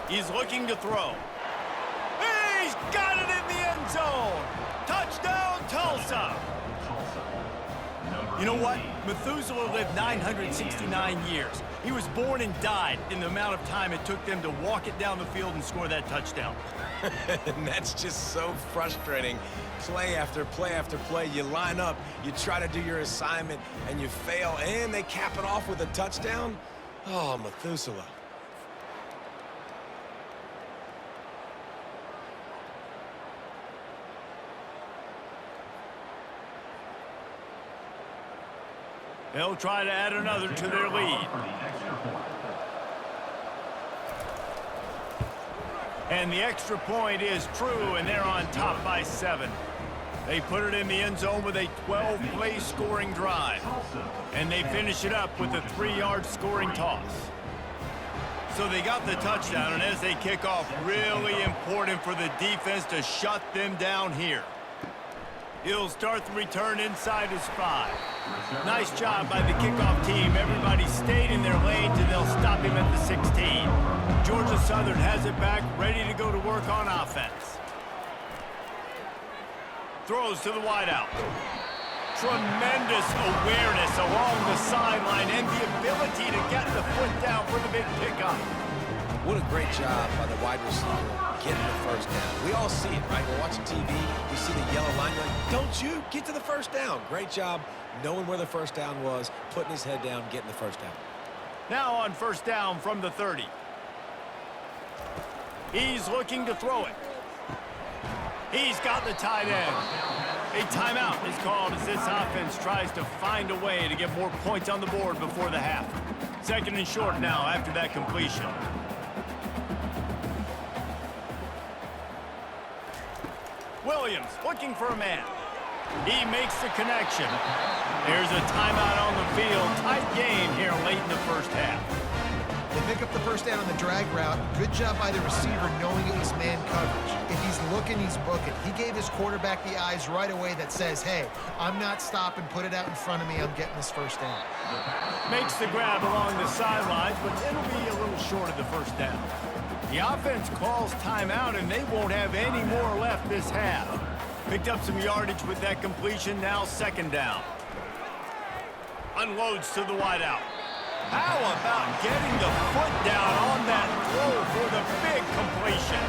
A: He's looking to throw. He's got it in the end zone. Touchdown, Tulsa. You know what? Methuselah lived 969 years. He was born and died in the amount of time it took them to walk it down the field and score that touchdown.
C: And that's just so frustrating. Play after play after play. You line up, you try to do your assignment, and you fail, and they cap it off with a touchdown? Oh, Methuselah.
A: They'll try to add another to their lead.
D: For the extra point.
A: And the extra point is true, and they're on top by 7. They put it in the end zone with a 12-play scoring drive. And they finish it up with a 3-yard scoring toss. So they got the touchdown, and as they kick off, really important for the defense to shut them down here. He'll start the return inside his 5. Nice job by the kickoff team. Everybody stayed in their lanes, and they'll stop him at the 16. Georgia Southern has it back, ready to go to work on offense. Throws to the wideout. Tremendous awareness along the sideline and the ability to get the foot down for the big pickup.
C: What a great job by the wide receiver getting the first down. We all see it, right? We're watching TV. We see the yellow line. We're like, don't you get to the first down. Great job knowing where the first down was, putting his head down, getting the first down.
A: Now on first down from the 30. He's looking to throw it. He's got the tight end. A timeout is called as this offense tries to find a way to get more points on the board before the half. 2nd and short now after that completion. Williams looking for a man. He makes the connection. There's a timeout on the field. Tight game here late in the first half.
B: They pick up the first down on the drag route. Good job by the receiver knowing it was man coverage. If he's looking, he's booking. He gave his quarterback the eyes right away that says, hey, I'm not stopping, put it out in front of me, I'm getting this first down.
A: Makes the grab along the sidelines, but it'll be a little short of the first down. The offense calls timeout, and they won't have any more left this half. Picked up some yardage with that completion, now 2nd down. Unloads to the wideout. How about getting the foot down on that throw for the big completion?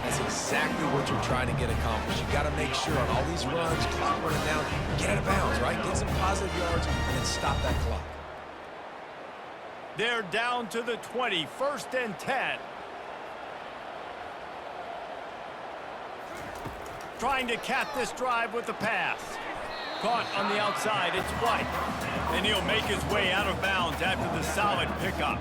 C: That's exactly what you're trying to get accomplished. You got to make sure on all these runs, clock running down, get out of bounds, right? Get some positive yards and then stop that clock.
A: They're down to the 20, 1st and 10. Trying to cap this drive with the pass. Caught on the outside, it's White. And he'll make his way out of bounds after the solid pickup.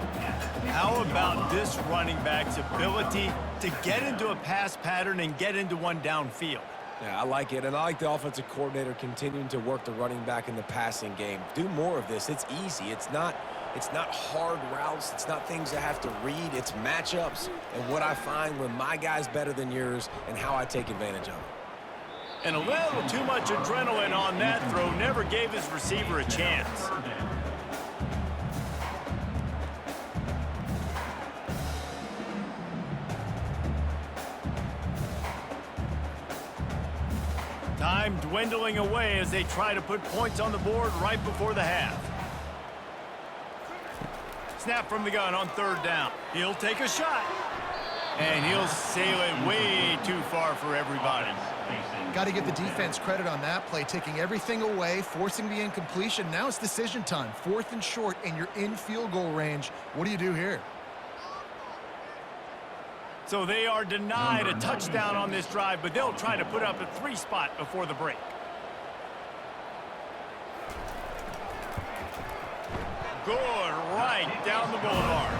A: How about this running back's ability to get into a pass pattern and get into one downfield?
C: Yeah, I like it, and I like the offensive coordinator continuing to work the running back in the passing game. Do more of this. It's easy. It's not hard routes. It's not things I have to read. It's matchups and what I find when my guy's better than yours and how I take advantage of it.
A: And a little too much adrenaline on that throw never gave his receiver a chance. Time dwindling away as they try to put points on the board right before the half. Snap from the gun on 3rd down. He'll take a shot. And he'll sail it way too far for everybody.
B: Got to give the defense credit on that play, taking everything away, forcing the incompletion. Now it's decision time. 4th and short, and you're in field goal range. What do you do here?
A: So they are denied a touchdown on this drive, but they'll try to put up a 3 spot before the break. Good right down the boulevard.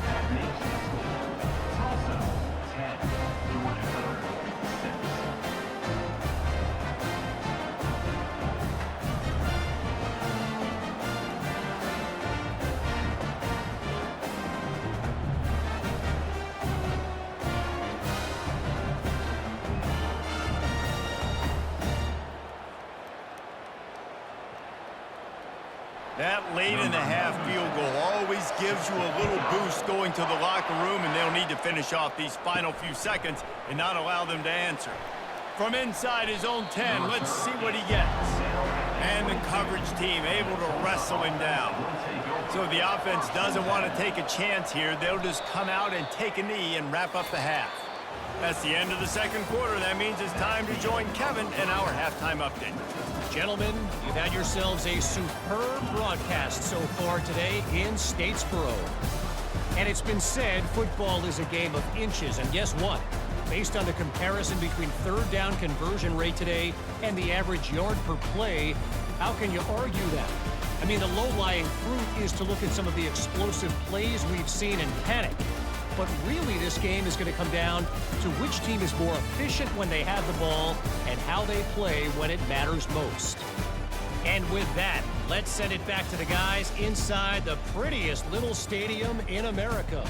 D: That makes the score. Tulsa, 10, Georgia Southern, 6.
A: That late in the half field goal always gives you a little boost going to the locker room, and they'll need to finish off these final few seconds and not allow them to answer. From inside his own 10, let's see what he gets. And the coverage team able to wrestle him down. So the offense doesn't want to take a chance here. They'll just come out and take a knee and wrap up the half. That's the end of the 2nd quarter. That means it's time to join Kevin in our halftime update.
E: Gentlemen, you've had yourselves a superb broadcast so far today in Statesboro. And it's been said football is a game of inches, and guess what? Based on the comparison between third down conversion rate today and the average yard per play, how can you argue that? I mean, the low-lying fruit is to look at some of the explosive plays we've seen and panic. But really, this game is going to come down to which team is more efficient when they have the ball and how they play when it matters most. And with that, let's send it back to the guys inside the prettiest little stadium in America.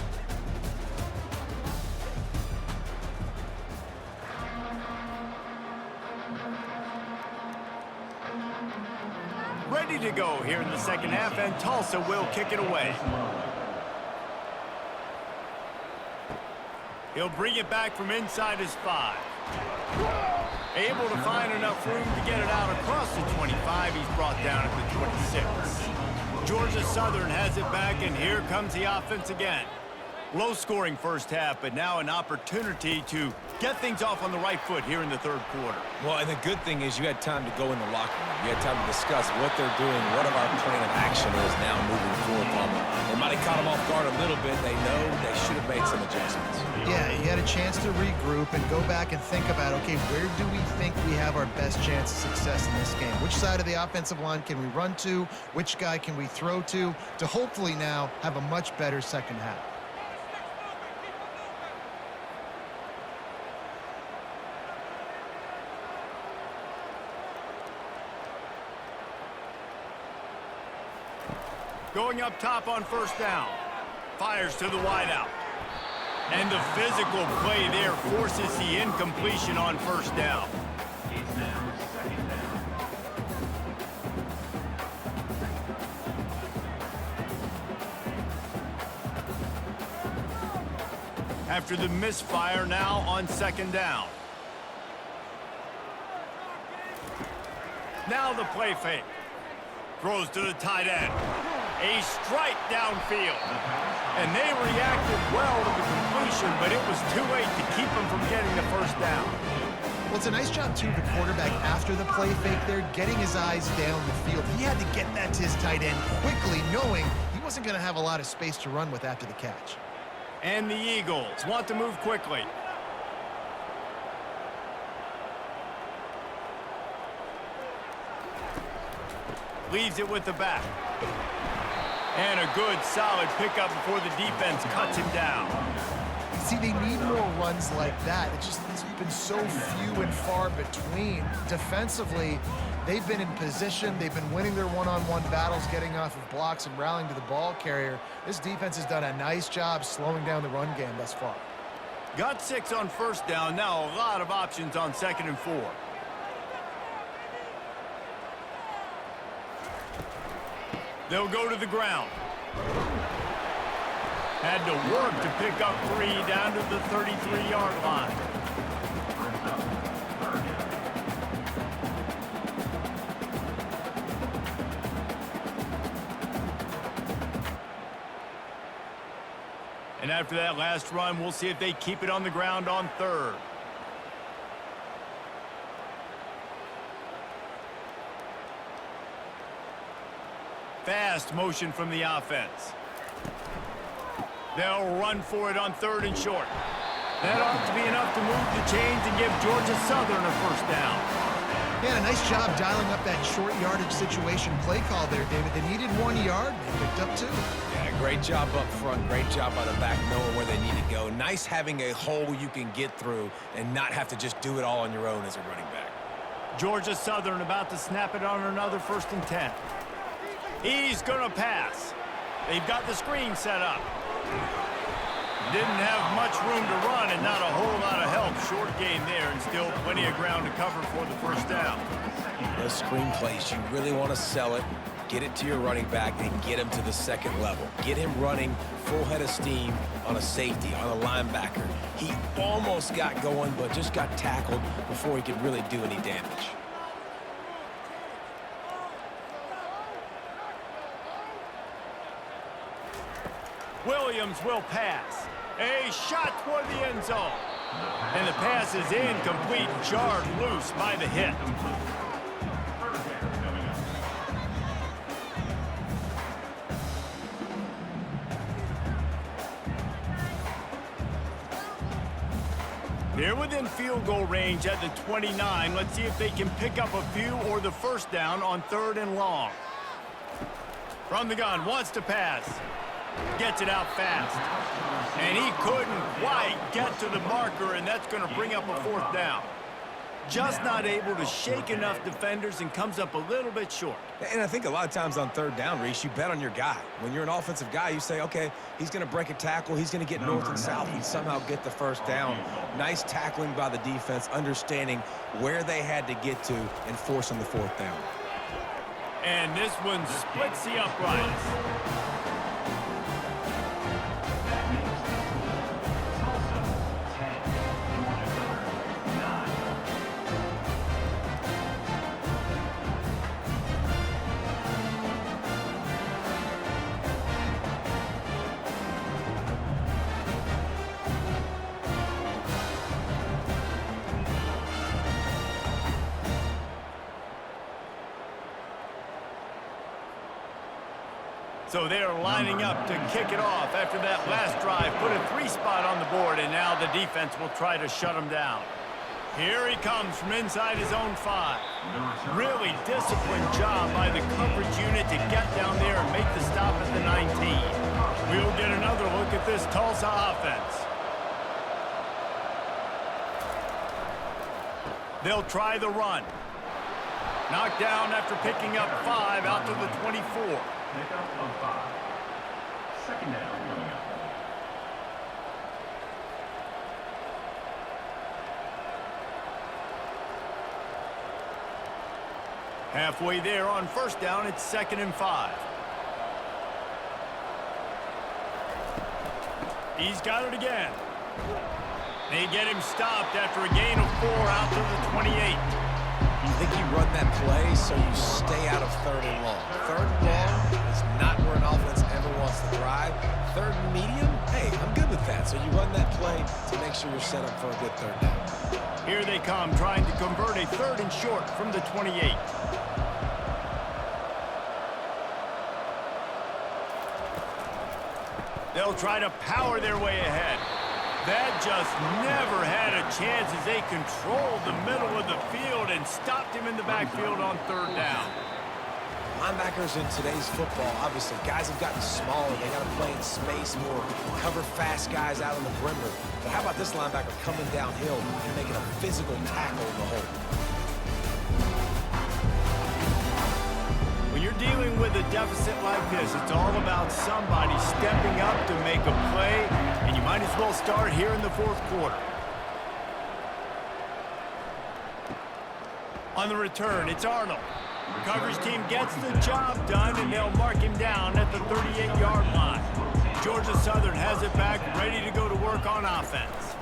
A: Ready to go here in the second half, and Tulsa will kick it away. He'll bring it back from inside his 5. Able to find enough room to get it out across the 25. He's brought down at the 26. Georgia Southern has it back, and here comes the offense again. Low-scoring first half, but now an opportunity to get things off on the right foot here in the third quarter.
C: Well, and the good thing is you had time to go in the locker room. You had time to discuss what they're doing, what our plan of action is now moving forward from them. They might have caught them off guard a little bit. They know they should have made some adjustments.
B: Yeah, you had a chance to regroup and go back and think about, okay, where do we think we have our best chance of success in this game? Which side of the offensive line can we run to? Which guy can we throw to hopefully now have a much better second half?
A: Going up top on first down. Fires to the wideout. And the physical play there forces the incompletion on first down.
D: It's now second down.
A: After the misfire, now on second down. Now the play fake. Throws to the tight end. A strike downfield. And they reacted well to the completion, but it was too late to keep them from getting the first down.
B: Well, it's a nice job, too, the quarterback after the play fake there, getting his eyes down the field. He had to get that to his tight end quickly, knowing he wasn't going to have a lot of space to run with after the catch.
A: And the Eagles want to move quickly. Leaves it with the back. And a good, solid pickup before the defense cuts him down.
B: See, they need more runs like that. It's been so few and far between. Defensively, they've been in position. They've been winning their one-on-one battles, getting off of blocks and rallying to the ball carrier. This defense has done a nice job slowing down the run game thus far.
A: Got 6 on first down. Now a lot of options on 2nd and 4. They'll go to the ground. Had to work to pick up 3 down to the 33-yard line. And after that last run, we'll see if they keep it on the ground on 3rd. Fast motion from the offense. They'll run for it on 3rd and short. That ought to be enough to move the chains and give Georgia Southern a first down.
B: Yeah, a nice job dialing up that short yardage situation play call there, David. They needed 1 yard. They picked up 2.
C: Yeah, great job up front. Great job by the back, knowing where they need to go. Nice having a hole you can get through and not have to just do it all on your own as a running back.
A: Georgia Southern about to snap it on another 1st and 10. He's going to pass. They've got the screen set up. Didn't have much room to run and not a whole lot of help. Short gain there and still plenty of ground to cover for the first down.
C: Those screen plays, you really want to sell it, get it to your running back, and get him to the 2nd level. Get him running full head of steam on a safety, on a linebacker. He almost got going, but just got tackled before he could really do any damage.
A: Williams will pass. A shot toward the end zone. And the pass is incomplete, jarred loose by the hit. They're within field goal range at the 29. Let's see if they can pick up a few or the first down on 3rd and long. From the gun, wants to pass. Gets it out fast. And he couldn't quite get to the marker, and that's going to bring up a 4th down. Just not able to shake enough defenders and comes up a little bit short.
C: And I think a lot of times on 3rd down, Reese, you bet on your guy. When you're an offensive guy, you say, okay, he's going to break a tackle. He's going to get north and south and somehow get the first down. Nice tackling by the defense, understanding where they had to get to and forcing the 4th down.
A: And this one splits the uprights. So they're lining up to kick it off after that last drive. Put a 3 spot on the board, and now the defense will try to shut him down. Here he comes from inside his own 5. Really disciplined job by the coverage unit to get down there and make the stop at the 19. We'll get another look at this Tulsa offense. They'll try the run. Knocked down after picking up 5 out to the 24.
D: Pickup of 5. 2nd down coming up.
A: Halfway there on 1st down, it's 2nd and 5. He's got it again. They get him stopped after a gain of 4 out to the 28.
C: You think you run that play so you stay out of 3rd and long. 3rd and long is not where an offense ever wants to drive. 3rd and medium, hey, I'm good with that. So you run that play to make sure you're set up for a good 3rd down.
A: Here they come, trying to convert a 3rd and short from the 28. They'll try to power their way ahead. That just never had a chance as they controlled the middle of the field and stopped him in the backfield on 3rd down.
C: Linebackers in today's football, obviously, guys have gotten smaller. They got to play in space more, cover fast guys out on the perimeter. But how about this linebacker coming downhill and making a physical tackle in the hole?
A: When you're dealing with a deficit like this, it's all about somebody stepping up to make a play, and you might as well start here in the 4th quarter. On the return, it's Arnold. The coverage team gets the job done, and they'll mark him down at the 38-yard line. Georgia Southern has it back, ready to go to work on offense.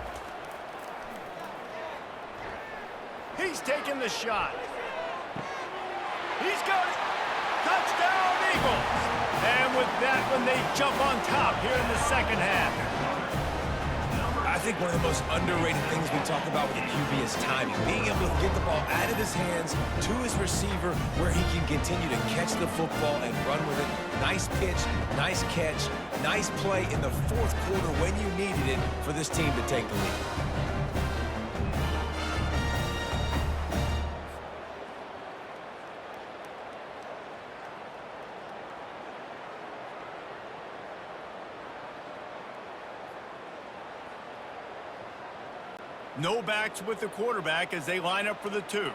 A: He's taking the shot. He's got it. Touchdown, Eagles! And with that one, they jump on top here in the 2nd half.
C: I think one of the most underrated things we talk about with the QB is timing. Being able to get the ball out of his hands to his receiver where he can continue to catch the football and run with it. Nice pitch, nice catch, nice play in the 4th quarter when you needed it for this team to take the lead.
A: No backs with the quarterback as they line up for the 2.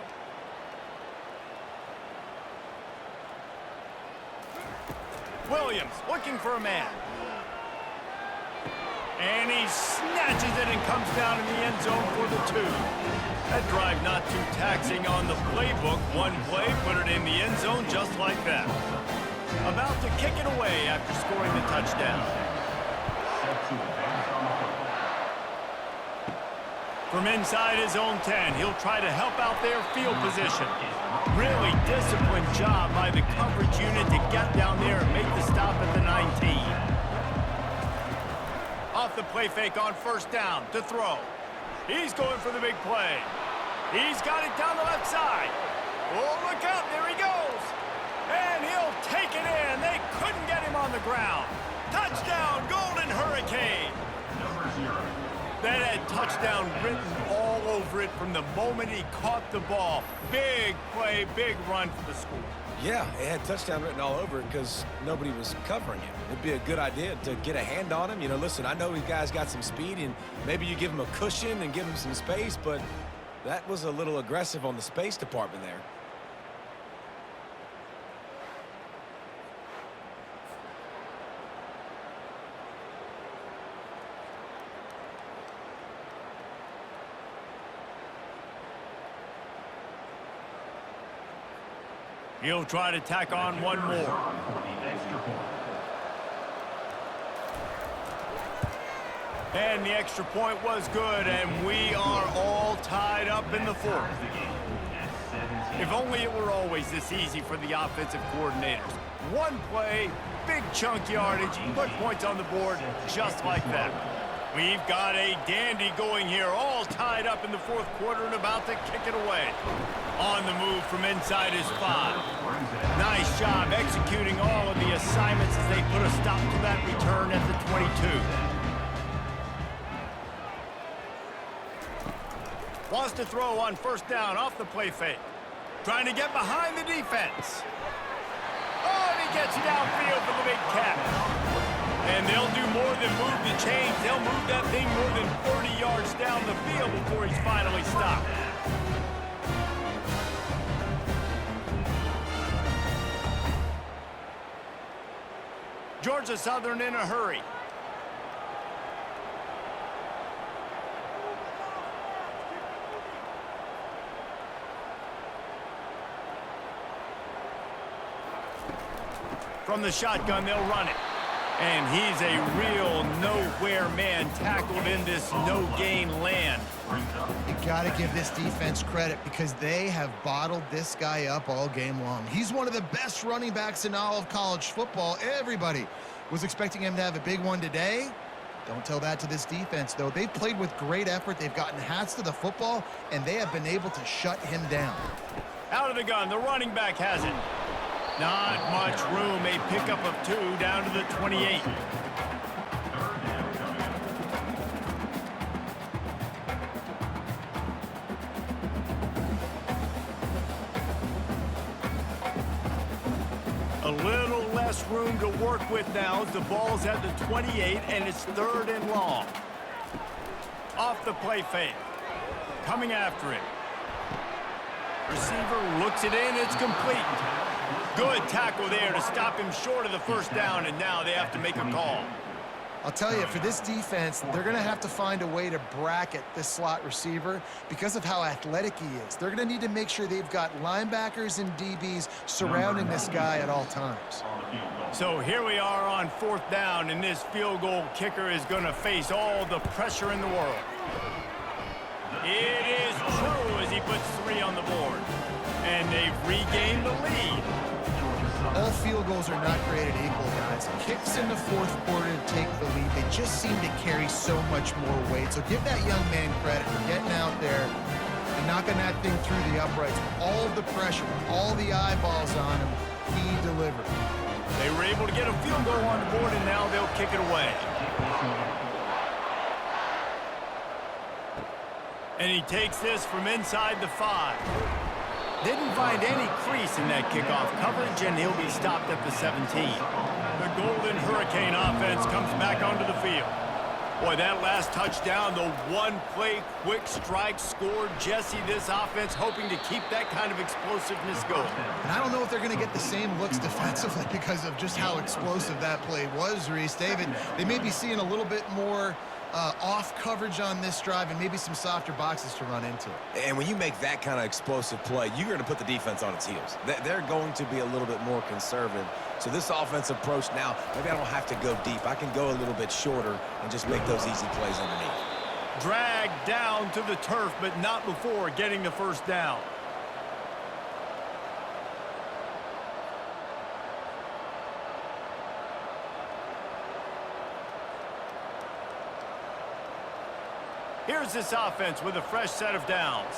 A: Williams looking for a man. And he snatches it and comes down in the end zone for the 2. That drive not too taxing on the playbook. One play, put it in the end zone just like that. About to kick it away after scoring the touchdown. From inside his own 10, he'll try to help out their field position. Really disciplined job by the coverage unit to get down there and make the stop at the 19. Off the play fake on 1st down to throw. He's going for the big play. He's got it down the left side. Oh, look out, there he goes. And he'll take it in. They couldn't get him on the ground. Touchdown, Golden Hurricane.
D: Number 0.
A: That had touchdown written all over it from the moment he caught the ball. Big play, big run for the score.
C: Yeah, it had touchdown written all over it because nobody was covering him. It'd be a good idea to get a hand on him. You know, listen, I know these guys got some speed, and maybe you give him a cushion and give him some space, but that was a little aggressive on the space department there.
A: He'll try to tack on one more. And the extra point was good, and we are all tied up in the fourth. If only it were always this easy for the offensive coordinators. One play, big chunk yardage, put points on the board just like that. We've got a dandy going here, all tied up in the fourth quarter and about to kick it away. On the move from inside his 5. Nice job executing all of the assignments as they put a stop to that return at the 22. Wants to throw on first down off the play fake. Trying to get behind the defense. Oh, and he gets downfield for the big catch. And they'll do more than move the chains. They'll move that thing more than 30 yards down the field before he's finally stopped. Georgia Southern in a hurry. From the shotgun, they'll run it. And he's a real nowhere man tackled in this no-gain land.
B: You got to give this defense credit because they have bottled this guy up all game long. He's one of the best running backs in all of college football. Everybody was expecting him to have a big one today. Don't tell that to this defense, though. They've played with great effort. They've gotten hats to the football, and they have been able to shut him down.
A: Out of the gun, the running back has it. Not much room, a pickup of 2 down to the 28. A little less room to work with now as the ball's at the 28 and it's 3rd and long. Off the play fake. Coming after it. Receiver looks it in, it's complete. Good tackle there to stop him short of the first down, and now they have to make a call.
B: I'll tell you, for this defense, they're going to have to find a way to bracket this slot receiver because of how athletic he is. They're going to need to make sure they've got linebackers and DBs surrounding this guy at all times.
A: So here we are on 4th down, and this field goal kicker is going to face all the pressure in the world. It is true as he puts 3 on the board, and they've regained the lead.
B: All field goals are not created equal, guys. Kicks in the fourth quarter to take the lead. They just seem to carry so much more weight. So give that young man credit for getting out there and knocking that thing through the uprights. All of the pressure, all the eyeballs on him, he delivered.
A: They were able to get a field goal on the board, and now they'll kick it away. And he takes this from inside the 5. Didn't find any crease in that kickoff coverage, and he'll be stopped at the 17. The Golden Hurricane offense comes back onto the field. Boy, that last touchdown, the one-play quick strike scored. Jesse, this offense hoping to keep that kind of explosiveness going.
B: And I don't know if they're going to get the same looks defensively because of just how explosive that play was, Reese. David, they may be seeing a little bit more off coverage on this drive and maybe some softer boxes to run into.
C: And when you make that kind of explosive play, you're going to put the defense on its heels. They're going to be a little bit more conservative. So this offensive approach now, maybe I don't have to go deep. I can go a little bit shorter and just make those easy plays underneath.
A: Dragged down to the turf, but not before getting the first down. Here's this offense with a fresh set of downs.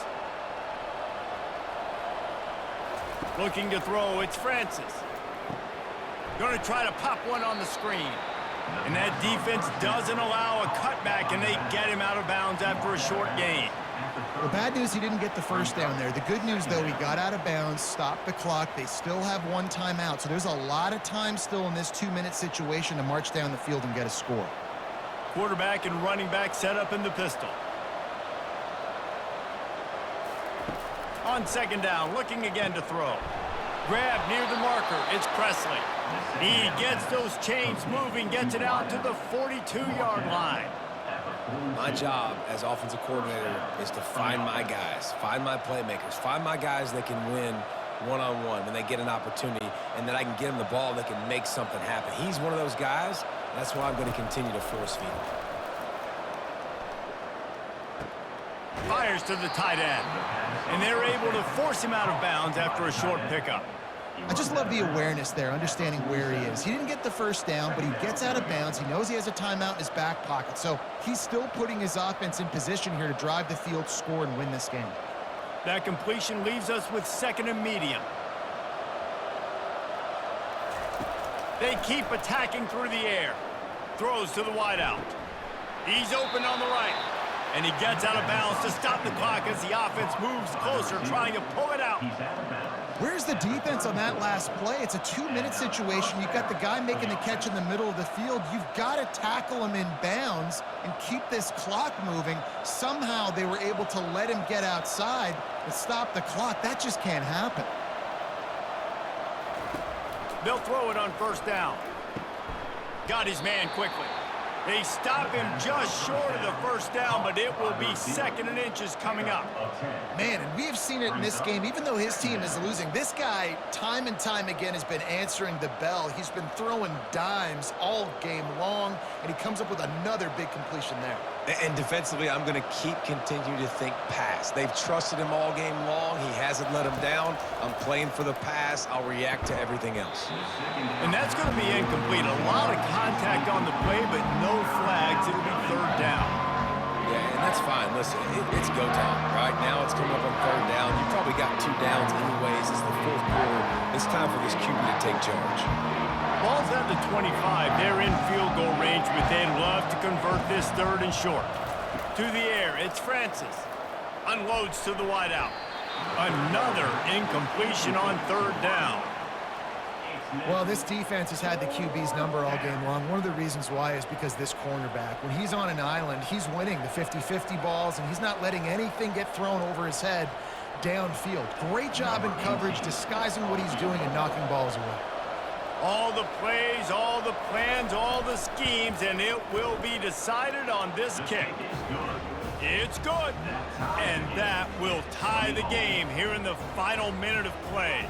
A: Looking to throw, it's Francis. Going to try to pop one on the screen. And that defense doesn't allow a cutback, and they get him out of bounds after a short gain.
B: The bad news, he didn't get the first down there. The good news, though, he got out of bounds, stopped the clock. They still have one timeout, so there's a lot of time still in this 2-minute situation to march down the field and get a score.
A: Quarterback and running back set up in the pistol. On second down, looking again to throw. Grab near the marker. It's Presley. He gets those chains moving, gets it out to the 42-yard line.
C: My job as offensive coordinator is to find my guys, find my playmakers, find my guys that can win one-on-one when they get an opportunity, and then I can get them the ball and they can make something happen. He's one of those guys, and that's why I'm going to continue to force feed him.
A: Fires to the tight end, and they're able to force him out of bounds after a short pickup.
B: I just love the awareness there, understanding where he is. He didn't get the first down, but he gets out of bounds. He knows he has a timeout in his back pocket, so he's still putting his offense in position here to drive the field, score, and win this game.
A: That completion leaves us with second and medium. They keep attacking through the air. Throws to the wideout. He's open on the right. And he gets out of bounds to stop the clock as the offense moves closer, trying to pull it out.
B: Where's the defense on that last play? It's a 2-minute situation. You've got the guy making the catch in the middle of the field. You've got to tackle him in bounds and keep this clock moving. Somehow they were able to let him get outside and stop the clock. That just can't happen.
A: They'll throw it on first down. Got his man quickly. They stop him just short of the first down, but it will be second and inches coming up.
B: Man, and we have seen it in this game, even though his team is losing. This guy, time and time again, has been answering the bell. He's been throwing dimes all game long, and he comes up with another big completion there.
C: And defensively, I'm going to continue to think pass. They've trusted him all game long. He hasn't let him down. I'm playing for the pass. I'll react to everything else.
A: And that's going to be incomplete. A lot of contact on the play, but no flags. It'll be third down.
C: Yeah, and that's fine. Listen, it's go time. Right now, it's coming up on third down. You probably got 2 downs anyways. It's the fourth quarter. It's time for this QB to take charge.
A: Ball's at the 25. They're in field goal range, but they'd love to convert this third and short. To the air, it's Francis. Unloads to the wideout. Another incompletion on third down.
B: Well, this defense has had the QB's number all game long. One of the reasons why is because this cornerback, when he's on an island, he's winning the 50-50 balls, and he's not letting anything get thrown over his head downfield. Great job in coverage, disguising what he's doing and knocking balls away.
A: All the plays, all the plans, all the schemes, and it will be decided on this kick. It's good, and that will tie the game here in the final minute of play.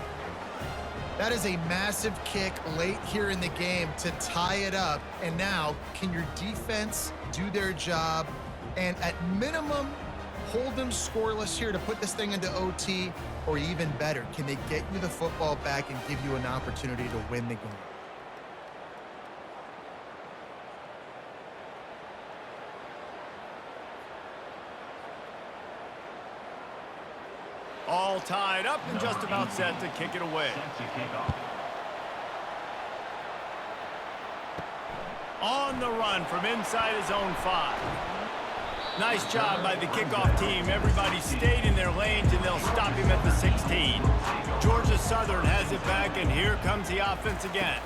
B: That is a massive kick late here in the game to tie it up. And now, can your defense do their job and at minimum hold them scoreless here to put this thing into OT? Or even better, can they get you the football back and give you an opportunity to win the game?
A: All tied up and just about set to kick it away. On the run from inside his own 5. Nice job by the kickoff team. Everybody stayed in their lanes, and they'll stop him at the 16. Georgia Southern has it back, and here comes the offense again.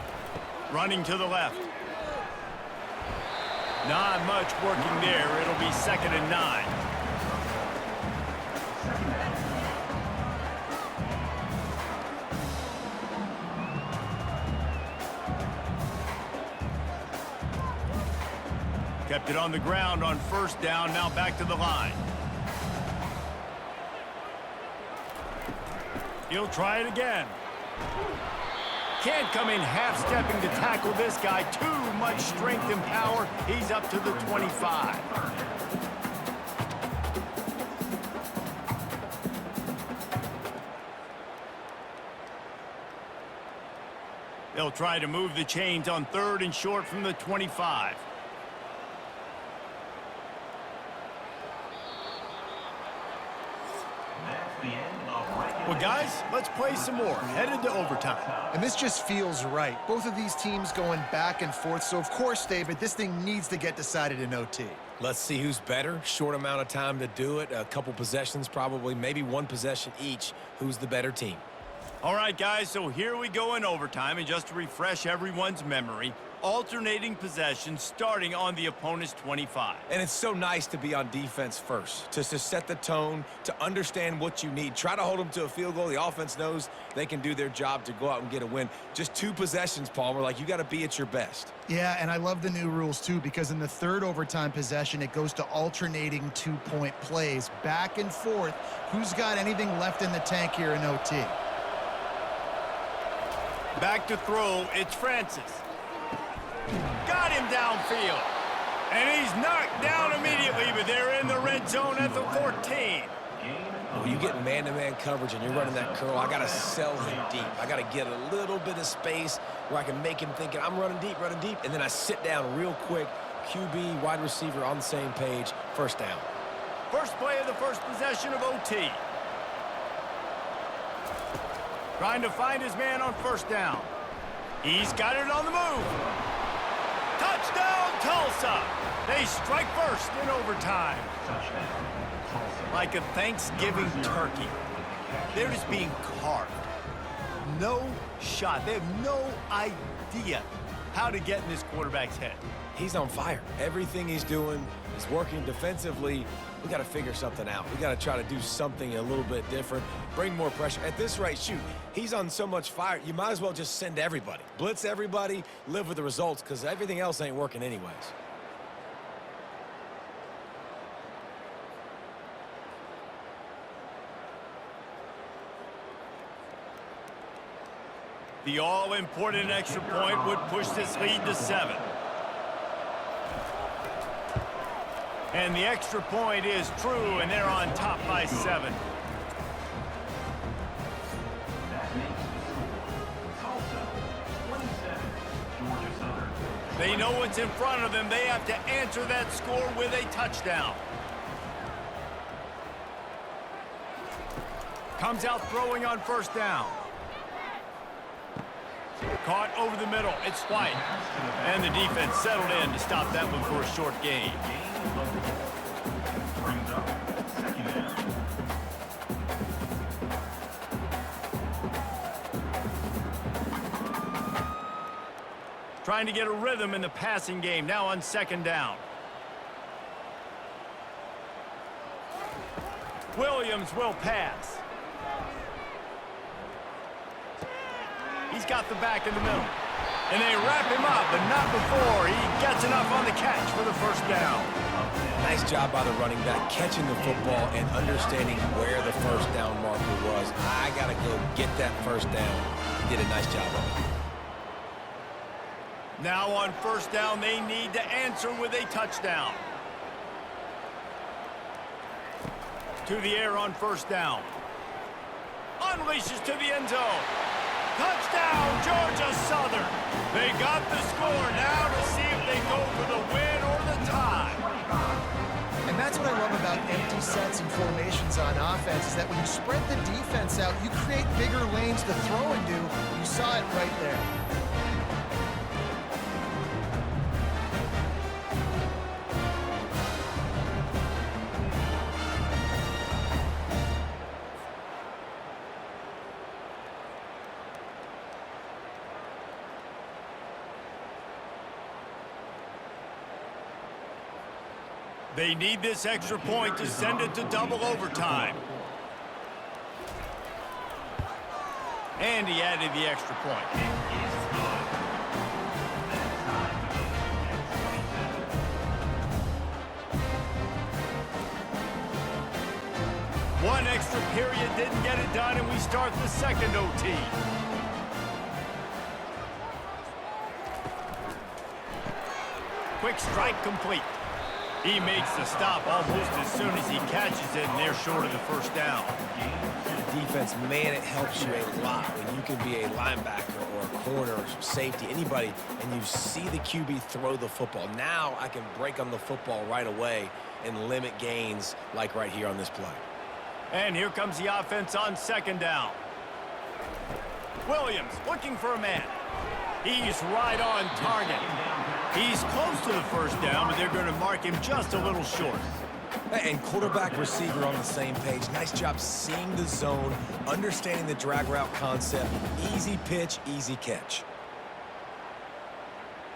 A: Running to the left. Not much working there. It'll be second and 9. Kept it on the ground on first down, now back to the line. He'll try it again. Can't come in half-stepping to tackle this guy. Too much strength and power. He's up to the 25. They'll try to move the chains on third and short from the 25.
D: That's the end of regular
A: Well, guys, let's play some more. Headed to overtime.
B: And this just feels right. Both of these teams going back and forth. So, of course, David, this thing needs to get decided in OT.
C: Let's see who's better. Short amount of time to do it. A couple possessions probably, maybe one possession each. Who's the better team?
A: All right, guys, so here we go in overtime. And just to refresh everyone's memory, alternating possessions starting on the opponent's 25.
C: And it's so nice to be on defense first, to set the tone, to understand what you need. Try to hold them to a field goal. The offense knows they can do their job to go out and get a win. Just 2 possessions, Palmer, like you got to be at your best.
B: Yeah, and I love the new rules, too, because in the third overtime possession, it goes to alternating 2-point plays, back and forth. Who's got anything left in the tank here in OT?
A: Back to throw, it's Francis. Got him downfield. And he's knocked down immediately, but they're in the red zone at the 14.
C: When you get man-to-man coverage and you're running that curl, I got to sell him deep. I got to get a little bit of space where I can make him thinking, I'm running deep, and then I sit down real quick. QB, wide receiver on the same page, first down.
A: First play of the first possession of OT. Trying to find his man on first down. He's got it on the move. Touchdown, Tulsa! They strike first in overtime. Like a Thanksgiving turkey. They're just being carved. No shot. They have no idea how to get in this quarterback's head.
C: He's on fire. Everything he's doing is working defensively. We got to figure something out. We got to try to do something a little bit different, bring more pressure. At this rate, shoot, he's on so much fire, you might as well just send everybody. Blitz everybody, live with the results, because everything else ain't working anyways.
A: The all-important extra point would push this lead to 7. And the extra point is true, and they're on top by 7. They know what's in front of them. They have to answer that score with a touchdown. Comes out throwing on first down. Caught over the middle. It's White. And the defense settled in to stop that one for a short gain.
D: Brings up second down.
A: Trying to get a rhythm in the passing game. Now on second down. Williams will pass. He's got the back in the middle. And they wrap him up, but not before he gets enough on the catch for the first down.
C: Nice job by the running back, catching the football and understanding where the first down marker was. I got to go get that first down. He did a nice job of it.
A: Now on first down, they need to answer with a touchdown. To the air on first down. Unleashes to the end zone. Touchdown, Georgia Southern. They got the score now to see if they go for the win or the tie.
B: And that's what I love about empty sets and formations on offense is that when you spread the defense out, you create bigger lanes to throw into. You saw it right there.
A: They need this extra point to send it to double overtime. And he added the extra point. One extra period didn't get it done, and we start the second OT. Quick strike complete. He makes the stop almost as soon as he catches it, and they're short of the first down.
C: Defense, man, it helps you a lot when you can be a linebacker or a corner or safety, anybody, and you see the QB throw the football. Now I can break on the football right away and limit gains like right here on this play.
A: And here comes the offense on second down. Williams looking for a man. He's right on target. He's close to the first down, but they're going to mark him just a little short.
C: And quarterback receiver on the same page. Nice job seeing the zone, understanding the drag route concept. Easy pitch, easy catch.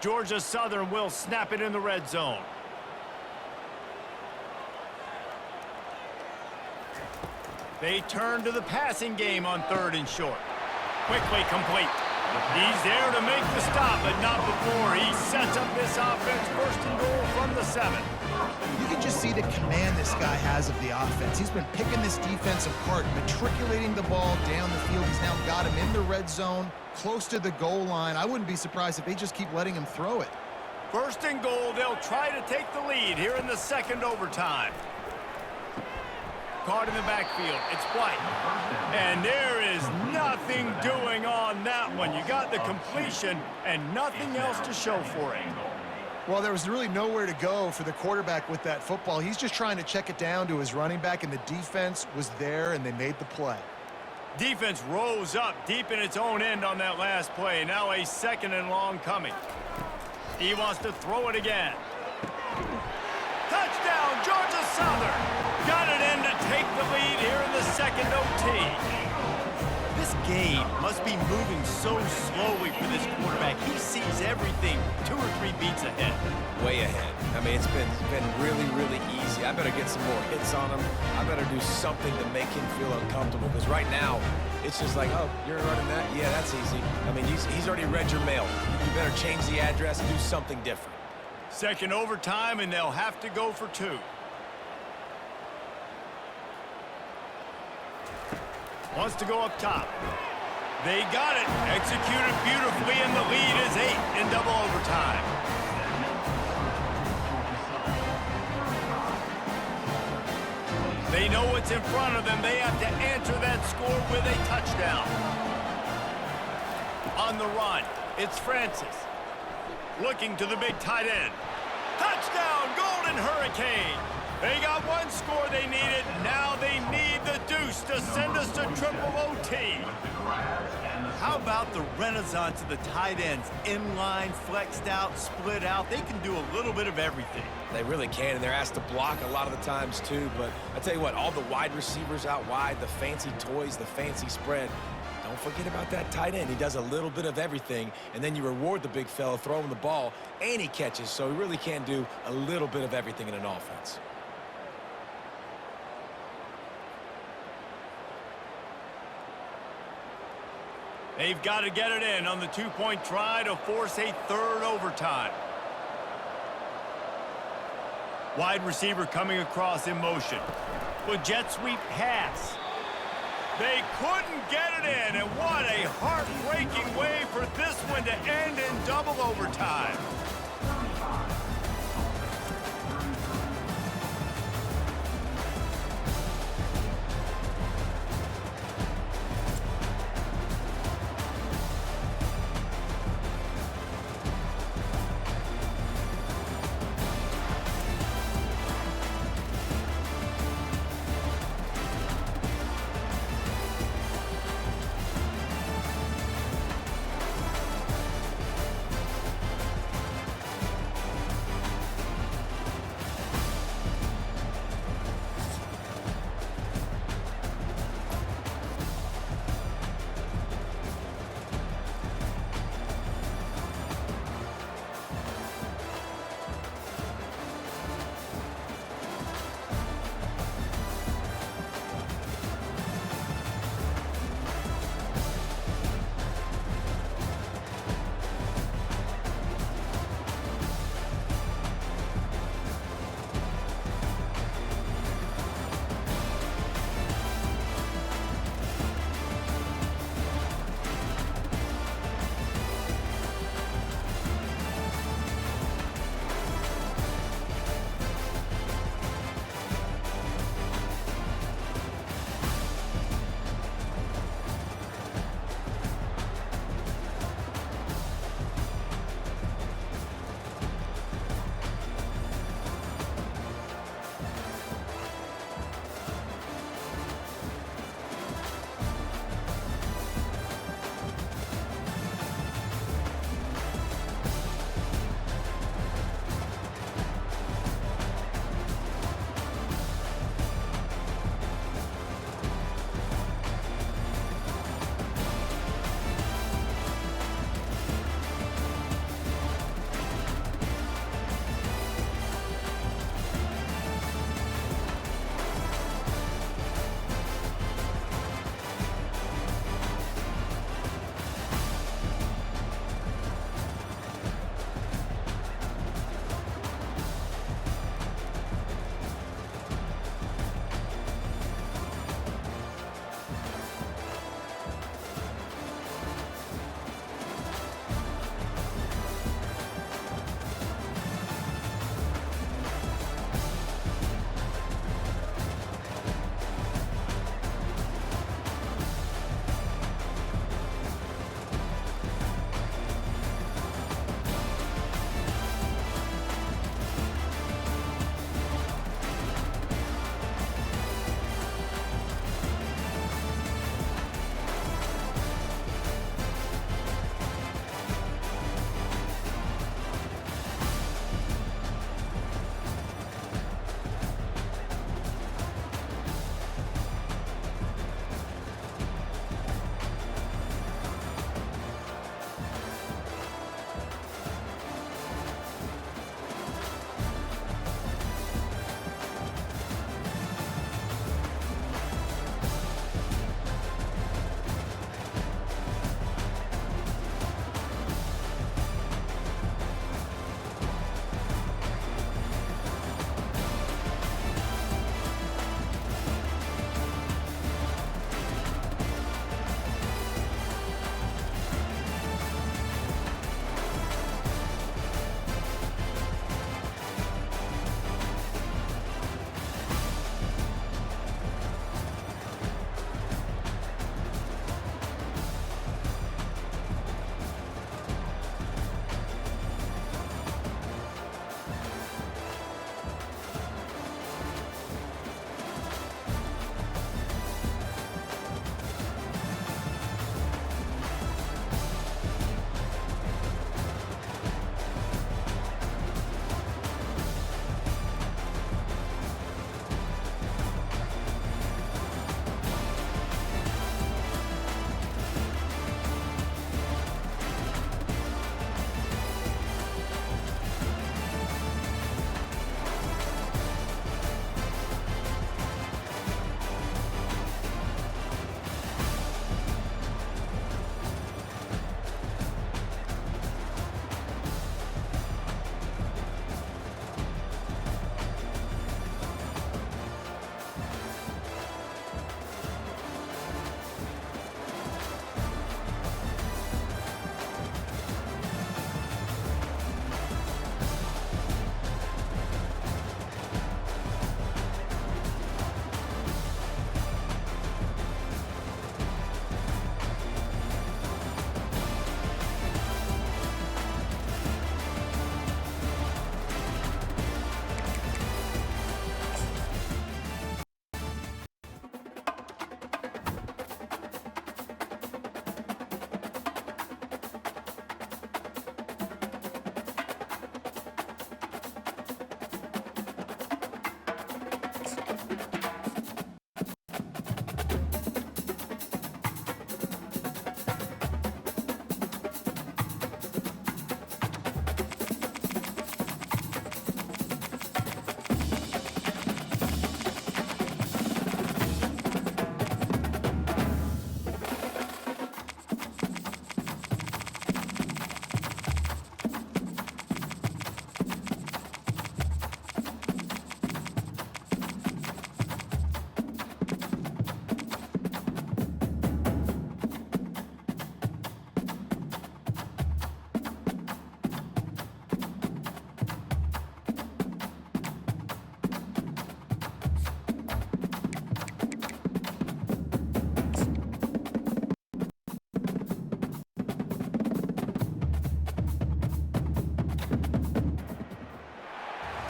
A: Georgia Southern will snap it in the red zone. They turn to the passing game on 3rd and short. Quickly complete. He's there to make the stop, but not before. He sets up this offense 1st and goal from the 7.
B: You can just see the command this guy has of the offense. He's been picking this defense apart, matriculating the ball down the field. He's now got him in the red zone, close to the goal line. I wouldn't be surprised if they just keep letting him throw it.
A: 1st and goal, they'll try to take the lead here in the 2nd overtime. Caught in the backfield, it's White. And there is nothing doing on that one. You got the completion and nothing else to show for it.
B: Well, there was really nowhere to go for the quarterback with that football. He's just trying to check it down to his running back, and the defense was there, and they made the play.
A: Defense rose up deep in its own end on that last play. Now a 2nd and long coming. He wants to throw it again. Touchdown, Georgia Southern! Got it in to take the lead here in the 2nd OT. This game must be moving so slowly for this quarterback. He sees everything 2 or 3 beats ahead.
C: Way ahead. I mean, it's been really, really easy. I better get some more hits on him. I better do something to make him feel uncomfortable, because right now, it's just like, oh, you're running that? Yeah, that's easy. I mean, he's already read your mail. You better change the address and do something different.
A: 2nd overtime, and they'll have to go for 2. Wants to go up top. They got it. Executed beautifully, and the lead is 8 in double overtime. They know what's in front of them. They have to answer that score with a touchdown. On the run, it's Francis. Looking to the big tight end. Touchdown, Golden Hurricane. They got one score they needed. Now they need the deuce to send us to triple OT. How about the renaissance of the tight ends? Inline, flexed out, split out. They can do a little bit of everything.
C: They really can, and they're asked to block a lot of the times too. But I tell you what, all the wide receivers out wide, the fancy toys, the fancy spread, don't forget about that tight end. He does a little bit of everything, and then you reward the big fella, throw him the ball, and he catches. So he really can do a little bit of everything in an offense.
A: They've got to get it in on the 2-point try to force a 3rd overtime. Wide receiver coming across in motion. With jet sweep pass. They couldn't get it in, and what a heartbreaking way for this one to end in double overtime.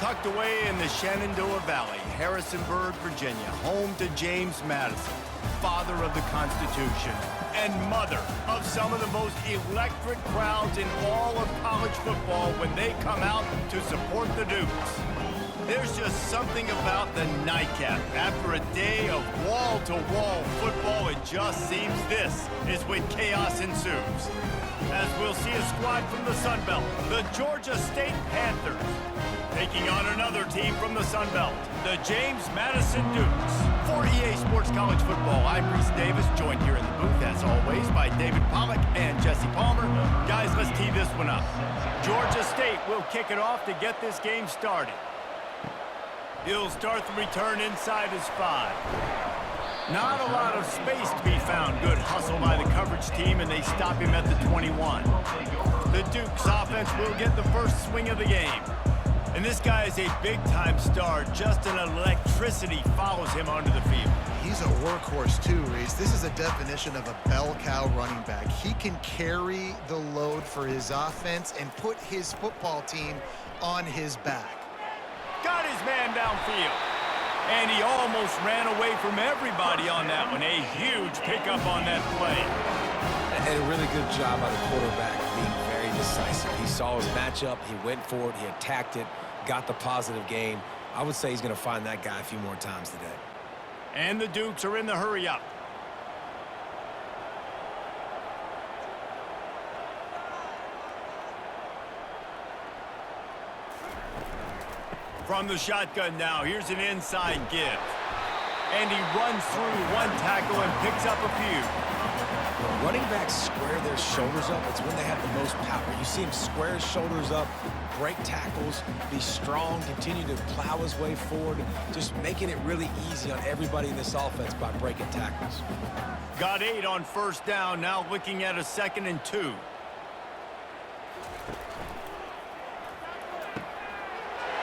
A: tucked away in the Shenandoah Valley, Harrisonburg, Virginia, home to James Madison, father of the Constitution and mother of some of the most electric crowds in all of college football when they come out to support the Dukes. There's just something about the nightcap. After a day of wall-to-wall football, it just seems this is when chaos ensues. As we'll see a squad from the Sun Belt, the Georgia State Panthers, taking on another team from the Sun Belt, the James Madison Dukes. For EA Sports College Football, I'm Reese Davis, joined here in the booth, as always, by David Pollack and Jesse Palmer. Guys, let's tee this one up. Georgia State will kick it off to get this game started. He'll start the return inside his 5. Not a lot of space to be found. Good hustle by the coverage team, and they stop him at the 21. The Dukes offense will get the first swing of the game. And this guy is a big-time star. Just an electricity follows him onto the field.
B: He's a workhorse too, Reese. This is a definition of a bell cow running back. He can carry the load for his offense and put his football team on his back.
A: Got his man downfield. And he almost ran away from everybody on that one. A huge pickup on that play.
C: And a really good job by the quarterback being very decisive. He saw his matchup, he went for it, he attacked it, got the positive gain. I would say he's going to find that guy a few more times today.
A: And the Dukes are in the hurry up. From the shotgun now, here's an inside give. And he runs through one tackle and picks up a few.
C: When running backs square their shoulders up, it's when they have the most power. You see him square his shoulders up, break tackles, be strong, continue to plow his way forward, just making it really easy on everybody in this offense by breaking tackles.
A: Got 8 on first down, now looking at a 2nd and 2.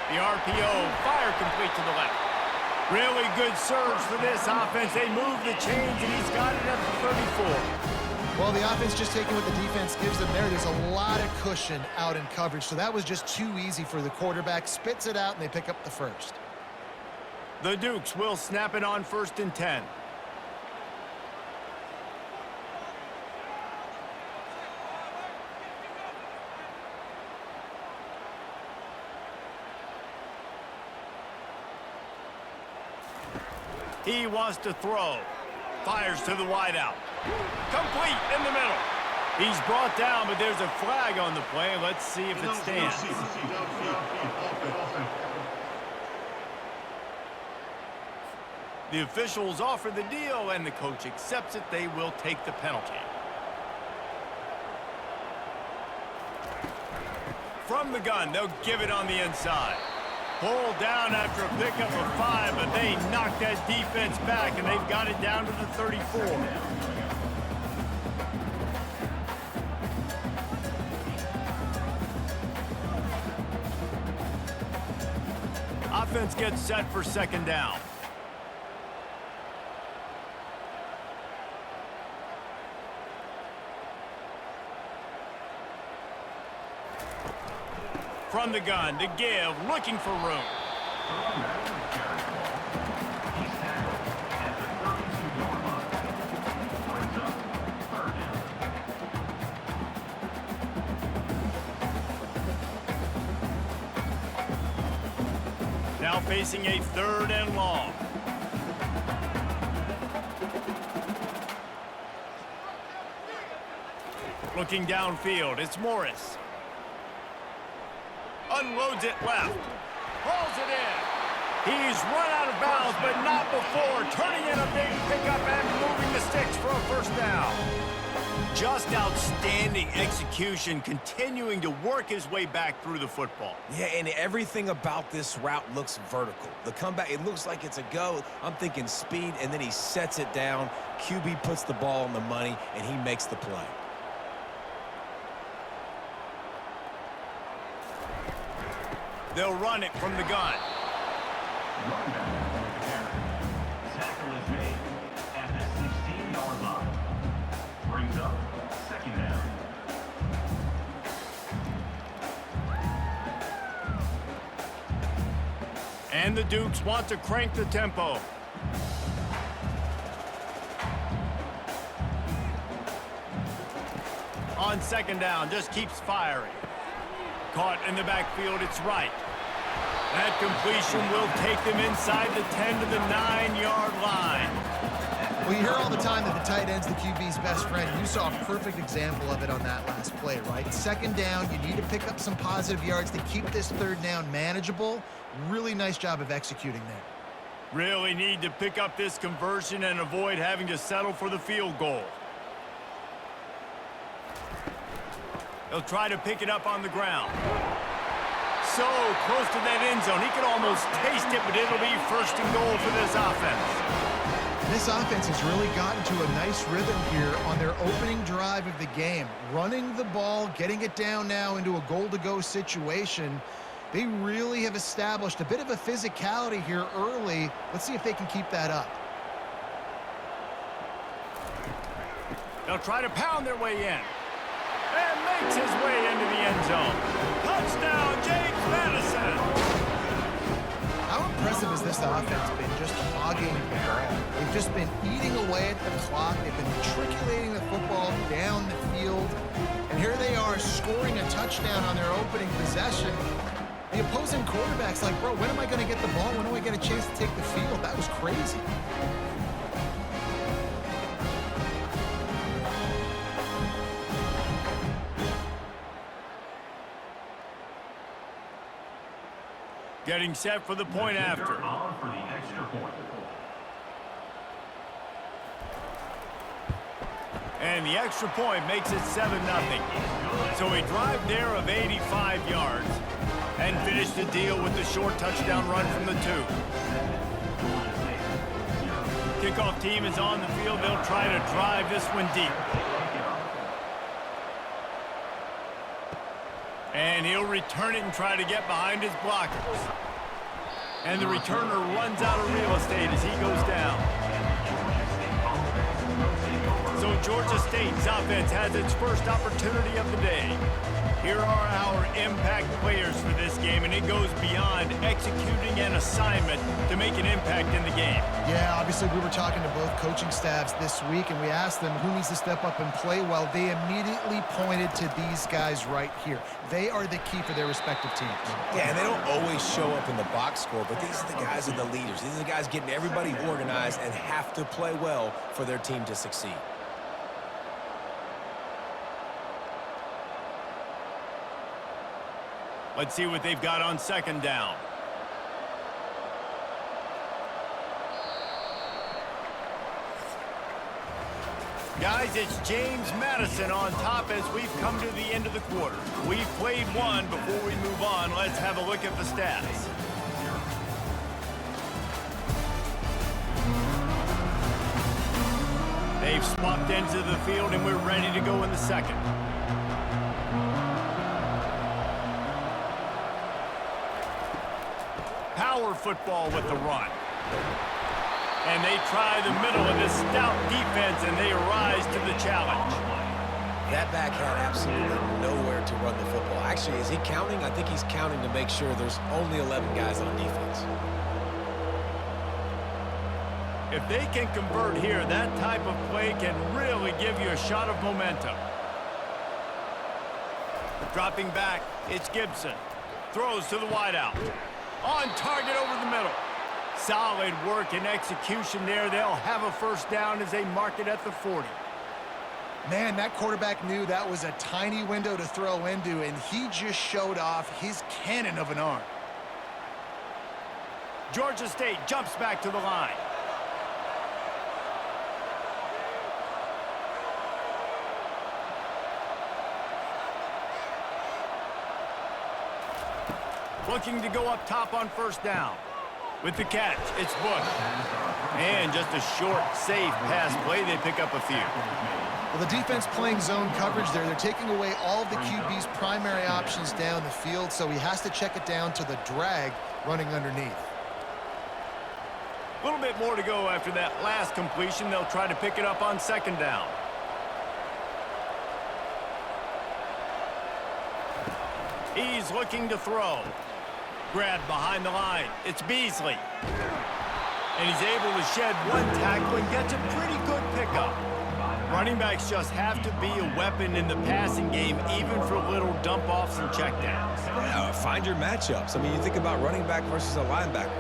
A: The RPO, fire complete to the left. Really good surge for this offense. They move the chains, and he's got it at the 34.
B: Well, the offense just taking what the defense gives them there. There's a lot of cushion out in coverage, so that was just too easy for the quarterback. Spits it out, and they pick up the first.
A: The Dukes will snap it on 1st and 10. He wants to throw. Fires to the wideout. Complete in the middle. He's brought down, but there's a flag on the play. Let's see if it stands. The officials offer the deal, and the coach accepts it. They will take the penalty. From the gun, they'll give it on the inside. Pulled down after a pickup of 5, but they knocked that defense back, and they've got it down to the 34. Offense gets set for 2nd down. From the gun, to give, looking for room.
D: He's tackled at the 32-yard line. Brings up 3rd down.
A: Now facing a 3rd and long. Looking downfield, it's Morris. Unloads it left. Hauls it in. He's run out of bounds, but not before. Turning in a big pickup and moving the sticks for a 1st down. Just outstanding execution, continuing to work his way back through the football.
C: Yeah, and everything about this route looks vertical. The comeback, it looks like it's a go. I'm thinking speed, and then he sets it down. QB puts the ball on the money, and he makes the play.
A: They'll run it from the gun.
D: Running back for the carry. Tackle is made at the 16-yard line. Brings up 2nd down.
A: And the Dukes want to crank the tempo. On second down, just keeps firing. Caught in the backfield, it's right. That completion will take them inside the 10 to the 9-yard line.
B: Well, you hear all the time that the tight end's the QB's best friend. You saw a perfect example of it on that last play, right? Second down, you need to pick up some positive yards to keep this third down manageable. Really nice job of executing there.
A: Really need to pick up this conversion and avoid having to settle for the field goal. They'll try to pick it up on the ground. So close to that end zone. He could almost taste it, but it'll be first and goal for this offense.
B: This offense has really gotten to a nice rhythm here on their opening drive of the game. Running the ball, getting it down now into a goal-to-go situation. They really have established a bit of a physicality here early. Let's see if they can keep that up.
A: They'll try to pound their way in. And makes his way into the end zone. Touchdown, James Madison.
B: How impressive has this offense been just hogging the ball? They've just been eating away at the clock. They've been matriculating the football down the field. And here they are scoring a touchdown on their opening possession. The opposing quarterback's like, bro, when am I going to get the ball? When do I get a chance to take the field? That was crazy.
A: Getting set for the point after.
D: On for the extra point.
A: And the extra point makes it 7-0. So a drive there of 85 yards. And finish the deal with the short touchdown run from the 2. Kickoff team is on the field. They'll try to drive this one deep. And he'll return it and try to get behind his blockers. And the returner runs out of real estate as he goes down. So Georgia State's offense has its first opportunity of the day. Here are our impact players for this game, and it goes beyond executing an assignment to make an impact in the game.
B: Yeah, obviously we were talking to both coaching staffs this week, and we asked them who needs to step up and play well. They immediately pointed to these guys right here. They are the key for their respective teams.
C: Yeah, and they don't always show up in the box score, but these are the guys are the leaders. These are the guys getting everybody organized and have to play well for their team to succeed.
A: Let's see what they've got on second down. Guys, it's James Madison on top as we've come to the end of the quarter. We've played one. Before we move on, let's have a look at the stats. They've swapped ends of the field, and we're ready to go in the second. Power football with the run. And they try the middle of this stout defense, and they rise to the challenge.
C: That back had absolutely nowhere to run the football. Actually, is he counting? I think he's counting to make sure there's only 11 guys on defense.
A: If they can convert here, that type of play can really give you a shot of momentum. Dropping back, it's Gibson. Throws to the wideout. On target over the middle. Solid work and execution there. They'll have a first down as they mark it at the 40.
B: Man, that quarterback knew that was a tiny window to throw into, and he just showed off his cannon of an arm.
A: Georgia State jumps back to the line. Looking to go up top on first down. With the catch, it's Bush. And just a short, safe pass play. They pick up a few.
B: Well, the defense playing zone coverage there. They're taking away all of the QB's primary options down the field, so he has to check it down to the drag running underneath.
A: A little bit more to go after that last completion. They'll try to pick it up on second down. He's looking to throw. Grab behind the line. It's Beasley. And he's able to shed one tackle and gets a pretty good pickup. Running backs just have to be a weapon in the passing game, even for little dump-offs and checkdowns.
C: Yeah, find your matchups. I mean, you think about running back versus a linebacker.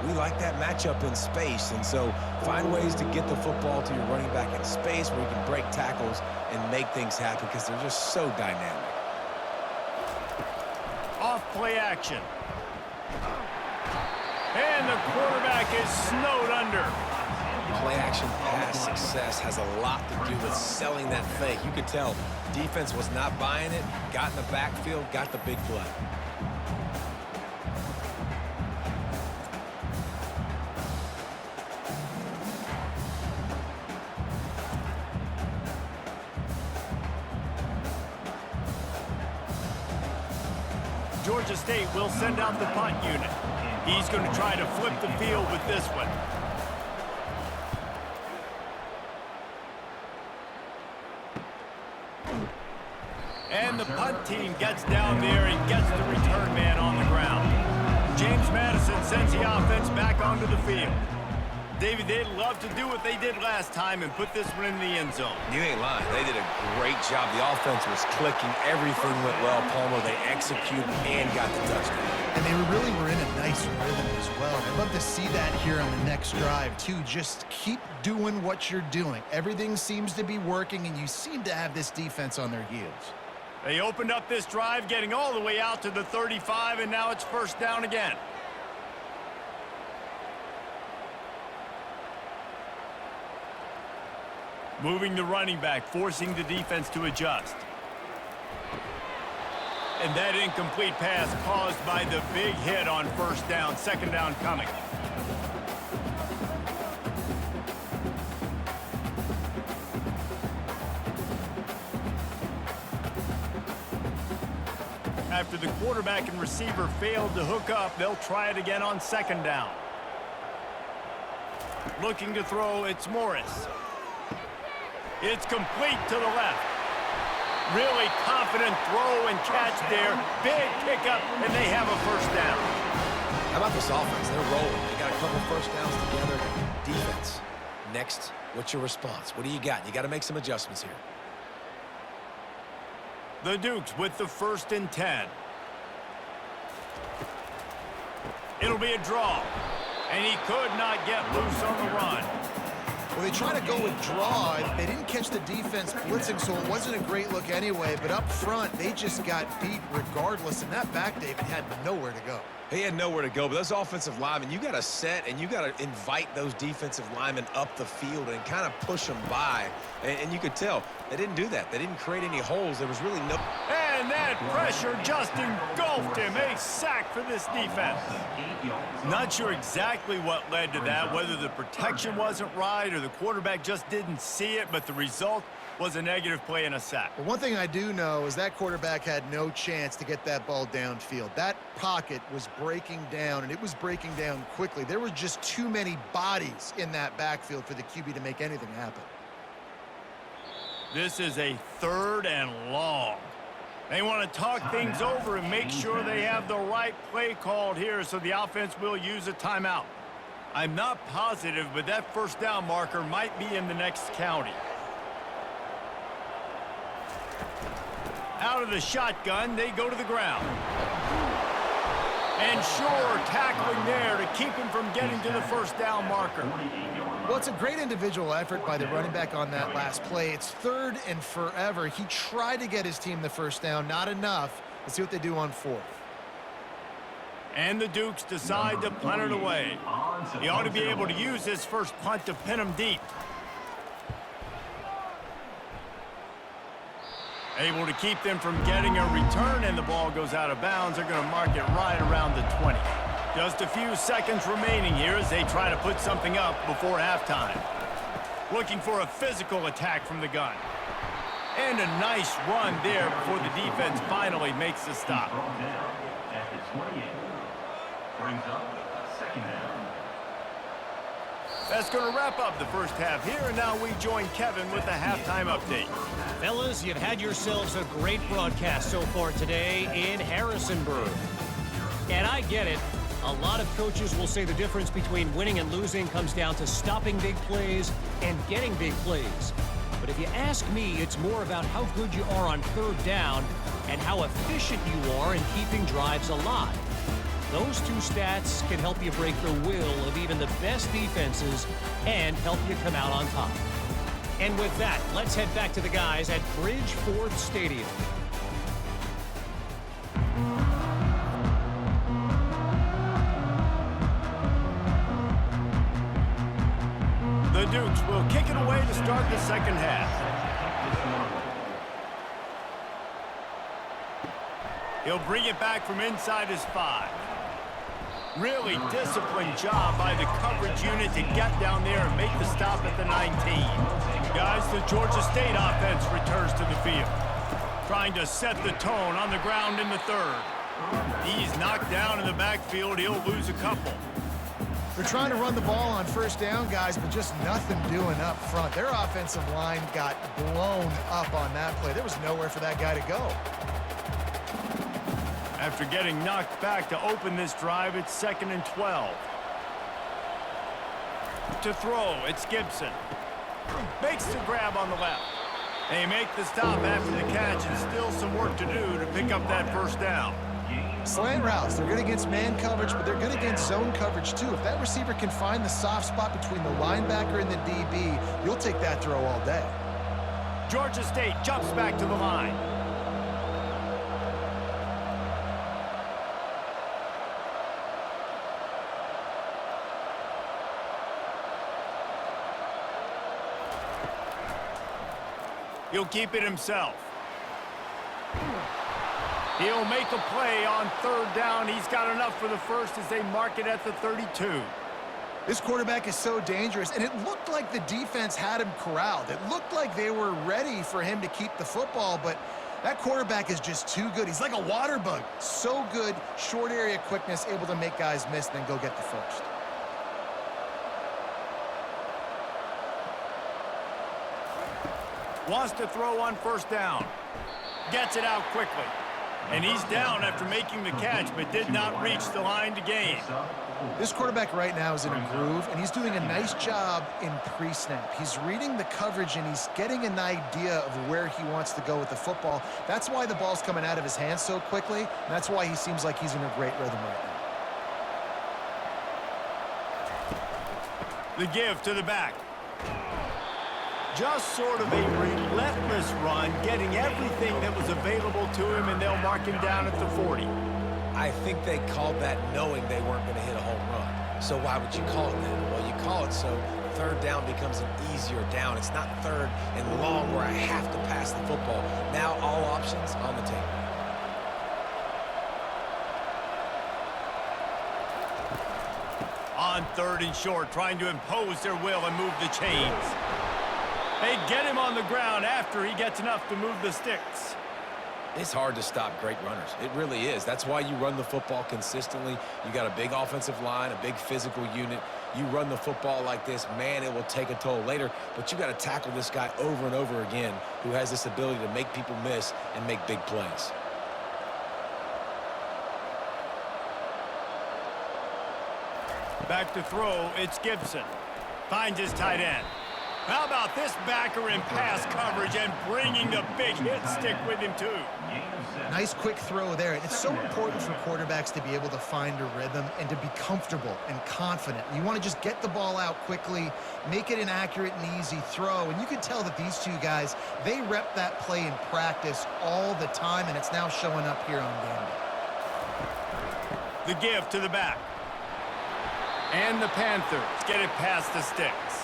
C: We like that matchup in space, and so find ways to get the football to your running back in space where you can break tackles and make things happen because they're just so dynamic.
A: Off play action. And the quarterback is snowed under.
C: Play action pass success has a lot to do with selling that fake. You could tell defense was not buying it, got in the backfield, got the big play.
A: Georgia State will send out the punt unit. He's going to try to flip the field with this one. And the punt team gets down there and gets the return man on the ground. James Madison sends the offense back onto the field. David, they'd love to do what they did last time and put this one in the end zone.
C: You ain't lying. They did a great job. The offense was clicking. Everything went well. Palmer, they executed and got the touchdown.
B: And they really were in a nice rhythm as well. I'd love to see that here on the next drive, too. Just keep doing what you're doing. Everything seems to be working, and you seem to have this defense on their heels.
A: They opened up this drive, getting all the way out to the 35, and now it's first down again. Moving the running back, forcing the defense to adjust. And that incomplete pass caused by the big hit on first down. Second down coming. After the quarterback and receiver failed to hook up, they'll try it again on second down. Looking to throw, it's Morris. It's complete to the left. Really confident throw and catch there. Big pickup, and they have a first down.
C: How about this offense? They're rolling. They got a couple first downs together. Defense. Next, what's your response? What do you got? You got to make some adjustments here.
A: The Dukes with the 1st and 10. It'll be a draw. And he could not get loose on the run.
B: Well, they try to go with draw. They didn't catch the defense blitzing, so it wasn't a great look anyway. But up front, they just got beat regardless. And that back, David, had nowhere to go.
C: He had nowhere to go, but those offensive linemen, you got to set and you got to invite those defensive linemen up the field and kind of push them by. And you could tell they didn't do that. They didn't create any holes. There was really no...
A: And that pressure just engulfed him. A sack for this defense. Not sure exactly what led to that, whether the protection wasn't right or the quarterback just didn't see it, but the result was a negative play and a sack.
B: But one thing I do know is that quarterback had no chance to get that ball downfield. That pocket was breaking down, and it was breaking down quickly. There were just too many bodies in that backfield for the QB to make anything happen.
A: This is a 3rd and long. They want to talk things over and make sure they have the right play called here, so the offense will use a timeout. I'm not positive, but that first down marker might be in the next county. Out of the shotgun, they go to the ground. And sure, tackling there to keep him from getting to the first down marker.
B: Well, it's a great individual effort by the running back on that last play. It's 3rd and forever. He tried to get his team the first down, not enough. Let's see what they do on 4th.
A: And the Dukes decide to punt it away. He ought to be able to use his first punt to pin him deep. Able to keep them from getting a return, and the ball goes out of bounds. They're going to mark it right around the 20. Just a few seconds remaining here as they try to put something up before halftime. Looking for a physical attack from the gun. And a nice run there before the defense finally makes the stop.
D: At the 28. Brings up second down.
A: That's going to wrap up the first half here, and now we join Kevin with the halftime update.
E: Fellas, you've had yourselves a great broadcast so far today in Harrisonburg. And I get it. A lot of coaches will say the difference between winning and losing comes down to stopping big plays and getting big plays. But if you ask me, it's more about how good you are on third down and how efficient you are in keeping drives alive. Those two stats can help you break the will of even the best defenses and help you come out on top. And with that, let's head back to the guys at Bridgeford Stadium.
A: The Dukes will kick it away to start the second half. He'll bring it back from inside his 5. Really disciplined job by the coverage unit to get down there and make the stop at the 19. Guys, the Georgia State offense returns to the field, trying to set the tone on the ground in the third. He's knocked down in the backfield. He'll lose a couple.
B: They're trying to run the ball on first down, guys, but just nothing doing up front. Their offensive line got blown up on that play. There was nowhere for that guy to go.
A: After getting knocked back to open this drive, it's 2nd and 12. To throw, it's Gibson. Makes the grab on the left. They make the stop after the catch, and still some work to do to pick up that first down.
B: Slant routes, they're good against man coverage, but they're good against zone coverage too. If that receiver can find the soft spot between the linebacker and the DB, you'll take that throw all day.
A: Georgia State jumps back to the line. He'll keep it himself. He'll make a play on third down. He's got enough for the first as they mark it at the 32.
B: This quarterback is so dangerous, and it looked like the defense had him corralled. It looked like they were ready for him to keep the football, but that quarterback is just too good. He's like a water bug. So good, short area quickness, able to make guys miss, then go get the first.
A: Wants to throw on first down. Gets it out quickly. And he's down after making the catch, but did not reach the line to gain.
B: This quarterback right now is in a groove, and he's doing a nice job in pre-snap. He's reading the coverage, and he's getting an idea of where he wants to go with the football. That's why the ball's coming out of his hands so quickly, and that's why he seems like he's in a great rhythm right now.
A: The give to the back. Just sort of a relentless run, getting everything that was available to him, and they'll mark him down at the 40.
C: I think they called that knowing they weren't going to hit a home run. So why would you call it that? Well, you call it so third down becomes an easier down. It's not third and long where I have to pass the football. Now all options on the table.
A: On third and short, trying to impose their will and move the chains. They get him on the ground after he gets enough to move the sticks.
C: It's hard to stop great runners. It really is. That's why you run the football consistently. You got a big offensive line, a big physical unit. You run the football like this, man, it will take a toll later. But you got to tackle this guy over and over again who has this ability to make people miss and make big plays.
A: Back to throw, it's Gibson. Finds his tight end. How about this backer in pass coverage and bringing the big hit stick with him, too?
B: Nice quick throw there. It's so important for quarterbacks to be able to find a rhythm and to be comfortable and confident. You want to just get the ball out quickly, make it an accurate and easy throw. And you can tell that these two guys, they rep that play in practice all the time, and it's now showing up here on game day.
A: The give to the back. And the Panthers get it past the sticks.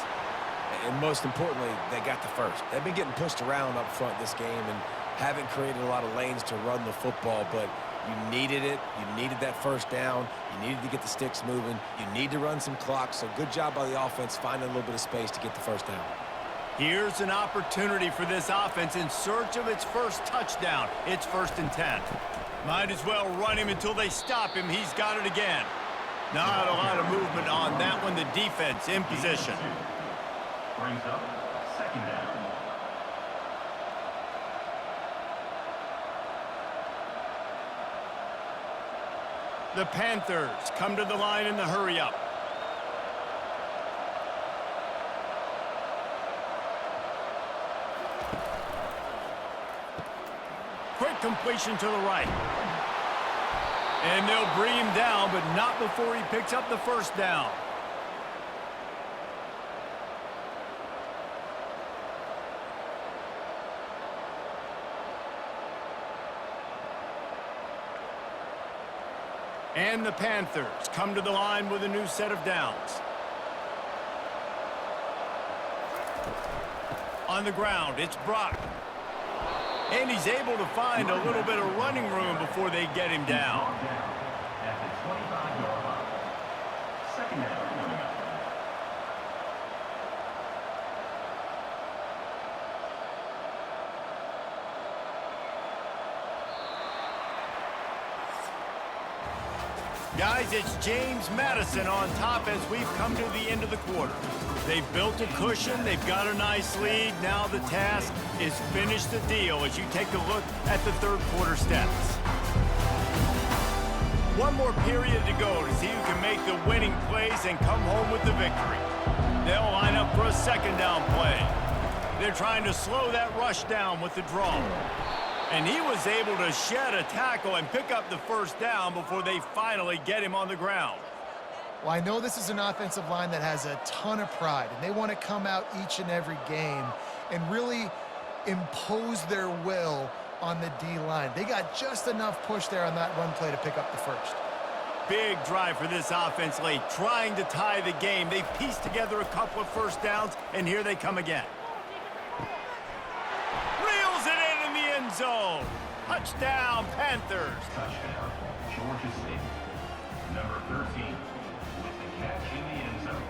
C: And most importantly, they got the first. They've been getting pushed around up front this game and haven't created a lot of lanes to run the football, but you needed it. You needed that first down. You needed to get the sticks moving. You need to run some clock, so good job by the offense finding a little bit of space to get the first down.
A: Here's an opportunity for this offense in search of its first touchdown. It's 1st and 10. Might as well run him until they stop him. He's got it again. Not a lot of movement on that one. The defense in position.
D: Brings up 2nd down.
A: The Panthers come to the line in the hurry-up. Quick completion to the right. And they'll bring him down, but not before he picks up the first down. And the Panthers come to the line with a new set of downs. On the ground, it's Brock. And he's able to find a little bit of running room before they get him down.
D: At the 25-yard line. Second down coming up.
A: Guys, it's James Madison on top as we've come to the end of the quarter. They've built a cushion. They've got a nice lead. Now the task is finish the deal as you take a look at the third quarter stats. One more period to go to see who can make the winning plays and come home with the victory. They'll line up for a second down play. They're trying to slow that rush down with the draw. And he was able to shed a tackle and pick up the first down before they finally get him on the ground.
B: Well, I know this is an offensive line that has a ton of pride, and they want to come out each and every game and really impose their will on the D-line. They got just enough push there on that run play to pick up the first.
A: Big drive for this offense late, trying to tie the game. They pieced together a couple of first downs, and here they come again. Reels it in the end zone. Touchdown, Panthers.
D: Touchdown, Georgia State. Number 13 with the catch in the end zone.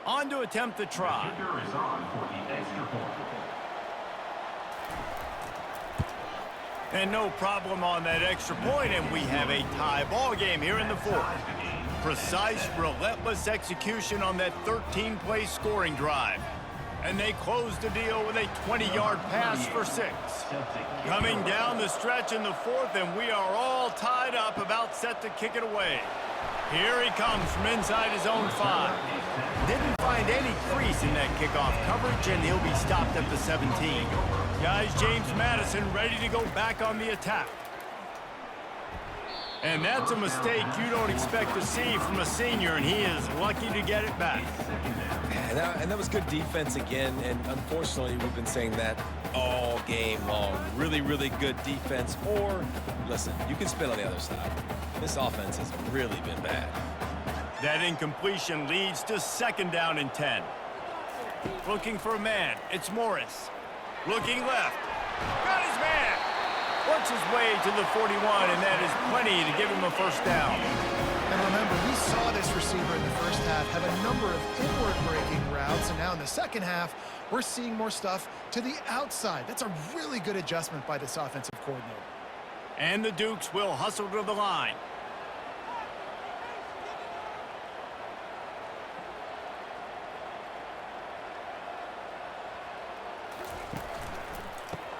A: On to attempt the try.
D: Kicker is on for the extra point.
A: And no problem on that extra point, and we have a tie ball game here in the fourth. Precise, relentless execution on that 13-play scoring drive. And they close the deal with a 20-yard pass for 6. Coming down the stretch in the fourth, and we are all tied up, about set to kick it away. Here he comes from inside his own 5. Didn't find any crease in that kickoff coverage, and he'll be stopped at the 17. Guys, James Madison ready to go back on the attack. And that's a mistake you don't expect to see from a senior, and he is lucky to get it back.
C: And that was good defense again, and unfortunately, we've been saying that all game long. Really, really good defense, or, listen, you can spin on the other side. This offense has really been bad.
A: That incompletion leads to second down and 10. Looking for a man. It's Morris. Looking left. Got his man. Works his way to the 41, and that is plenty to give him a first down.
B: And remember, we saw this receiver in the first half have a number of inward-breaking routes, and now in the second half, we're seeing more stuff to the outside. That's a really good adjustment by this offensive coordinator.
A: And the Dukes will hustle to the line.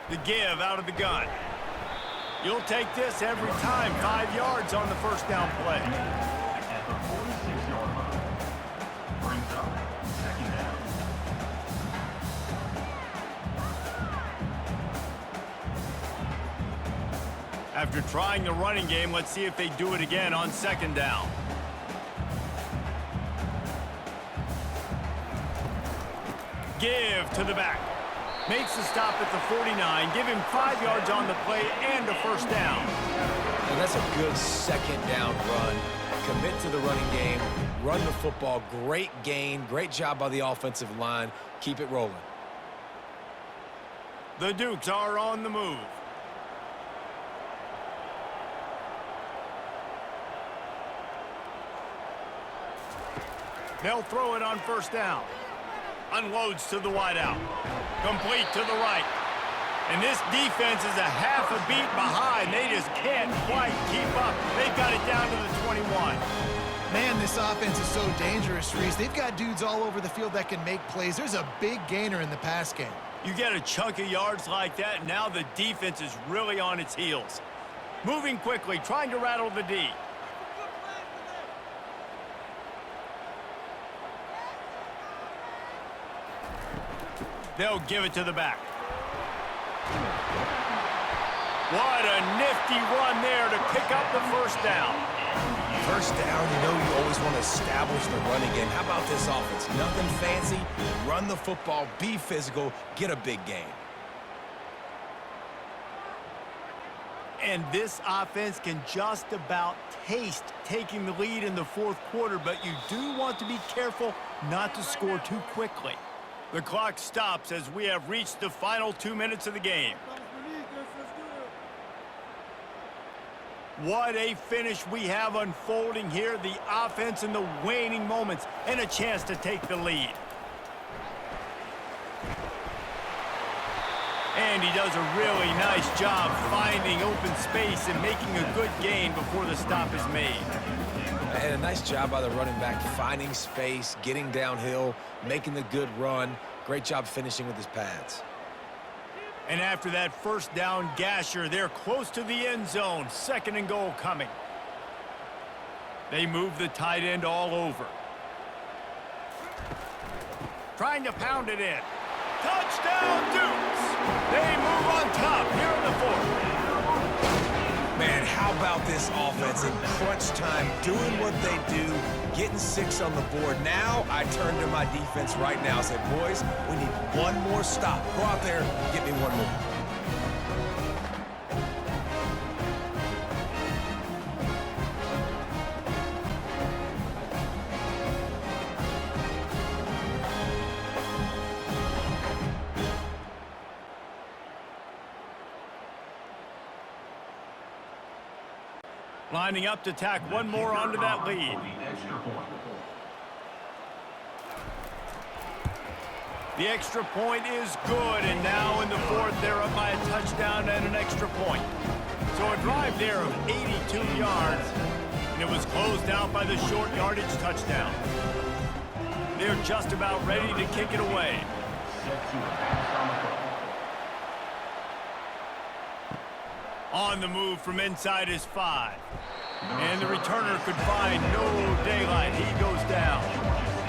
A: The give out of the gun. You'll take this every time. 5 yards on the first down play.
D: At the 46-yard line. Brings up second down.
A: After trying the running game, let's see if they do it again on second down. Give to the back. Makes the stop at the 49. Give him 5 yards on the play and a first down.
C: And that's a good second down run. Commit to the running game. Run the football. Great gain. Great job by the offensive line. Keep it rolling.
A: The Dukes are on the move. They'll throw it on first down. Unloads to the wideout. Complete to the right. And this defense is a half a beat behind. They just can't quite keep up. They've got it down to the 21.
B: Man, this offense is so dangerous, Reese. They've got dudes all over the field that can make plays. There's a big gainer in the pass game.
A: You get a chunk of yards like that, and now the defense is really on its heels. Moving quickly, trying to rattle the D. They'll give it to the back. What a nifty run there to pick up the first down.
C: First down, you know you always want to establish the running game. How about this offense? Nothing fancy. Run the football, be physical, get a big gain.
A: And this offense can just about taste taking the lead in the fourth quarter, but you do want to be careful not to score too quickly. The clock stops as we have reached the final 2 minutes of the game. What a finish we have unfolding here. The offense in the waning moments and a chance to take the lead. And he does a really nice job finding open space and making a good gain before the stop is made.
C: And a nice job by the running back, finding space, getting downhill, making the good run. Great job finishing with his pads.
A: And after that first down gasher, they're close to the end zone. 2nd and goal coming. They move the tight end all over. Trying to pound it in. Touchdown, Dukes! They move on top here in the fourth.
C: Man, how about this offense in crunch time, doing what they do, getting 6 on the board. Now I turn to my defense right now and say, boys, we need one more stop. Go out there, get me one more.
A: Lining up to tack one more onto that lead. The extra point is good, and now in the fourth, they're up by a touchdown and an extra point. So a drive there of 82 yards, and it was closed out by the short yardage touchdown. They're just about ready to kick it away. On the move from inside his 5. And the returner could find no daylight. He goes down.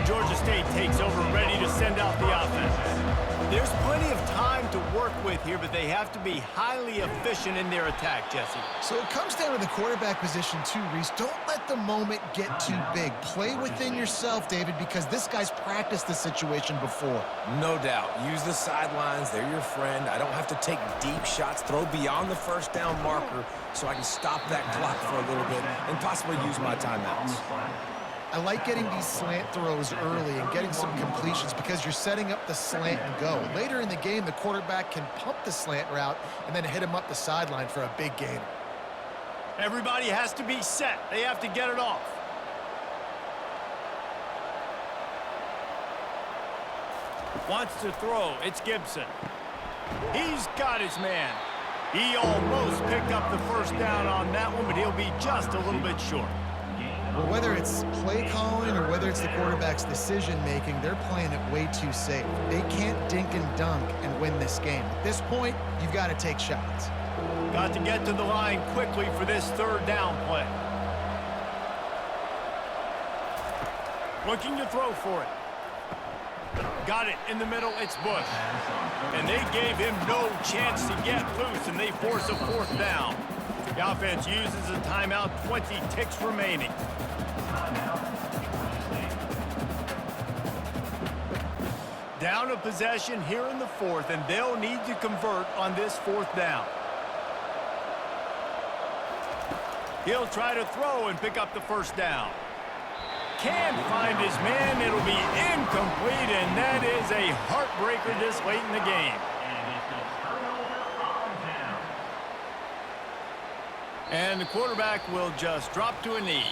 A: Georgia State takes over, ready to send out the offense. There's plenty of time to work with here, but they have to be highly efficient in their attack, Jesse.
B: So it comes down to the quarterback position too, Reese. Don't let the moment get too big. Play within yourself, David, because this guy's practiced the situation before.
C: No doubt. Use the sidelines. They're your friend. I don't have to take deep shots, throw beyond the first down marker so I can stop that clock for a little bit and possibly use my timeouts.
B: I like getting these slant throws early and getting some completions because you're setting up the slant and go. Later in the game, the quarterback can pump the slant route and then hit him up the sideline for a big gain.
A: Everybody has to be set. They have to get it off. Wants to throw. It's Gibson. He's got his man. He almost picked up the first down on that one, but he'll be just a little bit short.
B: Well, whether it's play calling or whether it's the quarterback's decision-making, they're playing it way too safe. They can't dink and dunk and win this game. At this point, you've got to take shots.
A: Got to get to the line quickly for this third down play. Looking to throw for it. Got it in the middle, it's Bush. And they gave him no chance to get loose, and they force a fourth down. The offense uses a timeout, 20 ticks remaining. Down a possession here in the fourth, and they'll need to convert on this fourth down. He'll try to throw and pick up the first down. Can't find his man. It'll be incomplete, and that is a heartbreaker this late in the game. And the quarterback will just drop to a knee.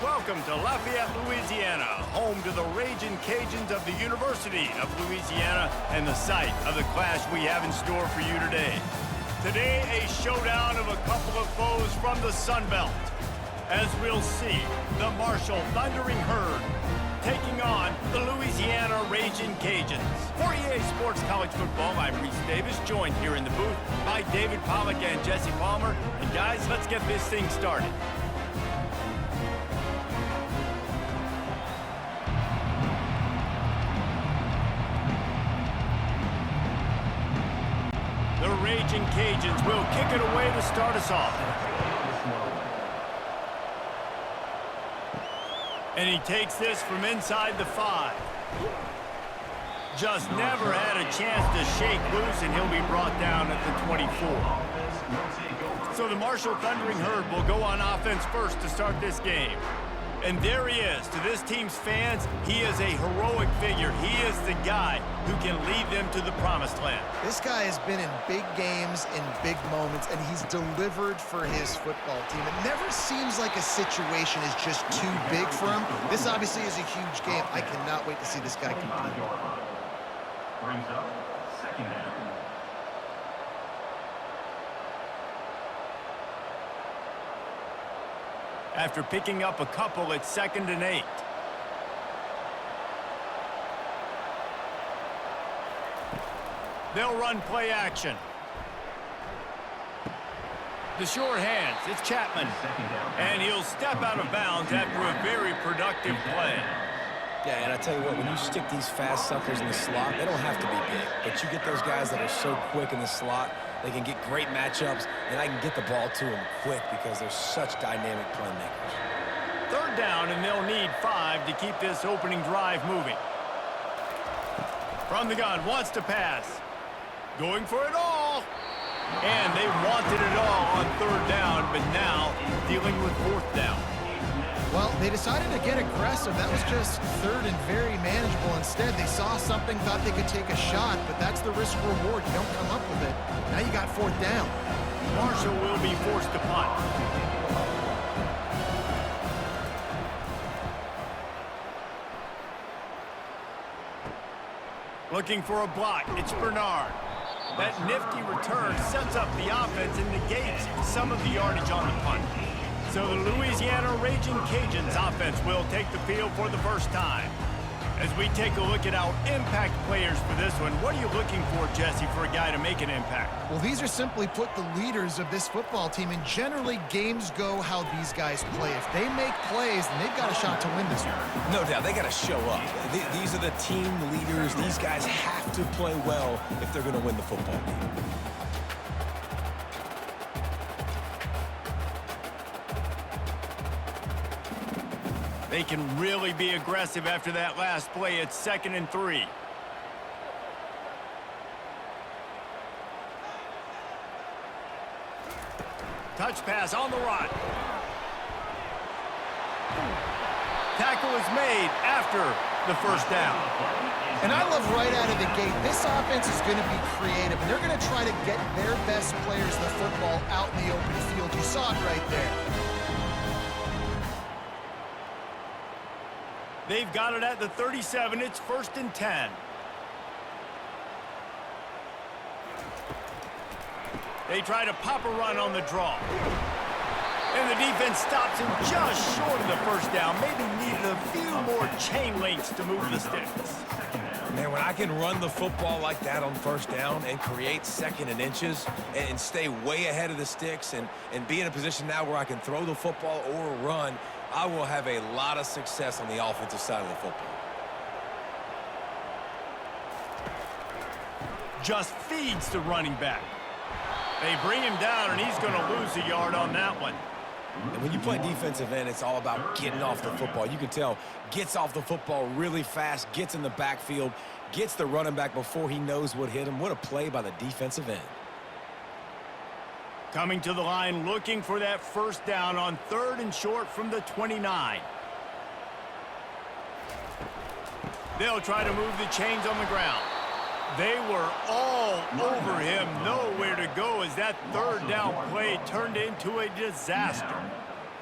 A: welcome to Lafayette, Louisiana, home to the Raging Cajuns of the University of Louisiana and the site of the clash we have in store for you today. Today, a showdown of a couple of foes from the Sun Belt. As we'll see, the Marshall Thundering Herd taking on the Louisiana Raging Cajuns. For EA Sports College Football, I'm Reese Davis, joined here in the booth by David Pollack and Jesse Palmer. And guys, let's get this thing started. The Raging Cajuns will kick it away to start us off. And he takes this from inside the 5. Just never had a chance to shake loose, and he'll be brought down at the 24. So the Marshall Thundering Herd will go on offense first to start this game. And there he is. To this team's fans, he is a heroic figure. He is the guy who can lead them to the promised land.
B: This guy has been in big games, in big moments, and he's delivered for his football team. It never seems like a situation is just too big for him. This obviously is a huge game. I cannot wait to see this guy compete.
D: Brings up second down.
A: After picking up a couple, it's 2nd and 8. They'll run play action. The short hands, it's Chapman. And he'll step out of bounds after a very productive play.
C: Yeah, and I tell you what, when you stick these fast suckers in the slot, they don't have to be big. But you get those guys that are so quick in the slot, they can get great matchups, and I can get the ball to them quick because they're such dynamic playmakers.
A: 3rd down, and they'll need 5 to keep this opening drive moving. From the gun, wants to pass. Going for it all. And they wanted it all on 3rd down, but now dealing with 4th down.
B: Well, they decided to get aggressive. That was just 3rd and very manageable. Instead, they saw something, thought they could take a shot, but that's the risk reward. You don't come up with it. Now you got 4th down.
A: Marshall will be forced to punt. Looking for a block. It's Bernard. That nifty return sets up the offense and negates some of the yardage on the punt. So the Louisiana Raging Cajuns offense will take the field for the first time. As we take a look at our impact players for this one, what are you looking for, Jesse, for a guy to make an impact?
B: Well, these are simply put the leaders of this football team, and generally games go how these guys play. If they make plays, then they've got a shot to win this one.
C: No doubt, they got to show up. These are the team leaders. These guys have to play well if they're going to win the football game.
A: They can really be aggressive after that last play. It's 2nd and 3. Touch pass on the run. Tackle is made after the 1st down.
B: And I love right out of the gate, this offense is going to be creative, and they're going to try to get their best players the football out in the open field. You saw it right there.
A: They've got it at the 37. It's 1st and 10. They try to pop a run on the draw. And the defense stops him just short of the 1st down. Maybe needed a few more chain links to move the sticks.
C: Man, when I can run the football like that on 1st down and create 2nd and inches and stay way ahead of the sticks and be in a position now where I can throw the football or run, I will have a lot of success on the offensive side of the football.
A: Just feeds the running back. They bring him down, and he's going to lose a yard on that one.
C: And when you play defensive end, it's all about getting off the football. You can tell, gets off the football really fast, gets in the backfield, gets the running back before he knows what hit him. What a play by the defensive end.
A: Coming to the line, looking for that 1st down on 3rd and short from the 29. They'll try to move the chains on the ground. They were all over him, nowhere to go as that 3rd down play turned into a disaster.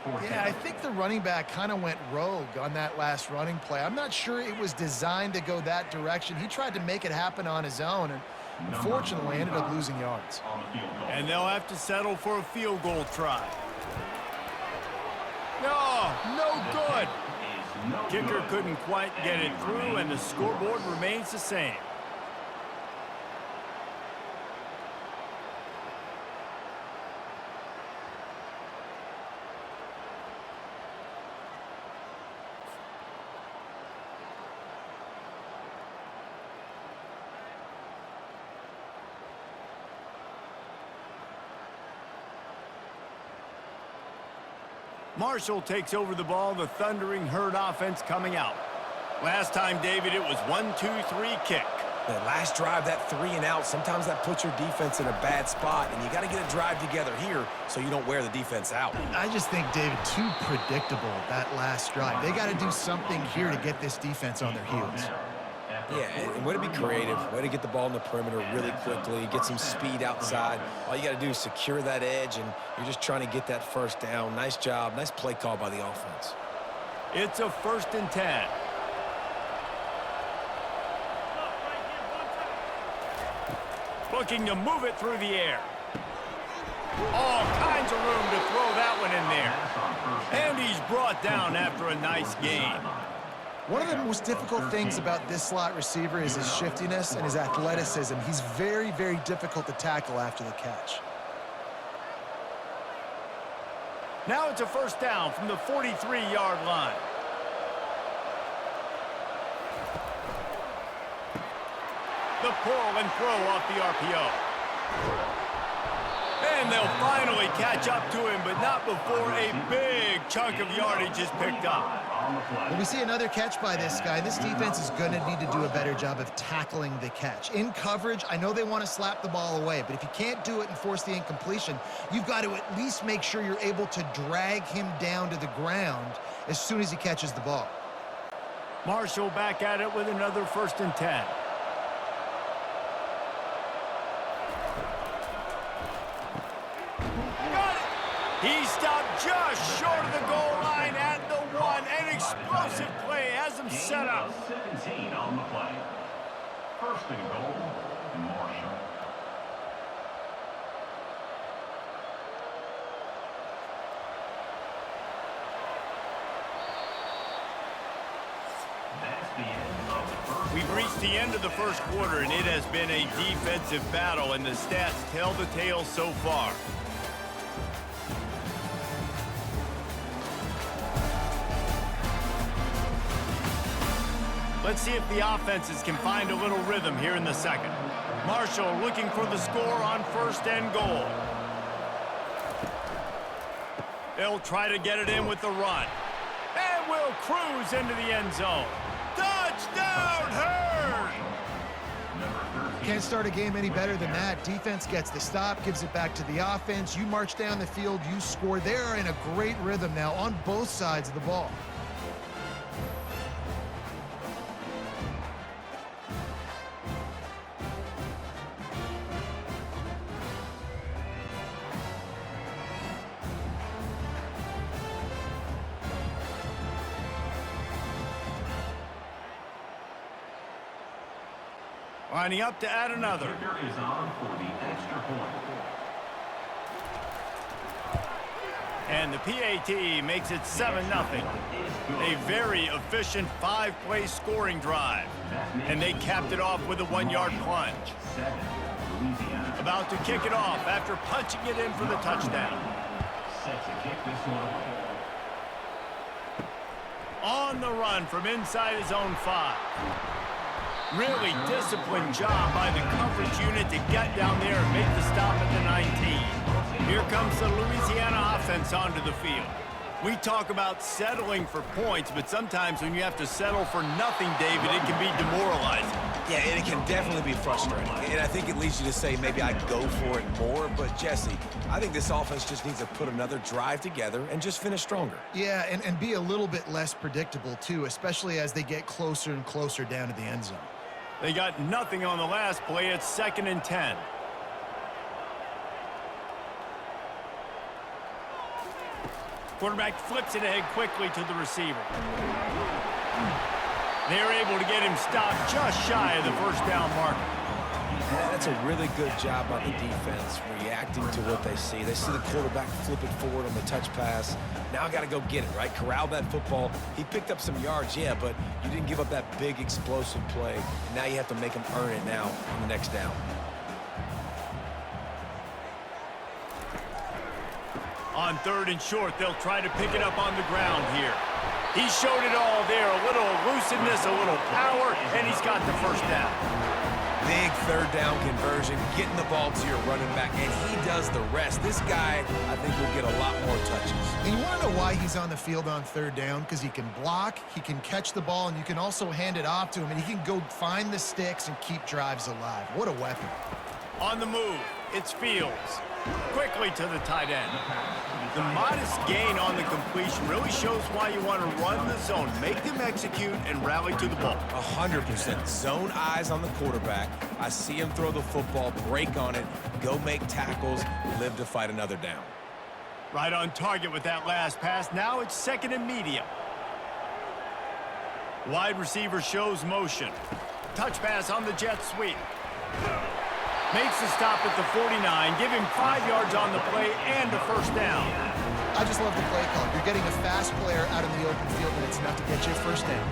B: Yeah, I think the running back kind of went rogue on that last running play. I'm not sure it was designed to go that direction. He tried to make it happen on his own, and unfortunately ended up losing yards.
A: And they'll have to settle for a field goal try. No good. Kicker couldn't quite get it through, and the scoreboard remains the same. Marshall takes over the ball, the Thundering Herd offense coming out. Last time, David, it was 1-2-3 kick.
C: The last drive, that 3 and out, sometimes that puts your defense in a bad spot, and you got to get a drive together here so you don't wear the defense out.
B: I just think, David, too predictable, that last drive. They got to do something here to get this defense on their heels.
C: Yeah, and way to be creative, way to get the ball in the perimeter really quickly, get some speed outside. All you got to do is secure that edge, and you're just trying to get that first down. Nice job, nice play call by the offense.
A: It's a 1st and 10. Looking to move it through the air. All kinds of room to throw that one in there. And he's brought down after a nice gain.
B: One of the most difficult things about this slot receiver is his shiftiness and his athleticism. He's very, very difficult to tackle after the catch.
A: Now it's a 1st down from the 43-yard line. The pull and throw off the RPO. And they'll finally catch up to him, but not before a big chunk of yardage is picked up.
B: Well, we see another catch by this guy. This defense is going to need to do a better job of tackling the catch. In coverage, I know they want to slap the ball away, but if you can't do it and force the incompletion, you've got to at least make sure you're able to drag him down to the ground as soon as he catches the ball.
A: Marshall back at it with another 1st and 10. He stopped just short of the goal line at the 1. An explosive play has him set up.
D: 17 on the play. 1st and goal, Marshall. That's the end of the first.
A: We've reached the end of the 1st quarter, and it has been a defensive battle, and the stats tell the tale so far. Let's see if the offenses can find a little rhythm here in the 2nd. Marshall looking for the score on 1st and goal. They'll try to get it in with the run. And will cruise into the end zone. Touchdown, Herd!
B: Can't start a game any better than that. Defense gets the stop, gives it back to the offense. You march down the field, you score. They're in a great rhythm now on both sides of the ball.
A: Lining up to add another.
D: Kicker is on for the extra point.
A: And the PAT makes it 7-0. A very efficient 5-play scoring drive. And they capped it off with a 1-yard plunge. About to kick it off after punching it in for the touchdown.
D: Set to kick this one away.
A: On the run from inside his own 5. Really disciplined job by the coverage unit to get down there and make the stop at the 19. Here comes the Louisiana offense onto the field. We talk about settling for points, but sometimes when you have to settle for nothing, David, it can be demoralizing.
C: Yeah, and it can definitely be frustrating. And I think it leads you to say maybe I go for it more. But, Jesse, I think this offense just needs to put another drive together and just finish stronger.
B: Yeah, and be a little bit less predictable, too, especially as they get closer and closer down to the end zone.
A: They got nothing on the last play. It's 2nd and 10. Quarterback flips it ahead quickly to the receiver. They're able to get him stopped just shy of the first down marker.
C: Yeah, that's a really good job by the defense, reacting to what they see. They see the quarterback flip it forward on the touch pass. Now got to go get it, right? Corral that football. He picked up some yards, yeah, but you didn't give up that big explosive play. And now you have to make him earn it now on the next down.
A: On 3rd and short, they'll try to pick it up on the ground here. He showed it all there, a little elusiveness, a little power, and he's got the first down.
C: Big 3rd down conversion, getting the ball to your running back, and he does the rest. This guy, I think, will get a lot more touches.
B: And you want to know why he's on the field on 3rd down? Because he can block, he can catch the ball, and you can also hand it off to him, and he can go find the sticks and keep drives alive. What a weapon.
A: On the move, it's Fields. Quickly to the tight end. The modest gain on the completion really shows why you want to run the zone, make them execute, and rally to the ball.
C: 100%. Zone eyes on the quarterback. I see him throw the football, break on it, go make tackles, live to fight another down.
A: Right on target with that last pass. Now it's 2nd and medium. Wide receiver shows motion. Touch pass on the jet sweep. Makes the stop at the 49, give him 5 yards on the play and a first down.
B: I just love the play call. You're getting a fast player out in the open field, and it's enough to get you a first down.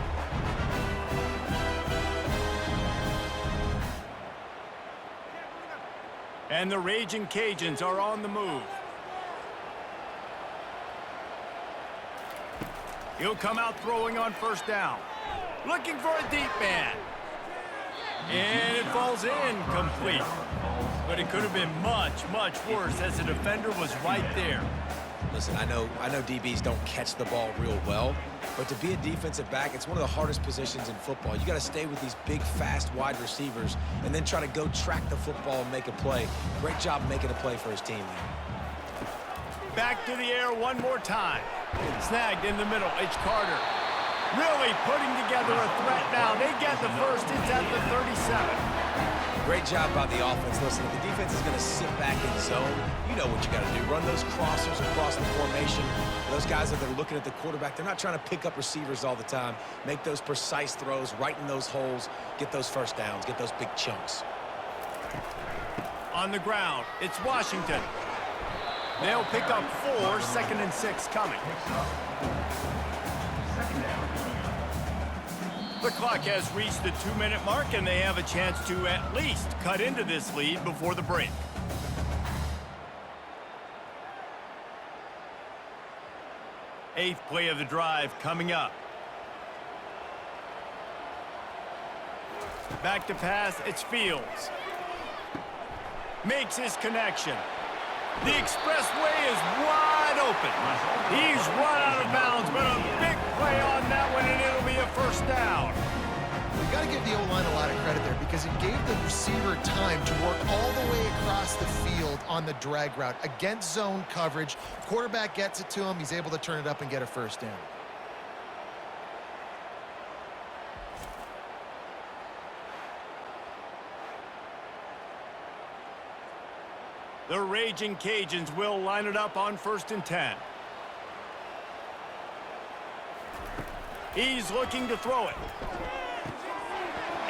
A: And the Raging Cajuns are on the move. He'll come out throwing on first down. Looking for a deep man. And it falls incomplete. But it could have been much, much worse as the defender was right there.
C: Listen, I know DBs don't catch the ball real well, but to be a defensive back, it's one of the hardest positions in football. You got to stay with these big, fast wide receivers and then try to go track the football and make a play. Great job making a play for his team there.
A: Back to the air one more time. Snagged in the middle. It's Carter. Really putting together a threat now. They get the first. It's at the 37.
C: Great job by the offense. Listen, if the defense is going to sit back in zone, you know what you got to do. Run those crossers across the formation. Those guys that are looking at the quarterback, they're not trying to pick up receivers all the time. Make those precise throws, right in those holes, get those first downs, get those big chunks.
A: On the ground, it's Washington. They'll pick up 4, 2nd and 6 coming. The clock has reached the 2-minute mark, and they have a chance to at least cut into this lead before the break. Eighth play of the drive coming up. Back to pass, it's Fields. Makes his connection. The expressway is wide open. He's run out of bounds, but a big play on that one, and it'll be a first down.
B: We've got to give the O-line a lot of credit there because it gave the receiver time to work all the way across the field on the drag route against zone coverage. Quarterback gets it to him. He's able to turn it up and get a first down.
A: The Raging Cajuns will line it up on 1st and 10. He's looking to throw it.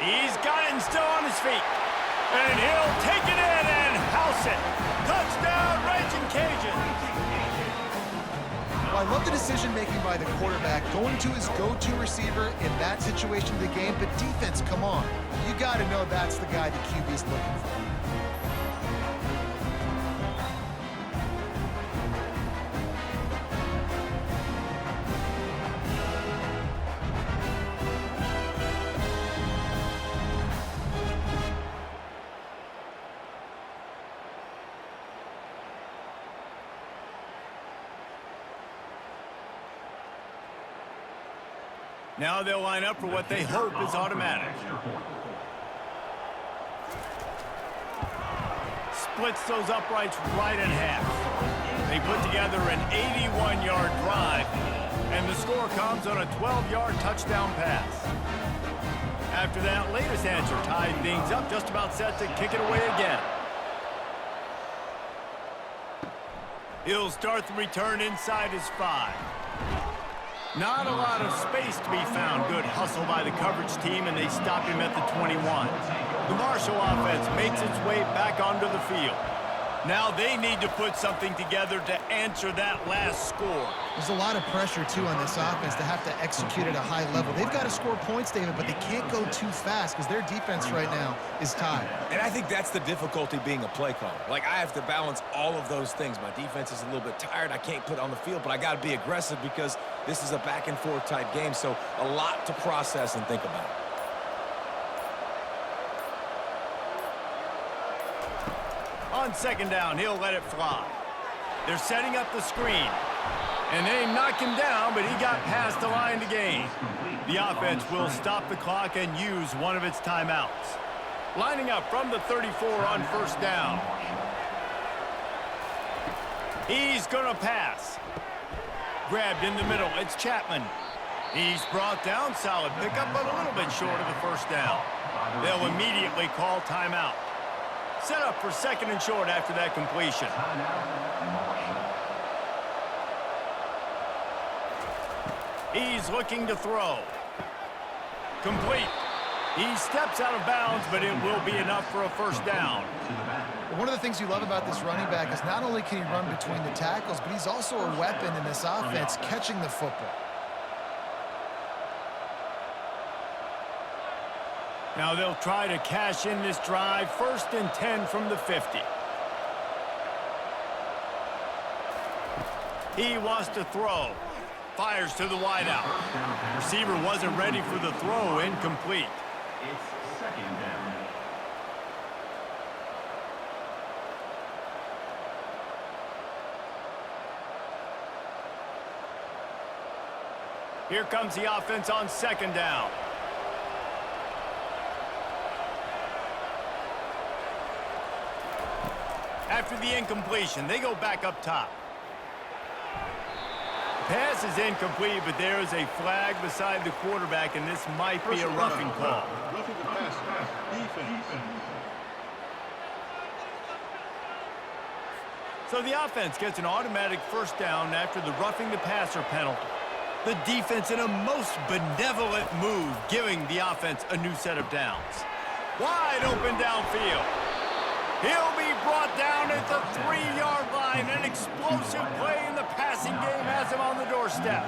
A: He's got it and still on his feet. And he'll take it in and house it. Touchdown, Raging Cajuns.
B: Well, I love the decision-making by the quarterback, going to his go-to receiver in that situation of the game. But defense, come on. You got to know that's the guy the QB's looking for.
A: Now they'll line up for what they hope is automatic. Splits those uprights right in half. They put together an 81-yard drive, and the score comes on a 12-yard touchdown pass. After that latest answer tied things up, just about set to kick it away again. He'll start the return inside his 5. Not a lot of space to be found. Good hustle by the coverage team, and they stop him at the 21. The Marshall offense makes its way back onto the field. Now they need to put something together to answer that last score.
B: There's a lot of pressure, too, on this offense to have to execute at a high level. They've got to score points, David, but they can't go too fast because their defense right now is tied.
C: And I think that's the difficulty being a play caller. Like, I have to balance all of those things. My defense is a little bit tired. I can't put it on the field, but I got to be aggressive because this is a back-and-forth type game, so a lot to process and think about.
A: On second down, he'll let it fly. They're setting up the screen. And they knock him down, but he got past the line to gain. The offense will stop the clock and use one of its timeouts. Lining up from the 34 on first down. He's going to pass. Grabbed in the middle. It's Chapman. He's brought down. Solid pickup, but a little bit short of the first down. They'll immediately call timeout. Set up for second and short after that completion. He's looking to throw. Complete. He steps out of bounds, but it will be enough for a first down.
B: One of the things you love about this running back is not only can he run between the tackles, but he's also a weapon in this offense catching the football.
A: Now they'll try to cash in this drive. First and 10 from the 50. He wants to throw. Fires to the wideout. Receiver wasn't ready for the throw. Incomplete.
D: It's second down.
A: Here comes the offense on second down. After the incompletion, they go back up top. Pass is incomplete, but there is a flag beside the quarterback, and this might be a roughing call.
F: Roughing the pass. Defense.
A: So the offense gets an automatic first down after the roughing the passer penalty. The defense in a most benevolent move, giving the offense a new set of downs. Wide open downfield. He'll be brought down at the 3-yard line. An explosive play in the passing game has him on the doorstep.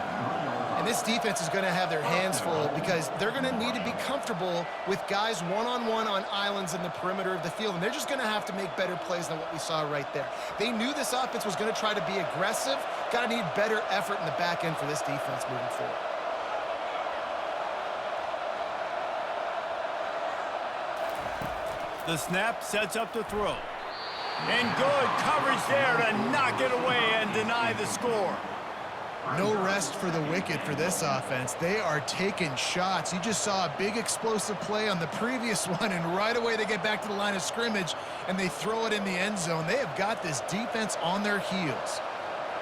B: And this defense is going to have their hands full because they're going to need to be comfortable with guys one-on-one on islands in the perimeter of the field. And they're just going to have to make better plays than what we saw right there. They knew this offense was going to try to be aggressive. Got to need better effort in the back end for this defense moving forward.
A: The snap sets up the throw. And good coverage there to knock it away and deny the score.
B: No rest for the wicked for this offense. They are taking shots. You just saw a big explosive play on the previous one, and right away they get back to the line of scrimmage, and they throw it in the end zone. They have got this defense on their heels.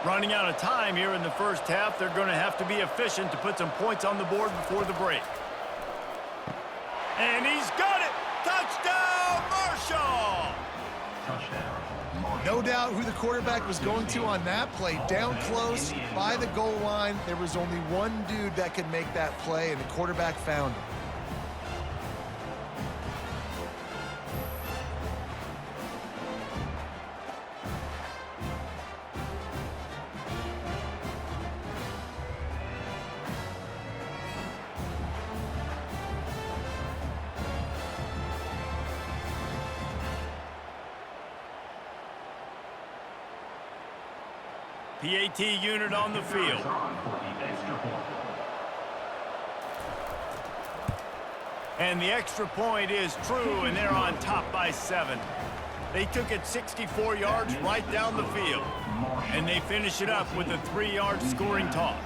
A: Running out of time here in the first half, they're going to have to be efficient to put some points on the board before the break. And he's got it! Touchdown, Marshall!
D: Touchdown.
B: No doubt who the quarterback was going to on that play. Down close, by the goal line. There was only one dude that could make that play, and the quarterback found him.
A: PAT unit on the field. And the extra point is true, and they're on top by 7. They took it 64 yards right down the field. And they finish it up with a 3-yard scoring toss.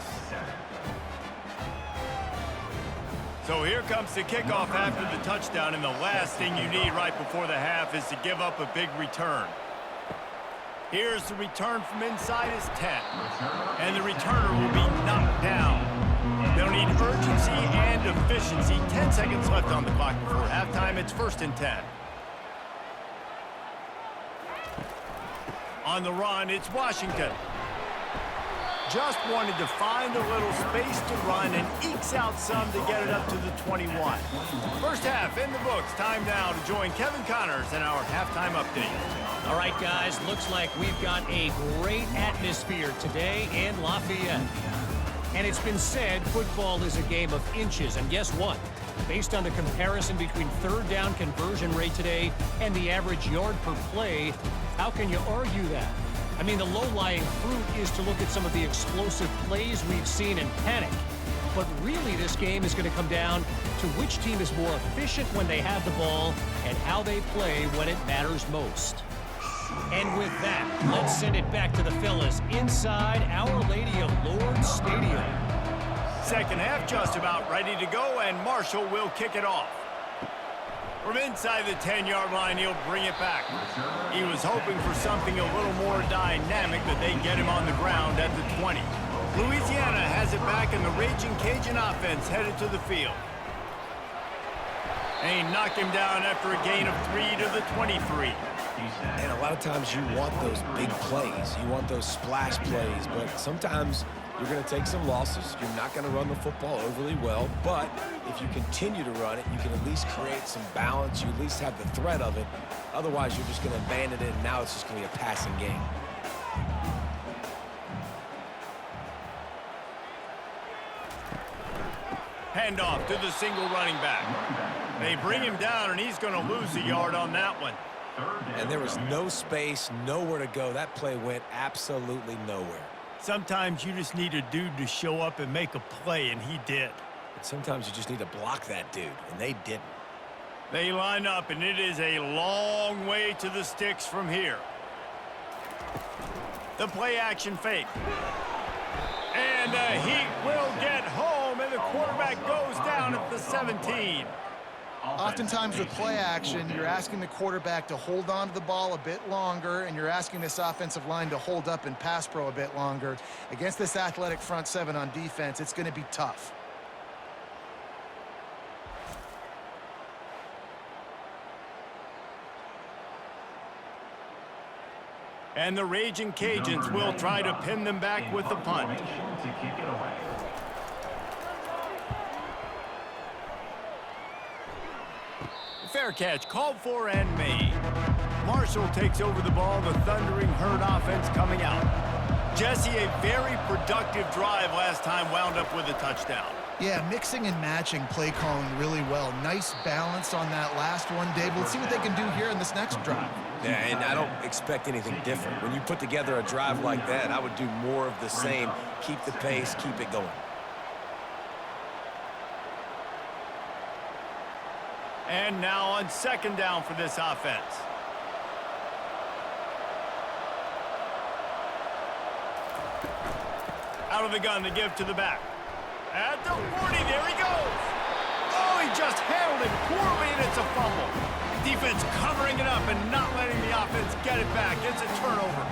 A: So here comes the kickoff after the touchdown, and the last thing you need right before the half is to give up a big return. Here's the return from inside his 10. And the returner will be knocked down. They'll need urgency and efficiency. 10 seconds left on the clock before halftime. It's 1st and 10. On the run, it's Washington. Just wanted to find a little space to run and ekes out some to get it up to the 21. First half in the books. Time now to join Kevin Connors in our halftime update.
E: All right, guys, looks like we've got a great atmosphere today in Lafayette. And it's been said football is a game of inches. And guess what? Based on the comparison between third down conversion rate today and the average yard per play, how can you argue that? I mean, the low-lying fruit is to look at some of the explosive plays we've seen and panic. But really, this game is going to come down to which team is more efficient when they have the ball and how they play when it matters most. And with that, let's send it back to the fellas inside Our Lady of Lourdes Stadium.
A: Second half just about ready to go, and Marshall will kick it off. From inside the 10-yard line, he'll bring it back. He was hoping for something a little more dynamic, but they get him on the ground at the 20. Louisiana has it back, and the Raging Cajun offense headed to the field. And he knocked him down after a gain of 3 to the 23.
C: And a lot of times you want those big plays. You want those splash plays, but sometimes you're going to take some losses. You're not going to run the football overly well, but if you continue to run it, you can at least create some balance. You at least have the threat of it. Otherwise, you're just going to abandon it, and now it's just going to be a passing game.
A: Handoff to the single running back. They bring him down, and he's going to lose a yard on that one.
C: And there was no space, nowhere to go. That play went absolutely nowhere.
A: Sometimes you just need a dude to show up and make a play, and he did.
C: And sometimes you just need to block that dude, and they didn't.
A: They line up, and it is a long way to the sticks from here. The play-action fake. And he will get home, and the quarterback goes down at the 17.
B: Oftentimes with play action, you're asking the quarterback to hold on to the ball a bit longer, and you're asking this offensive line to hold up in pass pro a bit longer. Against this athletic front seven on defense, it's going to be tough.
A: And the Raging Cajuns will try to pin them back with the punt. Fair catch, called for and made. Marshall takes over the ball, the thundering herd offense coming out. Jesse, a very productive drive last time, wound up with a touchdown.
B: Yeah, mixing and matching play calling really well. Nice balance on that last one, Dave. Let's see what they can do here in this next drive.
C: Yeah, and I don't expect anything different. When you put together a drive like that, I would do more of the same. Keep the pace, keep it going.
A: And now on second down for this offense. Out of the gun to give to the back. At the 40, there he goes. Oh, he just handled it poorly, and it's a fumble. Defense covering it up and not letting the offense get it back. It's a turnover.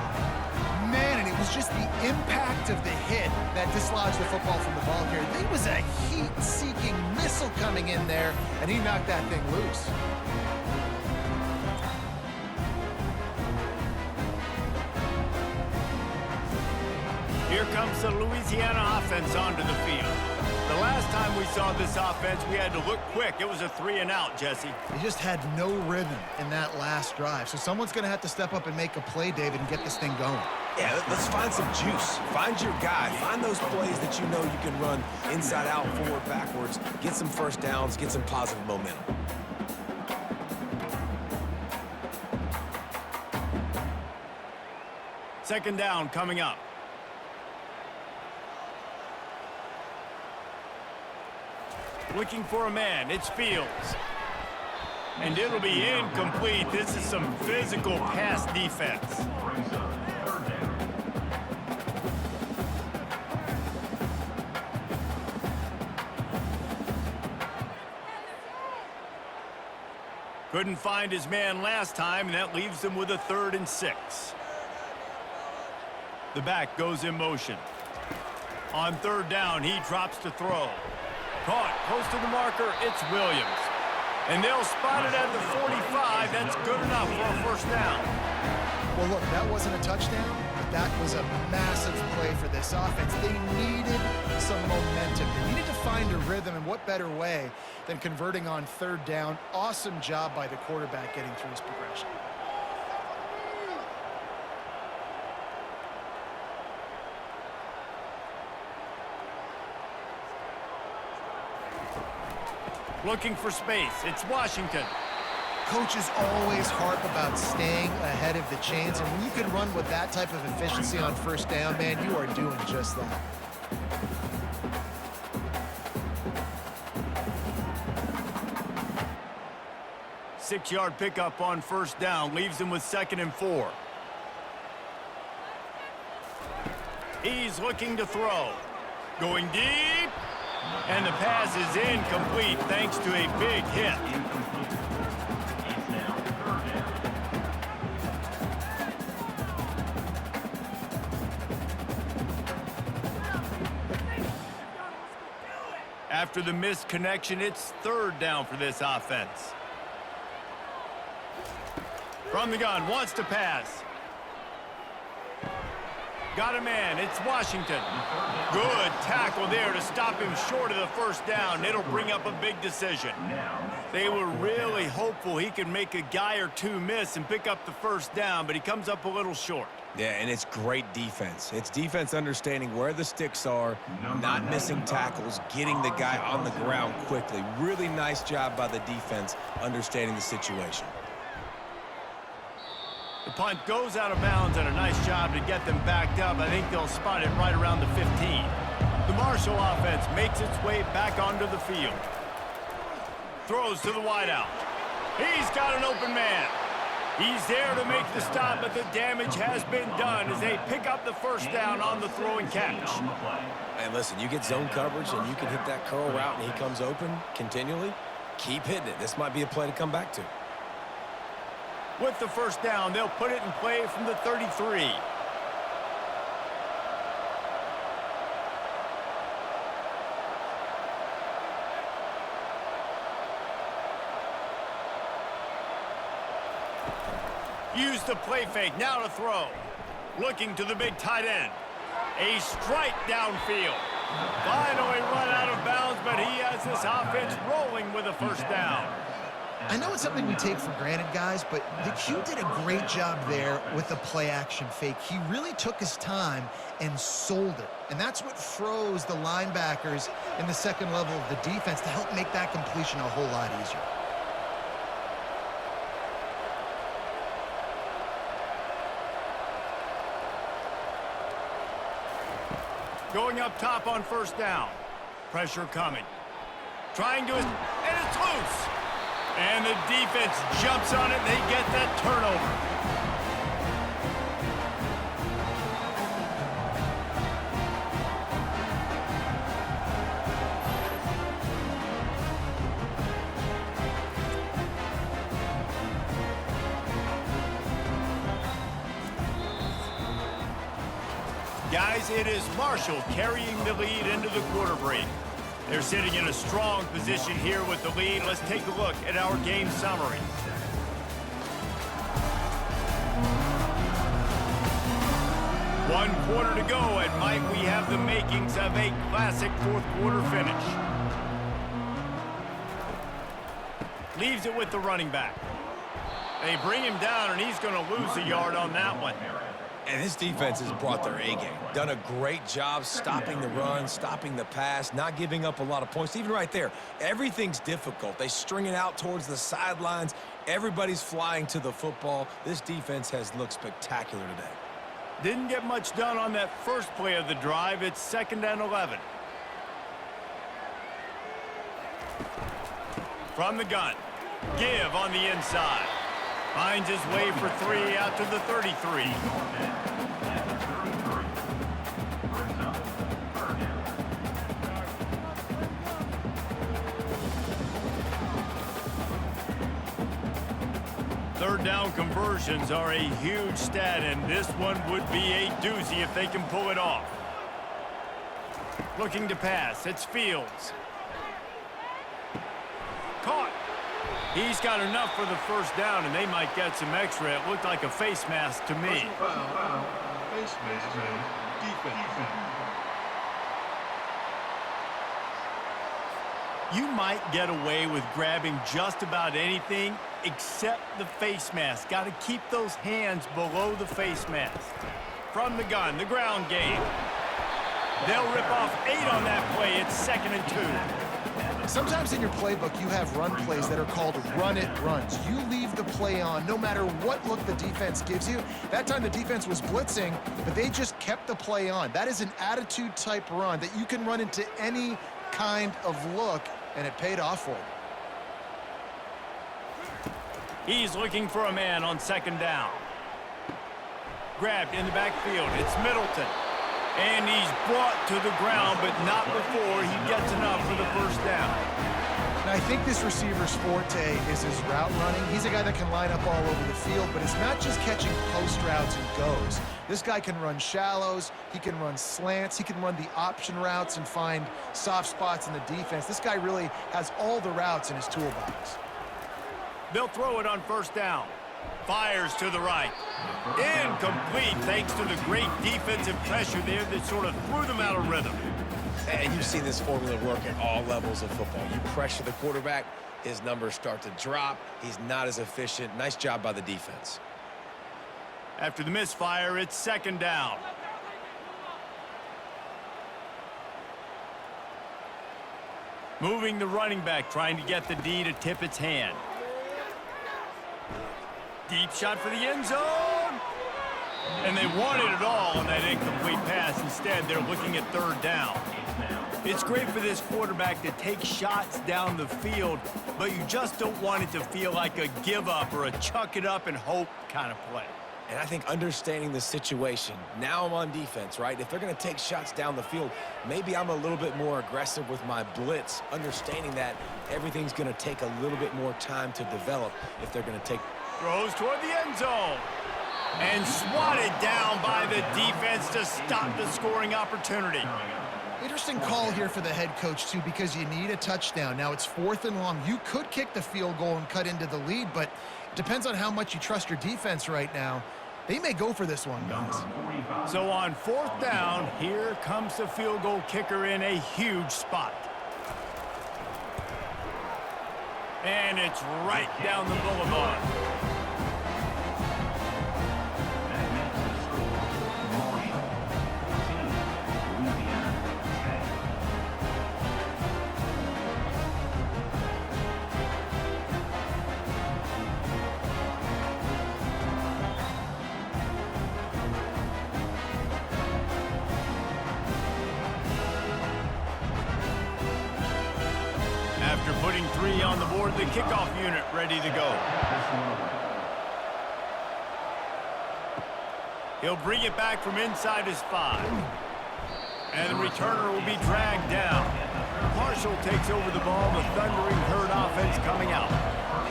B: Man, and it was just the impact of the hit that dislodged the football from the ball carrier. There was a heat-seeking missile coming in there, and he knocked that thing loose.
A: Here comes the Louisiana offense onto the field. The last time we saw this offense, we had to look quick. It was a 3-and-out, Jesse.
B: They just had no rhythm in that last drive. So someone's going to have to step up and make a play, David, and get this thing going.
C: Yeah, let's find some juice. Find your guy. Find those plays that you know you can run inside out, forward, backwards. Get some first downs. Get some positive momentum.
A: Second down coming up. Looking for a man. It's Fields. And it'll be incomplete. This is some physical pass defense. Couldn't find his man last time, and that leaves him with a 3rd and 6. The back goes in motion. On 3rd down, he drops to throw. Caught close to the marker, it's Williams. And they'll spot it at the 45. That's good enough for a first down.
B: Well, look, that wasn't a touchdown, but that was a massive play for this offense. They needed some momentum. They needed to find a rhythm, and what better way than converting on third down. Awesome job by the quarterback getting through his progression.
A: Looking for space. It's Washington.
B: Coaches always harp about staying ahead of the chains, and when you can run with that type of efficiency on first down, man, you are doing just that.
A: Six-yard pickup on first down leaves him with 2nd and 4. He's looking to throw. Going deep. And the pass is incomplete thanks to a big hit.
D: Incomplete. It's now 3rd down.
A: After the missed connection, it's 3rd down for this offense. From the gun, wants to pass. Got a man, it's Washington. Good tackle there to stop him short of the first down. It'll bring up a big decision. They were really hopeful he could make a guy or two miss and pick up the first down, but he comes up a little short.
C: Yeah, and it's great defense. It's defense understanding where the sticks are, not missing tackles, getting the guy on the ground quickly. Really nice job by the defense understanding the situation.
A: The punt goes out of bounds, and a nice job to get them backed up. I think they'll spot it right around the 15. The Marshall offense makes its way back onto the field. Throws to the wideout. He's got an open man. He's there to make the stop, but the damage has been done as they pick up the first down on the throw and catch.
C: And listen, you get zone coverage and you can hit that curl route and he comes open continually. Keep hitting it. This might be a play to come back to.
A: With the first down, they'll put it in play from the 33. Use the play fake, now to throw. Looking to the big tight end. A strike downfield. Finally run out of bounds, but he has this offense rolling with a first down.
B: I know it's something we take for granted, guys, but the Q did a great job there with the play-action fake. He really took his time and sold it. And that's what froze the linebackers in the second level of the defense to help make that completion a whole lot easier.
A: Going up top on first down. Pressure coming. Trying to... and it's loose! And the defense jumps on it, and they get that turnover. Guys, it is Marshall carrying the lead into the quarter break. They're sitting in a strong position here with the lead. Let's take a look at our game summary. One quarter to go, and might we have the makings of a classic fourth quarter finish. Leaves it with the running back. They bring him down, and he's going to lose a yard on that one.
C: And this defense has brought their A-game. Done a great job stopping the run, stopping the pass, not giving up a lot of points. Even right there, everything's difficult. They string it out towards the sidelines. Everybody's flying to the football. This defense has looked spectacular today.
A: Didn't get much done on that first play of the drive. It's 2nd and 11. From the gun. Give on the inside. Finds his way for 3 out to the 33. Third down conversions are a huge stat, and this one would be a doozy if they can pull it off. Looking to pass, it's Fields. Caught. He's got enough for the first down, and they might get some extra. It looked like a face mask to me.
F: Foul. Face mask. Defense.
A: You might get away with grabbing just about anything except the face mask. Got to keep those hands below the face mask. From the gun, the ground game. They'll rip off 8 on that play. It's 2nd and 2.
B: Sometimes in your playbook, you have run plays that are called run-it runs. You leave the play on no matter what look the defense gives you. That time the defense was blitzing, but they just kept the play on. That is an attitude-type run that you can run into any kind of look, and it paid off for him.
A: He's looking for a man on 2nd down. Grabbed in the backfield. It's Middleton. And he's brought to the ground, but not before he gets enough for the first down.
B: And I think this receiver's forte is his route running. He's a guy that can line up all over the field, but it's not just catching post routes and goes. This guy can run shallows, he can run slants, he can run the option routes and find soft spots in the defense. This guy really has all the routes in his toolbox.
A: They'll throw it on 1st down. Fires to the right. Incomplete thanks to the great defensive pressure there that sort of threw them out of rhythm.
C: And you've seen this formula work at all levels of football. You pressure the quarterback, his numbers start to drop. He's not as efficient. Nice job by the defense.
A: After the misfire, it's 2nd down. Moving the running back, trying to get the D to tip its hand. Deep shot for the end zone. And they wanted it all on that incomplete pass. Instead, they're looking at 3rd down. It's great for this quarterback to take shots down the field, but you just don't want it to feel like a give-up or a chuck it up and hope kind of play.
C: And I think understanding the situation, now I'm on defense, right? If they're going to take shots down the field, maybe I'm a little bit more aggressive with my blitz, understanding that everything's going to take a little bit more time to develop if they're going to take.
A: Throws toward the end zone. And swatted down by the defense to stop the scoring opportunity.
B: Interesting call here for the head coach, too, because you need a touchdown. Now it's 4th and long. You could kick the field goal and cut into the lead, but it depends on how much you trust your defense right now. They may go for this one, guys.
A: So on 4th down, here comes the field goal kicker in a huge spot. And it's right down the boulevard. After putting 3 on the board, the kickoff unit ready to go. He'll bring it back from inside his 5. And the returner will be dragged down. Marshall takes over the ball, the thundering herd offense coming out.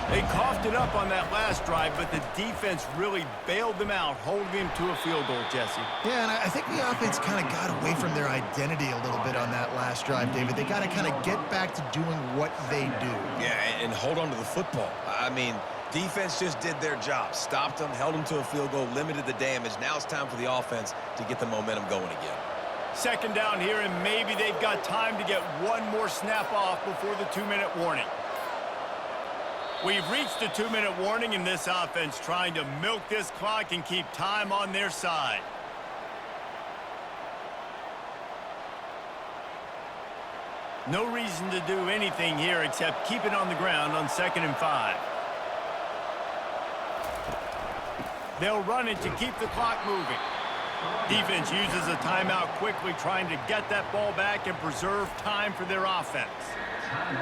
A: They coughed it up on that last drive, but the defense really bailed them out, holding him to a field goal, Jesse.
B: Yeah, and I think the offense kind of got away from their identity a little bit on that last drive, David. They got to kind of get back to doing what they do.
C: Yeah, and hold on to the football. I mean, defense just did their job. Stopped them, held them to a field goal, limited the damage. Now it's time for the offense to get the momentum going again.
A: 2nd down here, and maybe they've got time to get one more snap off before the 2-minute warning. We've reached the 2-minute warning in this offense, trying to milk this clock and keep time on their side. No reason to do anything here except keep it on the ground on 2nd and 5. They'll run it to keep the clock moving. Defense uses a timeout quickly, trying to get that ball back and preserve time for their offense.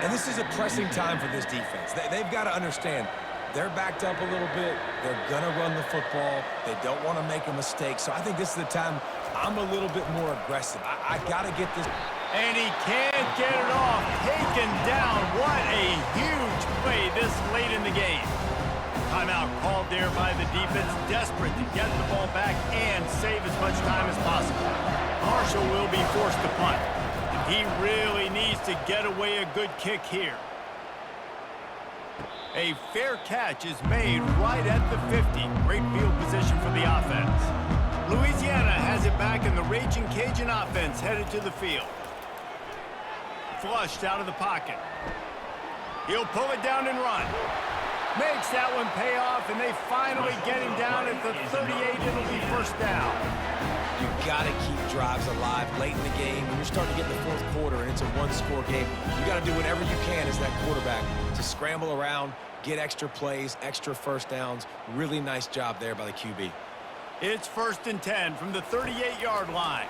C: And this is a pressing time for this defense. They've got to understand, they're backed up a little bit. They're going to run the football. They don't want to make a mistake. So I think this is the time I'm a little bit more aggressive. I got to get this.
A: And he can't get it off. Taken down. What a huge play this late in the game. Timeout called there by the defense, desperate to get the ball back and save as much time as possible. Marshall will be forced to punt. He really needs to get away a good kick here. A fair catch is made right at the 50. Great field position for the offense. Louisiana has it back, and the Raging Cajun offense headed to the field. Flushed out of the pocket. He'll pull it down and run. Makes that one pay off, and they finally get him down at the 38. It'll be first down.
C: You got to keep drives alive late in the game. When you're starting to get in the fourth quarter and it's a one-score game, you got to do whatever you can as that quarterback to scramble around, get extra plays, extra first downs. Really nice job there by the QB.
A: It's 1st and 10 from the 38-yard line.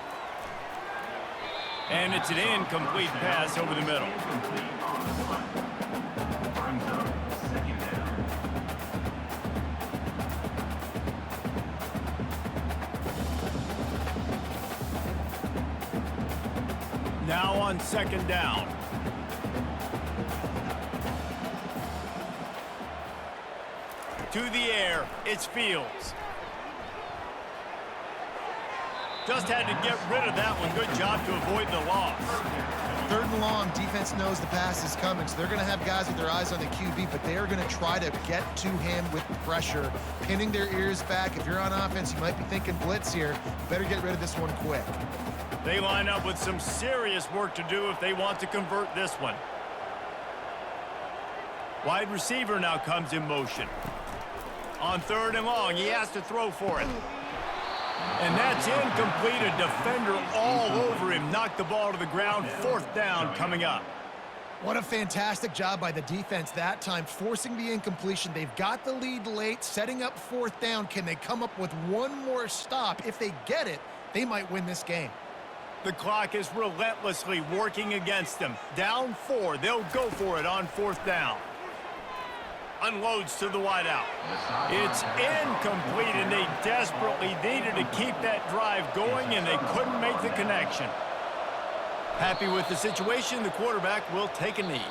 A: And it's an incomplete pass over the middle.
D: Brings up second down.
A: Now on 2nd down. To the air, it's Fields. Just had to get rid of that one. Good job to avoid the loss.
B: 3rd and long, defense knows the pass is coming, so they're going to have guys with their eyes on the QB, but they are going to try to get to him with pressure, pinning their ears back. If you're on offense, you might be thinking blitz here. You better get rid of this one quick.
A: They line up with some serious work to do if they want to convert this one. Wide receiver now comes in motion. On 3rd and long, he has to throw for it. And that's incomplete. A defender all over him. Knocked the ball to the ground. 4th down coming up.
B: What a fantastic job by the defense that time, forcing the incompletion. They've got the lead late, setting up 4th down. Can they come up with one more stop? If they get it, they might win this game.
A: The clock is relentlessly working against them. Down 4. They'll go for it on 4th down. Unloads to the wideout. It's incomplete, and they desperately needed to keep that drive going, and they couldn't make the connection. Happy with the situation, the quarterback will take a knee.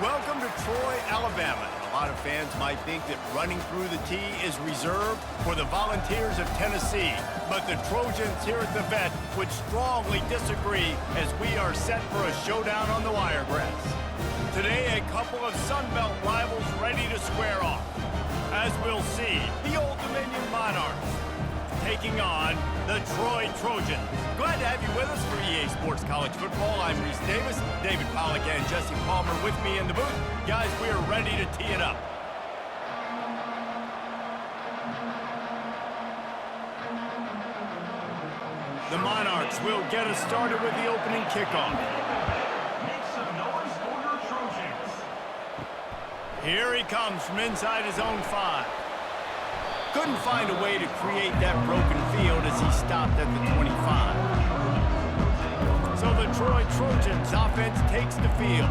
A: Welcome to Troy, Alabama. A lot of fans might think that running through the tee is reserved for the Volunteers of Tennessee. But the Trojans here at the Vet would strongly disagree as we are set for a showdown on the wiregrass. Today, a couple of Sun Belt rivals ready to square off. As we'll see, the Old Dominion Monarchs taking on the Troy Trojans. Glad to have you with us for EA Sports College Football. I'm Reese Davis, David Pollack and Jesse Palmer with me in the booth. Guys, we are ready to tee it up. The Monarchs will get us started with the opening kickoff.
D: Make some noise for your Trojans.
A: Here he comes from inside his own 5. Couldn't find a way to create that broken field as he stopped at the 25. So the Troy Trojans offense takes the field.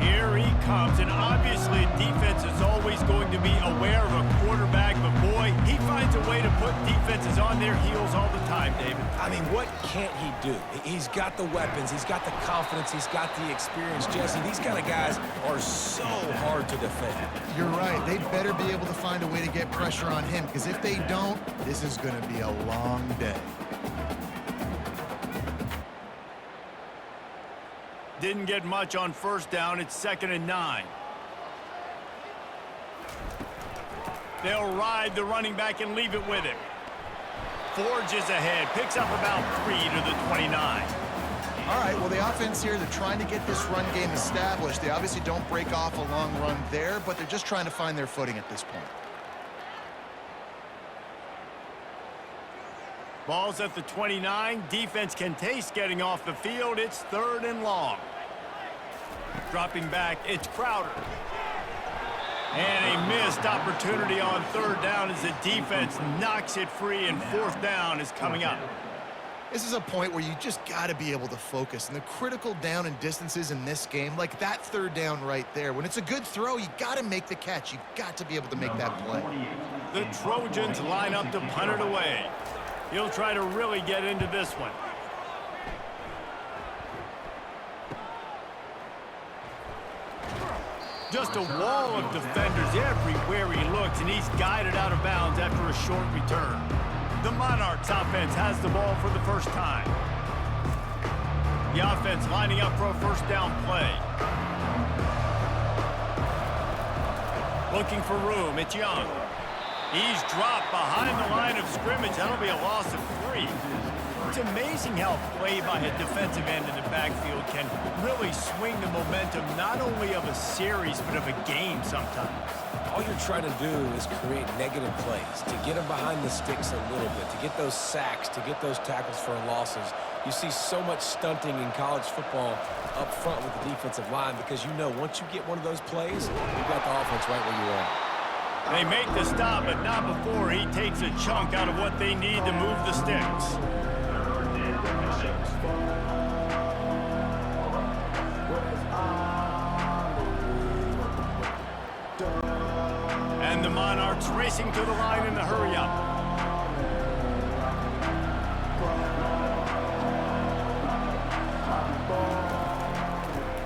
A: Here he comes, and obviously defense is always going to be aware of a quarterback, but boy, he finds a way to put defenses on their heels all the time, David.
C: I mean, what can't he do? He's got the weapons, he's got the confidence, he's got the experience. Jesse, these kind of guys are so hard to defend.
B: You're right. They better be able to find a way to get pressure on him, because if they don't, this is going to be a long day.
A: Didn't get much on first down. It's 2nd and 9. They'll ride the running back and leave it with him. Forges ahead, picks up about 3 to the 29.
B: All right, well, the offense here, they're trying to get this run game established. They obviously don't break off a long run there, but they're just trying to find their footing at this point.
A: Ball's at the 29. Defense can taste getting off the field. It's 3rd and long. Dropping back, it's Crowder. And a missed opportunity on 3rd down as the defense knocks it free, and 4th down is coming up.
B: This is a point where you just got to be able to focus. And the critical down and distances in this game, like that 3rd down right there, when it's a good throw, you got to make the catch. You got to be able to make that play.
A: The Trojans line up to punt it away. He'll try to really get into this one. Just a wall of defenders everywhere he looks, and he's guided out of bounds after a short return. The Monarchs offense has the ball for the first time. The offense lining up for a first down play. Looking for room, it's Young. He's dropped behind the line of scrimmage. That'll be a loss of 3. It's amazing how play by a defensive end in the backfield can really swing the momentum not only of a series but of a game sometimes.
C: All you're trying to do is create negative plays, to get them behind the sticks a little bit, to get those sacks, to get those tackles for losses. You see so much stunting in college football up front with the defensive line because you know once you get one of those plays, you've got the offense right where you are.
A: They make the stop, but not before he takes a chunk out of what they need to move the sticks. And the Monarchs racing to the line in the hurry-up.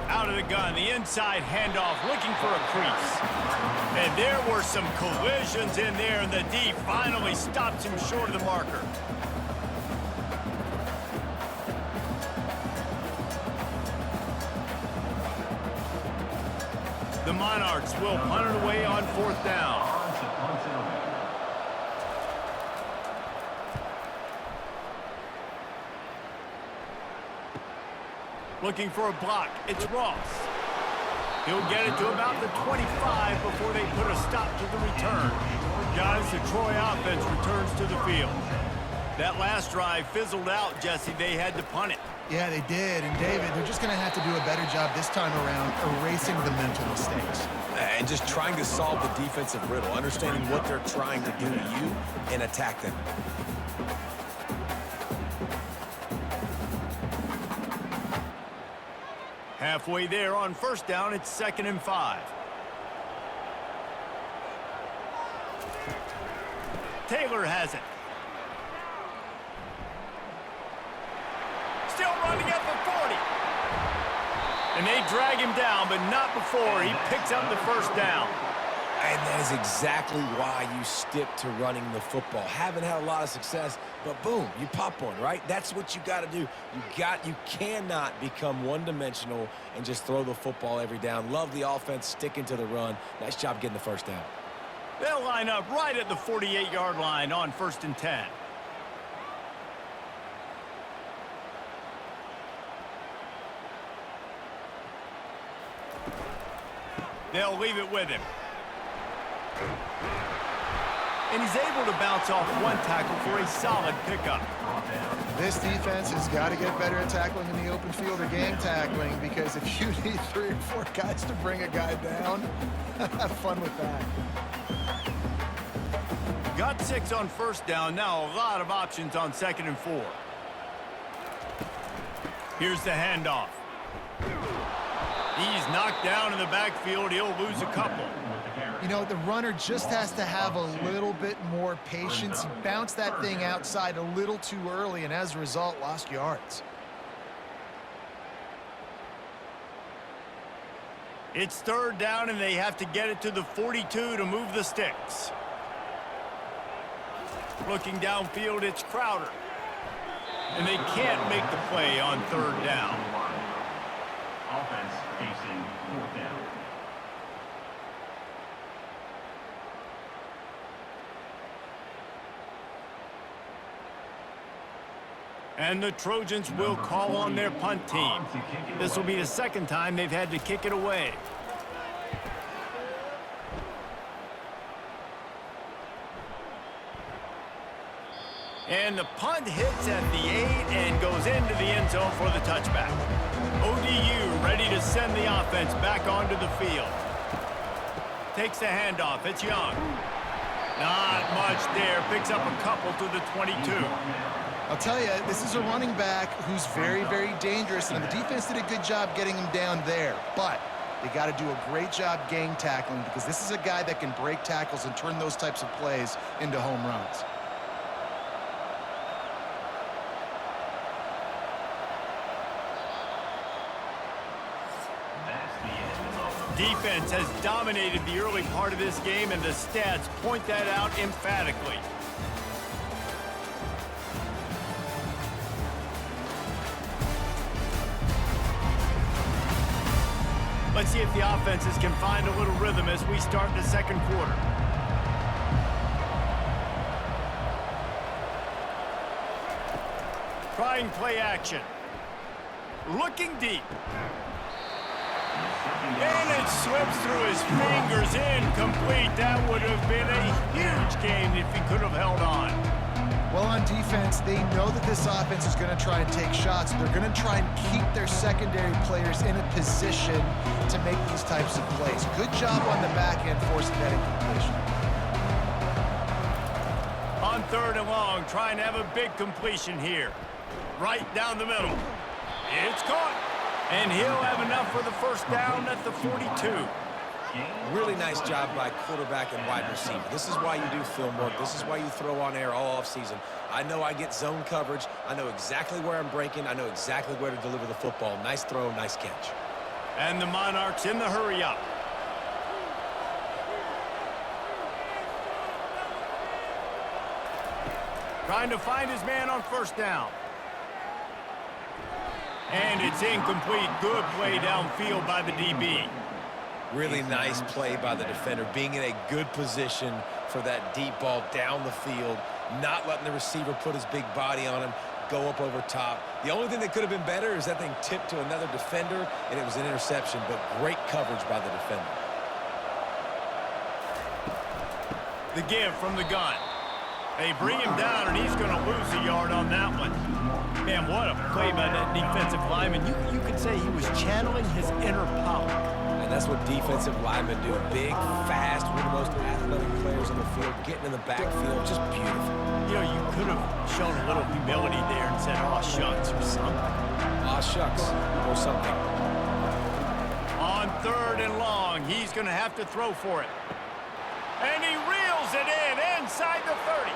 A: Out of the gun, the inside handoff, looking for a crease. And there were some collisions in there, and the D finally stops him short of the marker. The Monarchs will punt it away on 4th down. Looking for a block, it's Ross. He'll get it to about the 25 before they put a stop to the return. Guys, the Troy offense returns to the field. That last drive fizzled out, Jesse. They had to punt it.
B: Yeah, they did. And, David, they're just going to have to do a better job this time around erasing the mental mistakes.
C: And just trying to solve the defensive riddle, understanding what they're trying to do to you and attack them.
A: Halfway there on 1st down, it's 2nd and 5. Taylor has it. Still running at the 40. And they drag him down, but not before he picks up the first down.
C: And that is exactly why you stick to running the football. Haven't had a lot of success, but boom, you pop one, right? That's what you got to do. You cannot become one-dimensional and just throw the football every down. Love the offense, sticking to the run. Nice job getting the first down.
A: They'll line up right at the 48-yard line on 1st and 10. They'll leave it with him. And he's able to bounce off one tackle for a solid pickup.
B: This defense has got to get better at tackling in the open field or gang tackling, because if you need 3 or 4 guys to bring a guy down, have fun with that.
A: Got 6 on 1st down. Now a lot of options on 2nd and 4. Here's the handoff. He's knocked down in the backfield. He'll lose a couple.
B: You know, the runner just has to have a little bit more patience. He bounced that thing outside a little too early, and as a result, lost yards.
A: It's 3rd down, and they have to get it to the 42 to move the sticks. Looking downfield, it's Crowder. And they can't make the play on 3rd down.
D: Offense facing 4th down.
A: And the Trojans will call on their punt team. This will be the 2nd time they've had to kick it away. And the punt hits at the 8 and goes into the end zone for the touchback. ODU ready to send the offense back onto the field. Takes the handoff. It's Young. Not much there. Picks up a couple to the 22.
B: I'll tell you, this is a running back who's very, very dangerous, and the defense did a good job getting him down there. But they got to do a great job gang tackling, because this is a guy that can break tackles and turn those types of plays into home runs.
A: Defense has dominated the early part of this game, and the stats point that out emphatically. Let's see if the offenses can find a little rhythm as we start the 2nd quarter. Trying play action. Looking deep. And it slips through his fingers, incomplete. That would have been a huge gain if he could have held on.
B: Well, on defense, they know that this offense is going to try and take shots. They're going to try and keep their secondary players in a position to make these types of plays. Good job on the back end forcing that incompletion.
A: On 3rd and long, trying to have a big completion here. Right down the middle. It's caught. And he'll have enough for the 1st down at the 42.
C: Really nice job by quarterback and wide receiver. This is why you do film work. This is why you throw on air all offseason. I know I get zone coverage. I know exactly where I'm breaking. I know exactly where to deliver the football. Nice throw, nice catch.
A: And the Monarchs in the hurry-up. Trying to find his man on 1st down. And it's incomplete. Good play downfield by the DB.
C: Really nice play by the defender, being in a good position for that deep ball down the field, not letting the receiver put his big body on him, go up over top. The only thing that could have been better is that thing tipped to another defender, and it was an interception, but great coverage by the defender.
A: The give from the gun. They bring him down, and he's going to lose a yard on that one. Man, what a play by that defensive lineman. You could say he was channeling his inner power.
C: And that's what defensive linemen do. Big, fast, one of the most athletic players on the field, getting in the backfield, just beautiful.
A: You know, you could have shown a little humility there and said, "Aw, shucks," or something.
C: Aw, shucks, or something.
A: On 3rd and long, he's going to have to throw for it. And he reels it in inside the 30.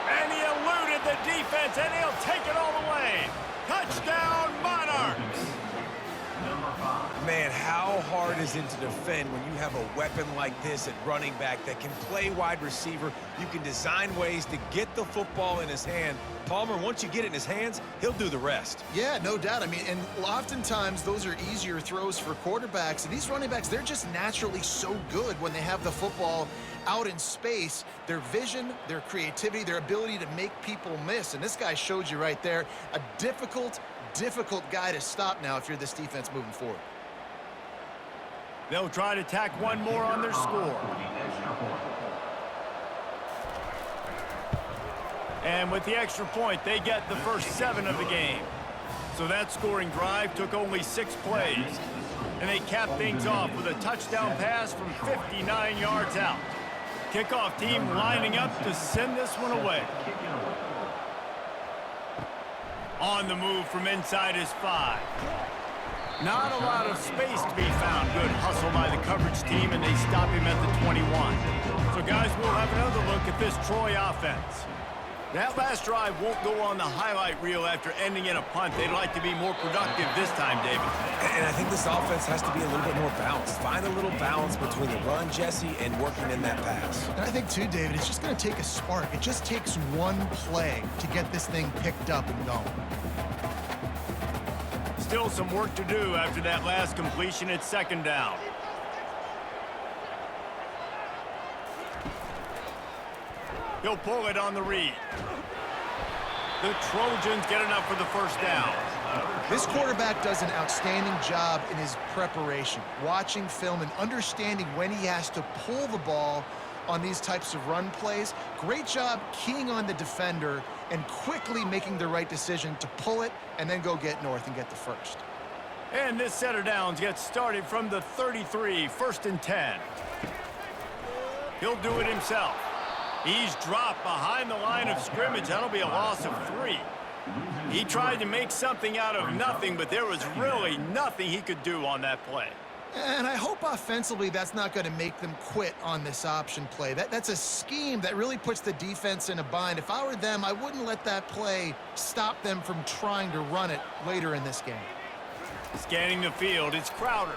A: And he eluded the defense, and he'll take it all the way. Touchdown, Monarchs!
D: number 5.
C: Man, how hard is it to defend when you have a weapon like this at running back that can play wide receiver? You can design ways to get the football in his hand. Palmer, once you get it in his hands, he'll do the rest.
B: Yeah, no doubt. I mean, and oftentimes those are easier throws for quarterbacks. And these running backs, they're just naturally so good when they have the football out in space. Their vision, their creativity, their ability to make people miss. And this guy showed you right there, a difficult guy to stop now if you're this defense moving forward.
A: They'll try to tack one more on their score. And with the extra point, they get the first 7 of the game. So that scoring drive took only 6 plays. And they capped things off with a touchdown pass from 59 yards out. Kickoff team lining up to send this one away. On the move from inside his 5. Not a lot of space to be found. Good hustle by the coverage team, and they stop him at the 21. So, guys, we'll have another look at this Troy offense. That last drive won't go on the highlight reel after ending in a punt. They'd like to be more productive this time, David.
C: And I think this offense has to be a little bit more balanced. Find a little balance between the run, Jesse, and working in that pass.
B: And I think, too, David, it's just going to take a spark. It just takes one play to get this thing picked up and going.
A: Still some work to do after that last completion at 2nd down. He'll pull it on the read. The Trojans get enough for the first down.
B: This quarterback does an outstanding job in his preparation, watching film and understanding when he has to pull the ball on these types of run plays. Great job keying on the defender and quickly making the right decision to pull it and then go get north and get the first.
A: And this set of downs gets started from the 33, 1st and 10. He'll do it himself. He's dropped behind the line of scrimmage. That'll be a loss of 3. He tried to make something out of nothing, but there was really nothing he could do on that play.
B: And I hope offensively that's not going to make them quit on this option play. That's a scheme that really puts the defense in a bind. If I were them, I wouldn't let that play stop them from trying to run it later in this game.
A: Scanning the field, it's Crowder.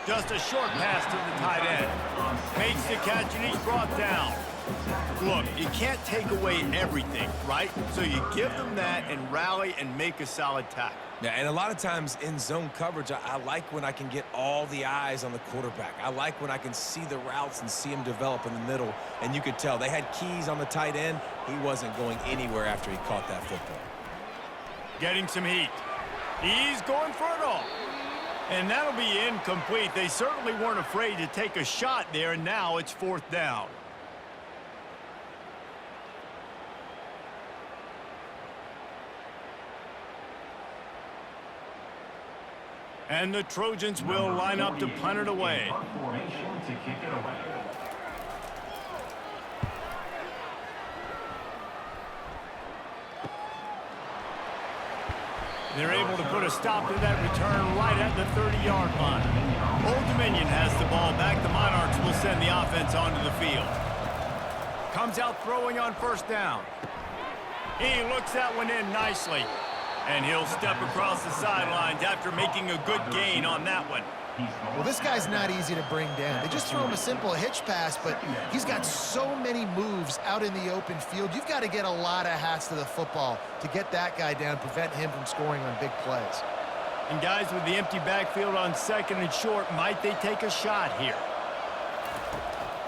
A: Just a short pass to the tight end. Makes the catch, and he's brought down. Look, you can't take away everything, right? So you give them that and rally and make a solid tackle.
C: Yeah, and a lot of times in zone coverage, I like when I can get all the eyes on the quarterback. I like when I can see the routes and see him develop in the middle. And you could tell they had keys on the tight end. He wasn't going anywhere after he caught that football.
A: Getting some heat. He's going for it all. And that'll be incomplete. They certainly weren't afraid to take a shot there, and now it's 4th down. And the Trojans will line up to punt it away.
D: Formation to kick it away.
A: They're able to put a stop to that return right at the 30-yard line. Old Dominion has the ball back. The Monarchs will send the offense onto the field. Comes out throwing on 1st down. He looks that one in nicely. And he'll step across the sidelines after making a good gain on that one.
B: Well, this guy's not easy to bring down. They just throw him a simple hitch pass, but he's got so many moves out in the open field. You've got to get a lot of hats to the football to get that guy down, prevent him from scoring on big plays.
A: And guys, with the empty backfield on 2nd and short, might they take a shot here?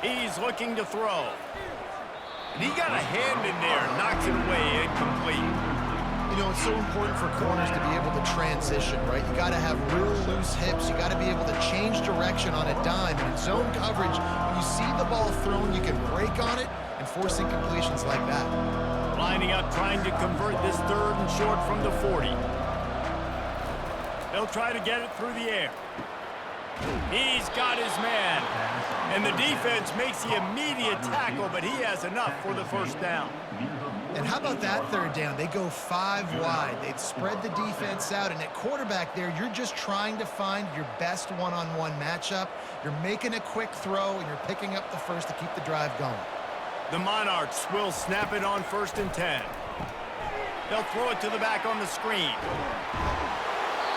A: He's looking to throw. And he got a hand in there, knocks it away, incomplete.
B: You know, it's so important for corners to be able to transition, right? You got to have real loose hips. You got to be able to change direction on a dime. And in zone coverage, when you see the ball thrown, you can break on it and force incompletions like that.
A: Lining up, trying to convert this 3rd and short from the 40. They'll try to get it through the air. He's got his man. And the defense makes the immediate tackle, but he has enough for the 1st down.
B: And how about that 3rd down? They go 5 wide. They'd spread the defense out. And at quarterback there, you're just trying to find your best one-on-one matchup. You're making a quick throw, and you're picking up the first to keep the drive going.
A: The Monarchs will snap it on 1st and 10. They'll throw it to the back on the screen.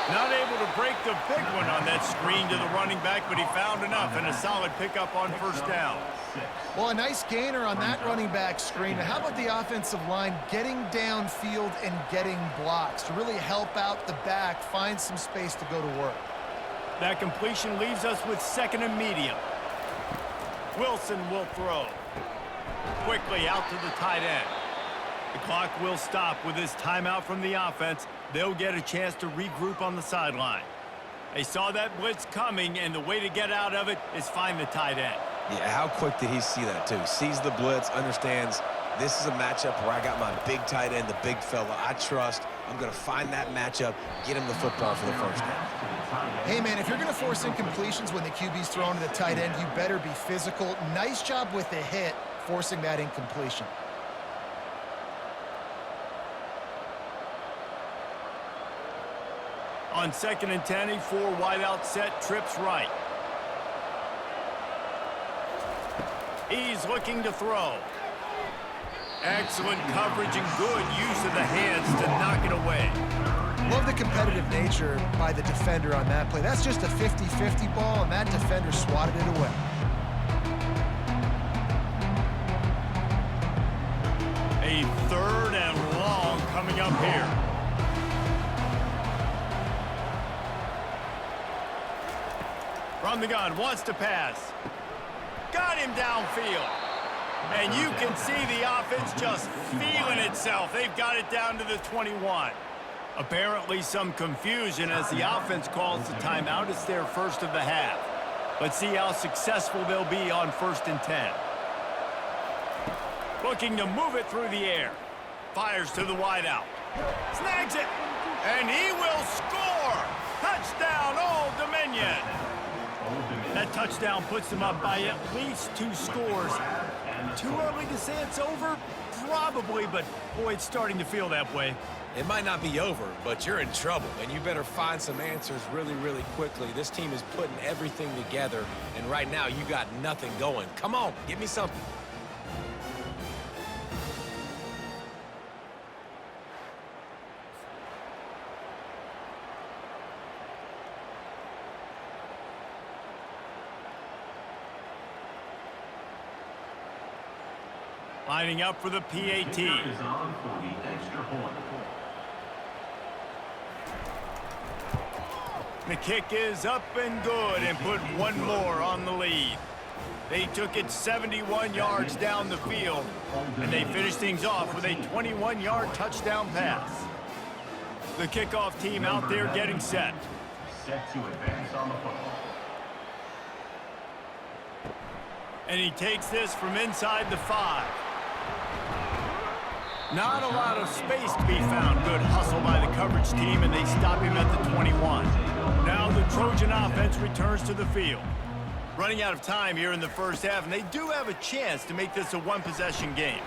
A: Not able to break the big one on that screen to the running back, but he found enough and a solid pickup on first down.
B: Well, a nice gainer on that running back screen. How about the offensive line getting downfield and getting blocks to really help out the back, find some space to go to work?
A: That completion leaves us with second and medium. Wilson will throw. Quickly out to the tight end. The clock will stop with this timeout from the offense. They'll get a chance to regroup on the sideline. They saw that blitz coming, and the way to get out of it is find the tight end.
C: Yeah, how quick did he see that, too? Sees the blitz, understands this is a matchup where I got my big tight end, the big fella I trust. I'm going to find that matchup, get him the football for the first down.
B: Hey, man, if you're going to force incompletions when the QB's throwing to the tight end, you better be physical. Nice job with the hit, forcing that incompletion.
A: On 2nd and 10, a 4 wideout set, trips right. He's looking to throw. Excellent coverage and good use of the hands to knock it away.
B: Love the competitive nature by the defender on that play. That's just a 50-50 ball, and that defender swatted it away.
A: A 3rd and long coming up here. From the gun, wants to pass. Got him downfield. And you can see the offense just feeling itself. They've got it down to the 21. Apparently some confusion as the offense calls the timeout. It's their first of the half. Let's see how successful they'll be on 1st and 10. Looking to move it through the air. Fires to the wideout. Snags it. And he will score. Touchdown, Old Dominion. That touchdown puts them up by at least 2 scores. Too early to say it's over? Probably, but boy, it's starting to feel that way.
C: It might not be over, but you're in trouble, and you better find some answers really, really quickly. This team is putting everything together, and right now you got nothing going. Come on, give me something.
A: Lining up for the PAT.
D: Is on for the extra point.
A: The kick is up and good and put one more on the lead. They took it 71 yards down the field, and they finished things off with a 21-yard touchdown pass. The kickoff team out there getting set.
D: Set to advance on the football.
A: And he takes this from inside the 5. Not a lot of space to be found. Good hustle by the coverage team, and they stop him at the 21. Now the Trojan offense returns to the field. Running out of time here in the first half, and they do have a chance to make this a one-possession game.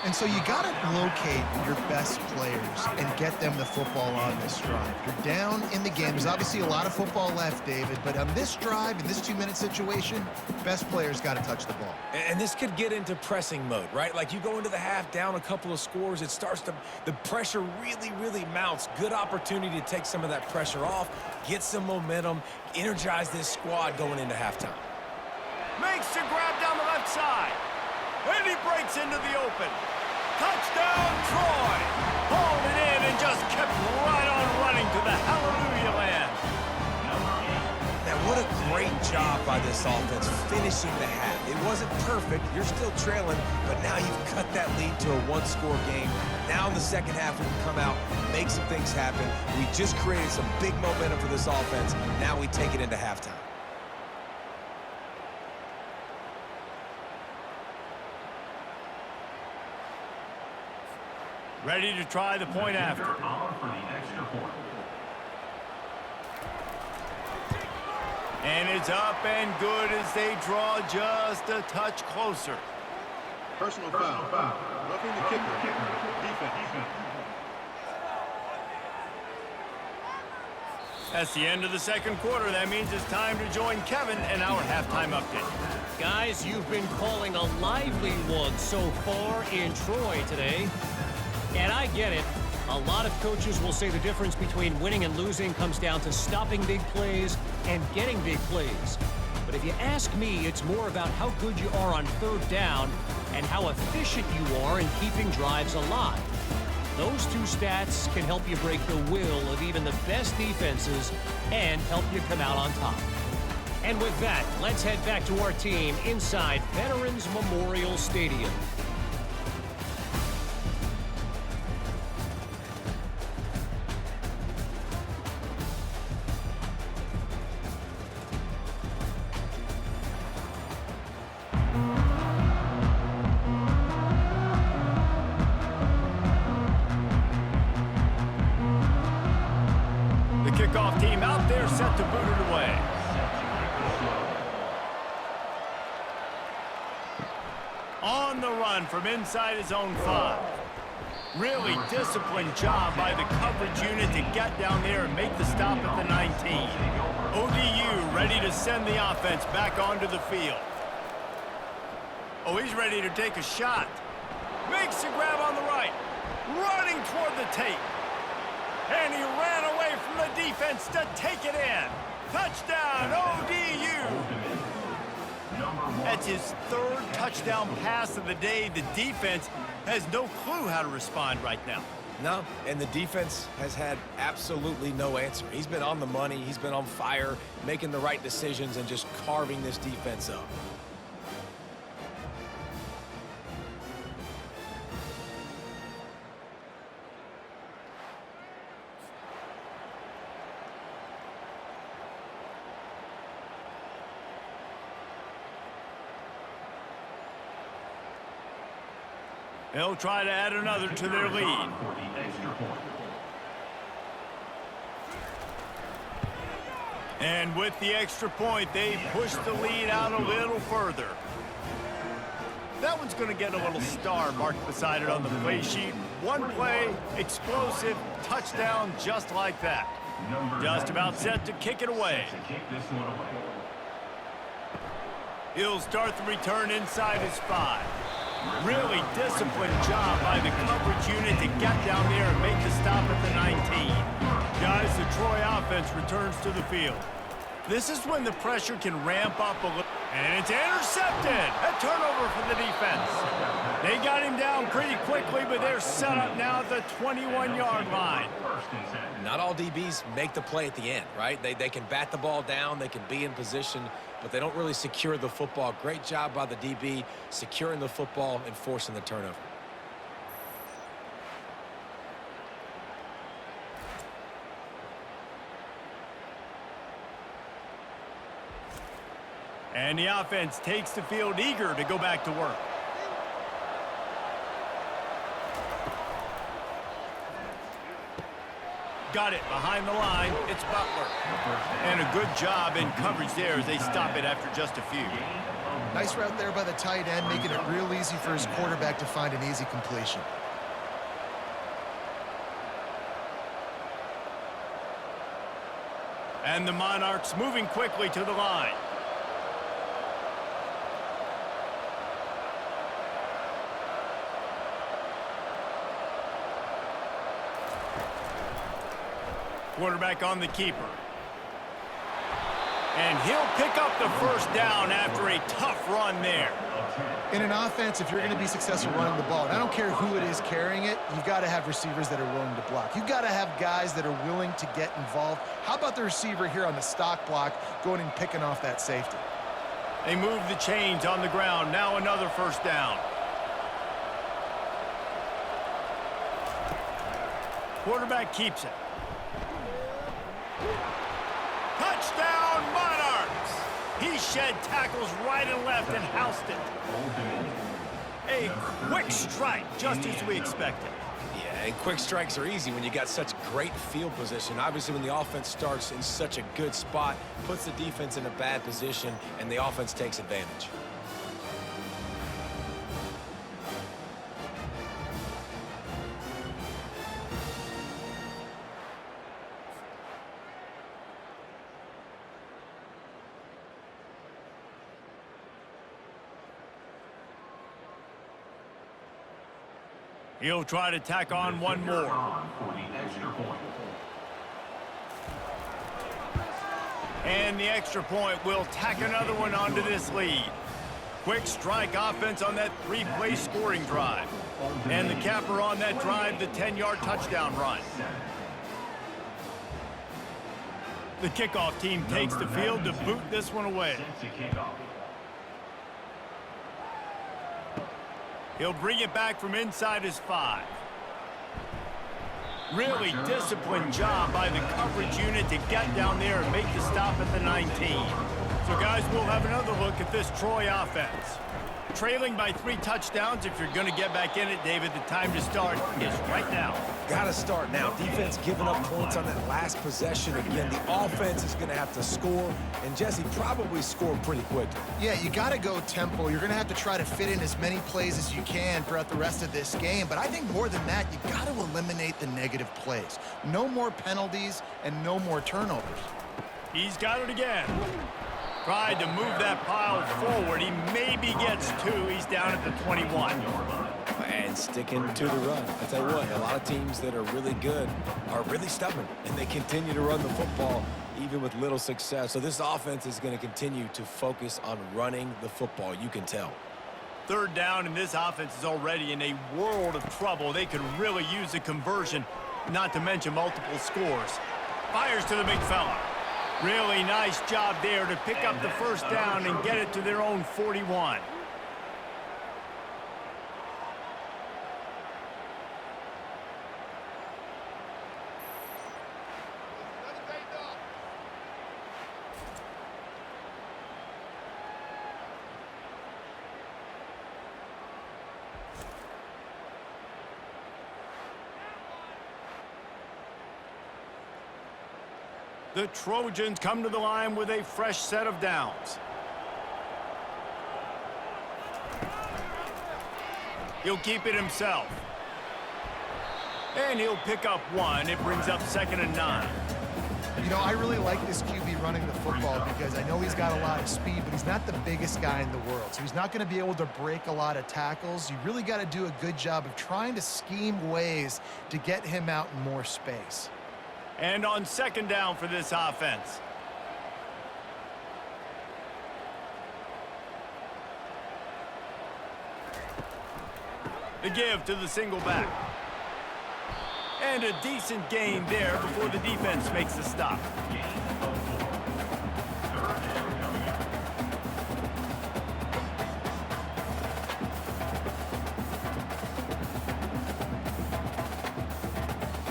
B: And so you got to locate your best players and get them the football on this drive. You're down in the game. There's obviously a lot of football left, David, but on this drive, in this 2-minute situation, best players got to touch the ball.
C: And this could get into pressing mode, right? Like you go into the half down a couple of scores, it starts to, the pressure really, really mounts. Good opportunity to take some of that pressure off, get some momentum, energize this squad going into halftime.
A: Makes the grab down the left side. And he breaks into the open. Touchdown, Troy! Hauled it in and just kept right on running to the hallelujah land.
C: Now, what a great job by this offense finishing the half. It wasn't perfect. You're still trailing, but now you've cut that lead to a one-score game. Now in the second half, we can come out, make some things happen. We just created some big momentum for this offense. Now we take it into halftime.
A: Ready to try the point after.
D: On for the extra point.
A: And it's up and good as they draw just a touch closer.
F: Personal foul. Roughing the kicker. Defense.
A: That's the end of the second quarter. That means it's time to join Kevin and our halftime update.
E: Guys, you've been calling a lively one so far in Troy today. And I get it. A lot of coaches will say the difference between winning and losing comes down to stopping big plays and getting big plays. But if you ask me, it's more about how good you are on third down and how efficient you are in keeping drives alive. Those two stats can help you break the will of even the best defenses and help you come out on top. And with that, let's head back to our team inside Veterans Memorial Stadium.
A: Kickoff team out there set to boot it away. On the run from inside his own 5. Really disciplined job by the coverage unit to get down there and make the stop at the 19. ODU ready to send the offense back onto the field. Oh, he's ready to take a shot. Makes a grab on the right. Running toward the tape. And he ran away from the defense to take it in. Touchdown, ODU. That's his third touchdown pass of the day. The defense has no clue how to respond right now.
C: No, and the defense has had absolutely no answer. He's been on the money. He's been on fire, making the right decisions and just carving this defense up.
A: They'll try to add another to their lead. And with the extra point, they push the lead out a little further. That one's going to get a little star marked beside it on the play sheet. One play, explosive, touchdown just like that. Just about set to kick it away. He'll start the return inside his 5. Really disciplined job by the coverage unit to get down there and make the stop at the 19. Guys, the Troy offense returns to the field. This is when the pressure can ramp up a little. And it's intercepted. A turnover for the defense. They got him down pretty quickly, but they're set up now at the 21-yard line.
C: Not all DBs make the play at the end, right? They can bat the ball down, they can be in position, but they don't really secure the football. Great job by the DB securing the football and forcing the turnover.
A: And the offense takes the field eager to go back to work. Got it behind the line. It's Butler. And a good job in coverage there as they stop it after just a few.
B: Nice route there by the tight end, making it real easy for his quarterback to find an easy completion.
A: And the Monarchs moving quickly to the line. Quarterback on the keeper. And he'll pick up the first down after a tough run there.
B: In an offense, if you're going to be successful running the ball, and I don't care who it is carrying it, you've got to have receivers that are willing to block. You've got to have guys that are willing to get involved. How about the receiver here on the stock block going and picking off that safety?
A: They move the chains on the ground. Now another first down. Quarterback keeps it. Touchdown, Monarchs! He shed tackles right and left and housed it. A quick strike, just as we expected.
C: Yeah, and quick strikes are easy when you got such great field position. Obviously, when the offense starts in such a good spot, puts the defense in a bad position, and the offense takes advantage.
A: He'll try to tack on one more.
D: For the extra point.
A: And the extra point will tack another one onto this lead. Quick strike offense on that three-play scoring drive. And the capper on that drive, the 10-yard touchdown run. The kickoff team takes the field to boot this one away. He'll bring it back from inside his 5. Really disciplined job by the coverage unit to get down there and make the stop at the 19. So, guys, we'll have another look at this Troy offense. Trailing by 3 touchdowns, if you're going to get back in it, David, the time to start is right now.
C: Got to start now. Defense giving up points on that last possession. Again, the offense is going to have to score, and Jesse probably score pretty quickly.
B: Yeah, you got to go tempo. You're going to have to try to fit in as many plays as you can throughout the rest of this game. But I think more than that, you got to eliminate the negative plays. No more penalties and no more turnovers.
A: He's got it again. Tried to move that pile forward. He maybe gets 2. He's down at the 21.
C: And sticking to the run. I tell you what, a lot of teams that are really good are really stubborn, and they continue to run the football even with little success. So this offense is going to continue to focus on running the football. You can tell.
A: 3rd down, and this offense is already in a world of trouble. They could really use a conversion, not to mention multiple scores. Fires to the big fella. Really nice job there to pick up the 1st down and get it to their own 41. The Trojans come to the line with a fresh set of downs. He'll keep it himself. And he'll pick up 1. It brings up 2nd and 9.
B: You know, I really like this QB running the football because I know he's got a lot of speed, but he's not the biggest guy in the world. So he's not going to be able to break a lot of tackles. You really got to do a good job of trying to scheme ways to get him out in more space.
A: And on 2nd down for this offense. The give to the single back. And a decent gain there before the defense makes the stop.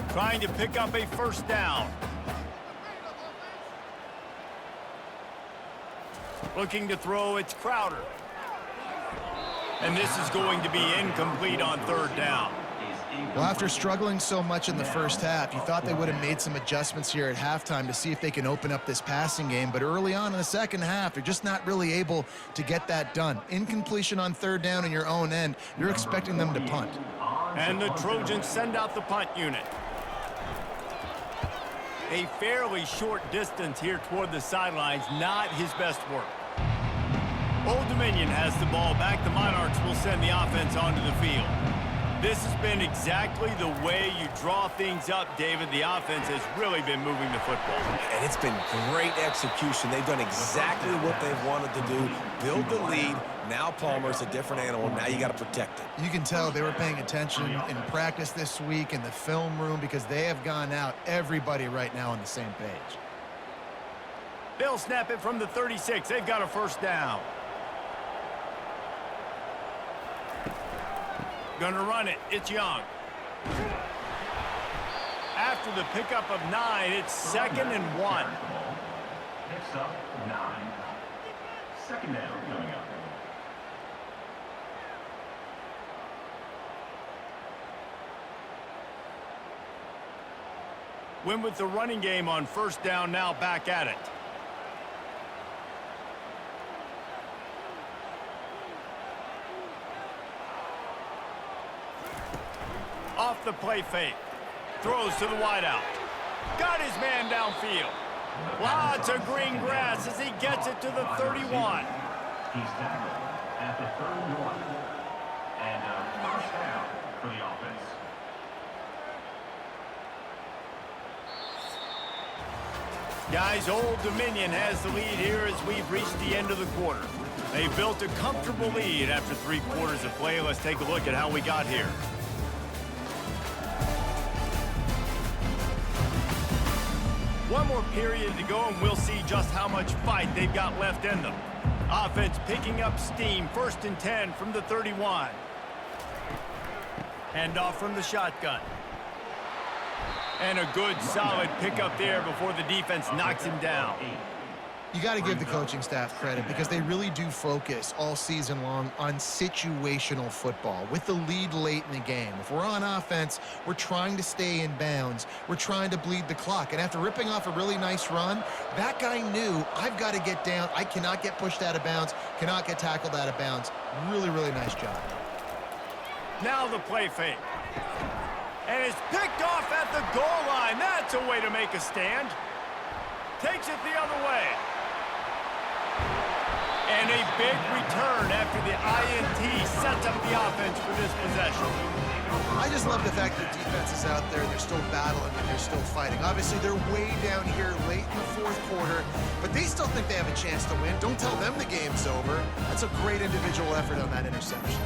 A: Trying to pick up a 1st down. Looking to throw, it's Crowder. And this is going to be incomplete on 3rd down.
B: Well, after struggling so much in the first half, you thought they would have made some adjustments here at halftime to see if they can open up this passing game. But early on in the second half, they're just not really able to get that done. Incompletion on 3rd down in your own end, you're expecting them to punt.
A: And the Trojans send out the punt unit. A fairly short distance here toward the sidelines, not his best work. Old Dominion has the ball back. The Monarchs will send the offense onto the field. This has been exactly the way you draw things up, David. The offense has really been moving the football.
C: And it's been great execution. They've done exactly what they've wanted to do. Build the lead. Now Palmer's a different animal. Now you got to protect it.
B: You can tell they were paying attention in practice this week in the film room because they have gone out, everybody right now on the same page.
A: They'll snap it from the 36. They've got a 1st down. Gonna run it. It's Young. After the pickup of 9, it's 2nd and 1.
D: Picks up 9. 2nd down coming up.
A: Win with the running game on 1st down, now back at it. Off the play fake. Throws to the wideout. Got his man downfield. Lots of green grass as he gets it to the 31.
D: He's tackled at the 31. And a 1st down for the offense.
A: Guys, Old Dominion has the lead here as we've reached the end of the quarter. They built a comfortable lead after 3 quarters of play. Let's take a look at how we got here. One more period to go, and we'll see just how much fight they've got left in them. Offense picking up steam, 1st and 10 from the 31. Handoff from the shotgun. And a good, solid pickup there before the defense knocks him down.
B: You got to give the coaching staff credit because they really do focus all season long on situational football with the lead late in the game. If we're on offense, we're trying to stay in bounds. We're trying to bleed the clock. And after ripping off a really nice run, that guy knew, I've got to get down. I cannot get pushed out of bounds, cannot get tackled out of bounds. Really, really nice job.
A: Now the play fake. And it's picked off at the goal line. That's a way to make a stand. Takes it the other way. And a big return after the INT sets up the offense for this possession.
B: I just love the fact that the defense is out there, they're still battling, and they're still fighting. Obviously, they're way down here late in the 4th quarter, but they still think they have a chance to win. Don't tell them the game's over. That's a great individual effort on that interception.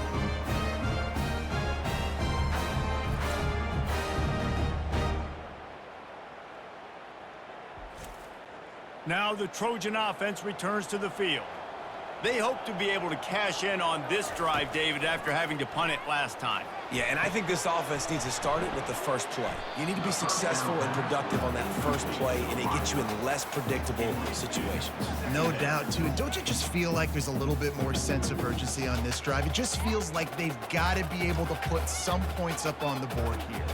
A: Now the Trojan offense returns to the field. They hope to be able to cash in on this drive, David, after having to punt it last time.
C: Yeah, and I think this offense needs to start it with the first play. You need to be successful and productive on that first play, and it gets you in less predictable situations.
B: No doubt, too. And don't you just feel like there's a little bit more sense of urgency on this drive? It just feels like they've got to be able to put some points up on the board here.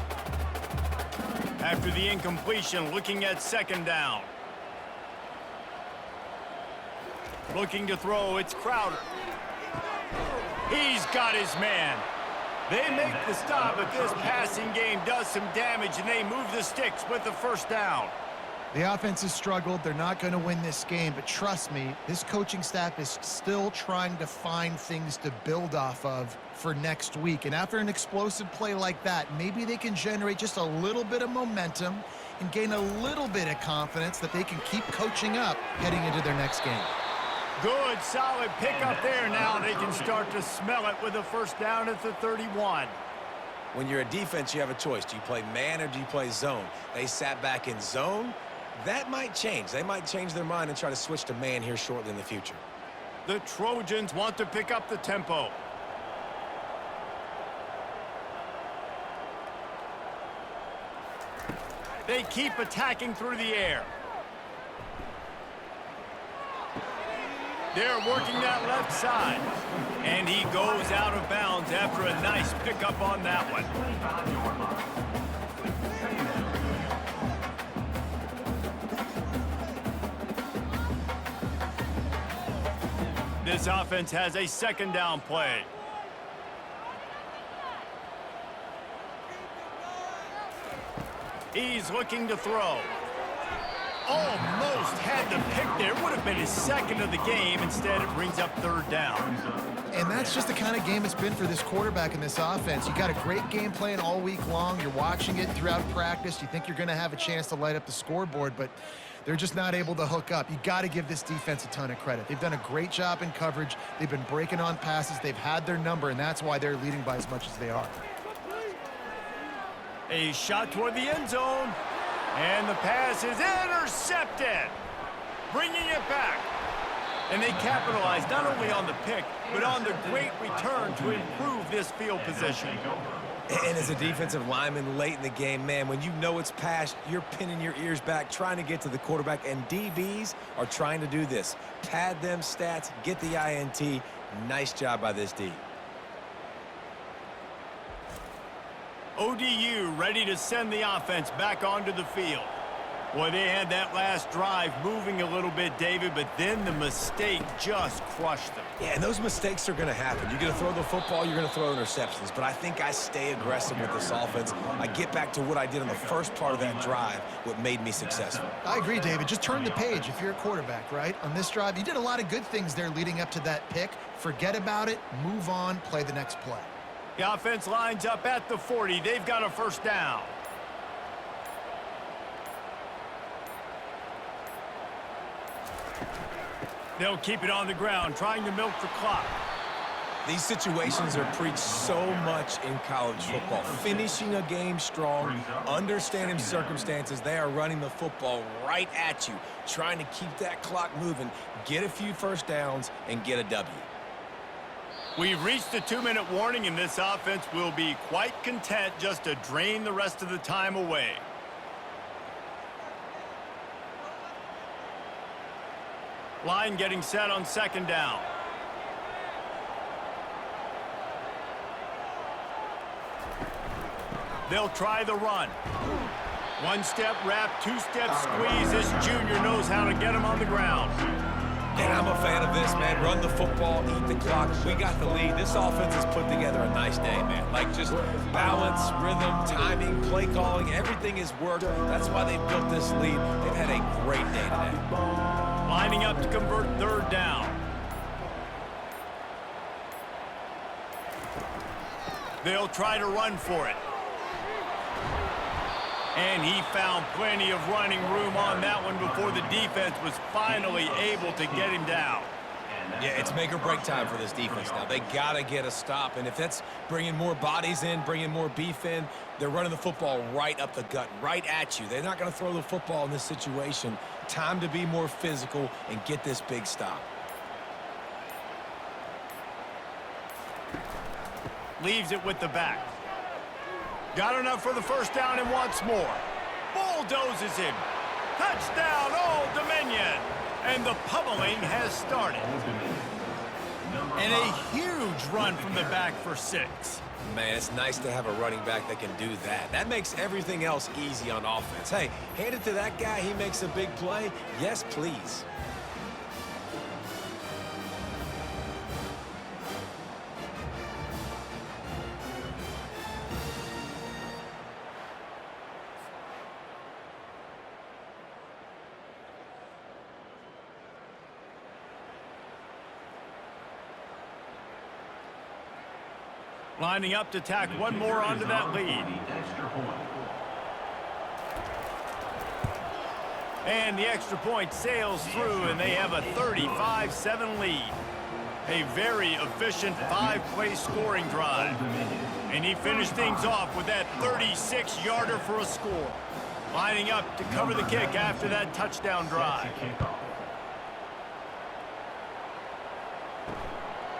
A: After the incompletion, looking at 2nd down. Looking to throw, it's Crowder. He's got his man. They make the stop, but this passing game does some damage, and they move the sticks with the 1st down.
B: The offense has struggled. They're not going to win this game, but trust me, this coaching staff is still trying to find things to build off of for next week. And after an explosive play like that, maybe they can generate just a little bit of momentum and gain a little bit of confidence that they can keep coaching up heading into their next game.
A: Good, solid pickup there. Now they can start to smell it with a 1st down at the 31.
C: When you're a defense, you have a choice. Do you play man or do you play zone? They sat back in zone. That might change. They might change their mind and try to switch to man here shortly in the future.
A: The Trojans want to pick up the tempo. They keep attacking through the air. They're working that left side. And he goes out of bounds after a nice pickup on that one. This offense has a 2nd down play. He's looking to throw. Almost had the pick there. Would have been his 2nd of the game. Instead, it brings up 3rd down.
B: And that's just the kind of game it's been for this quarterback in this offense. You got a great game plan all week long. You're watching it throughout practice. You think you're going to have a chance to light up the scoreboard, but they're just not able to hook up. You got to give this defense a ton of credit. They've done a great job in coverage. They've been breaking on passes. They've had their number, and that's why they're leading by as much as they are.
A: A shot toward the end zone. And the pass is intercepted. Bringing it back. And they capitalize not only on the pick, but on the great return to improve this field position.
C: And as a defensive lineman late in the game, man, when you know it's passed, you're pinning your ears back, trying to get to the quarterback, and DBs are trying to do this. Pad them stats, get the INT. Nice job by this D.
A: ODU ready to send the offense back onto the field. Boy, they had that last drive moving a little bit, David, but then the mistake just crushed them.
C: Yeah, and those mistakes are going to happen. You're going to throw the football, you're going to throw interceptions, but I think I stay aggressive with this offense. I get back to what I did on the first part of that drive, what made me successful.
B: I agree, David. Just turn the page if you're a quarterback, right? On this drive, you did a lot of good things there leading up to that pick. Forget about it, move on, play the next play.
A: The offense lines up at the 40. They've got a first down. They'll keep it on the ground, trying to milk the clock.
C: These situations are preached so much in college football. Finishing a game strong, understanding circumstances. They are running the football right at you, trying to keep that clock moving, get a few first downs, and get a W.
A: We've reached a 2-minute warning, and this offense will be quite content just to drain the rest of the time away. Line getting set on second down. They'll try the run. One-step wrap, two-step squeeze. This junior knows how to get him on the ground.
C: And I'm a fan of this, man. Run the football, eat the clock. We got the lead. This offense has put together a nice day, man. Like just balance, rhythm, timing, play calling, everything has worked. That's why they've built this lead. They've had a great day today.
A: Lining up to convert third down. They'll try to run for it. And he found plenty of running room on that one before the defense was finally able to get him down.
C: Yeah, it's make or break time for this defense now. They got to get a stop, and if that's bringing more bodies in, bringing more beef in, they're running the football right up the gut, right at you. They're not going to throw the football in this situation. Time to be more physical and get this big stop.
A: Leaves it with the back. Got enough for the first down and wants more. Bulldozes him. Touchdown, Old Dominion. And the pummeling has started. And a huge run from the back for 6.
C: Man, it's nice to have a running back that can do that. That makes everything else easy on offense. Hey, hand it to that guy. He makes a big play. Yes, please.
A: Lining up to tack one more onto that lead. And the extra point sails through, and they have a 35-7 lead. A very efficient 5-play scoring drive. And he finished things off with that 36-yarder for a score. Lining up to cover the kick after that touchdown drive.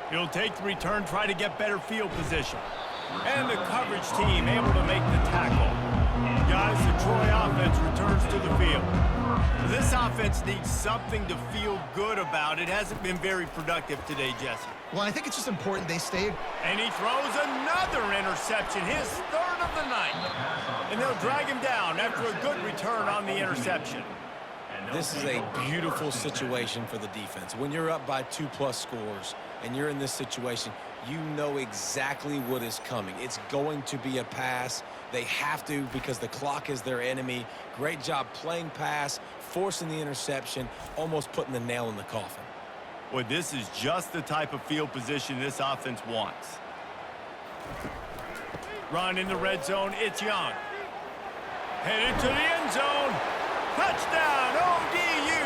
A: He'll take the return, try to get better field position. And the coverage team able to make the tackle. Guys, the Troy offense returns to the field. This offense needs something to feel good about. It hasn't been very productive today, Jesse.
B: Well, I think it's just important they stay.
A: And he throws another interception, his third of the night. And they'll drag him down after a good return on the interception.
C: This is a beautiful situation for the defense. When you're up by 2+ scores and you're in this situation, you know exactly what is coming. It's going to be a pass. They have to because the clock is their enemy. Great job playing pass, forcing the interception, almost putting the nail in the coffin.
A: Well, this is just the type of field position this offense wants. Run in the red zone, it's Young. Headed to the end zone. Touchdown, ODU!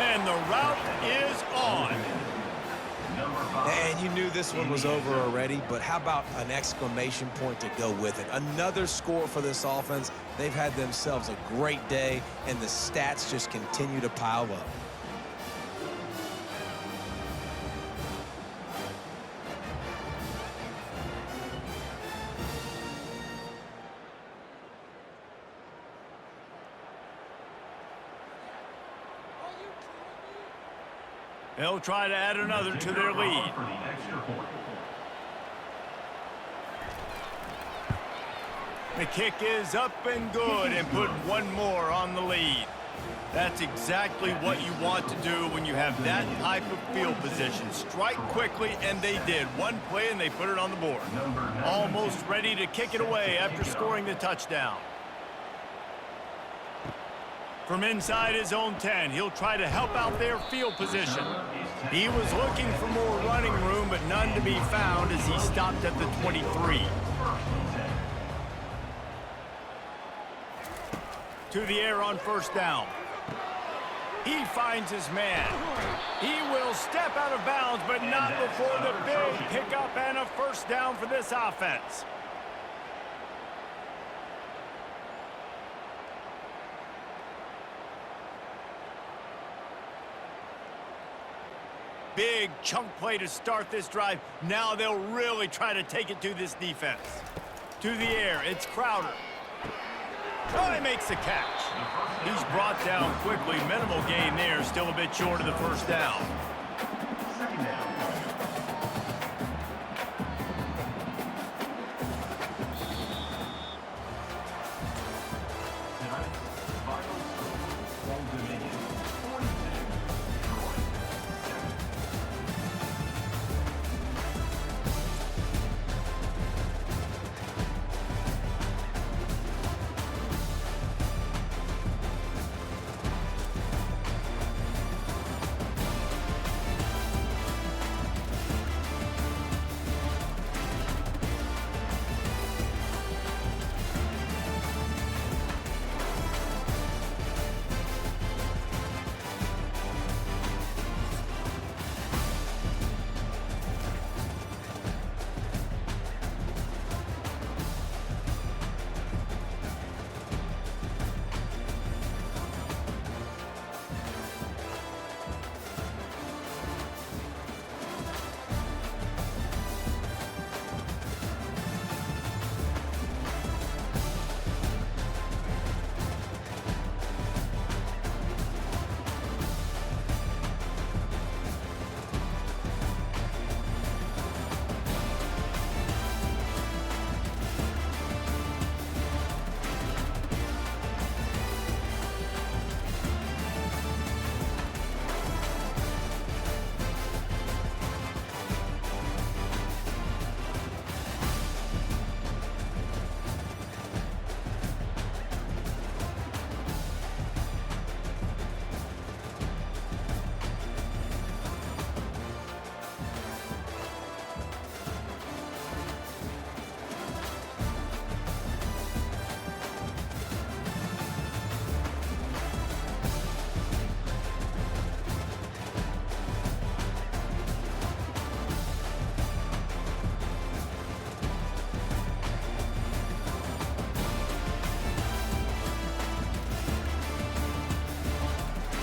A: And the route is on.
C: And you knew this one was over already, but how about an exclamation point to go with it? Another score for this offense. They've had themselves a great day, and the stats just continue to pile up.
A: They'll try to add another to their lead. The kick is up and good and put one more on the lead. That's exactly what you want to do when you have that type of field position. Strike quickly, and they did. One play, and they put it on the board. Almost ready to kick it away after scoring the touchdown. From inside his own 10, he'll try to help out their field position. He was looking for more running room, but none to be found as he stopped at the 23. To the air on first down. He finds his man. He will step out of bounds, but not before the big pickup and a first down for this offense. Big chunk play to start this drive. Now they'll really try to take it to this defense. To the air, it's Crowder. Oh, he makes the catch. He's brought down quickly. Minimal gain there. Still a bit short of the first down.
D: Second down. Tonight's final score, Old Dominion